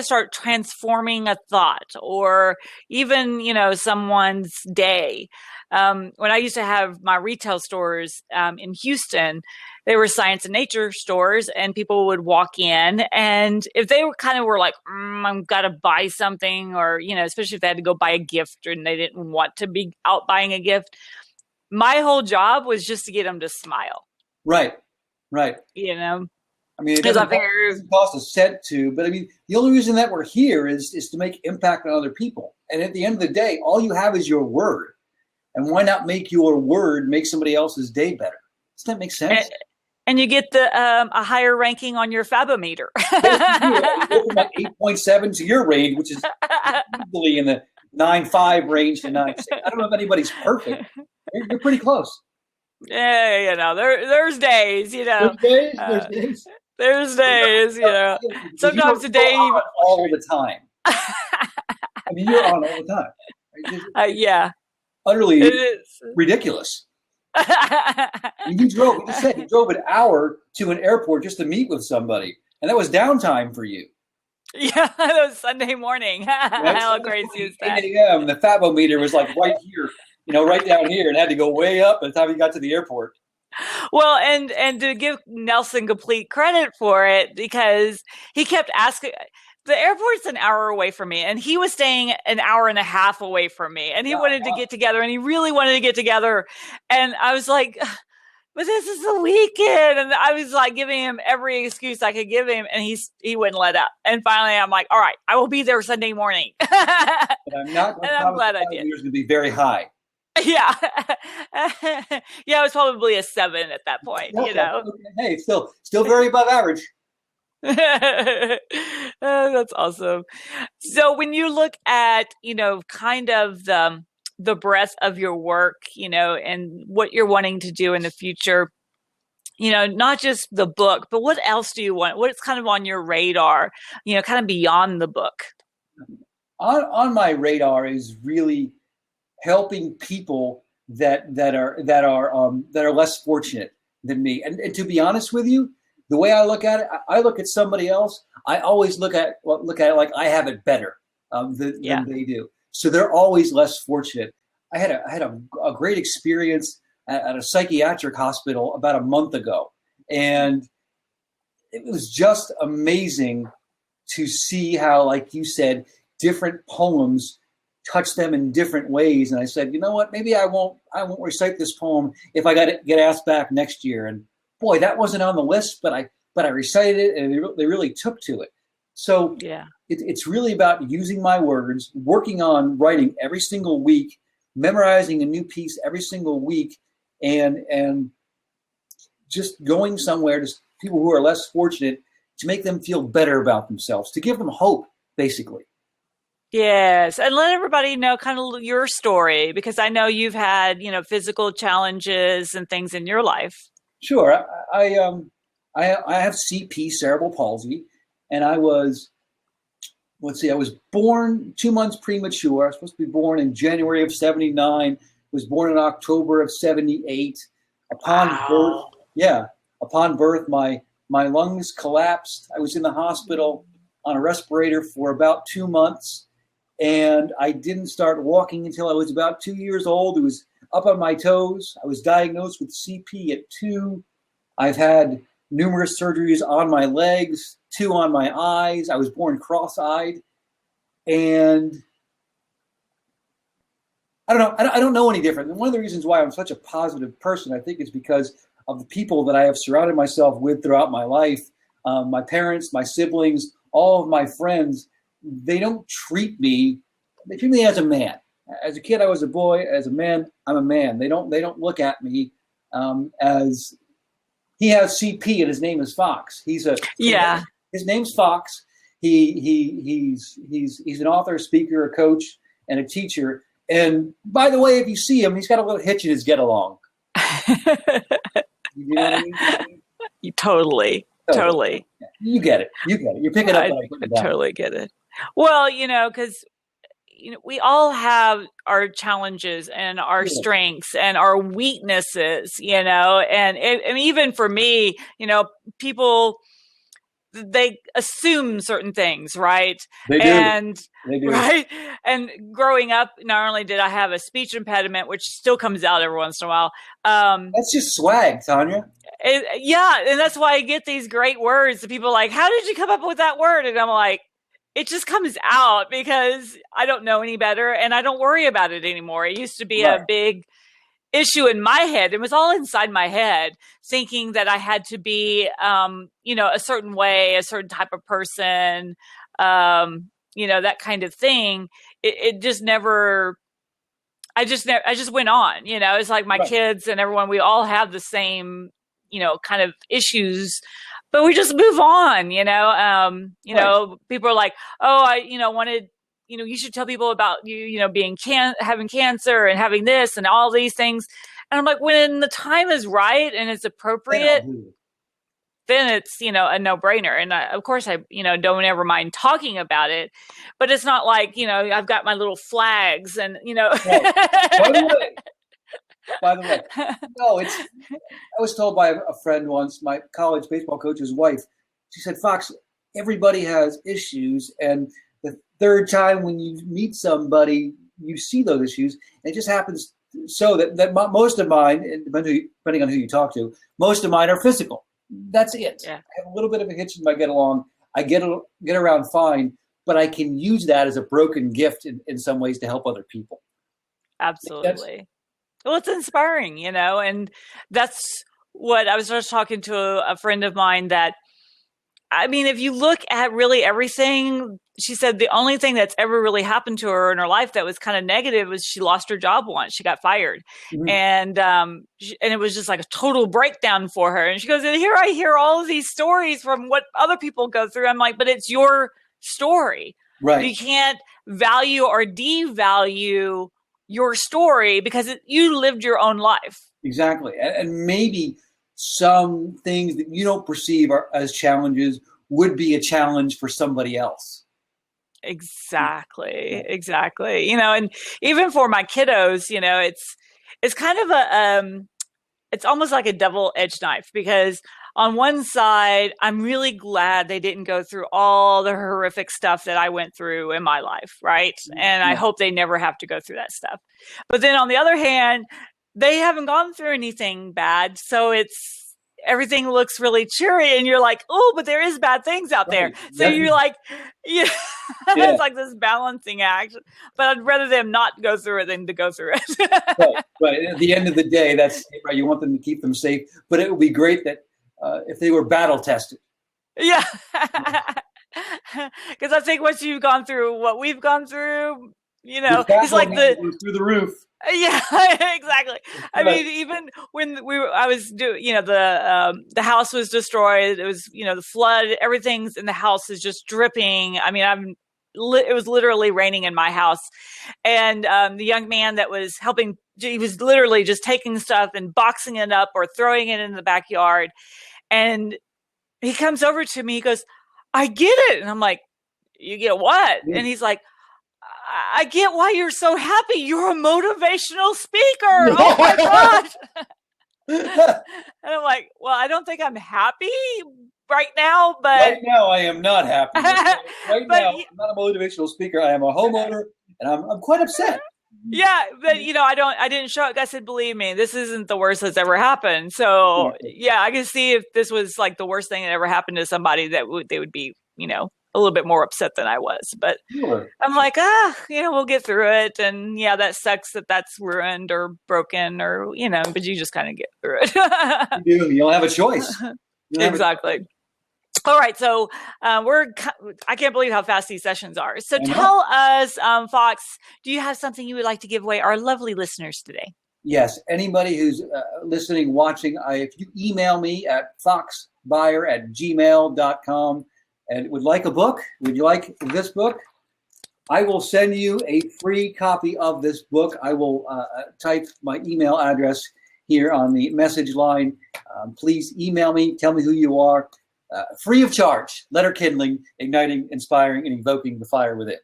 start transforming a thought, or even someone's day. When I used to have my retail stores in Houston, they were science and nature stores, and people would walk in, and if they were like, I've got to buy something, or especially if they had to go buy a gift and they didn't want to be out buying a gift. My whole job was just to get them to smile. Right. I mean, it doesn't cost a cent to, but I mean, the only reason that we're here is to make impact on other people. And at the end of the day, all you have is your word. And why not make your word make somebody else's day better? Does that make sense? And you get a higher ranking on your Fab-o-meter. You go from like 8.7 to your range, which is usually in the 9.5 range to 9.6. I don't know if anybody's perfect. You're pretty close. Yeah, there's days, There's days. There's days, Sometimes a day all the time. I mean, you're on all the time. Yeah. Utterly ridiculous. You drove an hour to an airport just to meet with somebody, and that was downtime for you. Yeah, that was Sunday morning. How crazy is that? 8 a.m. The Fab-o-meter was like right here, right down here, and had to go way up by the time you got to the airport. Well, and to give Nelson complete credit for it, because he kept asking. The airport's an hour away from me, and he was staying an hour and a half away from me, and he wanted to get together, and he really wanted to get together. And I was like, but this is the weekend. And I was like giving him every excuse I could give him, and he wouldn't let up. And finally I'm like, all right, I will be there Sunday morning. But I'm glad I did. It's going to be very high. Yeah. Yeah, it was probably a 7 at that point, Hey, still very above average. That's awesome. So when you look at, kind of the breadth of your work, and what you're wanting to do in the future, not just the book, but what else do you want? What's kind of on your radar, kind of beyond the book? On my radar is really helping people that are less fortunate than me. And to be honest with you, the way I look at it, I look at somebody else. I always look at it like I have it better. than they do. So they're always less fortunate. I had a great experience at a psychiatric hospital about a month ago, and it was just amazing to see how, like you said, different poems touch them in different ways. And I said, you know what, maybe I won't recite this poem if I get asked back next year. And boy, that wasn't on the list, but I recited it, and they really took to it. So it's really about using my words, working on writing every single week, memorizing a new piece every single week, and just going somewhere to people who are less fortunate to make them feel better about themselves, to give them hope, basically. Yes, and let everybody know kind of your story, because I know you've had, physical challenges and things in your life. Sure. I have CP, cerebral palsy, and I was born 2 months premature. I was supposed to be born in January of 79, was born in October of 78. Upon birth, my lungs collapsed. I was in the hospital on a respirator for about 2 months, and I didn't start walking until I was about 2 years old. It was up on my toes. I was diagnosed with CP at 2. I've had numerous surgeries on my legs, 2 on my eyes. I was born cross-eyed, and I don't know any different. And one of the reasons why I'm such a positive person, I think, is because of the people that I have surrounded myself with throughout my life. My parents, my siblings, all of my friends, they treat me as a man. As a kid, I was a boy. As a man, I'm a man. They don't look at me as he has CP and his name is Fox. His name's Fox. He's an author, speaker, a coach, and a teacher. And by the way, if you see him, he's got a little hitch in his get along. You know what I mean? Totally. You get it. You're picking up. I totally get it. Well, because we all have our challenges and our strengths and our weaknesses, and even for me, people, they assume certain things, right? They do. Right. And growing up, not only did I have a speech impediment, which still comes out every once in a while. That's just swag, Tanya. And that's why I get these great words. The people are like, how did you come up with that word? And I'm like, it just comes out because I don't know any better and I don't worry about it anymore. It used to be a big issue in my head. It was all inside my head, thinking that I had to be, a certain way, a certain type of person, that kind of thing. It just never, I just went on, it's like my kids and everyone, we all have the same, kind of issues, but we just move on, people are like, oh, I wanted, you should tell people about you, being having cancer and having this and all these things. And I'm like, when the time is right and it's appropriate, then it's, a no-brainer. And of course I, don't ever mind talking about it, but it's not like, I've got my little flags and, By the way, no, I was told by a friend once, my college baseball coach's wife, she said, Fox, everybody has issues. And the third time when you meet somebody, you see those issues. And it just happens so that most of mine, depending on who you talk to, most of mine are physical. That's it. Yeah. I have a little bit of a hitch in my get along. I get around fine, but I can use that as a broken gift in some ways to help other people. Absolutely. Well, it's inspiring, and that's what I was just talking to a friend of mine that, I mean, if you look at really everything, she said the only thing that's ever really happened to her in her life that was kind of negative was she lost her job once. She got fired. Mm-hmm. And it was just like a total breakdown for her. And she goes, and here I hear all of these stories from what other people go through. I'm like, but it's your story. Right. You can't value or devalue your story because you lived your own life. Exactly. And maybe some things that you don't perceive as challenges would be a challenge for somebody else. Exactly. And even for my kiddos, it's kind of it's almost like a double-edged knife because on one side, I'm really glad they didn't go through all the horrific stuff that I went through in my life, right? And I hope they never have to go through that stuff. But then on the other hand, they haven't gone through anything bad. So everything looks really cheery and you're like, oh, but there is bad things out there. So you're like, yeah, it's like this balancing act. But I'd rather them not go through it than to go through it. Right. At the end of the day, that's right. You want them to keep them safe, but it would be great that if they were battle tested. Yeah. Because I think once you've gone through what we've gone through, it's like through the roof. Yeah, exactly. I mean, even when I was doing, the house was destroyed. It was, the flood. Everything's in the house is just dripping. I mean, it was literally raining in my house, and the young man that was helping, he was literally just taking stuff and boxing it up or throwing it in the backyard, and he comes over to me. He goes, "I get it," and I'm like, "You get what?" Yeah. And he's like, I get why you're so happy. You're a motivational speaker. Oh my gosh. And I'm like, well, I don't think I'm happy right now, but right now I am not happy. Now I'm not a motivational speaker. I am a homeowner and I'm quite upset. Yeah, but I didn't show it. I said, believe me, this isn't the worst that's ever happened. So yeah, I can see if this was like the worst thing that ever happened to somebody they would be, a little bit more upset than I was, but I'm like, we'll get through it. And yeah, that sucks that that's ruined or broken or, but you just kind of get through it. You don't have a choice. Exactly. All right. So I can't believe how fast these sessions are. So tell us, Fox, do you have something you would like to give away our lovely listeners today? Yes. Anybody who's listening, watching, if you email me at foxbuyer@gmail.com, and would like a book, would you like this book? I will send you a free copy of this book. I will type my email address here on the message line. Please email me, tell me who you are. Free of charge, letter kindling, igniting, inspiring, and evoking the fire within.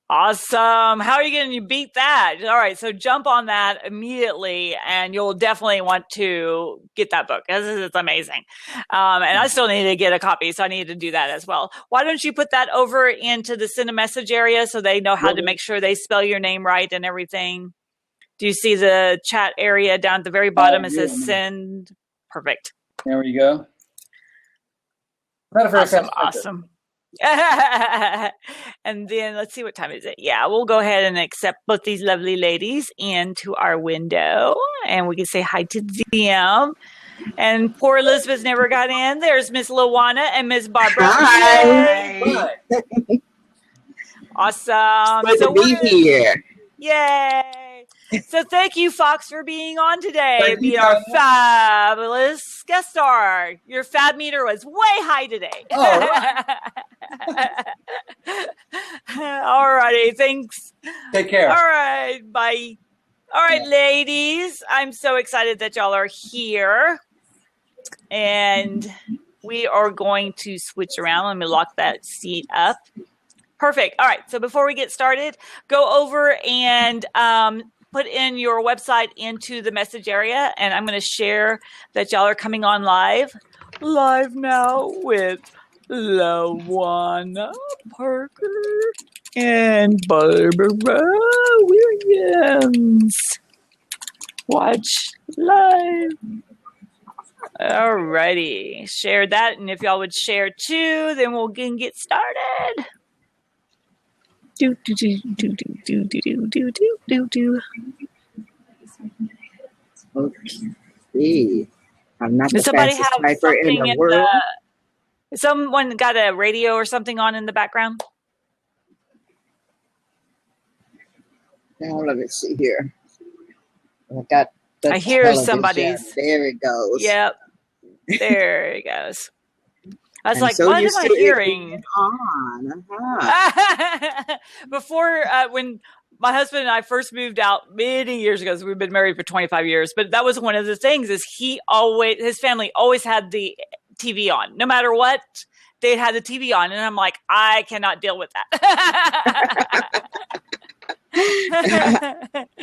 Awesome. How are you going to beat that? All right. So jump on that immediately and you'll definitely want to get that book. It's amazing. And I still need to get a copy. So I need to do that as well. Why don't you put that over into the send a message area so they know how to make sure they spell your name right and everything? Do you see the chat area down at the very bottom? It says send. Perfect. There we go. Awesome. And then let's see, what time is it? Yeah, we'll go ahead and accept both these lovely ladies into our window and we can say hi to them. And poor Elizabeth never got in. There's Miss Lawana and Miss Barbara. Hi. Awesome. Good to be here. Yay. So thank you, Fox, for being on today. Being our fabulous guest star. Your fab meter was way high today. All right. All righty. Thanks. Take care. All right. Bye. All right, ladies. I'm so excited that y'all are here. And we are going to switch around. Let me lock that seat up. Perfect. All right. So before we get started, go over and put in your website into the message area. And I'm going to share that y'all are coming on live now with Lawana Parker and Barbara Williams. Watch live. All righty. Share that. And if y'all would share too, then we'll get started. Do. Okay. I'm not the Does somebody fastest have typer in something the world. Someone got a radio or something on in the background? Now let me see here. I hear television. Somebody's. There it goes. Yep. There it goes. I was And like, so what you am I see it hearing? being on. Uh-huh. Before, when my husband and I first moved out many years ago, so we've been married for 25 years, but that was one of the things is his family always had the TV on. No matter what, they had the TV on. And I'm like, I cannot deal with that. Perfect.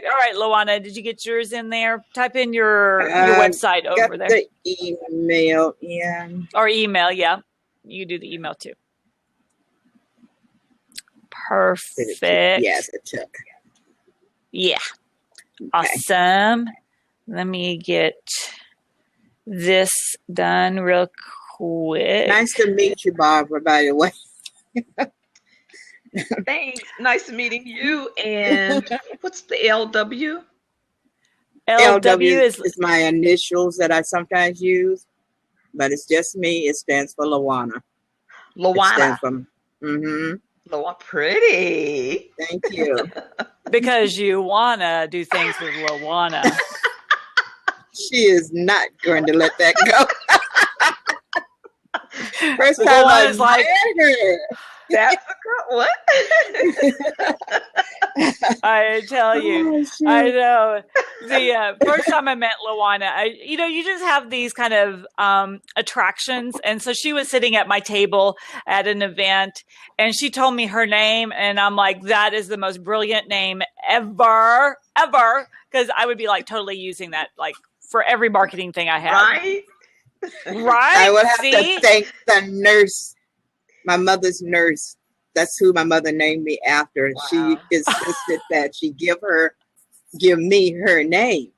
All right, Luana, did you get yours in there? Type in your website over there. The email in. Or email, yeah. You do the email too. Perfect. Yes, it took. Yeah. Awesome. Let me get this done real quick. Nice to meet you, Barbara, by the way. Thanks. Nice meeting you. And what's the LW? LW is my initials that I sometimes use, but it's just me. It stands for Luana. Luana. Luana, pretty. Thank you. Because you wanna do things with Luana. She is not going to let that go. First time I Luana's like, met her. That's a girl. What? I tell you, I know. The first time I met Luana, you just have these kind of attractions. And so she was sitting at my table at an event and she told me her name. And I'm like, that is the most brilliant name ever. Because I would be like totally using that like for every marketing thing I have. Right? I would have to thank the nurse, my mother's nurse. That's who my mother named me after. Wow. She insisted that she give me her name.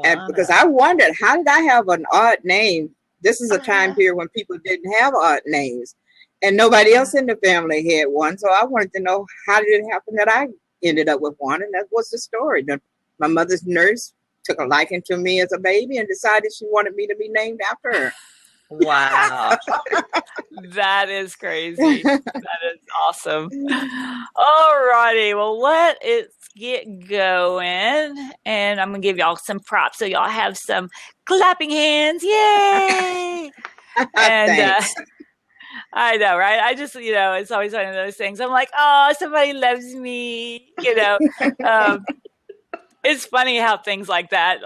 And because I wondered, how did I have an odd name? This is a time period when people didn't have odd names. And nobody else in the family had one. So I wanted to know, how did it happen that I ended up with one? And that was the story. My mother's nurse took a liking to me as a baby and decided she wanted me to be named after her. Wow. That is crazy. That is awesome. All righty. Well, let us get going. And I'm going to give y'all some props so y'all have some clapping hands. Yay! And I know, right? I just, it's always one of those things. I'm like, oh, somebody loves me. It's funny how things like that,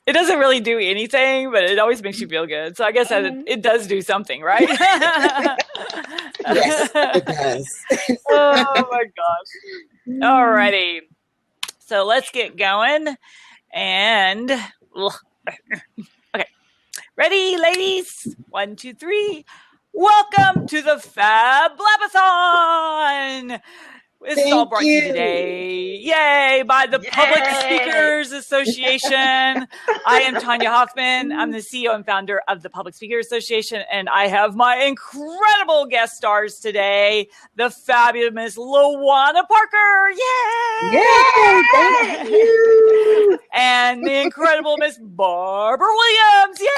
it doesn't really do anything, but it always makes you feel good. So I guess it does do something, right? Yes, it does. Oh my gosh. All righty. So let's get going. And okay. Ready, ladies? 1, 2, 3. Welcome to the Fab Blab-a-thon. This is all brought to you today, yay, by the Public Speakers Association. I am Tanya Hoffman. I'm the CEO and founder of the Public Speakers Association, and I have my incredible guest stars today, the fabulous Luana Parker, yay! Yay, thank you! And the incredible Miss Barbara Williams, yay!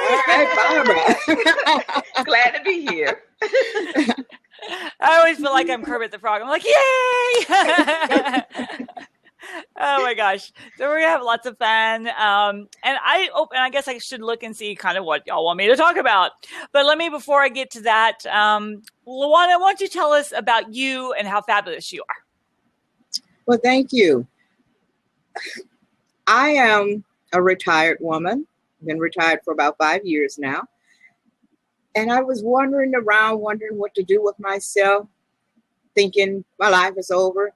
All right, Barbara. Glad to be here. I always feel like I'm Kermit the Frog. I'm like, yay! Oh my gosh. So we're going to have lots of fun. And I guess I should look and see kind of what y'all want me to talk about. But before I get to that, Luana, why don't you tell us about you and how fabulous you are? Well, thank you. I am a retired woman. Been retired for about 5 years now. And I was wandering around, wondering what to do with myself, thinking my life is over.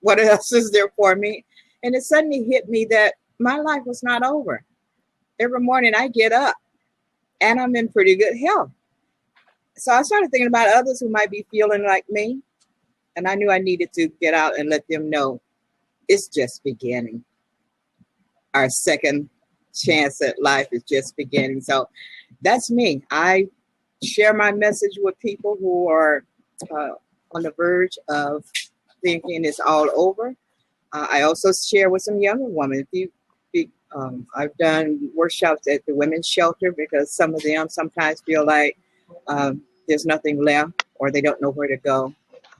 What else is there for me? And it suddenly hit me that my life was not over. Every morning I get up and I'm in pretty good health. So I started thinking about others who might be feeling like me. And I knew I needed to get out and let them know it's just beginning. Our second chance at life is just beginning. So that's me. I share my message with people who are on the verge of thinking it's all over. I also share with some younger women. I've done workshops at the women's shelter because some of them sometimes feel like there's nothing left or they don't know where to go,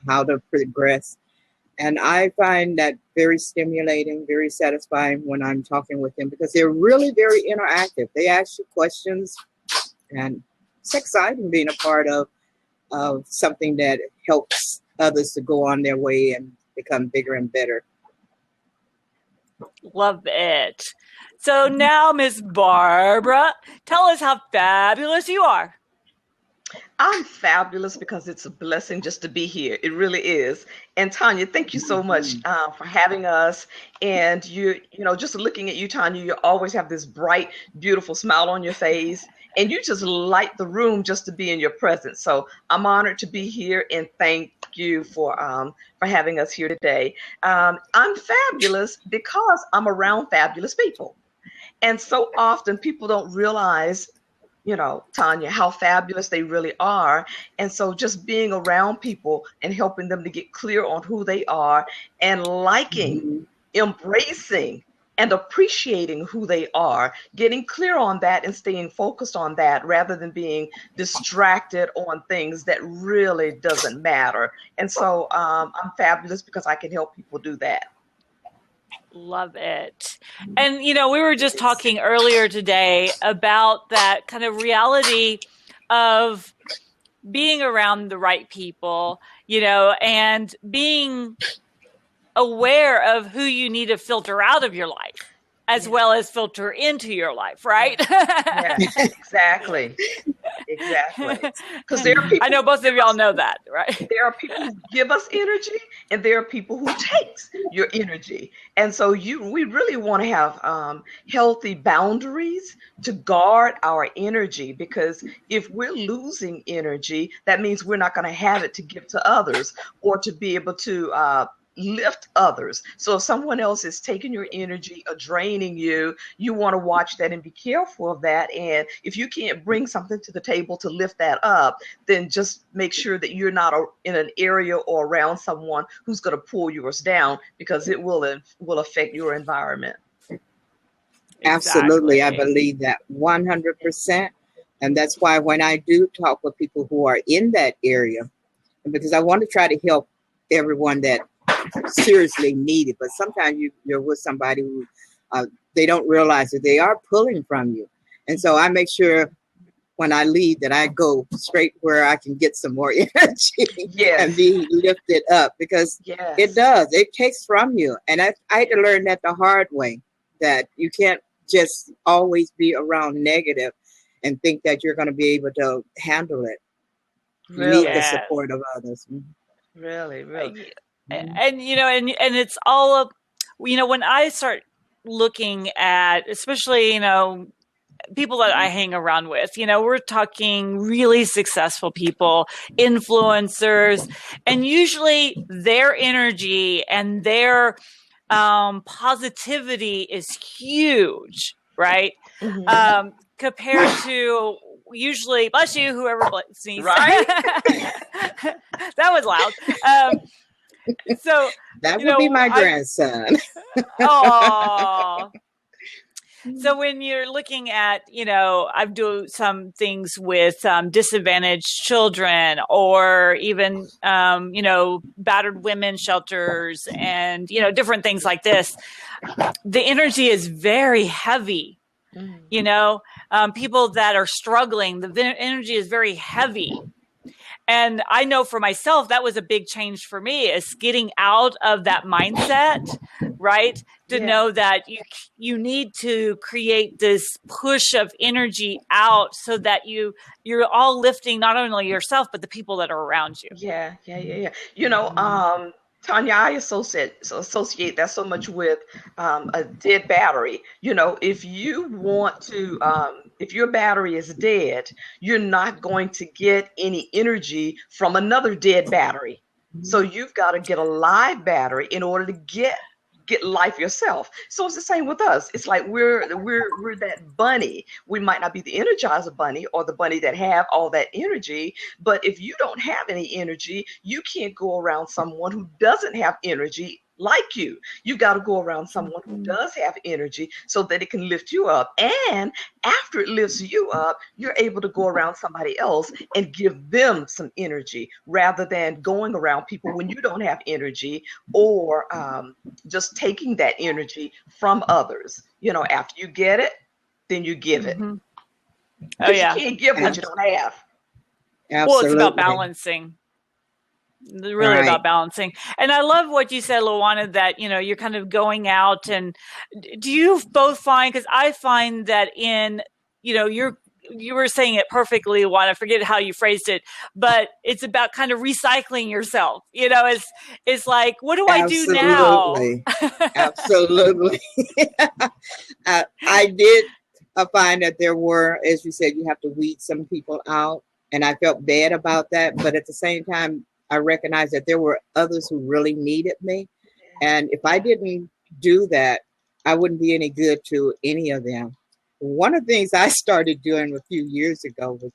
how to progress. And I find that very stimulating, very satisfying when I'm talking with them because they're really very interactive. They ask you questions, and it's exciting being a part of something that helps others to go on their way and become bigger and better. Love it. So now, Miss Barbara, tell us how fabulous you are. I'm fabulous because it's a blessing just to be here. It really is. And Tanya, thank you so much for having us. And just looking at you, Tanya, you always have this bright, beautiful smile on your face, and you just light the room just to be in your presence. So I'm honored to be here, and thank you for having us here today. I'm fabulous because I'm around fabulous people. And so often people don't realize, Tanya, how fabulous they really are. And so just being around people and helping them to get clear on who they are and liking, embracing, and appreciating who they are, getting clear on that and staying focused on that rather than being distracted on things that really doesn't matter. And so I'm fabulous because I can help people do that. Love it. And, we were just talking earlier today about that kind of reality of being around the right people, and being aware of who you need to filter out of your life as well as filter into your life, right? Yes, exactly. Because there are people, I know both of y'all know that, right? There are people who give us energy, and there are people who takes your energy. And so we really want to have healthy boundaries to guard our energy, because if we're losing energy, that means we're not going to have it to give to others or to be able to lift others. So if someone else is taking your energy or draining you, you want to watch that and be careful of that. And if you can't bring something to the table to lift that up, then just make sure that you're not in an area or around someone who's going to pull yours down, because it will affect your environment. Absolutely. I believe that 100%. And that's why when I do talk with people who are in that area, because I want to try to help everyone that seriously need it, but sometimes you're with somebody who they don't realize that they are pulling from you. And so I make sure when I leave that I go straight where I can get some more energy and be lifted up, because it takes from you. And I had to learn that the hard way, that you can't just always be around negative and think that you're going to be able to handle it. Really? You need the support of others. Really. And and it's all of, when I start looking at, especially, people that I hang around with, we're talking really successful people, influencers, and usually their energy and their positivity is huge, right? Mm-hmm. Compared to usually, bless you, whoever sneezed. Right? That was loud. So that would be my grandson. Oh. So when you're looking at, I do some things with disadvantaged children, or even, battered women shelters, and, different things like this. The energy is very heavy. People that are struggling, the energy is very heavy. And I know for myself, that was a big change for me, is getting out of that mindset, right? To know that you need to create this push of energy out so that you're all lifting not only yourself, but the people that are around you. Yeah. Tanya, I associate that so much with a dead battery. If you want to, if your battery is dead, you're not going to get any energy from another dead battery. So you've got to get a live battery in order to get life yourself. So it's the same with us. It's like we're that bunny. We might not be the Energizer bunny or the bunny that have all that energy, but if you don't have any energy, you can't go around someone who doesn't have energy like you. You got to go around someone who does have energy so that it can lift you up. And after it lifts you up, you're able to go around somebody else and give them some energy, rather than going around people when you don't have energy, or just taking that energy from others. After you get it, then you give it. Mm-hmm. But you can't give what you don't have. Absolutely. Well, it's about balancing. Really about balancing. And I love what you said, Luana, that, you're kind of going out, and do you both find, because I find that in, you're you were saying it perfectly, Juan. I forget how you phrased it, but it's about kind of recycling yourself. It's like, what do I do now? Absolutely. I did find that there were, as you said, you have to weed some people out. And I felt bad about that. But at the same time, I recognized that there were others who really needed me. And if I didn't do that, I wouldn't be any good to any of them. One of the things I started doing a few years ago was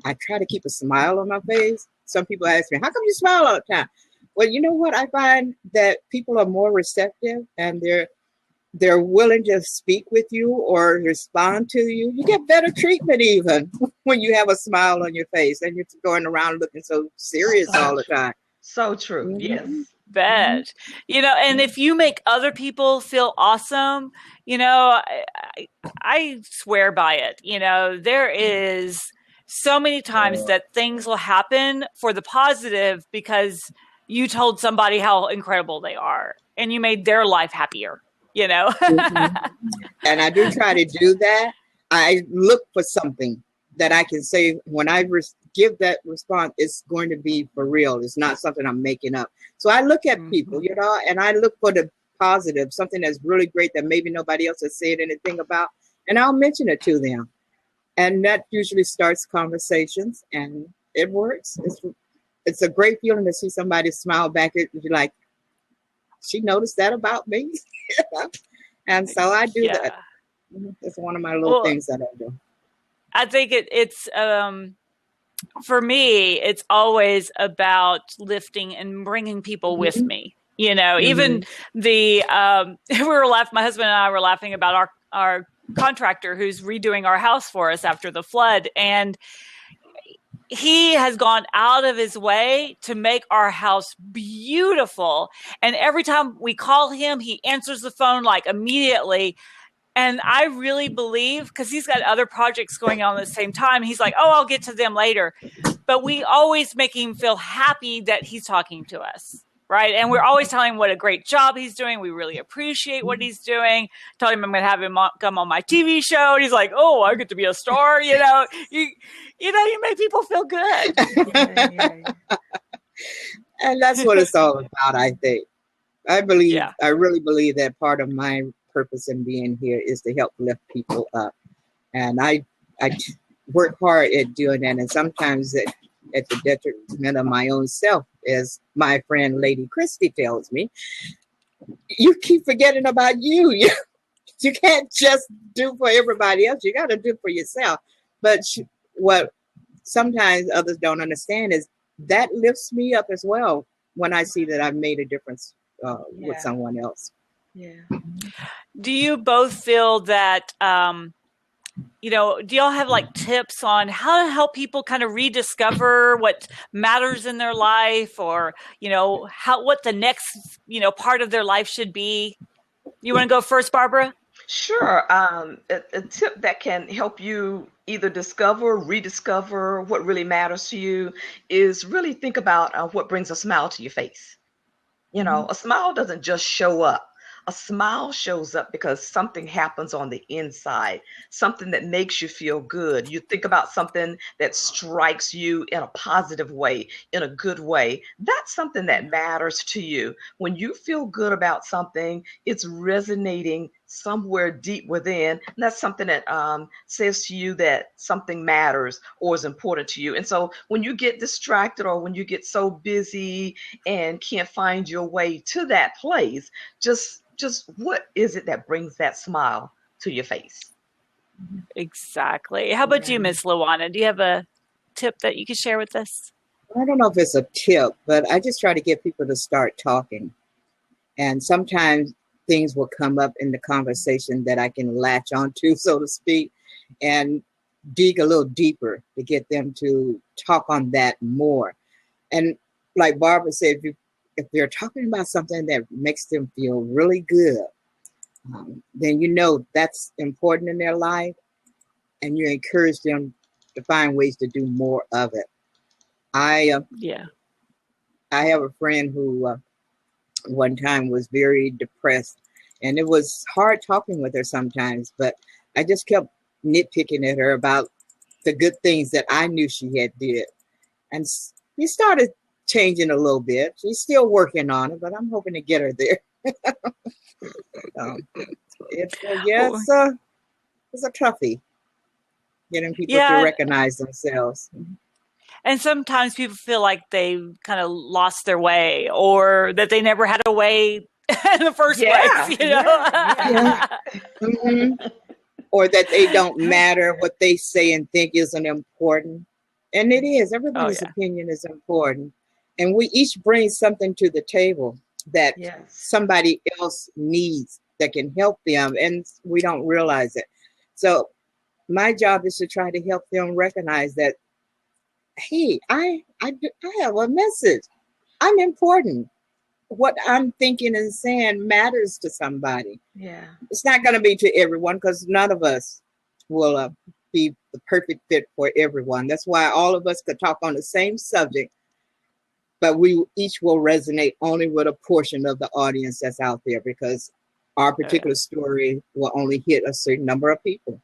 I try to keep a smile on my face. Some people ask me, how come you smile all the time? Well, you know what? I find that people are more receptive and they're willing to speak with you or respond to you. You get better treatment even when you have a smile on your face and you're going around looking so serious all the time. So true. Yes. Bet. And if you make other people feel awesome, I swear by it. There is so many times that things will happen for the positive because you told somebody how incredible they are and you made their life happier. And I do try to do that. I look for something that I can say when I give that response, it's going to be for real. It's not something I'm making up. So I look at people, and I look for the positive, something that's really great that maybe nobody else has said anything about, and I'll mention it to them. And that usually starts conversations, and it works. It's a great feeling to see somebody smile back at you like, she noticed that about me. And so I do that. It's one of my little things that I do. I think it's for me, it's always about lifting and bringing people with me. Even the my husband and I were laughing about our contractor who's redoing our house for us after the flood, and he has gone out of his way to make our house beautiful. And every time we call him, he answers the phone like immediately. And I really believe, because he's got other projects going on at the same time, he's like, oh, I'll get to them later. But we always make him feel happy that he's talking to us, right? And we're always telling him what a great job he's doing. We really appreciate what he's doing. Told him I'm going to have him come on my TV show. And he's like, oh, I get to be a star. You make people feel good. And that's what it's all about, I think. I really believe that part of my purpose in being here is to help lift people up. And I work hard at doing that. And sometimes at the detriment of my own self, as my friend Lady Christie tells me, you keep forgetting about you. You can't just do for everybody else. You got to do for yourself. But what sometimes others don't understand is that lifts me up as well when I see that I've made a difference with someone else. Yeah. Do you both feel that, do y'all have like tips on how to help people kind of rediscover what matters in their life, or, what the next, part of their life should be? You want to go first, Barbara? Sure. A tip that can help you either rediscover what really matters to you is really think about what brings a smile to your face. A smile doesn't just show up. A smile shows up because something happens on the inside, something that makes you feel good. You think about something that strikes you in a positive way, in a good way. That's something that matters to you. When you feel good about something, it's resonating somewhere deep within. And that's something that says to you that something matters or is important to you. And so when you get distracted or when you get so busy and can't find your way to that place, just what is it that brings that smile to your face? Exactly. How about you, Miss Luana? Do you have a tip that you could share with us? I don't know if it's a tip, but I just try to get people to start talking. And sometimes things will come up in the conversation that I can latch onto, so to speak, and dig a little deeper to get them to talk on that more. And like Barbara said, if they're talking about something that makes them feel really good, then that's important in their life, and you encourage them to find ways to do more of it. I have a friend who one time was very depressed, and it was hard talking with her sometimes, but I just kept nitpicking at her about the good things that I knew she had did. And he started changing a little bit. She's still working on it, but I'm hoping to get her there. It's a toughie getting people to recognize themselves. And sometimes people feel like they've kind of lost their way, or that they never had a way in the first place, you know? Mm-hmm. Or that they don't matter, what they say and think isn't important. And it is. Everybody's opinion is important. And we each bring something to the table that somebody else needs that can help them, and we don't realize it. So my job is to try to help them recognize that, hey, I have a message. I'm important. What I'm thinking and saying matters to somebody. Yeah. It's not going to be to everyone, because none of us will be the perfect fit for everyone. That's why all of us could talk on the same subject, but we each will resonate only with a portion of the audience that's out there, because our particular story will only hit a certain number of people.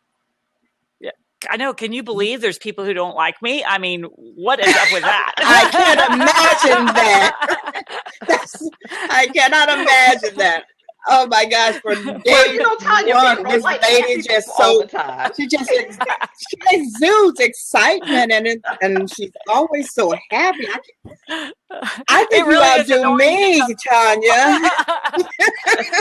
Yeah, I know. Can you believe there's people who don't like me? I mean, what is up with that? I can't imagine that. I cannot imagine that. Oh my gosh! For day one, this lady just she exudes excitement, and she's always so happy. I think you outdo me, Tanya.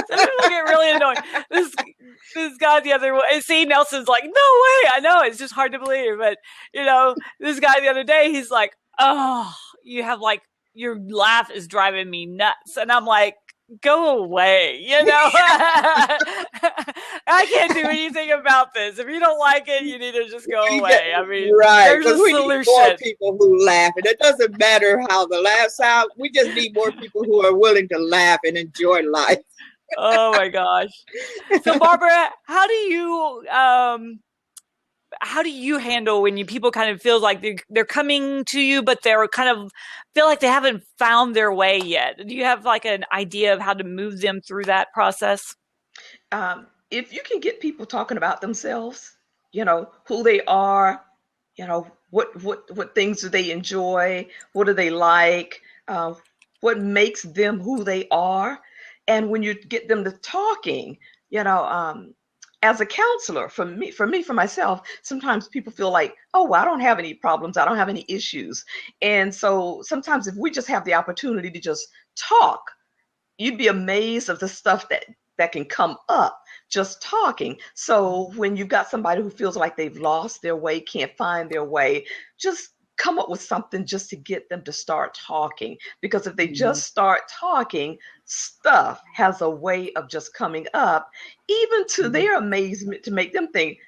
It'll get really annoying. This guy the other way, see, Nelson's like, no way. I know, it's just hard to believe, but you know, this guy the other day, he's like, oh, you have like, your laugh is driving me nuts, and I'm like, go away, you know. I can't do anything about this. If you don't like it, you need to just go away. I mean, there's a solution. Need more people who laugh, and it doesn't matter how the laugh sounds. We just need more people who are willing to laugh and enjoy life. Oh my gosh! So, Barbara, how do you handle when people kind of feel like they're coming to you, but they're kind of feel like they haven't found their way yet? Do you have like an idea of how to move them through that process? If you can get people talking about themselves, you know, who they are, you know, what things do they enjoy, what do they like, what makes them who they are, and when you get them to talking, you know, as a counselor, for myself, sometimes people feel like, oh, well, I don't have any problems. I don't have any issues. And so sometimes if we just have the opportunity to just talk, you'd be amazed of the stuff that can come up just talking. So when you've got somebody who feels like they've lost their way, can't find their way, just come up with something just to get them to start talking. Because if they just start talking, stuff has a way of just coming up, even to their amazement, to make them think,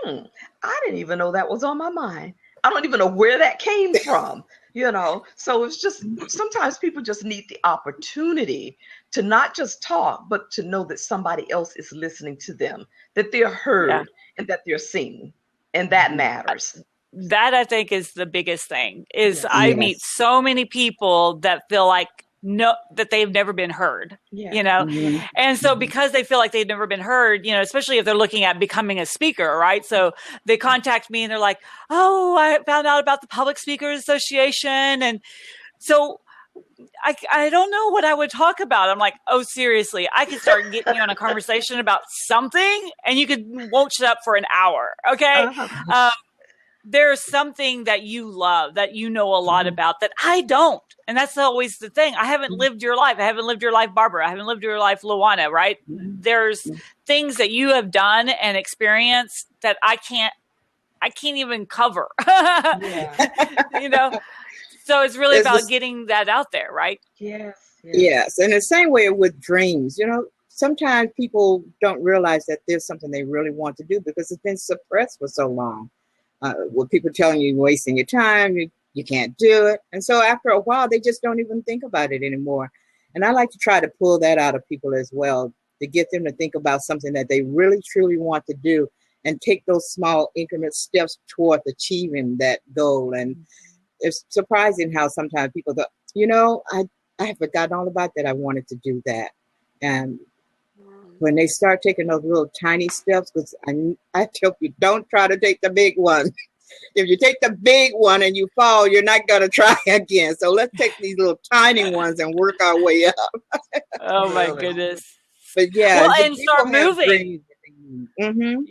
I didn't even know that was on my mind. I don't even know where that came from, you know? So it's just, sometimes people just need the opportunity to not just talk, but to know that somebody else is listening to them, that they're heard and that they're seen. And that matters. That I think is the biggest thing is I meet so many people that feel like that they've never been heard, you know? And so because they feel like they've never been heard, you know, especially if they're looking at becoming a speaker, right? So they contact me and they're like, oh, I found out about the Public Speakers Association. And so I don't know what I would talk about. I'm like, oh, seriously, I could start getting you on a conversation about something and you could won't shut up for an hour. Okay. There's something that you love, that you know a lot about that I don't. And that's always the thing. I haven't lived your life. I haven't lived your life, Barbara. I haven't lived your life, Luana, right? There's things that you have done and experienced that I can't even cover, you know? So it's really about getting that out there, right? Yes. And the same way with dreams, you know, sometimes people don't realize that there's something they really want to do because it's been suppressed for so long. With people telling you you're wasting your time, you can't do it. And so after a while, they just don't even think about it anymore. And I like to try to pull that out of people as well, to get them to think about something that they really, truly want to do and take those small increment steps toward achieving that goal. And it's surprising how sometimes people go, you know, I have forgotten all about that. I wanted to do that. And when they start taking those little tiny steps, because I tell you, don't try to take the big one. If you take the big one and you fall, you're not going to try again. So let's take these little tiny ones and work our way up. Oh my goodness. But yeah, Well, the and people start have moving. dreams. Mm-hmm.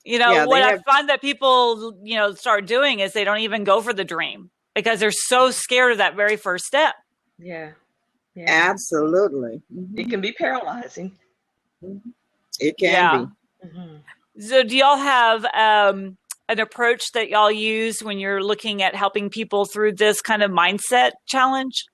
You know, Yeah, what they I have. find that people, you know, start doing is they don't even go for the dream because they're so scared of that very first step. Yeah. Yeah. Absolutely. It can be paralyzing. It can Yeah. be. So do y'all have an approach that y'all use when you're looking at helping people through this kind of mindset challenge?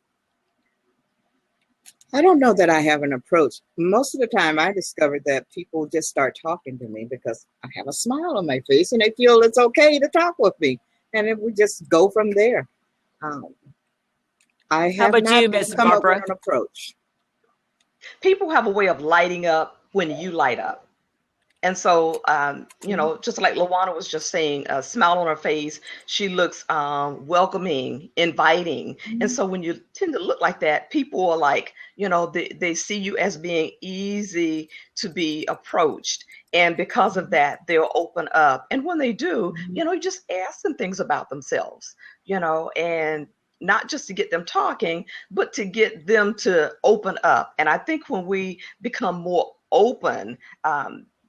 I don't know that I have an approach. Most of the time, I discovered that people just start talking to me because I have a smile on my face and they feel it's okay to talk with me. And then we just go from there. I How have about not you, Miss come up Barbara? with an approach. People have a way of lighting up when you light up. And so, you know, just like Lawana was just saying, a smile on her face, she looks welcoming, inviting. And so when you tend to look like that, people are like, you know, they see you as being easy to be approached. And because of that, they'll open up. And when they do, you know, you just ask them things about themselves, you know, and not just to get them talking, but to get them to open up. And I think when we become more open,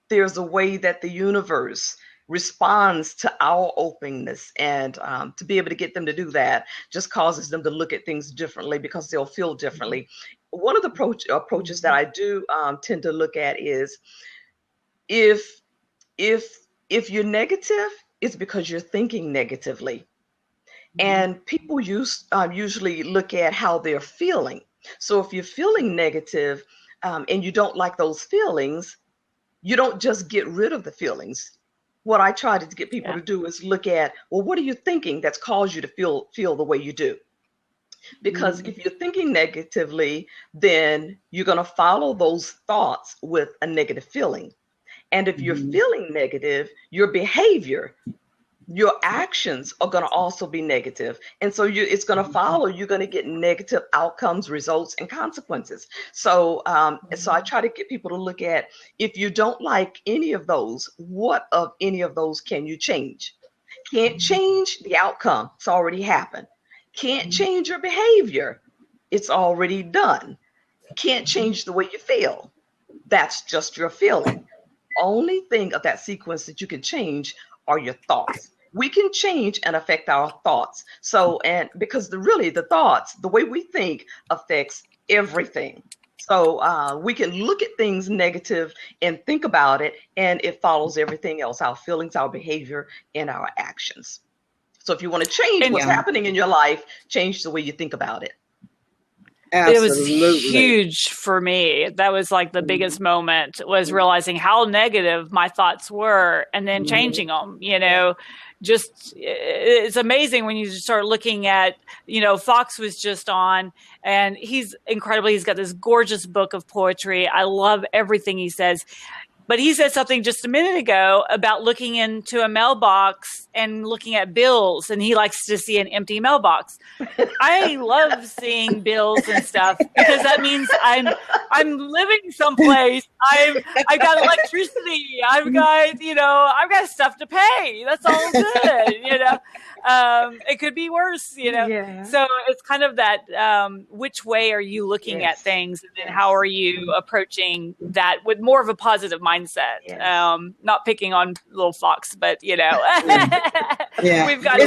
there's a way that the universe responds to our openness, and to be able to get them to do that just causes them to look at things differently because they'll feel differently. One of the approaches that I do tend to look at is if you're negative, it's because you're thinking negatively. And people usually look at how they're feeling. So if you're feeling negative and you don't like those feelings, you don't just get rid of the feelings. What I try to get people to do is look at, well, what are you thinking that's caused you to feel the way you do? Because if you're thinking negatively, then you're going to follow those thoughts with a negative feeling. And if you're feeling negative, your behavior, your actions are going to also be negative. And so it's going to follow, you're going to get negative outcomes, results, and consequences. So, so I try to get people to look at, if you don't like any of those, what of any of those can you change? Can't change the outcome. It's already happened. Can't change your behavior. It's already done. Can't change the way you feel. That's just your feeling. Only thing of that sequence that you can change are your thoughts. We can change and affect our thoughts. So, and because the thoughts, the way we think affects everything. So we can look at things negative and think about it, and it follows everything else, our feelings, our behavior, and our actions. So if you want to change what's happening in your life, change the way you think about it. Absolutely. It was huge for me. That was like the biggest moment, was realizing how negative my thoughts were and then changing them, you know. Just, it's amazing when you start looking at, you know, Fox was just on, and he's incredibly, he's got this gorgeous book of poetry. I love everything he says. But he said something just a minute ago about looking into a mailbox and looking at bills, and he likes to see an empty mailbox. I love seeing bills and stuff because that means I'm living someplace. I've got electricity. I've got stuff to pay. That's all good, you know. It could be worse, you know. Yeah. So it's kind of that which way are you looking at things, and then how are you approaching that with more of a positive mindset? Not picking on little Fox, but you know, we've got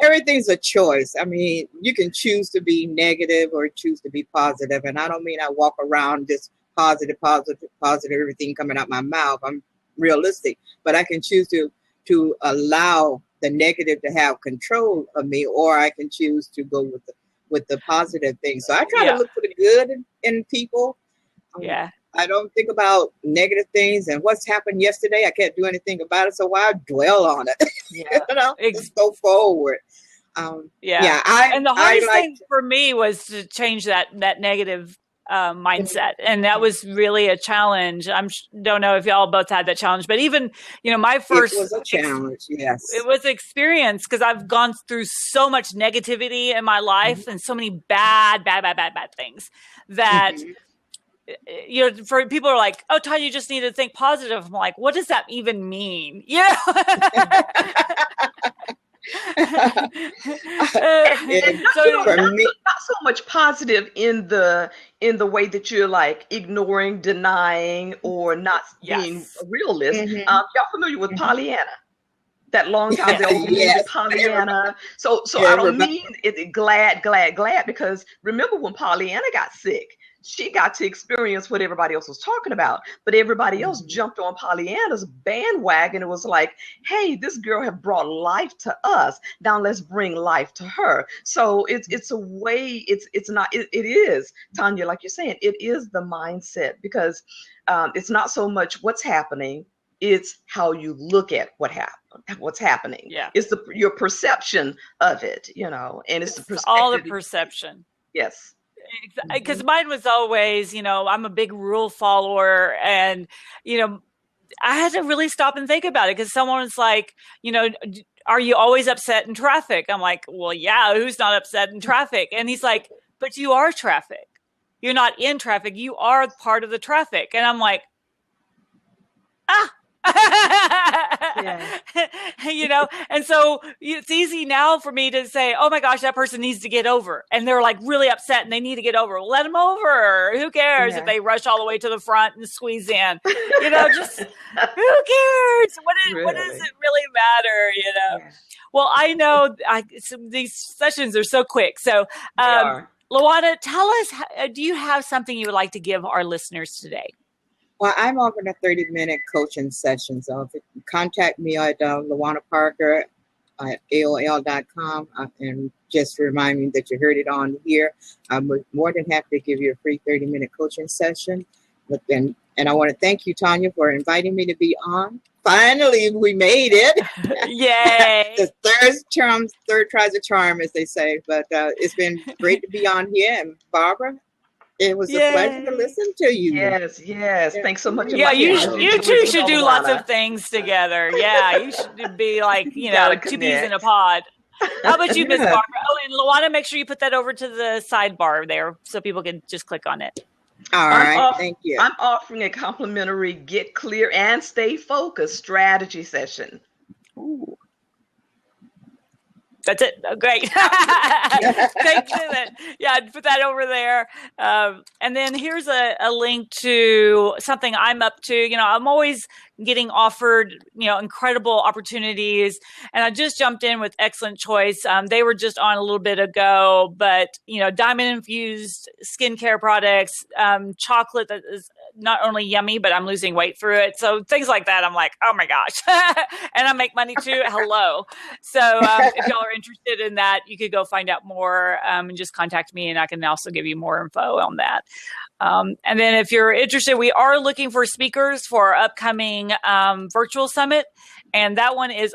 everything's a choice. I mean, you can choose to be negative or choose to be positive, and I don't mean I walk around just positive, everything coming out my mouth. I'm realistic, but I can choose to allow the negative to have control of me, or I can choose to go with the positive things. So I try to look for the good in people. I don't think about negative things and what's happened yesterday. I can't do anything about it, so why dwell on it? You know, just go forward. And the hardest thing for me was to change that negative mindset, and that was really a challenge. Don't know if y'all both had that challenge, but even, you know, my first, it was a challenge. Yes, it was an experience because I've gone through so much negativity in my life and so many bad things that. You know, for people are like, oh, Todd, you just need to think positive. I'm like, what does that even mean? Yeah. And not, not so much positive in the way that you're like ignoring, denying, or not being a realist. Y'all familiar with Pollyanna? That long time ago, Pollyanna. So I don't mean it glad, because remember when Pollyanna got sick, she got to experience what everybody else was talking about, but everybody else jumped on Pollyanna's bandwagon. It was like, hey, this girl have brought life to us. Now let's bring life to her. So it's a way, it's not, it is, Tanya, like you're saying, it is the mindset, because it's not so much what's happening, it's how you look at what's happening. Yeah. It's your perception of it, and it's the perspective. All the perception. Yes. Because mine was always, I'm a big rule follower, and, I had to really stop and think about it, because someone's like, are you always upset in traffic? I'm like, well, yeah, who's not upset in traffic? And he's like, but you are traffic. You're not in traffic. You are part of the traffic. And I'm like, and so it's easy now for me to say, oh my gosh, that person needs to get over, and they're like really upset and they need to get over. Let them over. Who cares if they rush all the way to the front and squeeze in? Just who cares? What does it really matter? Well, I know these sessions are so quick. So Luana, tell us, do you have something you would like to give our listeners today? Well, I'm offering a 30-minute coaching session. So if you contact me at Luana Parker at AOL.com and just remind me that you heard it on here, I'm more than happy to give you a free 30-minute coaching session. And I want to thank you, Tanya, for inviting me to be on. Finally, we made it. Yay. The third tries a charm, as they say. But it's been great to be on here. And Barbara, it was a pleasure to listen to you. Yes. Thanks so much. Yeah, you two should do lots of things together. Yeah, you should be like, two bees in a pod. How about you, Miss Barbara? Oh, and Luana, make sure you put that over to the sidebar there so people can just click on it. All right, thank you. I'm offering a complimentary Get Clear and Stay Focused strategy session. Ooh. That's it. Oh, great. Thanks. Yeah, put that over there. And then here's a link to something I'm up to. I'm always getting offered, incredible opportunities. And I just jumped in with Excellent Choice. They were just on a little bit ago, but, diamond infused skincare products, chocolate that is not only yummy, but I'm losing weight through it. So things like that, I'm like, oh my gosh. And I make money too. Hello. So if y'all are interested in that, you could go find out more and just contact me, and I can also give you more info on that. And then if you're interested, we are looking for speakers for our upcoming virtual summit. And that one is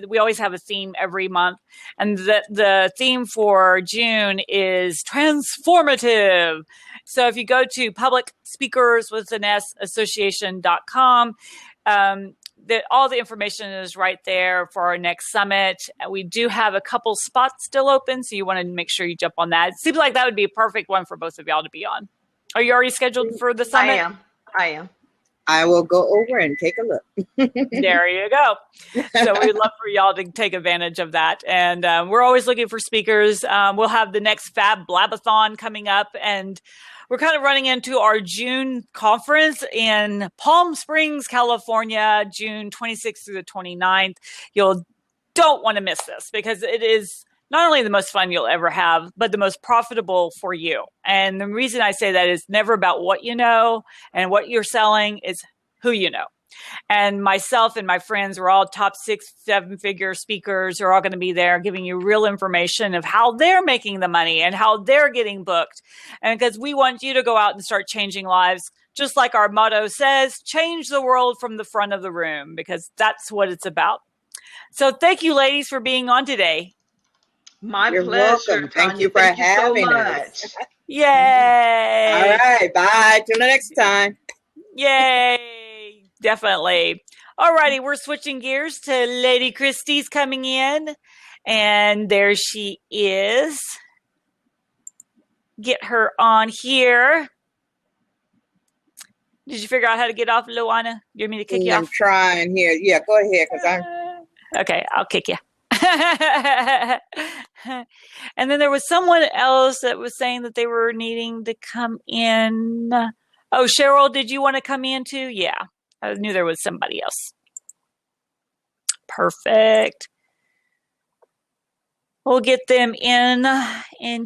we always have a theme every month. And the theme for June is transformative. So if you go to publicspeakerswithansassociation.com, all the information is right there for our next summit. We do have a couple spots still open, so you want to make sure you jump on that. It seems like that would be a perfect one for both of y'all to be on. Are you already scheduled for the summit? I am. I will go over and take a look. There you go. So we'd love for y'all to take advantage of that. And we're always looking for speakers. We'll have the next Fab Blab-a-thon coming up, and we're kind of running into our June conference in Palm Springs, California, June 26th through the 29th. You don't want to miss this, because it is not only the most fun you'll ever have, but the most profitable for you. And the reason I say that is never about what you know and what you're selling, is who you know. And myself and my friends are all top 6-7 figure speakers who are all going to be there giving you real information of how they're making the money and how they're getting booked. And because we want you to go out and start changing lives, just like our motto says, change the world from the front of the room, because that's what it's about. So thank you, ladies, for being on today. You're welcome. Thank you for having us. Yay. All right. Bye. Till next time. Yay. Definitely. All righty. We're switching gears to Lady Christie's coming in. And there she is. Get her on here. Did you figure out how to get off, Luana? You want me to kick you off? I'm trying here. Yeah, go ahead, because I'm... Okay, I'll kick you. And then there was someone else that was saying that they were needing to come in. Oh, Cheryl, did you want to come in too? Yeah, I knew there was somebody else. Perfect. We'll get them in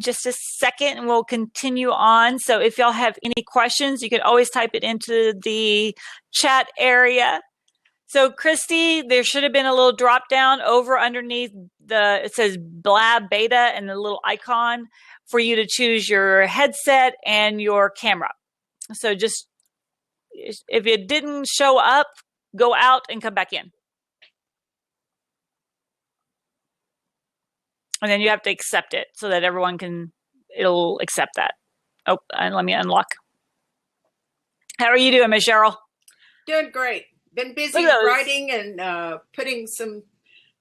just a second, and we'll continue on. So if y'all have any questions, you can always type it into the chat area. So Christy, there should have been a little drop down over underneath it says Blab Beta and the little icon for you to choose your headset and your camera. So just, if it didn't show up, go out and come back in. And then you have to accept it so that everyone it'll accept that. Oh, and let me unlock. How are you doing, Miss Cheryl? Doing great. Been busy writing and putting some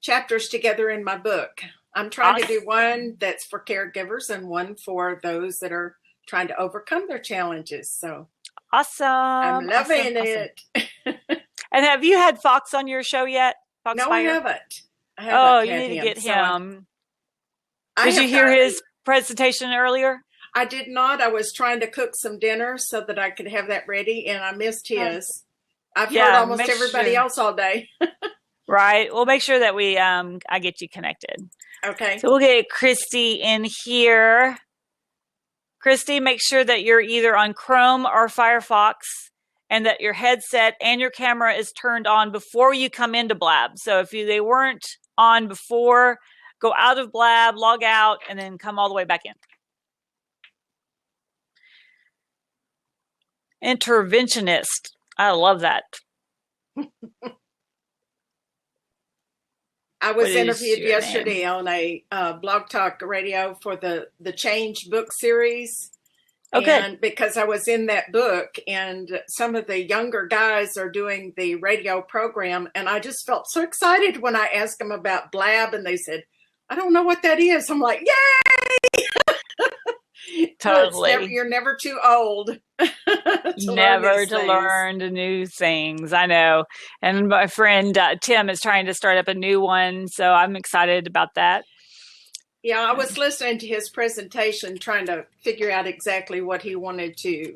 chapters together in my book. I'm trying to do one that's for caregivers and one for those that are trying to overcome their challenges. So awesome. I'm loving it. And have you had Fox on your show yet? Fox No, Fire? I haven't. Oh, you need to get him. Did you hear his presentation earlier? I did not. I was trying to cook some dinner so that I could have that ready, and I missed his. I've heard almost everybody else all day. Right. We'll make sure that I get you connected. Okay. So we'll get Christy in here. Christy, make sure that you're either on Chrome or Firefox and that your headset and your camera is turned on before you come into Blab. So if they weren't on before, go out of Blab, log out, and then come all the way back in. Interventionist. I love that. I was interviewed yesterday on a Blog Talk Radio for the Change book series. Okay. And because I was in that book, and some of the younger guys are doing the radio program, and I just felt so excited when I asked them about Blab, and they said, I don't know what that is. I'm like, yay! Totally. You're never too old. Never to learn the new things. I know. And my friend Tim is trying to start up a new one, so I'm excited about that. Yeah, I was listening to his presentation, trying to figure out exactly what he wanted to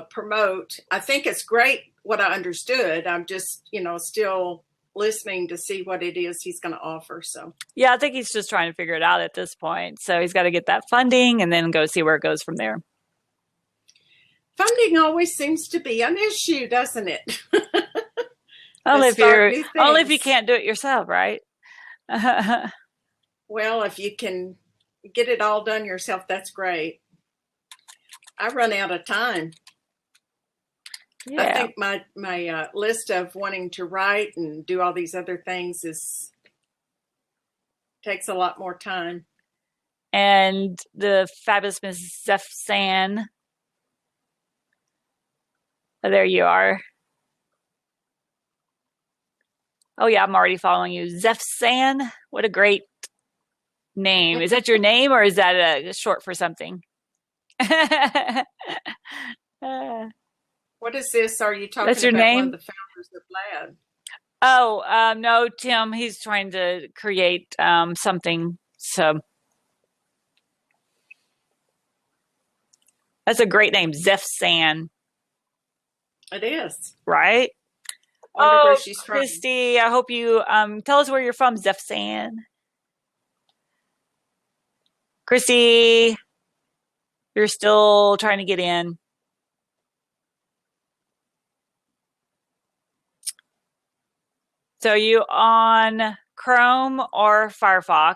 promote. I think it's great what I understood. I'm just, still listening to see what it is he's going to offer. So yeah, I think he's just trying to figure it out at this point. So he's got to get that funding and then go see where it goes from there. Funding always seems to be an issue, doesn't it? only if you can't do it yourself, right? Well, if you can get it all done yourself, that's great. I run out of time. Yeah. I think my list of wanting to write and do all these other things takes a lot more time. And the fabulous Miss Zeph San. Oh, there you are. Oh yeah, I'm already following you. Zeph San. What a great name. Is that your name or is that a short for something? What is this? Are you talking That's your about name? one of the founders of Blab? Oh, no, Tim. He's trying to create something. So that's a great name, Zeph San. It is. Right? Where she's from. Christy, I hope you tell us where you're from, Zeph San. Christy, you're still trying to get in. So you on Chrome or Firefox?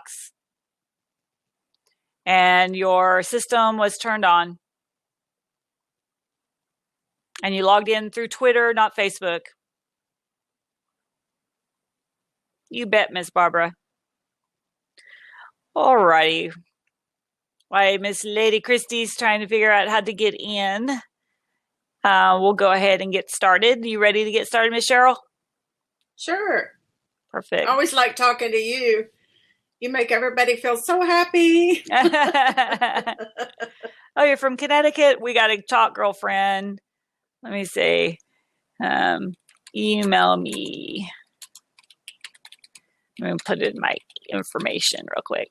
And your system was turned on. And you logged in through Twitter, not Facebook. You bet, Miss Barbara. All righty. While Miss Lady Christie's trying to figure out how to get in, we'll go ahead and get started. You ready to get started, Miss Cheryl? Sure. Perfect. I always like talking to you. You make everybody feel so happy. Oh, you're from Connecticut? We got to talk, girlfriend. Let me see. Email me. I'm going to put in my information real quick.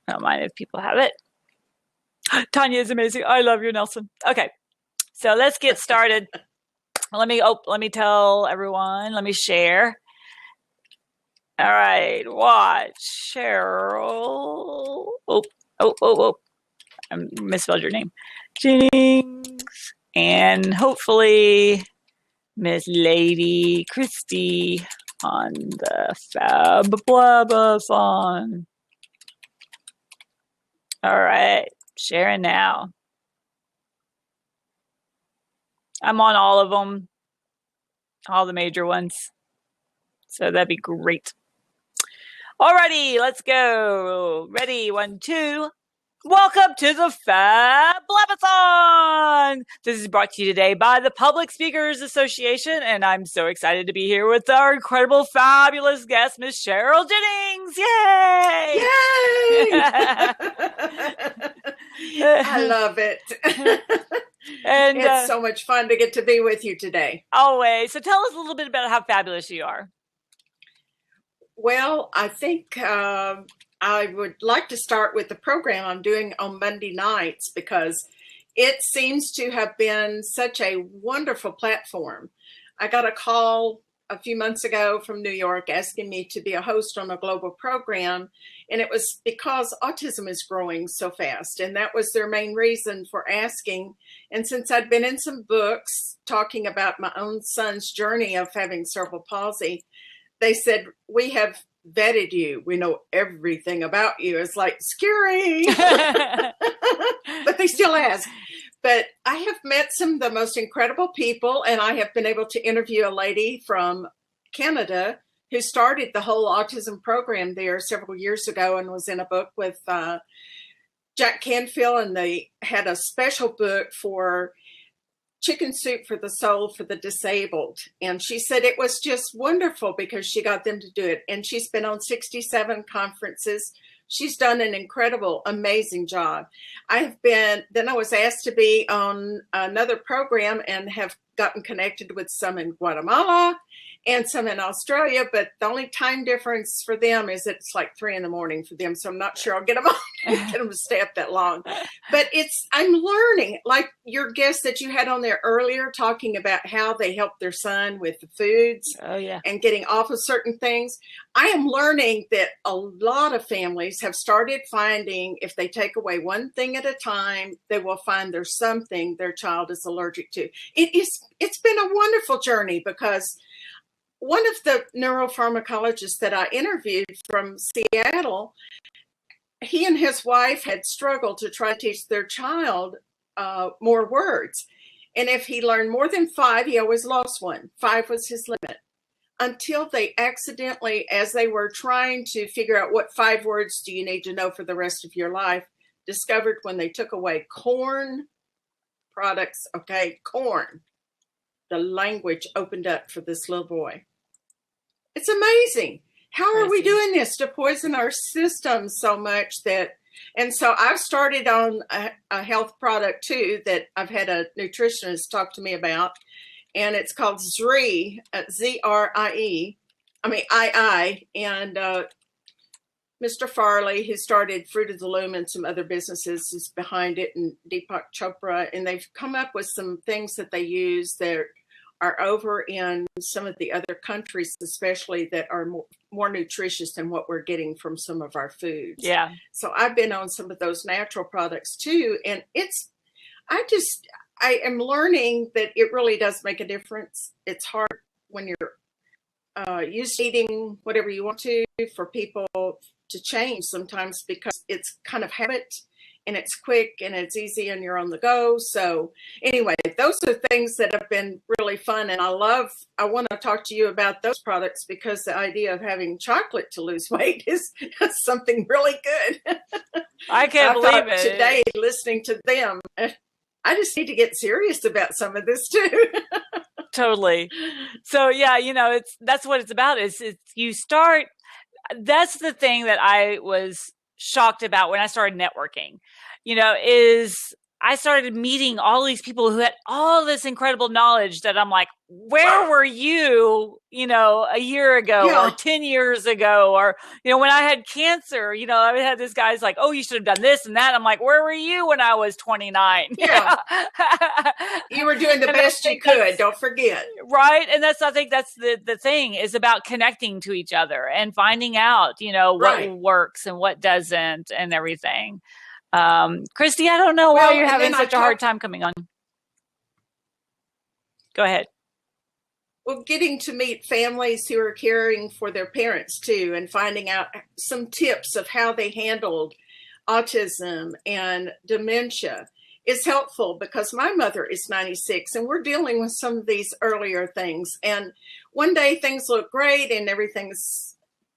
I don't mind if people have it. Tanya is amazing. I love you, Nelson. Okay, so let's get started. Let me tell everyone. Let me share. All right, watch Cheryl. Oh! I misspelled your name. Jennings, and hopefully Miss Lady Christy on the Fab Blab-a-thon. All right, sharing now. I'm on all of them, all the major ones. So that'd be great. Alrighty, let's go. Ready, 1, 2. Welcome to the Fab Blab-a-thon. This is brought to you today by the Public Speakers Association, and I'm so excited to be here with our incredible, fabulous guest, Miss Cheryl Jennings. Yay! I love it. And it's so much fun to get to be with you today. Always. So tell us a little bit about how fabulous you are. Well, I think I would like to start with the program I'm doing on Monday nights because it seems to have been such a wonderful platform. I got a call a few months ago from New York asking me to be a host on a global program, and it was because autism is growing so fast, and that was their main reason for asking. And since I'd been in some books talking about my own son's journey of having cerebral palsy, they said, we have vetted you. We know everything about you. It's like scary, but they still ask. But I have met some of the most incredible people, and I have been able to interview a lady from Canada who started the whole autism program there several years ago and was in a book with Jack Canfield, and they had a special book for Chicken Soup for the Soul for the Disabled. And she said it was just wonderful because she got them to do it. And she's been on 67 conferences. She's done an incredible, amazing job. I was asked to be on another program and have gotten connected with some in Guatemala and some in Australia, but the only time difference for them is it's like 3 a.m. for them. So I'm not sure I'll get them to stay up that long. But I'm learning, like your guest that you had on there earlier, talking about how they help their son with the foods and getting off of certain things. I am learning that a lot of families have started finding if they take away one thing at a time, they will find there's something their child is allergic to. It's been a wonderful journey because one of the neuropharmacologists that I interviewed from Seattle, he and his wife had struggled to try to teach their child more words. And if he learned more than 5, he always lost 1. 5 was his limit. Until they accidentally, as they were trying to figure out what 5 words do you need to know for the rest of your life, discovered when they took away corn products, corn, the language opened up for this little boy. It's amazing. How are we doing this to poison our system so much and so I've started on a health product too that I've had a nutritionist talk to me about, and it's called ZRIE, Z-R-I-E, I, and Mr. Farley, who started Fruit of the Loom and some other businesses, is behind it, and Deepak Chopra, and they've come up with some things that they use that are over in some of the other countries, especially that are more nutritious than what we're getting from some of our foods. Yeah. So I've been on some of those natural products too. And I am learning that it really does make a difference. It's hard when you're used to eating whatever you want to for people to change sometimes because it's kind of habit. And it's quick and it's easy and you're on the go. So anyway, those are things that have been really fun. And I want to talk to you about those products because the idea of having chocolate to lose weight is something really good. I can't believe it. Today, listening to them, I just need to get serious about some of this too. Totally. So yeah, that's what it's about is you start. That's the thing that I was shocked about when I started networking, is I started meeting all these people who had all this incredible knowledge that I'm like, where were you, a year ago or 10 years ago? Or, when I had cancer, I had this guy's like, oh, you should have done this and that. I'm like, where were you when I was 29? Yeah. You were doing the best you could. Don't forget. Right. And I think that's the thing is about connecting to each other and finding out, what works and what doesn't and everything. Christy, I don't know why you're having such a hard time coming on. Go ahead. Well, getting to meet families who are caring for their parents too, and finding out some tips of how they handled autism and dementia is helpful, because my mother is 96 and we're dealing with some of these earlier things. And one day things look great and everything's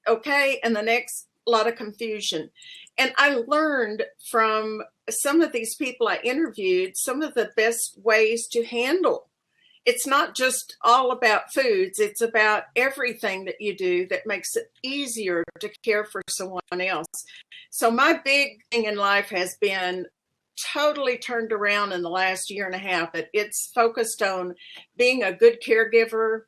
okay, and the next, a lot of confusion. And I learned from some of these people I interviewed some of the best ways to handle. It's not just all about foods. It's about everything that you do that makes it easier to care for someone else. So my big thing in life has been totally turned around in the last year and a half. It's focused on being a good caregiver,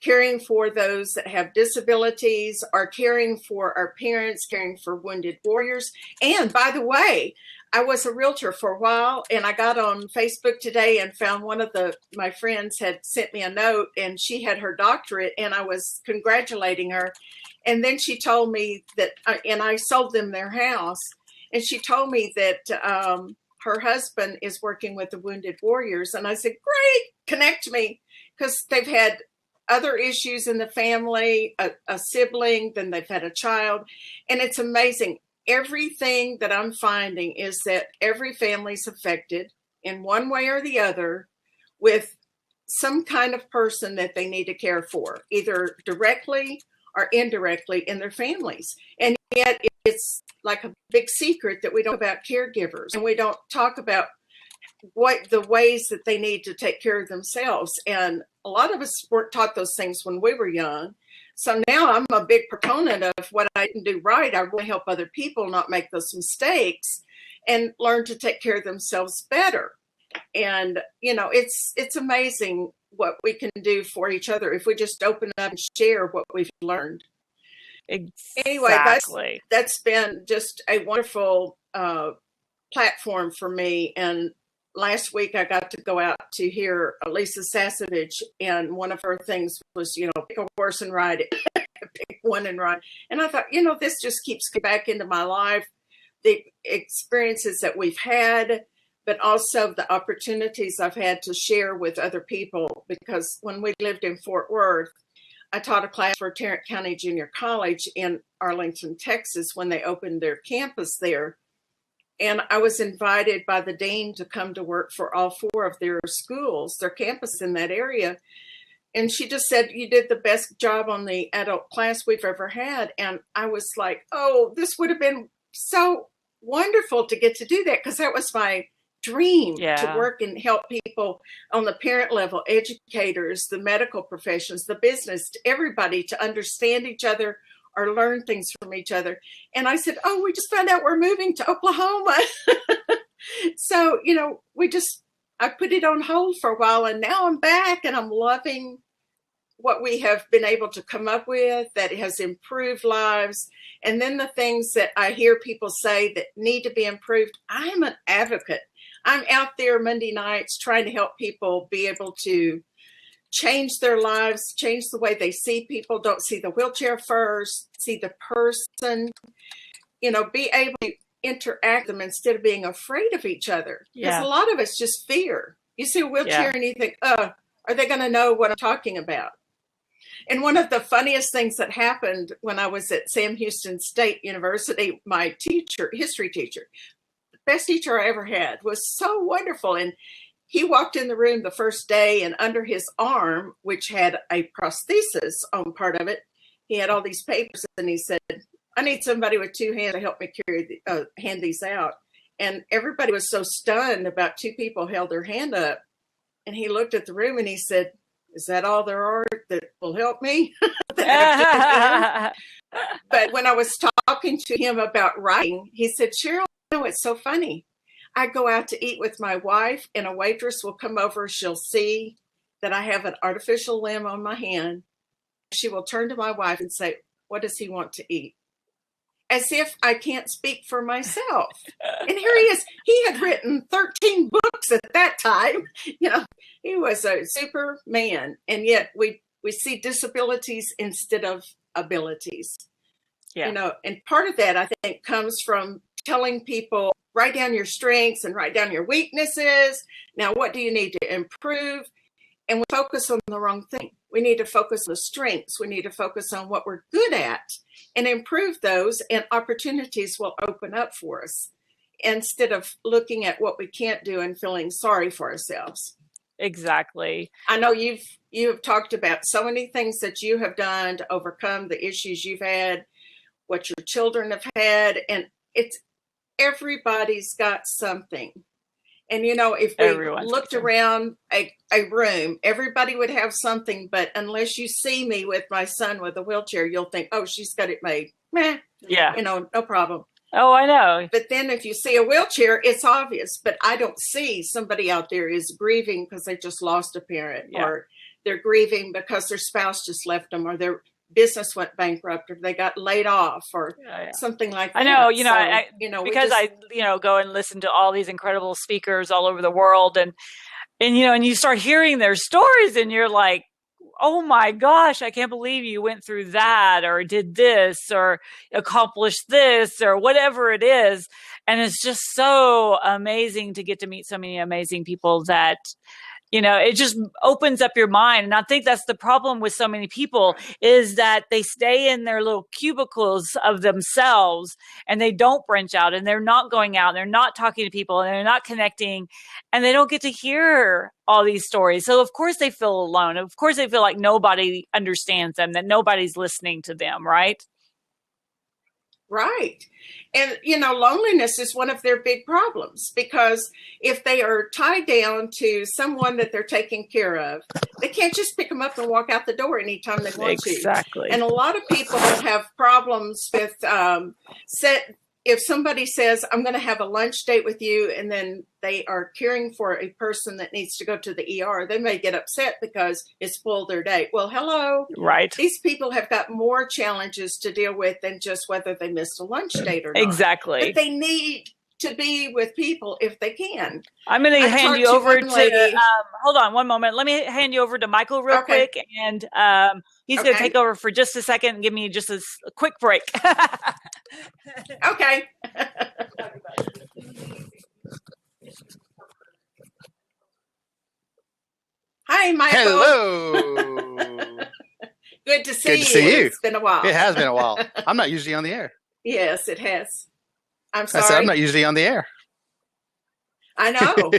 caring for those that have disabilities, or caring for our parents, caring for wounded warriors. And by the way, I was a realtor for a while, and I got on Facebook today and found one of my friends had sent me a note, and she had her doctorate, and I was congratulating her. And then she told me that, and I sold them their house, and she told me that her husband is working with the wounded warriors. And I said, great, connect me, because they've had other issues in the family, a sibling, then they've had a child. And it's amazing. Everything that I'm finding is that every family's affected in one way or the other with some kind of person that they need to care for, either directly or indirectly in their families. And yet it's like a big secret that we don't talk about caregivers, and we don't talk about what the ways that they need to take care of themselves. And a lot of us weren't taught those things when we were young. So now I'm a big proponent of what I can do right. I want to help other people not make those mistakes and learn to take care of themselves better. And, it's amazing what we can do for each other if we just open up and share what we've learned. Exactly. Anyway, that's been just a wonderful platform for me. And last week I got to go out to hear Lisa Sasevich, and one of her things was, pick a horse and ride it, pick one and ride. And I thought, this just keeps coming back into my life, the experiences that we've had, but also the opportunities I've had to share with other people. Because when we lived in Fort Worth, I taught a class for Tarrant County Junior College in Arlington, Texas, when they opened their campus there. And I was invited by the dean to come to work for all 4 of their schools, their campus in that area. And she just said, you did the best job on the adult class we've ever had. And I was like, oh, this would have been so wonderful to get to do that, because that was my dream, to work and help people on the parent level, educators, the medical professions, the business, everybody to understand each other or learn things from each other. And I said, oh, we just found out we're moving to Oklahoma. So, I put it on hold for a while, and now I'm back, and I'm loving what we have been able to come up with that has improved lives. And then the things that I hear people say that need to be improved, I'm an advocate. I'm out there Monday nights trying to help people be able to change their lives, change the way they see people, don't see the wheelchair first, see the person, be able to interact with them instead of being afraid of each other. Because a lot of it's just fear. You see a wheelchair and you think, are they going to know what I'm talking about? And one of the funniest things that happened when I was at Sam Houston State University, my history teacher, the best teacher I ever had, was so wonderful. And he walked in the room the first day, and under his arm, which had a prosthesis on part of it, he had all these papers, and he said, I need somebody with 2 hands to help me hand these out. And everybody was so stunned. About 2 people held their hand up, and he looked at the room and he said, is that all there are that will help me? But when I was talking to him about writing, he said, Cheryl, it's so funny. I go out to eat with my wife and a waitress will come over. She'll see that I have an artificial limb on my hand. She will turn to my wife and say, what does he want to eat? As if I can't speak for myself. And here he is. He had written 13 books at that time. You know, he was a superman. And yet we see disabilities instead of abilities. Yeah. You know, and part of that, I think, comes from telling people, write down your strengths and write down your weaknesses. Now, what do you need to improve? And we focus on the wrong thing. We need to focus on the strengths. We need to focus on what we're good at and improve those, and opportunities will open up for us instead of looking at what we can't do and feeling sorry for ourselves. Exactly. I know you have talked about so many things that you have done to overcome the issues you've had, what your children have had, and it's everybody's got something. And, you know, if we looked around a room, everybody would have something. But unless you see me with my son with a wheelchair, you'll think, oh, she's got it made. Meh. Yeah. You know, no problem. Oh, I know. But then if you see a wheelchair, it's obvious. But I don't see somebody out there is grieving because they just lost a parent, or they're grieving because their spouse just left them, or their business went bankrupt, or they got laid off, or something like that. I know, you know, So, because I go and listen to all these incredible speakers all over the world, and you start hearing their stories, and you're like, oh my gosh, I can't believe you went through that, or did this, or accomplished this, or whatever it is. And it's just so amazing to get to meet so many amazing people that, you know, it just opens up your mind. And I think that's the problem with so many people, is that they stay in their little cubicles of themselves and they don't branch out, and they're not going out, and they're not talking to people, and they're not connecting, and they don't get to hear all these stories. So of course they feel alone. Of course they feel like nobody understands them, that nobody's listening to them, right? Right. And, you know, loneliness is one of their big problems, because if they are tied down to someone that they're taking care of, they can't just pick them up and walk out the door anytime they want to. Exactly. And a lot of people have problems with if somebody says, I'm going to have a lunch date with you, and then they are caring for a person that needs to go to the ER, they may get upset because it's spoiled their day. Well, hello. Right. These people have got more challenges to deal with than just whether they missed a lunch date or not. Exactly. But they need to be with people if they can. I'm going to hand you over to, hold on one moment. Let me hand you over to Michael real quick. And he's going to take over for just a second and give me just a quick break. Okay. Hi, Michael. Hello. Good to see Good to see you. It's been a while. It has been a while. I'm not usually on the air. Yes, it has. I'm sorry. I said I'm not usually on the air. I know.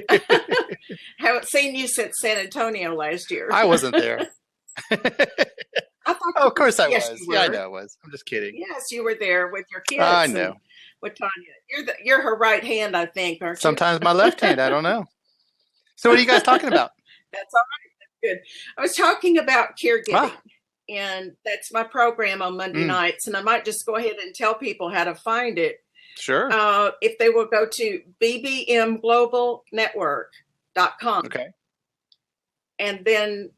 Haven't seen you since San Antonio last year. I wasn't there. Of course I Yes, was. you Yeah, I were. know I was. I'm just kidding. Yes, you were there with your kids. I know. and With Tanya. You're her right hand, I think, aren't you? Sometimes my left hand. I don't know. So what are you guys talking about? That's all right. That's good. I was talking about caregiving. And that's my program on Monday nights. And I might just go ahead and tell people how to find it. Sure. If they will go to bbmglobalnetwork.com. Okay. And then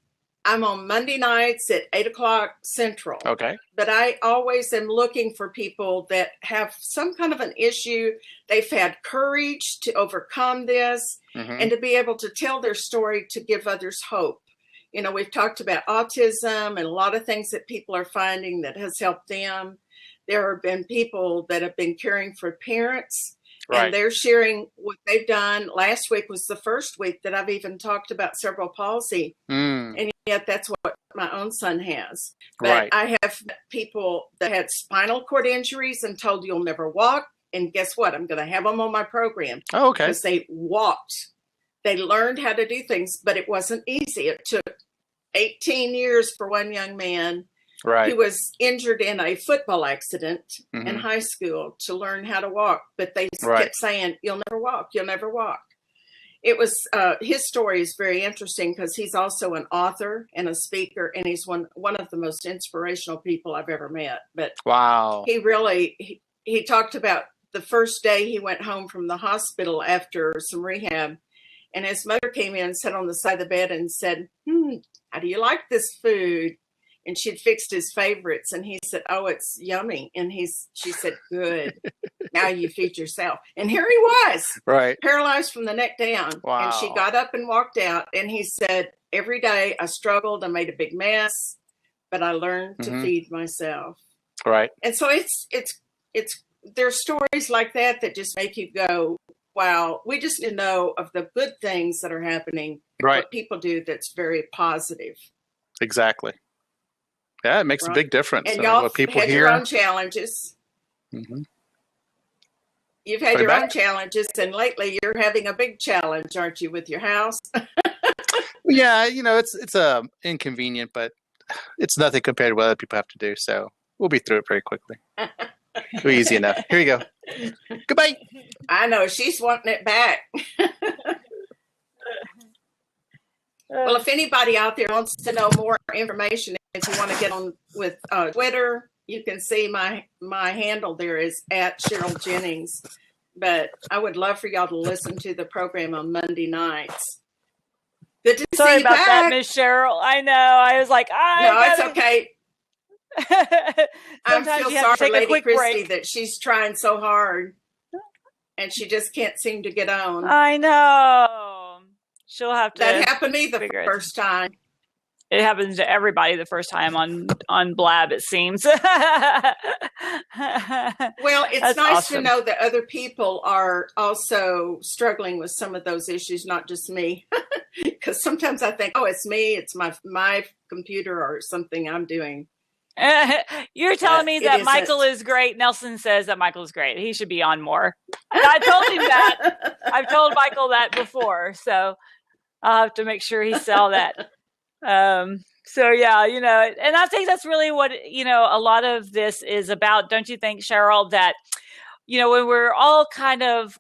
I'm on Monday nights at 8:00 Central. Okay. But I always am looking for people that have some kind of an issue. They've had courage to overcome this and to be able to tell their story to give others hope. You know, we've talked about autism and a lot of things that people are finding that has helped them. There have been people that have been caring for parents, and they're sharing what they've done. Last week was the first week that I've even talked about cerebral palsy, and yet that's what my own son has. But I have people that had spinal cord injuries and told you'll never walk, and guess what? I'm going to have them on my program. Oh, okay. Because they walked. They learned how to do things, but it wasn't easy. It took 18 years for one young man who was injured in a football accident in high school to learn how to walk. But they kept saying, you'll never walk, you'll never walk. It was, his story is very interesting because he's also an author and a speaker, and he's one of the most inspirational people I've ever met. But wow, he really, he talked about the first day he went home from the hospital after some rehab, and his mother came in and sat on the side of the bed and said, how do you like this food? And she'd fixed his favorites, and he said, oh, it's yummy. And she said, good. Now you feed yourself. And here he was, Right. paralyzed from the neck down. Wow. And she got up and walked out. And he said, every day I struggled, I made a big mess, but I learned to feed myself. Right. And so it's there's stories like that just make you go, wow, we just need to know of the good things that are happening. Right. What people do that's very positive. Exactly. Yeah, it makes a big difference. And y'all what people had hear. your own challenges. Mm-hmm. You've had your own challenges, and lately you're having a big challenge, aren't you, with your house? Yeah, it's inconvenient, but it's nothing compared to what other people have to do. So we'll be through it very quickly. It'll be easy enough. Here you go. Goodbye. I know she's wanting it back. Well, if anybody out there wants to know more information, if you want to get on with Twitter, you can see my handle there is at Cheryl Jennings. But I would love for y'all to listen to the program on Monday nights. Good to see you about back. that, Miss Cheryl. I know. I was like, it's okay. I Sometimes feel you have sorry to for take a Lady quick Christy break. that she's trying so hard, and she just can't seem to get on. I know. She'll have to. That happened to me the first time. It happens to everybody the first time on Blab, it seems. Well, it's That's nice awesome. to know that other people are also struggling with some of those issues, not just me. Because sometimes I think, oh, it's me, it's my computer or something I'm doing. You're telling me that isn't. Michael is great. Nelson says that Michael is great. He should be on more. And I told him that. I've told Michael that before, so I'll have to make sure he saw that. So yeah, and I think that's really what, a lot of this is about. Don't you think, Cheryl, that, when we're all kind of,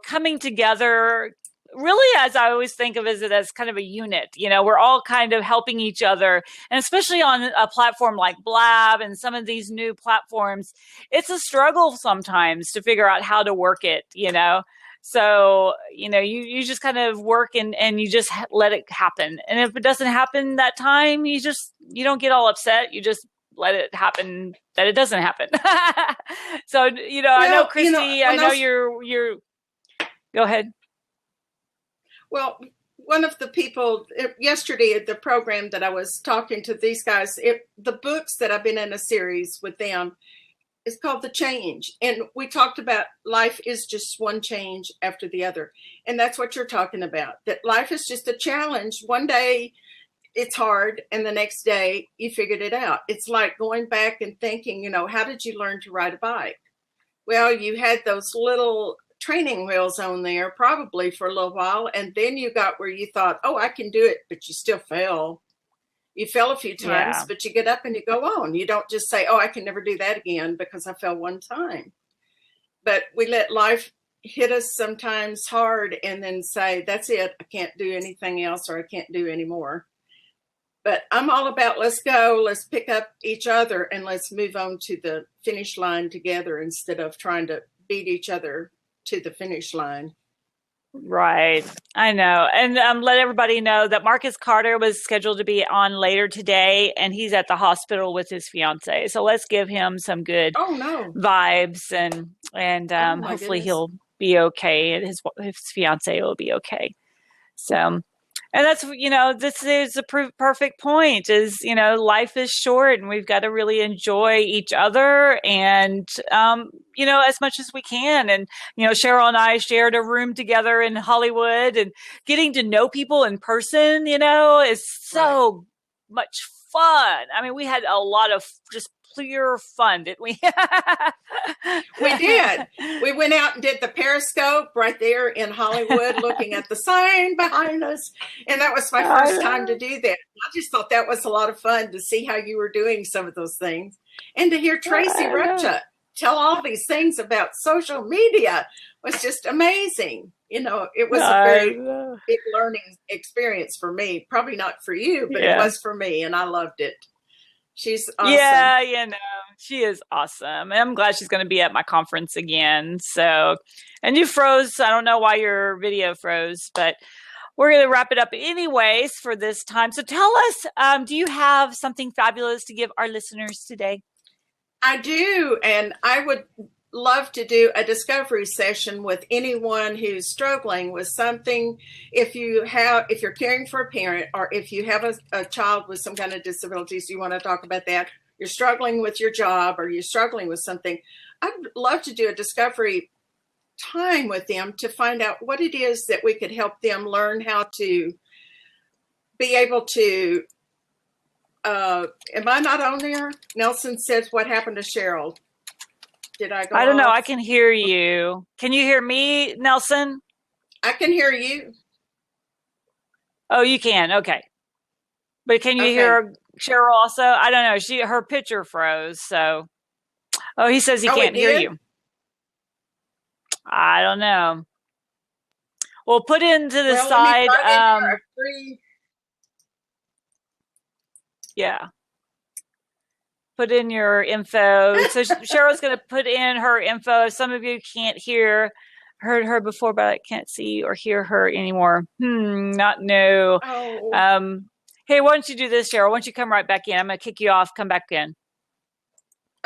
coming together, really, as I always think of it as kind of a unit, we're all kind of helping each other. And especially on a platform like Blab and some of these new platforms, it's a struggle sometimes to figure out how to work it, So, you just kind of work and you just let it happen. And if it doesn't happen that time, you don't get all upset. You just let it happen that it doesn't happen. So, I know, Christy, I know you're, go ahead. Well, one of the people yesterday at the program that I was talking to these guys, the books that I've been in a series with them, it's called The Change. And we talked about life is just one change after the other. And that's what you're talking about, that life is just a challenge. One day it's hard, and the next day you figured it out. It's like going back and thinking, how did you learn to ride a bike? Well, you had those little training wheels on there probably for a little while, and then you got where you thought, oh, I can do it, but you still fell. You fell a few times, but you get up and you go on. You don't just say, oh, I can never do that again because I fell one time. But we let life hit us sometimes hard and then say, that's it. I can't do anything else, or I can't do any more. But I'm all about let's go, let's pick up each other, and let's move on to the finish line together instead of trying to beat each other to the finish line. Right. I know. And let everybody know that Marcus Carter was scheduled to be on later today, and he's at the hospital with his fiance. So let's give him some good vibes, and hopefully he'll be okay. And his fiance will be okay. So, and that's, this is a perfect point is, life is short and we've got to really enjoy each other and, as much as we can. And, Cheryl and I shared a room together in Hollywood, and getting to know people in person, is so much fun. I mean, we had a lot of just pure fun, didn't we? We did. We went out and did the Periscope right there in Hollywood, looking at the sign behind us. And that was my first time to do that. I just thought that was a lot of fun to see how you were doing some of those things. And to hear Tracy Rupcha tell all these things about social media was just amazing. It was a very big learning experience for me. Probably not for you, but it was for me, and I loved it. She's awesome. Yeah, She is awesome. And I'm glad she's going to be at my conference again. So, and you froze. I don't know why your video froze, but we're going to wrap it up anyways for this time. So tell us, do you have something fabulous to give our listeners today? I do. And I would love to do a discovery session with anyone who's struggling with something. If you're caring for a parent, or if you have a child with some kind of disabilities, you want to talk about that. You're struggling with your job, or you're struggling with something. I'd love to do a discovery time with them to find out what it is that we could help them learn how to be able to. Am I not on there? Nelson says, what happened to Cheryl? Did I go I don't know. off? I can hear you. Can you hear me, Nelson? I can hear you. Oh, you can. Okay. But can you hear Cheryl also? I don't know. Her picture froze. So, he says he can't hear you. I don't know. Well, put into the side. Yeah. Put in your info. So Cheryl's going to put in her info. Some of you can't heard her before, but I can't see or hear her anymore. Not new. Oh. Hey, why don't you do this, Cheryl? Why don't you come right back in? I'm going to kick you off. Come back in.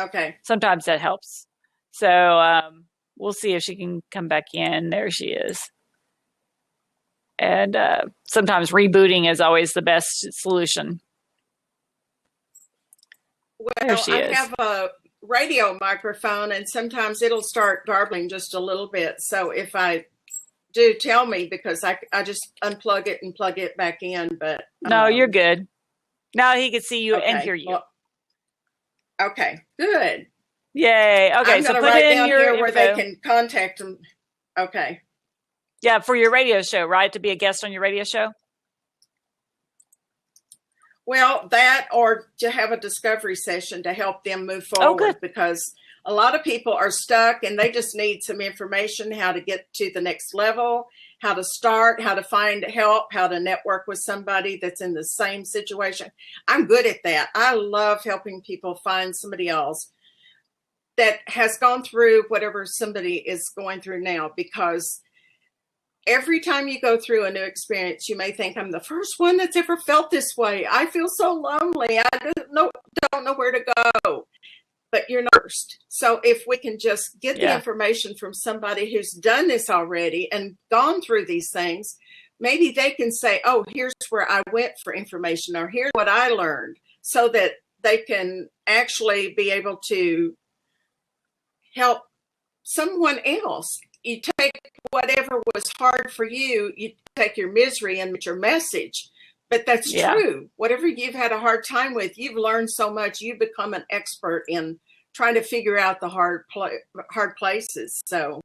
Okay. Sometimes that helps. So we'll see if she can come back in. There she is. And sometimes rebooting is always the best solution. Well, I have a radio microphone, and sometimes it'll start garbling just a little bit. So if I do, tell me, because I just unplug it and plug it back in. But no, you're good. Now he can see you and hear you. Well, okay, good. Yay. Okay, I'm so gonna put write in down your here info. where they can contact them. Okay. Yeah, for your radio show, right? To be a guest on your radio show? Well, that, or to have a discovery session to help them move forward, because a lot of people are stuck and they just need some information, how to get to the next level, how to start, how to find help, how to network with somebody that's in the same situation. I'm good at that. I love helping people find somebody else that has gone through whatever somebody is going through now, because every time you go through a new experience, you may think, I'm the first one that's ever felt this way. I feel so lonely. I don't know where to go. But you're not first. So if we can just get the information from somebody who's done this already and gone through these things, maybe they can say, oh, here's where I went for information, or here's what I learned, so that they can actually be able to help someone else. You take whatever was hard for you, you take your misery and your message. But that's true. Whatever you've had a hard time with, you've learned so much. You've become an expert in trying to figure out the hard places. So,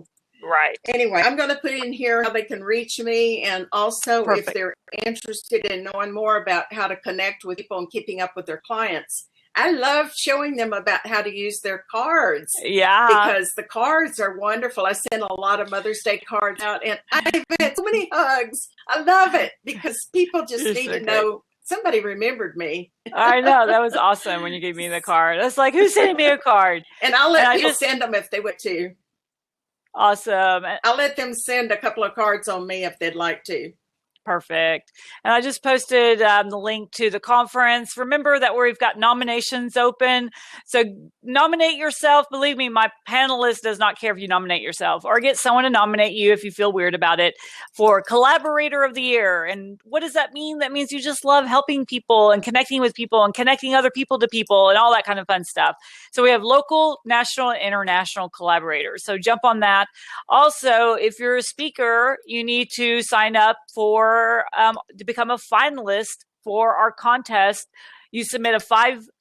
anyway, I'm going to put in here how they can reach me. And also, if they're interested in knowing more about how to connect with people and keeping up with their clients, I love showing them about how to use their cards. Yeah. Because the cards are wonderful. I send a lot of Mother's Day cards out, and I've had so many hugs. I love it because people just need to know somebody remembered me. I know. That was awesome when you gave me the card. I was like, who's sending me a card? And I'll let people send them if they want to. Awesome. I'll let them send a couple of cards on me if they'd like to. Perfect. And I just posted the link to the conference. Remember that we've got nominations open. So nominate yourself. Believe me, my panelist does not care if you nominate yourself, or get someone to nominate you if you feel weird about it, for Collaborator of the Year. And what does that mean? That means you just love helping people and connecting with people and connecting other people to people and all that kind of fun stuff. So we have local, national, and international collaborators. So jump on that. Also, if you're a speaker, you need to sign up to become a finalist for our contest. You submit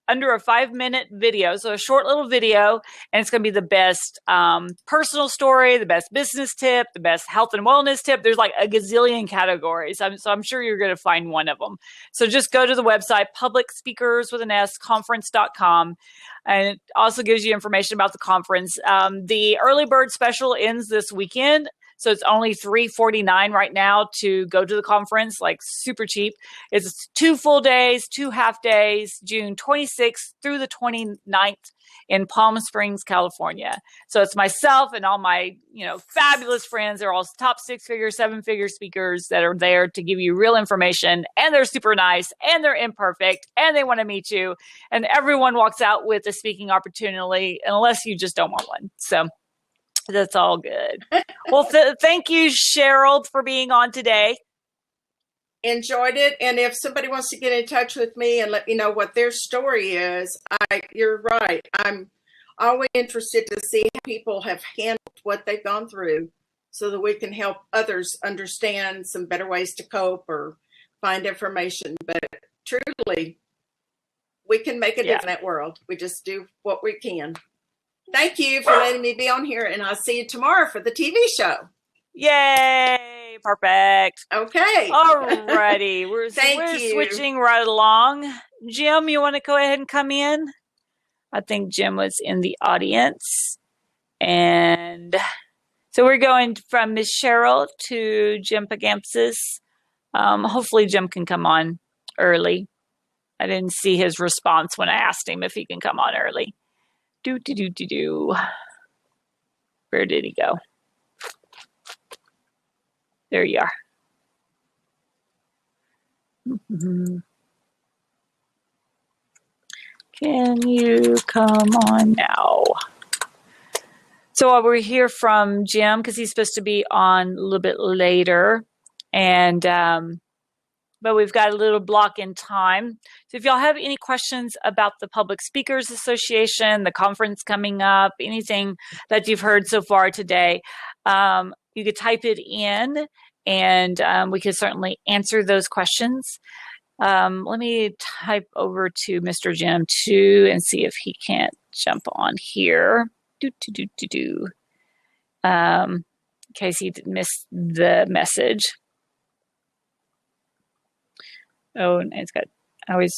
under a 5-minute video, so a short little video, and it's going to be the best personal story, the best business tip, the best health and wellness tip. There's like a gazillion categories, so I'm sure you're going to find one of them. So just go to the website, publicspeakerswithans conference.com, and it also gives you information about the conference. The early bird special ends this weekend. So it's only $349 right now to go to the conference, like super cheap. It's 2 full days, 2 half days, June 26th through the 29th in Palm Springs, California. So it's myself and all my, fabulous friends. They're all top 6-figure, 7-figure speakers that are there to give you real information, and they're super nice, and they're imperfect, and they want to meet you. And everyone walks out with a speaking opportunity, unless you just don't want one. So that's all good. Well, thank you, Cheryl, for being on today. Enjoyed it. And if somebody wants to get in touch with me and let me know what their story is, you're right. I'm always interested to see how people have handled what they've gone through so that we can help others understand some better ways to cope or find information. But truly, we can make a difference in that world. We just do what we can. Thank you for letting me be on here, and I'll see you tomorrow for the TV show. Yay! Perfect. Okay. Alrighty. We're switching right along. Jim, you want to go ahead and come in? I think Jim was in the audience. And so we're going from Miss Cheryl to Jim Pagampsis. Hopefully Jim can come on early. I didn't see his response when I asked him if he can come on early. Where did he go? There you are. Mm-hmm. Can you come on now? So we're here from Jim because he's supposed to be on a little bit later. And but we've got a little block in time. So if y'all have any questions about the Public Speakers Association, the conference coming up, anything that you've heard so far today, you could type it in and we could certainly answer those questions. Let me type over to Mr. Jim too and see if he can't jump on here. In case he missed the message. Oh, and it's got, I always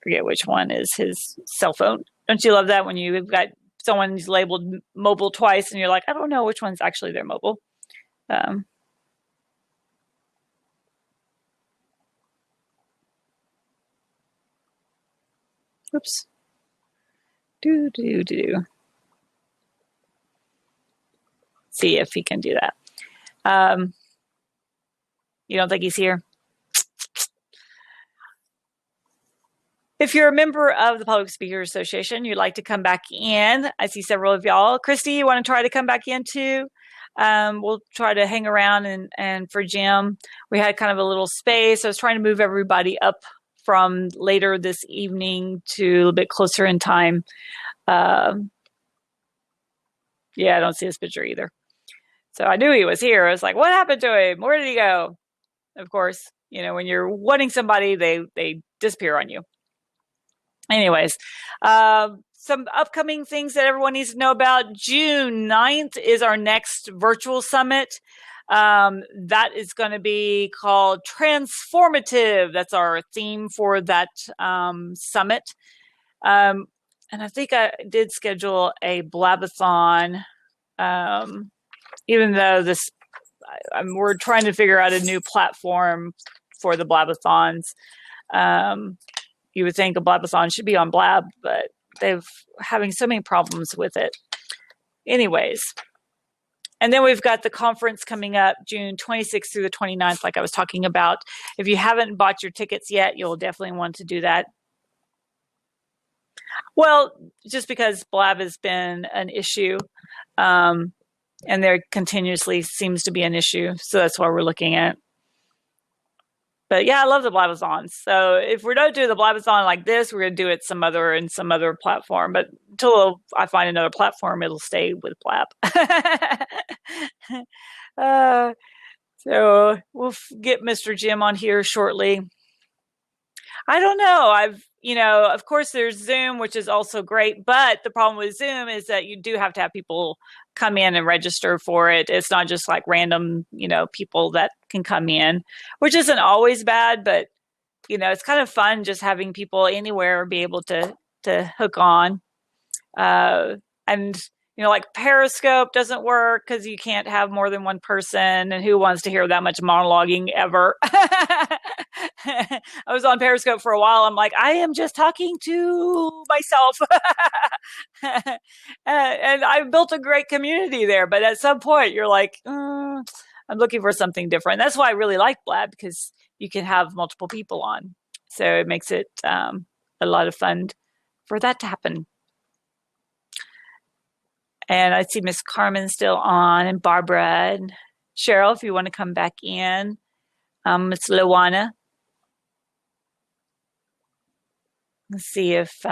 forget which one is his cell phone. Don't you love that when you've got someone who's labeled mobile twice and you're like, I don't know which one's actually their mobile. Oops. See if he can do that. You don't think he's here? If you're a member of the Public Speakers Association, you'd like to come back in. I see several of y'all. Christy, you want to try to come back in too? We'll try to hang around and for Jim, we had kind of a little space. I was trying to move everybody up from later this evening to a little bit closer in time. Yeah, I don't see his picture either. So I knew he was here. I was like, what happened to him? Where did he go? Of course, when you're wanting somebody, they disappear on you. Anyways, some upcoming things that everyone needs to know about. June 9th is our next virtual summit. That is going to be called Transformative. That's our theme for that summit. And I think I did schedule a Blab-a-thon, even though we're trying to figure out a new platform for the Blab-a-thons. You would think a Blab-a-thon should be on Blab, but they're having so many problems with it. Anyways. And then we've got the conference coming up June 26th through the 29th, like I was talking about. If you haven't bought your tickets yet, you'll definitely want to do that. Well, just because Blab has been an issue, and there continuously seems to be an issue. So that's why we're looking at. But yeah, I love the Blab-a-thons. So if we don't do the Blab-a-thon like this, we're going to do it some other platform. But until I find another platform, it'll stay with Blab. So we'll get Mr. Jim on here shortly. I don't know. Of course there's Zoom, which is also great, but the problem with Zoom is that you do have to have people come in and register for it. It's not just like random, people that can come in, which isn't always bad, but it's kind of fun just having people anywhere be able to hook on. And like Periscope doesn't work because you can't have more than one person, and who wants to hear that much monologuing ever? I was on Periscope for a while. I'm like, I am just talking to myself. And I built a great community there. But at some point, you're like, I'm looking for something different. That's why I really like Blab, because you can have multiple people on. So it makes it a lot of fun for that to happen. And I see Miss Carmen still on, and Barbara and Cheryl, if you want to come back in. Miss Luana. Let's see if we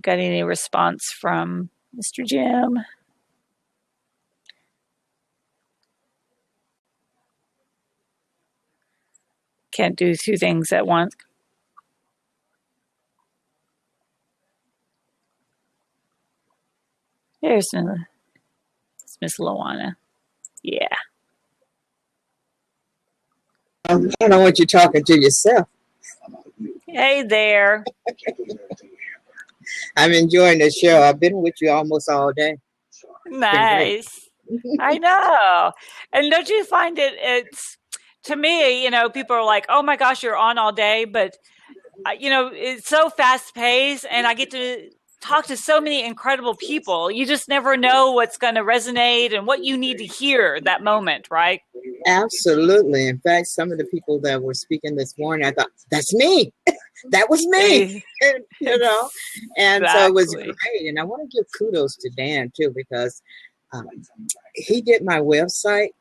got any response from Mr. Jim. Can't do two things at once. There's Miss Luana. Yeah. I don't know what you're talking to yourself. Hey there. I'm enjoying the show. I've been with you almost all day. Nice. I know. And don't you find it's, to me, people are like, oh my gosh, you're on all day. But, it's so fast paced, and I get to talk to so many incredible people. You just never know what's going to resonate and what you need to hear that moment, right? Absolutely. In fact, some of the people that were speaking this morning, I thought, that's me. That was me. And so it was great. And I want to give kudos to Dan too, because he did my website.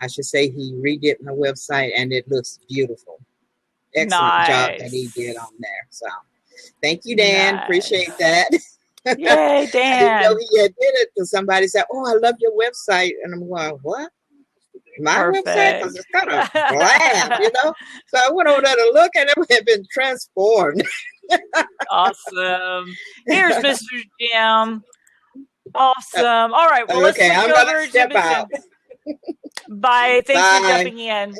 I should say he redid my website, and it looks beautiful. Excellent job that he did on there. So thank you, Dan. Nice. Appreciate that. Yay, Dan. I didn't know he had did it because somebody said, oh, I love your website. And I'm going, what? My website? Because it's kind of bland, So I went over there to look, and it had been transformed. Awesome. Here's Mr. Jim. Awesome. All right. Well, let's I'm switch going over to step to out. Bye. Thanks Bye. for jumping in.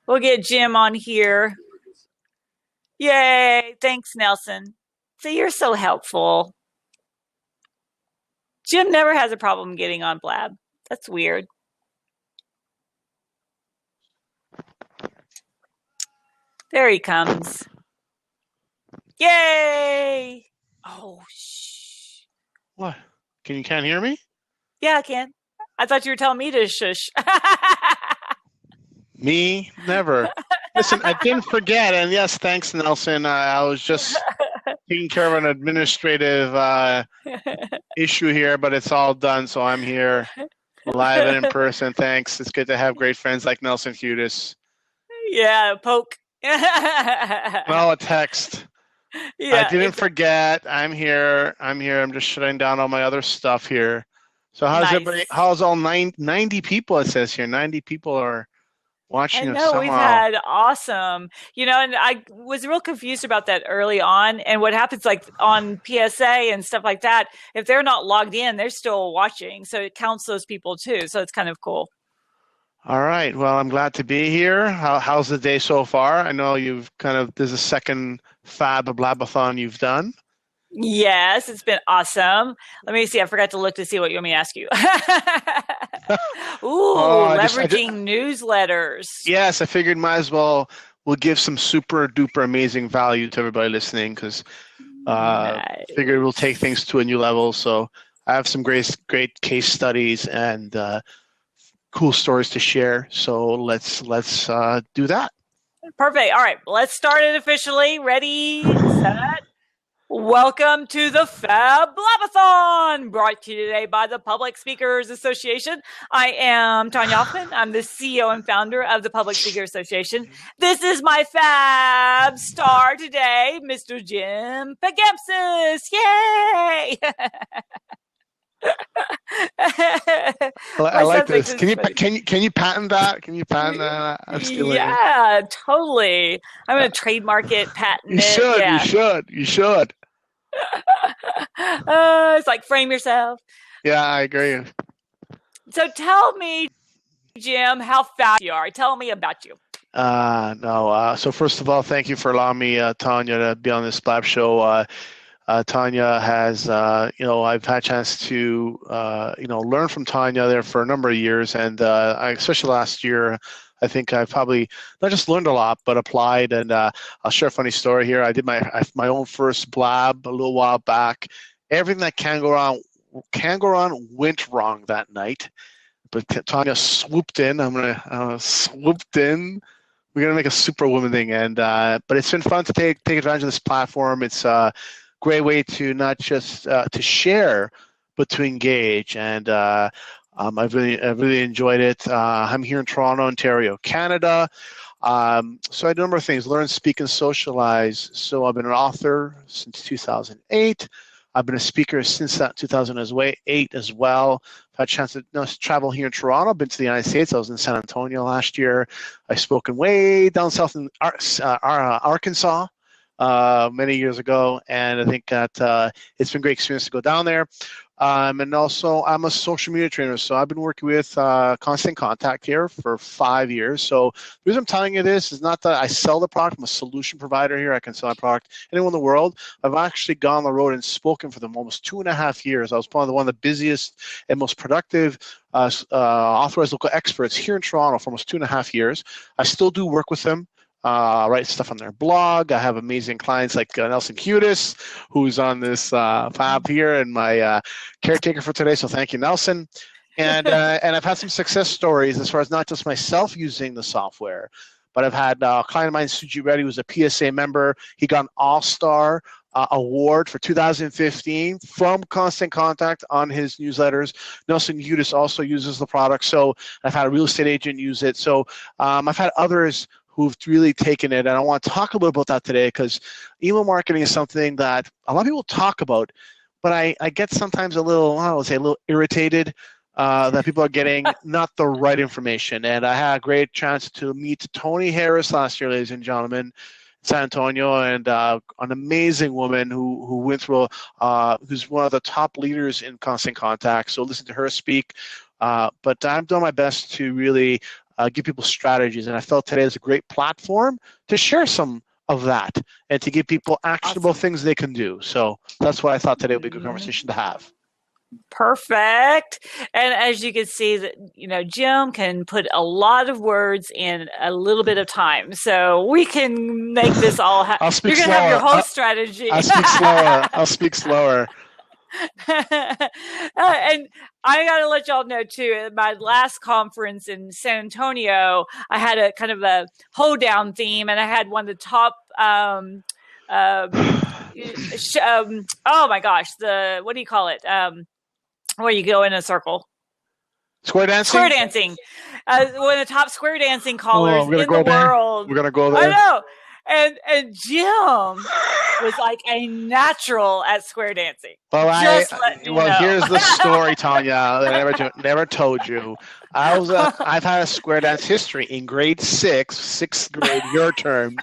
We'll get Jim on here. Yay. Thanks, Nelson. See, you're so helpful. Jim never has a problem getting on Blab. That's weird. There he comes. Yay! Oh, shh. What? Can't hear me? Yeah, I can. I thought you were telling me to shush. Me? Never. Listen, I didn't forget, and yes, thanks, Nelson. I was just taking care of an administrative issue here, but it's all done, so I'm here live and in person. Thanks. It's good to have great friends like Nelson Hudis. Yeah, poke. Well, a text. Yeah, I didn't forget. I'm here. I'm just shutting down all my other stuff here. So how's everybody? How's all 90 people? It says here 90 people are watching us somehow. We've had awesome. And I was real confused about that early on. And what happens, like on PSA and stuff like that, if they're not logged in, they're still watching. So it counts those people too. So it's kind of cool. All right. Well, I'm glad to be here. How's the day so far? I know there's a second Fab Blab-a-thon you've done. Yes, it's been awesome. Let me see. I forgot to look to see what you want me to ask you. Leveraging newsletters. Yes, I figured might as well we'll give some super duper amazing value to everybody listening, because figured we'll take things to a new level. So I have some great case studies and cool stories to share. So let's do that. Perfect. All right, let's start it officially. Ready, set. Welcome to the Fab Blab-a-thon, brought to you today by the Public Speakers Association. I am Tanya Hoffman. I'm the CEO and founder of the Public Speakers Association. This is my Fab star today, Mr. Jim Pagamsis. Yay! I like this. Can you patent that? Can you patent that? I'm stealing. Yeah, totally. I'm going to trademark it, patent it. You should. It's like frame yourself. Yeah, I agree. So tell me, Jim, how fast you are. Tell me about you. So first of all, thank you for allowing me, Tanya, to be on this Blab show. Tanya has, I've had a chance to, learn from Tanya there for a number of years. And especially last year, I think I've probably not just learned a lot, but applied. And I'll share a funny story here. I did my own first blab a little while back. Everything that can go wrong went wrong that night. But Tanya swooped in. Swooped in. We're gonna make a superwoman thing, but it's been fun to take advantage of this platform. It's a great way to not just to share, but to engage. And I've really enjoyed it. I'm here in Toronto, Ontario, Canada. So I do a number of things: learn, speak, and socialize. So I've been an author since 2008. I've been a speaker since that 2008 as well. I've had a chance to travel here in Toronto. I've been to the United States. I was in San Antonio last year. I've spoken way down south in Arkansas many years ago, and I think that it's been a great experience to go down there. And also, I'm a social media trainer, so I've been working with Constant Contact here for 5 years. So the reason I'm telling you this is not that I sell the product. I'm a solution provider here. I can sell my product anywhere in the world. I've actually gone on the road and spoken for them almost 2.5 years. I was one of the busiest and most productive authorized local experts here in Toronto for almost 2.5 years. I still do work with them. Write stuff on their blog. I have amazing clients like Nelson Cudis, who's on this Fab here and my caretaker for today. So thank you, Nelson. And I've had some success stories as far as not just myself using the software, but I've had a client of mine, Suji Reddy, who's a PSA member. He got an All-Star award for 2015 from Constant Contact on his newsletters. Nelson Cudis also uses the product. So I've had a real estate agent use it. So I've had others who've really taken it. And I want to talk a little about that today because email marketing is something that a lot of people talk about, but I get sometimes a little irritated that people are getting not the right information. And I had a great chance to meet Tony Harris last year, ladies and gentlemen, in San Antonio, and an amazing woman who went through, who's one of the top leaders in Constant Contact. So listen to her speak. But I've done my best to really give people strategies, and I felt today is a great platform to share some of that and to give people actionable things they can do. So that's why I thought today would be a good conversation to have. Perfect. And as you can see, that Jim can put a lot of words in a little bit of time, so we can make this all happen. You're going to have your whole strategy. I'll speak slower. And I got to let y'all know too, at my last conference in San Antonio, I had a kind of a hoedown theme, and I had one of the top oh my gosh, what do you call it, where you go in a circle? Square dancing? Square dancing. One of the top square dancing callers in the world. We're going to go there. I know. And Jim was like a natural at square dancing. Well, here's the story, Tanya, that I never told you. I've had a square dance history in grade sixth grade, your terms.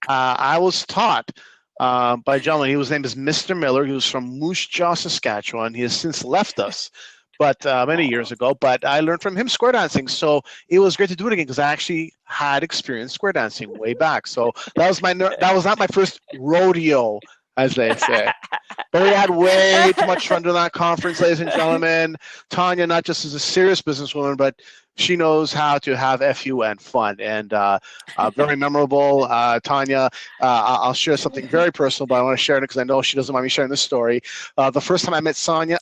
I was taught by a gentleman. His name is Mr. Miller. He was from Moose Jaw, Saskatchewan. He has since left us, but many years ago. But I learned from him square dancing, so it was great to do it again because I actually had experienced square dancing way back. So that was not my first rodeo, as they say. But we had way too much fun during that conference, ladies and gentlemen. Tanya, not just as a serious businesswoman, but she knows how to have fun fun, and very memorable. Tanya, I'll share something very personal, but I want to share it because I know she doesn't mind me sharing this story. The first time I met Tanya,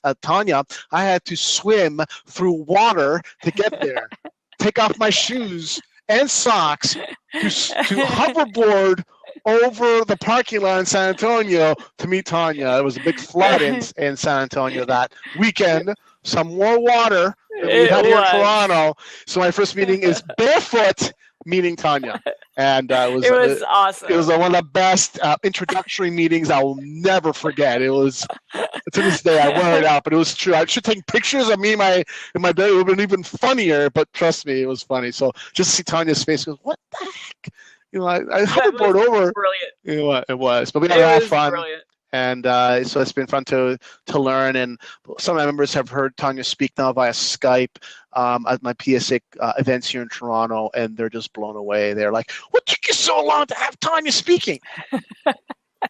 I had to swim through water to get there, take off my shoes and socks to hoverboard over the parking lot in San Antonio to meet Tanya. It was a big flood in San Antonio that weekend. Some more water than we had here in Toronto. So my first meeting is barefoot meeting Tanya. And it was awesome. It was one of the best introductory meetings I will never forget. It was, to this day, I wear it out, but it was true. I should take pictures of me in my bed. It would have been even funnier, but trust me, it was funny. So just to see Tanya's face, goes, what the heck? I hoverboard over. Brilliant. It was. But we had a lot of fun. Brilliant. And so it's been fun to learn. And some of my members have heard Tanya speak now via Skype at my PSA events here in Toronto, and they're just blown away. They're like, what took you so long to have Tanya speaking? I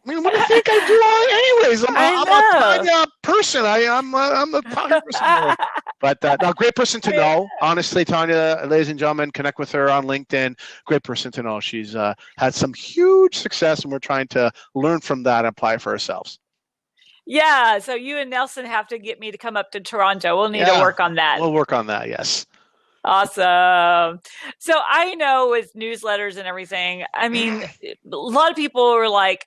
mean, what do you think I do always. I'm a Tanya person. I'm a Tanya person. But no, great person to know. Honestly, Tanya, ladies and gentlemen, connect with her on LinkedIn. Great person to know. She's had some huge success, and we're trying to learn from that and apply it for ourselves. Yeah, so you and Nelson have to get me to come up to Toronto. We'll need to work on that. We'll work on that, yes. Awesome. So I know with newsletters and everything, I mean, a lot of people were like,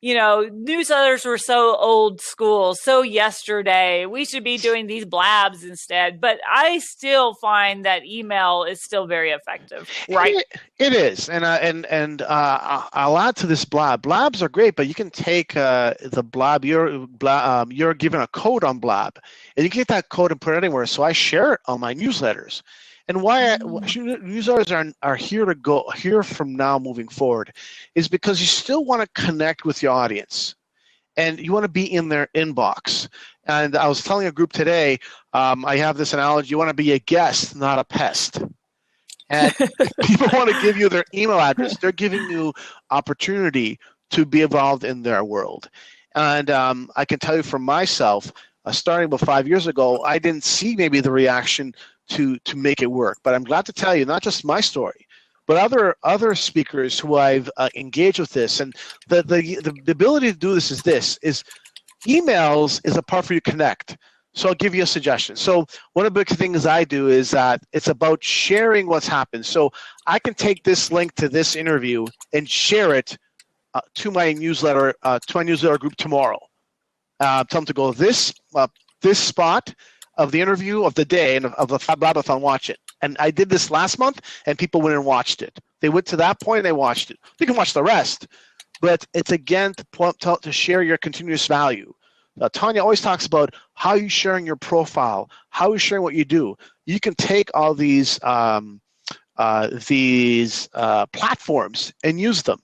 you know, newsletters were so old school, so yesterday. We should be doing these blabs instead. But I still find that email is still very effective, right? It is, and I'll add to this blab. Blabs are great, but you can take the blab. You're given a code on Blab, and you can get that code and put it anywhere. So I share it on my newsletters. And why newsletters are here from now moving forward is because you still want to connect with your audience and you want to be in their inbox. And I was telling a group today, I have this analogy, you want to be a guest, not a pest. And people want to give you their email address. They're giving you opportunity to be involved in their world. And I can tell you for myself, starting about 5 years ago, I didn't see maybe the reaction to make it work. But I'm glad to tell you, not just my story, but other speakers who I've engaged with this. And the ability to do this is emails is a part for you to connect. So I'll give you a suggestion. So one of the big things I do is that it's about sharing what's happened. So I can take this link to this interview and share it to my newsletter group tomorrow. Tell them to go this spot of the interview of the day and of the Fab Blab-a-thon, watch it. And I did this last month, and people went and watched it. They went to that point and they watched it. You can watch the rest, but it's again to share your continuous value. Tanya always talks about how you're sharing your profile, how you're sharing what you do. You can take all these platforms and use them.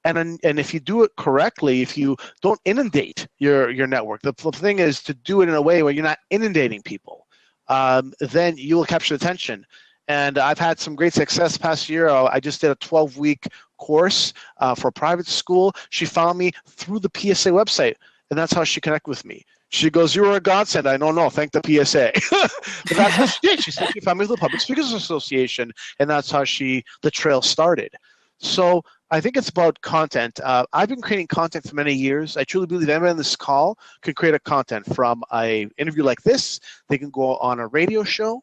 And if you do it correctly, if you don't inundate your network, the thing is to do it in a way where you're not inundating people, then you will capture attention. And I've had some great success past year. I just did a 12-week course for a private school. She found me through the PSA website, and that's how she connected with me. She goes, "You were a godsend." I don't know. Thank the PSA. But that's how she did. She said she found me through the Public Speakers Association, and that's how the trail started. So I think it's about content. I've been creating content for many years. I truly believe anyone on this call can create a content from an interview like this. They can go on a radio show.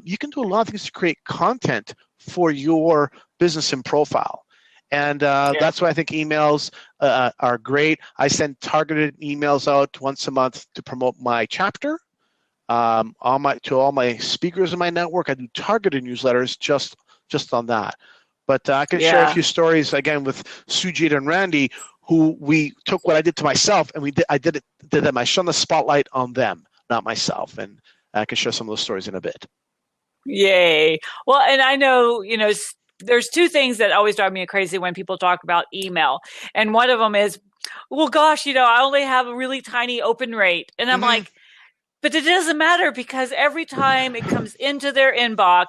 You can do a lot of things to create content for your business and profile. And that's why I think emails are great. I send targeted emails out once a month to promote my chapter. To all my speakers in my network, I do targeted newsletters just on that. But I can share a few stories again with Sujit and Randy, who we took what I did to myself and I did them. I shone the spotlight on them, not myself, and I can share some of those stories in a bit. Yay! Well, and I know there's two things that always drive me crazy when people talk about email, and one of them is, well, gosh, I only have a really tiny open rate, and I'm like. But it doesn't matter because every time it comes into their inbox,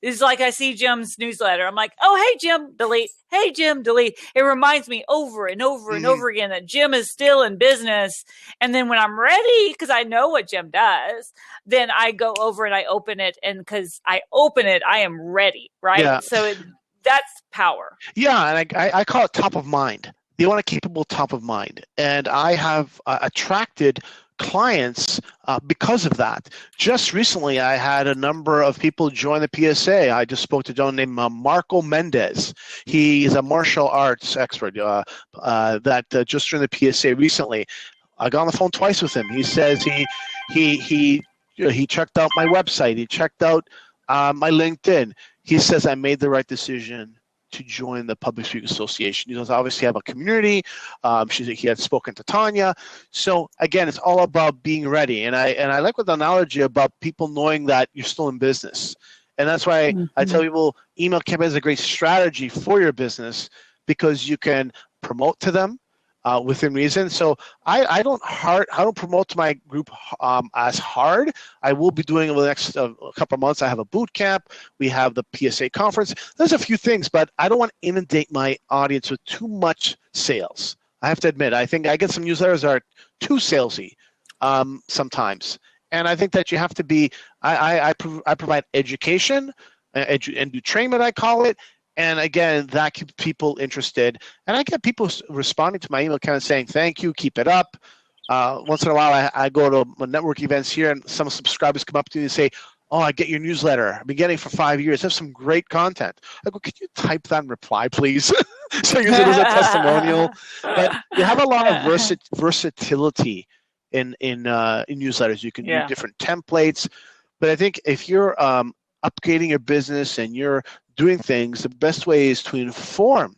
it's like I see Jim's newsletter. I'm like, oh, hey, Jim, delete. Hey, Jim, delete. It reminds me over and over and over again that Jim is still in business. And then when I'm ready, because I know what Jim does, then I go over and I open it. And because I open it, I am ready, right? Yeah. So that's power. Yeah, and I call it top of mind. You want to keep people top of mind. And I have attracted clients because of that. Just recently, I had a number of people join the PSA. I just spoke to a gentleman named Marco Mendez. He is a martial arts expert that just joined the PSA recently. I got on the phone twice with him. He says he checked out my website. He checked out my LinkedIn. He says I made the right decision to join the Public Speakers Association. He does obviously have a community. He had spoken to Tanya. So again, it's all about being ready. And I like with the analogy about people knowing that you're still in business. And that's why I tell people email campaign is a great strategy for your business because you can promote to them within reason. So I don't promote to my group as hard. I will be doing over the next couple of months. I have a boot camp. We have the PSA conference. There's a few things, but I don't want to inundate my audience with too much sales. I have to admit, I think I get some newsletters that are too salesy sometimes. And I think that you have to be, I provide education and entertainment, I call it. And again, that keeps people interested. And I get people responding to my email kind of saying, thank you, keep it up. Once in a while, I go to network events here, and some subscribers come up to me and say, oh, I get your newsletter. I've been getting it for 5 years. I have some great content. I go, could you type that in reply, please? So use it as a testimonial. But you have a lot of versatility in newsletters. You can do different templates. But I think if you're upgrading your business and you're doing things, the best way is to inform,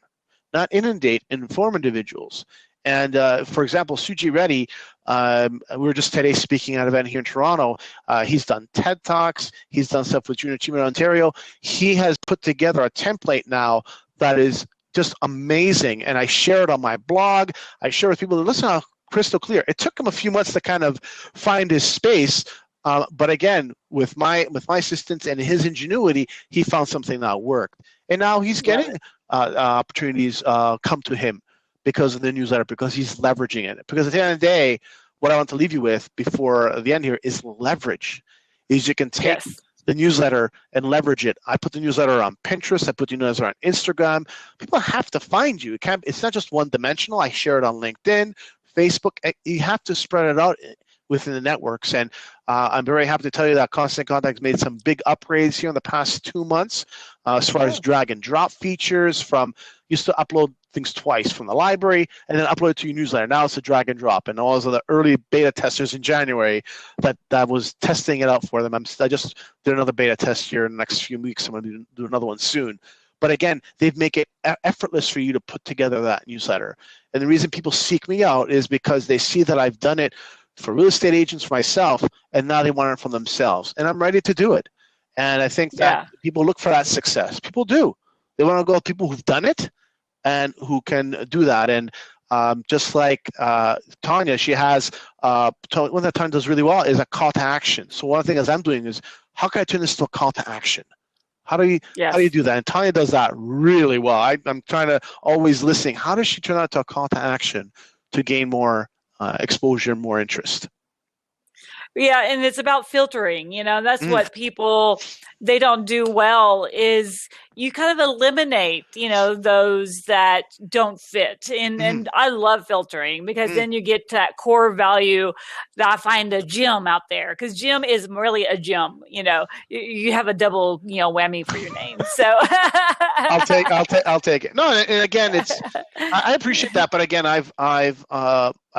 not inundate, inform individuals. And for example, Suji Reddy, we were just today speaking at an event here in Toronto. He's done TED Talks. He's done stuff with Junior Achievement Ontario. He has put together a template now that is just amazing. And I share it on my blog. I share with people. Listen how crystal clear. It took him a few months to kind of find his space. But again, with my assistance and his ingenuity, he found something that worked. And now he's getting opportunities come to him because of the newsletter, because he's leveraging it. Because at the end of the day, what I want to leave you with before the end here is leverage. Is you can take the newsletter and leverage it. I put the newsletter on Pinterest. I put the newsletter on Instagram. People have to find you. It's not just one dimensional. I share it on LinkedIn, Facebook. You have to spread it out within the networks. And I'm very happy to tell you that Constant Contact has made some big upgrades here in the past 2 months as far as drag and drop features. From used to upload things twice from the library and then upload it to your newsletter. Now it's a drag and drop. And all of the early beta testers in January that was testing it out for them. I just did another beta test here in the next few weeks. I'm going to do another one soon. But again, they've make it effortless for you to put together that newsletter. And the reason people seek me out is because they see that I've done it for real estate agents, for myself, and now they want it for themselves. And I'm ready to do it. And I think that people look for that success. People do. They want to go with people who've done it and who can do that. And just like Tanya, she has, one that Tanya does really well is a call to action. So one of the things I'm doing is, how can I turn this to a call to action? How do you do that? And Tanya does that really well. I'm trying to always listen. How does she turn that to a call to action to gain more exposure, more interest? Yeah, and it's about filtering, that's what people, they don't do well, is you kind of eliminate, those that don't fit. And I love filtering because then you get to that core value that I find a gem out there, because gem is really a gem, you have a double, whammy for your name. So I'll take it. No, and again, I appreciate that. But again, I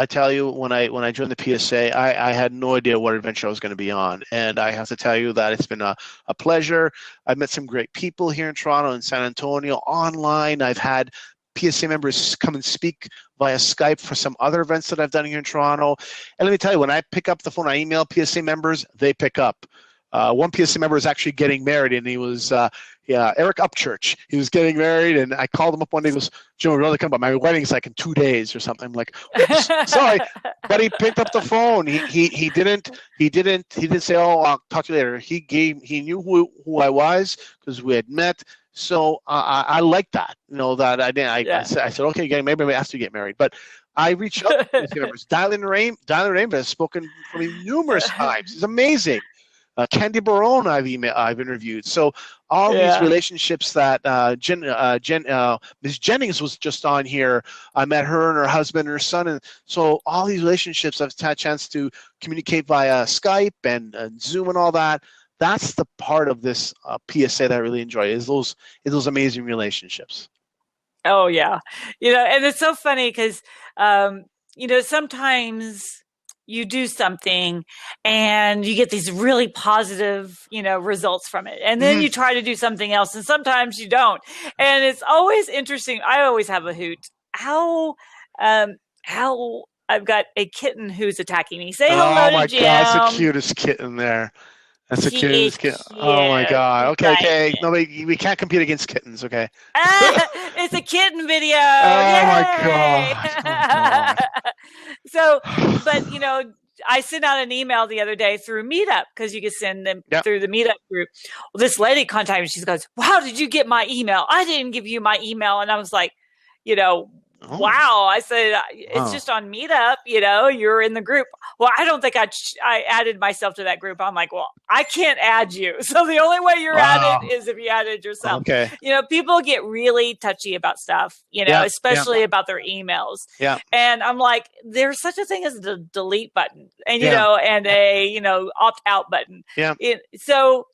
tell you, when I joined the PSA, I had no idea what adventure I was going to be on. And I have to tell you that it's been a pleasure. I've met some great people here in Toronto and San Antonio online. I've had PSA members come and speak via Skype for some other events that I've done here in Toronto. And let me tell you, when I pick up the phone, I email PSA members, they pick up. One PSA member is actually getting married, and he was Eric Upchurch. He was getting married, and I called him up one day. He goes, "Jim, we're really coming, but my wedding's like in 2 days or something." I'm like, "Oops, sorry," but he picked up the phone. He didn't say, "Oh, I'll talk to you later." He knew who I was because we had met. So I like that. That I didn't. I said, "Okay, maybe I asked you to get married," but I reached out to PSA members. Dylan Rainbow has spoken for me numerous times. He's amazing. Candy Barone I've interviewed. So all these relationships that Ms. Jennings was just on here, I met her and her husband and her son, and so all these relationships I've had a chance to communicate via Skype and Zoom and all that. That's the part of this PSA that I really enjoy is those amazing relationships. Oh yeah, and it's so funny because sometimes you do something and you get these really positive, results from it. And then you try to do something else and sometimes you don't. And it's always interesting. I always have a hoot. How I've got a kitten who's attacking me. Say hello to Jim. Oh my God, that's the cutest kitten there. That's the cutest kitten. Oh my God. Okay. No, we can't compete against kittens. Okay. It's a kitten video. Oh my God. So, but I sent out an email the other day through Meetup because you can send them through the Meetup group. Well, this lady contacted me. She goes, "Well, how did you get my email? I didn't give you my email." And I was like, Wow. I said, it's just on Meetup, you're in the group. Well, I don't think I added myself to that group. I'm like, well, I can't add you. So the only way you're added is if you added yourself. Okay. People get really touchy about stuff, especially about their emails. Yeah. And I'm like, there's such a thing as the delete button and, and a, opt out button. Yeah. So,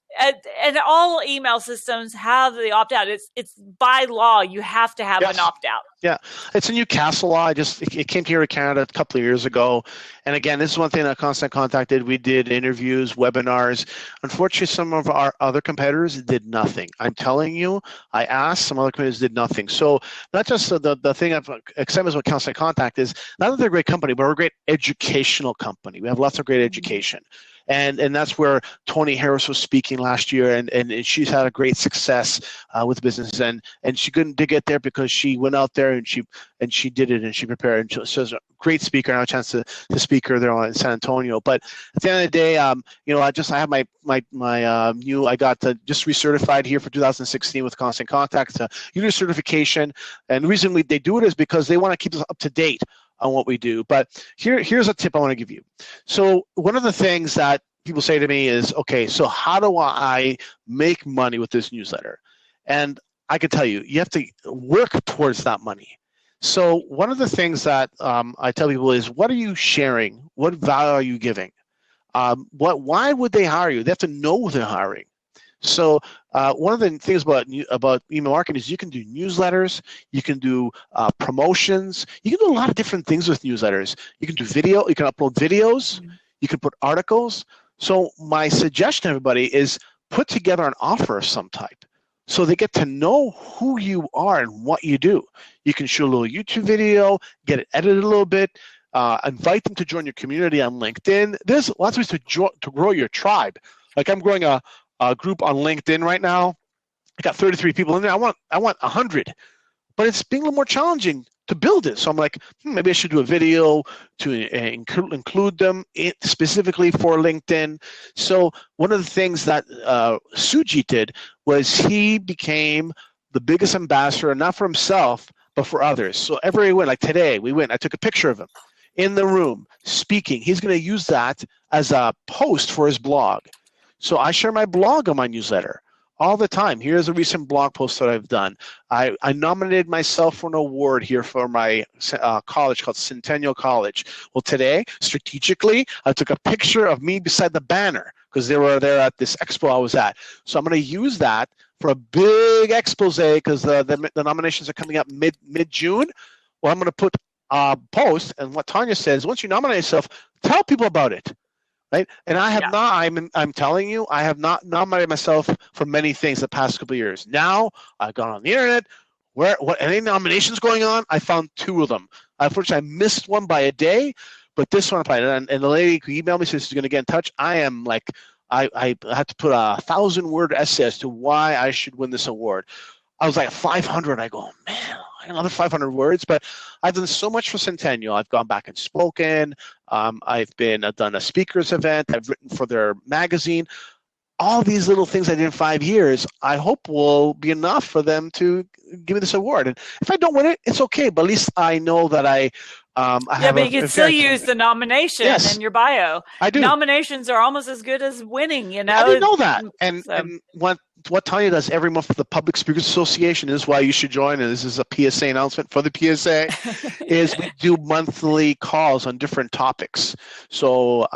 and all email systems have the opt out. It's by law you have to have an opt out. Yeah, it's a new Castle law. It came here to Canada a couple of years ago, and again, this is one thing that Constant Contact did. We did interviews, webinars. Unfortunately, some of our other competitors did nothing. I'm telling you, I asked, some other competitors did nothing. So not just the thing I've accepted with Constant Contact is not that they're a great company, but we're a great educational company. We have lots of great education. And that's where Tony Harris was speaking last year, and she's had a great success with business, and she couldn't get there because she went out there and she did it and she prepared. And she's a great speaker. I had a chance to speak her there in San Antonio. But at the end of the day, I have my new, I got just recertified here for 2016 with Constant Contact, unit certification, and the reason they do it is because they want to keep us up to date on what we do. But here's a tip I want to give you. So one of the things that people say to me is, okay, so how do I make money with this newsletter? And I can tell you, you have to work towards that money. So one of the things that I tell people is, what are you sharing? What value are you giving? Why would they hire you? They have to know they're hiring. So one of the things about email marketing is you can do newsletters, you can do promotions, you can do a lot of different things with newsletters. You can do video, you can upload videos, you can put articles. So my suggestion to everybody is put together an offer of some type so they get to know who you are and what you do. You can shoot a little YouTube video, get it edited a little bit, invite them to join your community on LinkedIn. There's lots of ways to grow your tribe. Like I'm growing a group on LinkedIn right now. I got 33 people in there. I want 100, but it's being a little more challenging to build it. So I'm like, maybe I should do a video to include them specifically for LinkedIn. So one of the things that Suji did was he became the biggest ambassador, not for himself, but for others. So every win, like today, I took a picture of him in the room speaking. He's going to use that as a post for his blog. So I share my blog on my newsletter all the time. Here's a recent blog post that I've done. I nominated myself for an award here for my college called Centennial College. Well, today, strategically, I took a picture of me beside the banner because they were there at this expo I was at. So I'm going to use that for a big expose because the nominations are coming up mid-June. Well, I'm going to put a post, and what Tanya says, once you nominate yourself, tell people about it. Right, and I have not. I'm telling you, I have not nominated myself for many things the past couple of years. Now I've gone on the internet. Any nominations going on? I found 2 of them. Unfortunately, I missed one by a day, but this one applied. And the lady who emailed me says she's going to get in touch. I am like, I had to put a 1,000-word essay as to why I should win this award. I was like 500. I go, man, another 500 words. But I've done so much for Centennial. I've gone back and spoken. I've done a speakers event. I've written for their magazine. All these little things I did in 5 years, I hope will be enough for them to give me this award. And if I don't win it, it's okay. But at least I know that I have but you can still use the nomination in your bio. I do. Nominations are almost as good as winning, I didn't know that. And what Tanya does every month for the Public Speakers Association is why you should join, and this is a PSA announcement for the PSA, is we do monthly calls on different topics. So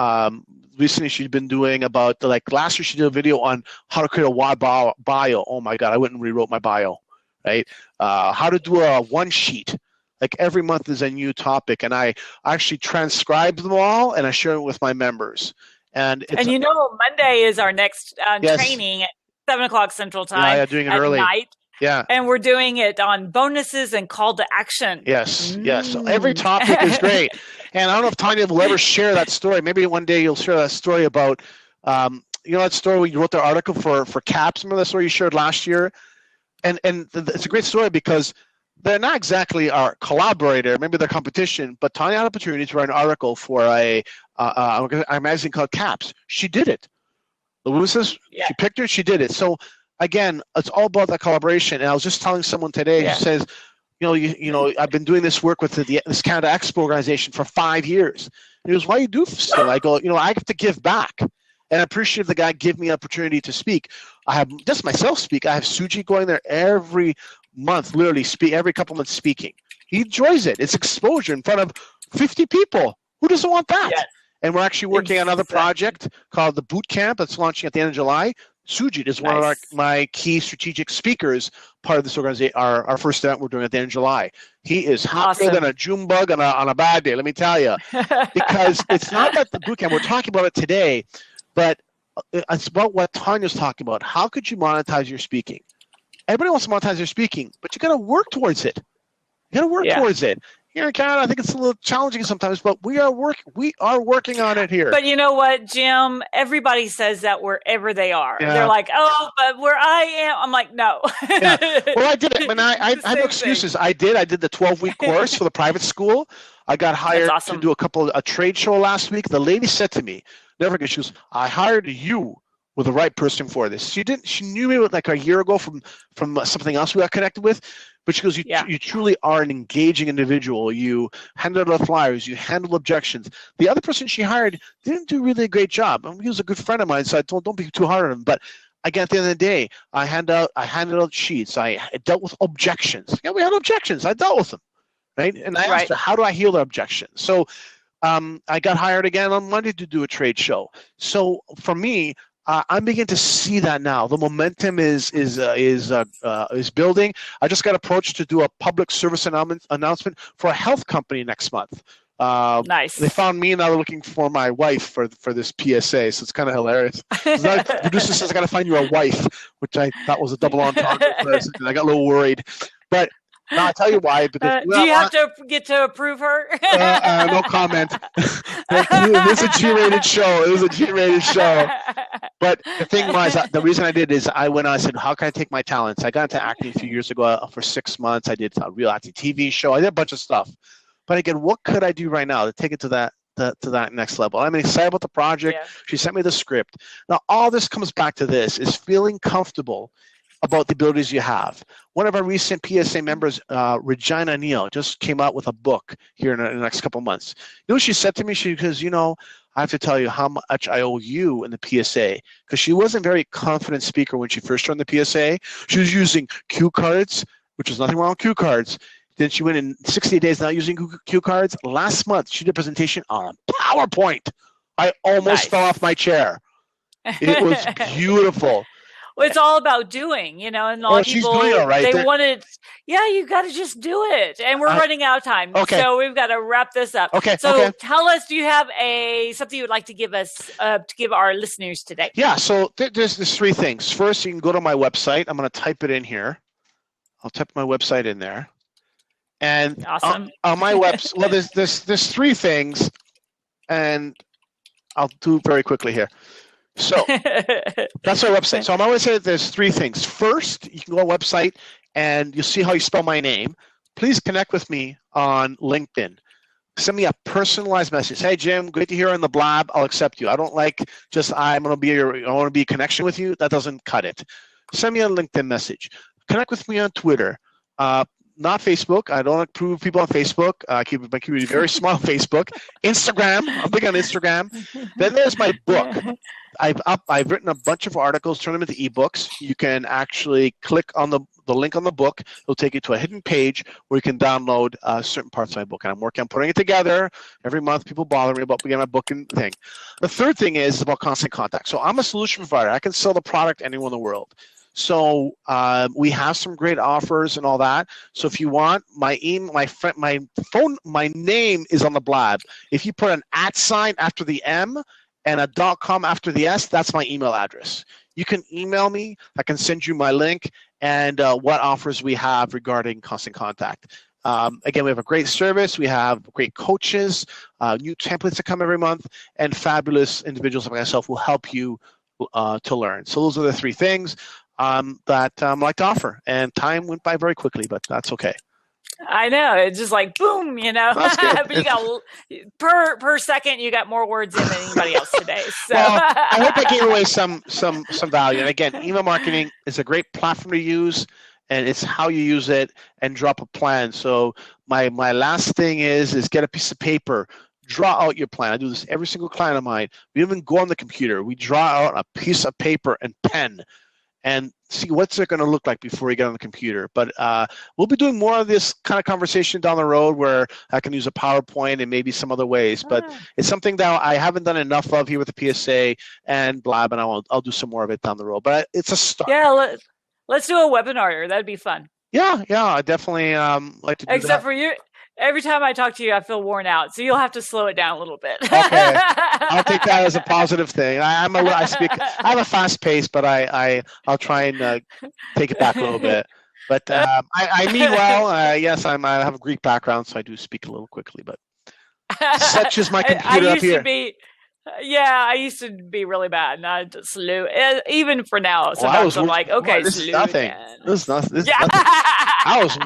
recently she's been doing about, like last year she did a video on how to create a bio. Oh my God, I went and rewrote my bio, right? How to do a one sheet. Like every month is a new topic, and I actually transcribe them all and I share it with my members. And Monday is our next training at 7:00 Central Time. Yeah, doing it early. Night. Yeah. And we're doing it on bonuses and call to action. Yes, yes. So every topic is great. And I don't know if Tanya will ever share that story. Maybe one day you'll share that story about, that story where you wrote the article for CAPS. Remember that story you shared last year? And it's a great story because they're not exactly our collaborator, maybe their competition, but Tanya had an opportunity to write an article for a magazine called CAPS. She did it. The woman says she picked her, she did it. So again, it's all about that collaboration. And I was just telling someone today who says, I've been doing this work with this Canada Expo organization for 5 years. And he goes, why do you do so? I go, I have to give back. And I appreciate the guy give me an opportunity to speak. I have just myself speak. I have Suji going there every month, literally every couple months speaking. He enjoys it. It's exposure in front of 50 people. Who doesn't want that? Yes. And we're actually working on another project called the Boot Camp that's launching at the end of July. Sujit is one of my key strategic speakers, part of this organization, our first event we're doing at the end of July. He is hotter than a June bug on a bad day, let me tell you. Because it's not about the boot camp. We're talking about it today, but it's about what Tanya's talking about. How could you monetize your speaking? Everybody wants to monetize their speaking, but you got to work towards it. You got to work towards it. Here in Canada, I think it's a little challenging sometimes, but we are working on it here. But you know what, Jim? Everybody says that wherever they are. Yeah. They're like, oh, but where I am, I'm like, no. Yeah. Well, I did it. I mean, I have no excuses. I did the 12-week course for the private school. I got hired to do a trade show last week. The lady said to me, never forget, she goes, I hired you with the right person for this. She knew me like a year ago from something else we got connected with. But she goes, you truly are an engaging individual. You handle the flyers. You handle objections. The other person she hired didn't do really a great job. I mean, he was a good friend of mine, so I told don't be too hard on him. But again, at the end of the day, I handed out sheets. I dealt with objections. Yeah, we had objections. I dealt with them, right? And I asked her, how do I heal their objections? So I got hired again on Monday to do a trade show. So for me, I'm beginning to see that now. The momentum is building. I just got approached to do a public service announcement for a health company next month. Nice. They found me and now they're looking for my wife for this PSA, so it's kind of hilarious. The producer says I got to find you a wife, which I thought was a double entendre. I got a little worried, but. No, I'll tell you why. Because do you have to get to approve her? No comment. It was a G-rated show. But the thing was, the reason I did is I went on. I said, "How can I take my talents?" I got into acting a few years ago for 6 months. I did a real acting TV show. I did a bunch of stuff. But again, what could I do right now to take it to that next level? I'm excited about the project. Yeah. She sent me the script. Now, all this comes back to this: is feeling comfortable about the abilities you have. One of our recent PSA members, Regina Neal, just came out with a book here in the next couple of months. You know what she said to me? She goes, I have to tell you how much I owe you in the PSA, because she wasn't a very confident speaker when she first joined the PSA. She was using cue cards, which is nothing wrong with cue cards. Then she went in 60 days not using cue cards. Last month, she did a presentation on PowerPoint. I almost fell off my chair. It was beautiful. Well, it's all about doing, and a lot of people, they wanted, you got to just do it. And we're running out of time. Okay. So we've got to wrap this up. Okay. So tell us, do you have something you would like to give us, to give our listeners today? Yeah. So there's 3 things. First, you can go to my website. I'm going to type it in here. I'll type my website in there. And awesome. On my website, well, there's 3 things, and I'll do it very quickly here. So that's our website. So I'm always saying there's 3 things. First, you can go to our website and you'll see how you spell my name. Please connect with me on LinkedIn. Send me a personalized message. Hey, Jim, great to hear on the blab. I'll accept you. I don't like just I want to be a connection with you. That doesn't cut it. Send me a LinkedIn message. Connect with me on Twitter. Not Facebook. I don't approve people on Facebook. I keep my community very small on Facebook. Instagram. I'm big on Instagram. Then there's my book. I've written a bunch of articles, turn them into ebooks. You can actually click on the link on the book. It'll take you to a hidden page where you can download certain parts of my book. And I'm working on putting it together. Every month, people bother me about getting my book and thing. The third thing is about constant contact. So I'm a solution provider. I can sell the product anywhere in the world. So we have some great offers and all that. So if you want, my name is on the blab. If you put an @ after the M and a .com after the S, that's my email address. You can email me. I can send you my link and what offers we have regarding constant contact. Again, we have a great service. We have great coaches, new templates that come every month, and fabulous individuals like myself will help you to learn. So those are the 3 things that I'd like to offer. And time went by very quickly, but that's okay. I know. It's just like, boom, That's good. But you got per second, you got more words in than anybody else today. So well, I hope I gave away some value. And again, email marketing is a great platform to use. and it's how you use it and drop a plan. So my last thing is get a piece of paper, draw out your plan. I do this every single client of mine. We don't even go on the computer. We draw out a piece of paper and pen and see what's it going to look like before you get on the computer. But we'll be doing more of this kind of conversation down the road where I can use a PowerPoint and maybe some other ways. But it's something that I haven't done enough of here with the PSA and Blab, and I'll do some more of it down the road. But it's a start. Yeah, let's do a webinar. That'd be fun. Yeah, I definitely like to do Except that. for you. Every time I talk to you, I feel worn out, so you'll have to slow it down a little bit. Okay, I'll take that as a positive thing. I have a fast pace, but I'll try and take it back a little bit. But I mean well. Yes, I have a Greek background, so I do speak a little quickly. But such is my computer up here. I used to be really bad, and I slow. Even for now, sometimes I'm like, okay, this slow is nothing. down. This is nothing. I was